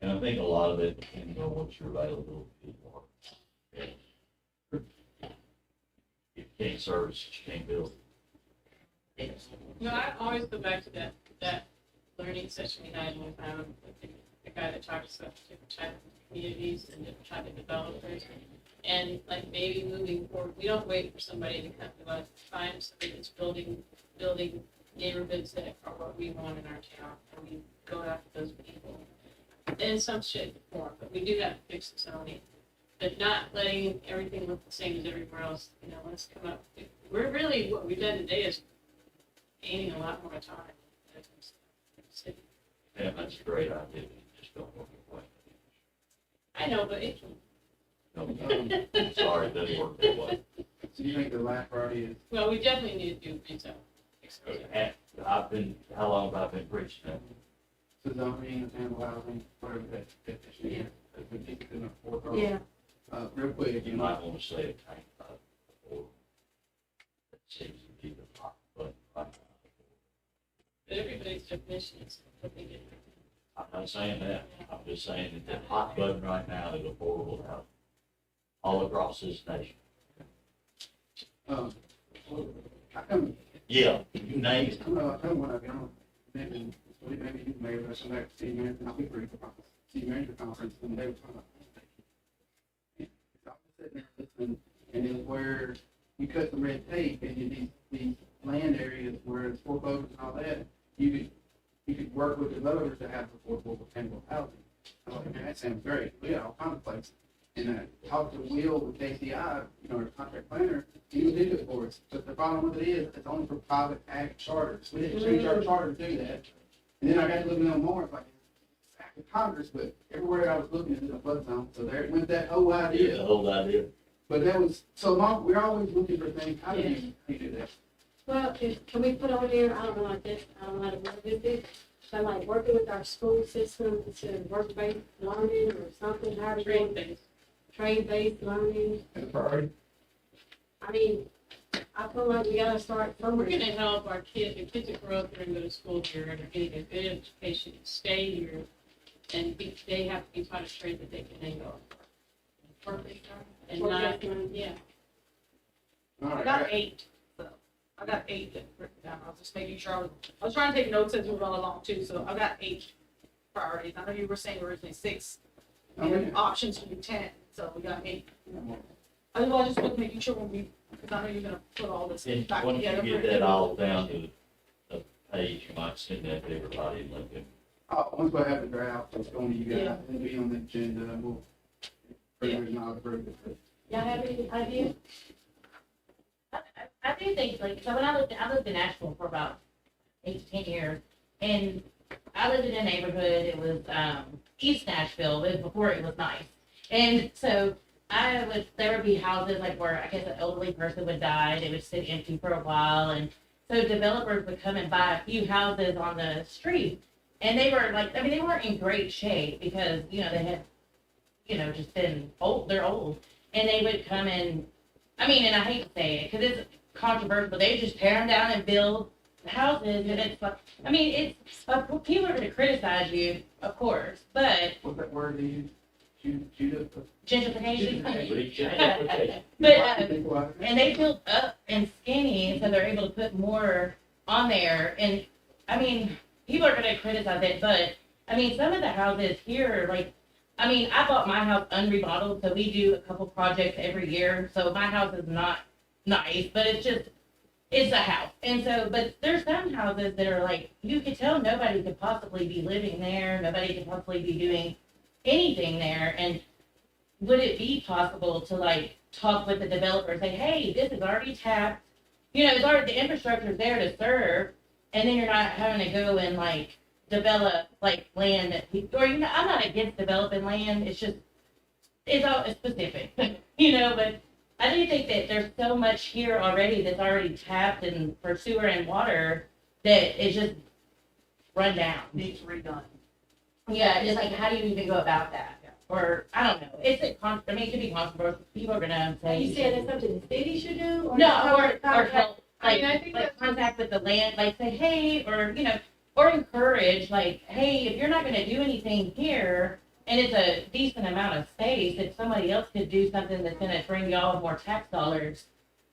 And I think a lot of it depends on what your availability is. If you can't service it, you can't build it. No, I always go back to that learning session we had with, the guy that talks about different types of communities and different type of developers. And like maybe moving forward, we don't wait for somebody to come to us, find somebody that's building neighborhoods that are what we want in our town, and we go after those people. In some shape or form, but we do have to fix the zoning, but not letting everything look the same as everywhere else, let's come up. We're really, what we've done today is gaining a lot more time. Yeah, that's a great idea, you just don't work it way. I know, but it, No, sorry, it doesn't work that way. So you think the last priority is, well, we definitely need to do retail. How long have I been preaching that? the zoning and housing, whatever that definition is, that we think it's in the fourth. Yeah, Real quick, You might want to say a tank pipe, or that seems to be the hot button right now. But everybody's definition is completely different. I'm not saying that, I'm just saying that the hot button right now is affordable housing all across this nation. I come, Yeah, you name it. I don't know, I come when I've been on, maybe you may have some back to city manager, and I'll be free for conference, city manager conference, and they were talking about. Yeah, I was sitting there listening, and it was where you cut the red tape, and you, these land areas where it's foreclosures and all that, you could work with developers to have affordable, attainable housing. I'm like, man, that sounds great, we got all kinds of places. And I talked to Will with KCI, our contract planner, he was into it for us. But the problem with it is, it's only for private act charters. We didn't change our charter to do that. And then I got to look at them more, it's like, to Congress, but everywhere I was looking is a flood zone, so there went that whole Yeah, idea. the whole idea. But that was, so long, we're always looking for things, how do you do that? Well, can we put on there, I don't know like this, I don't know how to word this, but like working with our school system to work-based learning or something, how do Trade you, things. trade-based learning? As a priority? I mean, I feel like we gotta start We're somewhere. gonna help our kids, the kids that grow up here and go to school here and are getting a good education, stay here, and they have to be taught a trade that they can then go. And not, yeah. All I right, got 8, so, I got 8 that written down, I was just making sure, I was trying to take notes as we went along too, so I got 8 priorities, I know you were saying originally 6, and options would be 10, so we got 8. Otherwise, just was making sure when we, because I know you're gonna put all this And back once you together. get that all down to the page, you might send that to everybody and let them. Once I have the draft, it's going to you guys, Yeah. it'll be on the agenda, and we'll, approve it and not approve it. Y'all have any idea? I do think, like, so when I lived in Nashville for about 8 to 10 years, and I lived in a neighborhood, it was, East Nashville, it was before it was nice. And so there would be houses like where I guess an elderly person would die, and it would sit empty for a while, and so developers would come and buy a few houses on the street, and they were like, I mean, they weren't in great shape because, they had, just been old, they're old, and they would come and, I mean, and I hate to say it, because it's controversial, but they just tear them down and build houses, and it's like, I mean, people are gonna criticize you, of course, but What's that word they use? Shoot up. gentrification. Gentrification. But, But, and they build up and skinny, so they're able to put more on there, and, I mean, people are gonna criticize it, but, I mean, some of the houses here, like, I mean, I bought my house unremodeled, so we do a couple projects every year, so my house is not nice, but it's a house. And so, but there's some houses that are like, you could tell nobody could possibly be living there, nobody could possibly be doing anything there, and would it be possible to like talk with the developer and say, hey, this is already tapped, it's already, the infrastructure's there to serve, and then you're not having to go and like develop like land that, or I'm not against developing land, it's just, it's all it's specific, but I do think that there's so much here already that's already tapped and for sewer and water that is just run down. Needs redone. Yeah, it's like, how do you even go about that? Or, I don't know, it could be controversial, people are gonna say. You saying that's something the city should do? Or No, or help, I like, mean, I think like contact with the land, like say, hey, or, or encourage, like, hey, if you're not gonna do anything here, and it's a decent amount of space, if somebody else could do something that's gonna bring y'all more tax dollars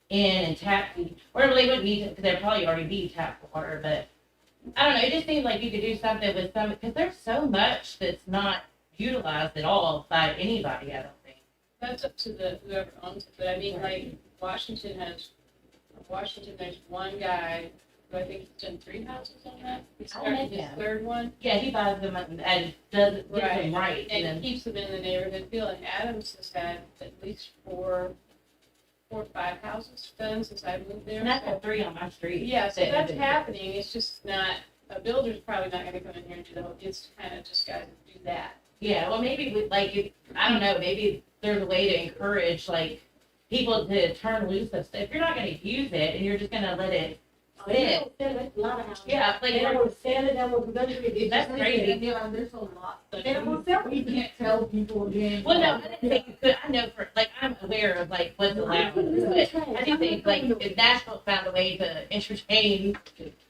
in and tap, or they wouldn't need to, because there'd probably already be tap water, but I don't know, it just seems like you could do something with some, because there's so much that's not utilized at all by anybody, I don't think. That's up to whoever owns it, but I mean, like, Washington, there's one guy who I think has done 3 houses on that. He's Oh, starting his yeah. 3rd one. Yeah, he buys them and does gets them right, and And then, keeps them in the neighborhood feel, and Adams has had at least 4 or 5 houses done since I moved there. and that's a 3 on my street. Yeah, so that have that's been- happening, it's just not, a builder's probably not gonna come in here and do the whole, it's kind of just gotta do that. Yeah, well, maybe with like, I don't know, maybe there's a way to encourage like people to turn loose of stuff. If you're not gonna use it and you're just gonna let it They sit, don't sell it, a lot of houses. yeah, like, They don't want to sell it, they don't want to produce it. that's crazy. There's a lot. They don't want to sell it. We can't tell people again. Well, no, I didn't think you could, I know for, like, I'm aware of like what's allowed, but I do think like if Nashville found a way to entertain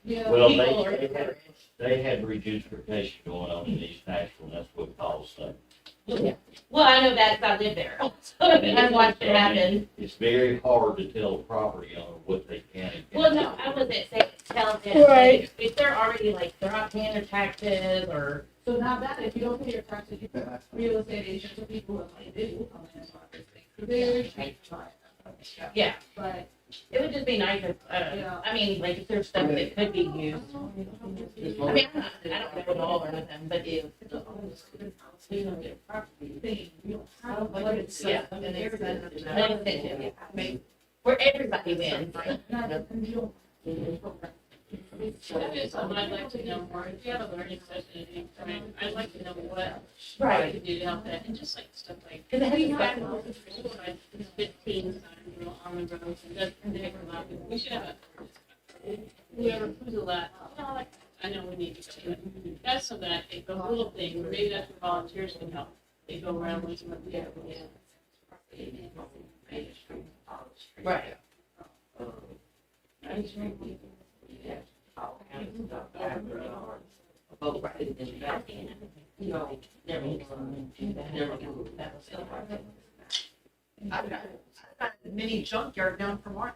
Yeah. Well, people or they encourage. had regentrification going on in East Nashville, and that's what caused that. Well, I know that 'cause I live there, so I watched it happen. It's very hard to tell a property owner what they can and can't. Well, no, I wasn't saying tell them, Right. if they're already like, they're not paying their taxes or, So now that, if you don't pay your taxes, you That's- real estate agents or people who like this will come in and talk this thing. Very cheap. yeah. But, It would just be nice if, Yeah. I mean, like, if there's stuff that could be used. I mean, I don't know it all or nothing, but if, yeah. An incentive, yeah. Where everybody wins. That is something I'd like to know more. If you have a learning session, anytime, I'd like to know what we Right. can do to help that, and just like stuff like. Cause it We has had to- 15 signs on the roads, and that's ridiculous. We should have whoever, who's allowed, I know we need to go, but that's something I think, those little things, maybe that's where volunteers can help. They go around with some of the, Right. Oh, right, and that, you know, never moved. I've got a mini junkyard down from our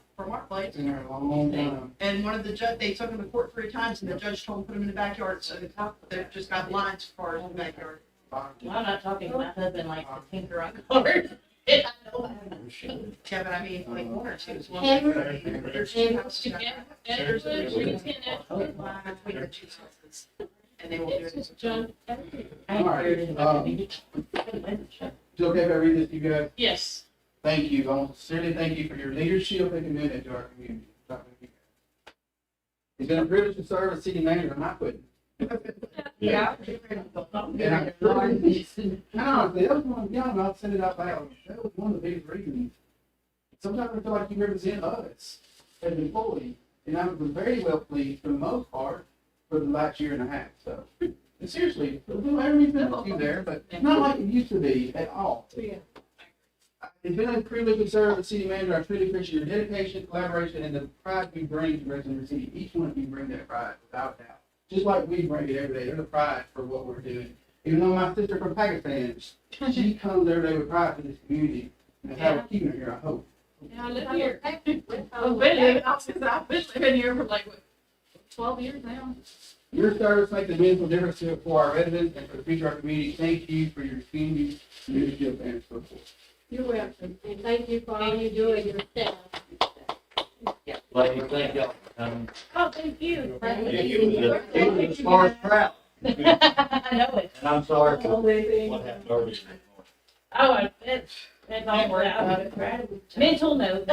place. It's in there a long time. And one of the they took him to court 3 times and the judge told him to put him in the backyard, so they've just got lines for in the backyard. Well, I'm not talking to my husband like the tinker on cars. Yeah, but I mean, like 1 or 2 is one. There's 2 houses down yeah, there. that's what we can, Between the 2 houses. And they will do it's it. just junk. I ain't heard it about it. Is it okay if I read this to you guys? Yes. Thank you. I want to sincerely thank you for your leadership and commitment to our community. It's been a privilege to serve as city manager. I'm not quitting. Yeah. And I honestly, that was one, yeah, I'll send it out loud. That was one of the biggest reasons. Sometimes I feel like you represent us as an employee, and I was very well pleased for the most part for the last year and a half, so. And seriously, everybody's been with you there, but it's not like it used to be at all. Yeah. It's been a privilege to serve as city manager. I truly appreciate your dedication, collaboration, and the pride you bring to residents of the city. Each one of you bring that pride without doubt. Just like we bring it every day. There's a pride for what we're doing. Even though my sister from Pakistan, she comes every day with pride to this community. And that's how we're keeping her here, I hope. Yeah, I live here. I've been living here for like, what, 12 years now. Your service makes a meaningful difference for our residents and for the future of our community. Thank you for your community leadership and support. You're welcome, and thank you for all you do and your staff. Ladies, thank y'all for coming. Oh, thank you. You were the smart crowd. I know it. And I'm sorry for what happened earlier. Oh, it's all worked out. Mental note.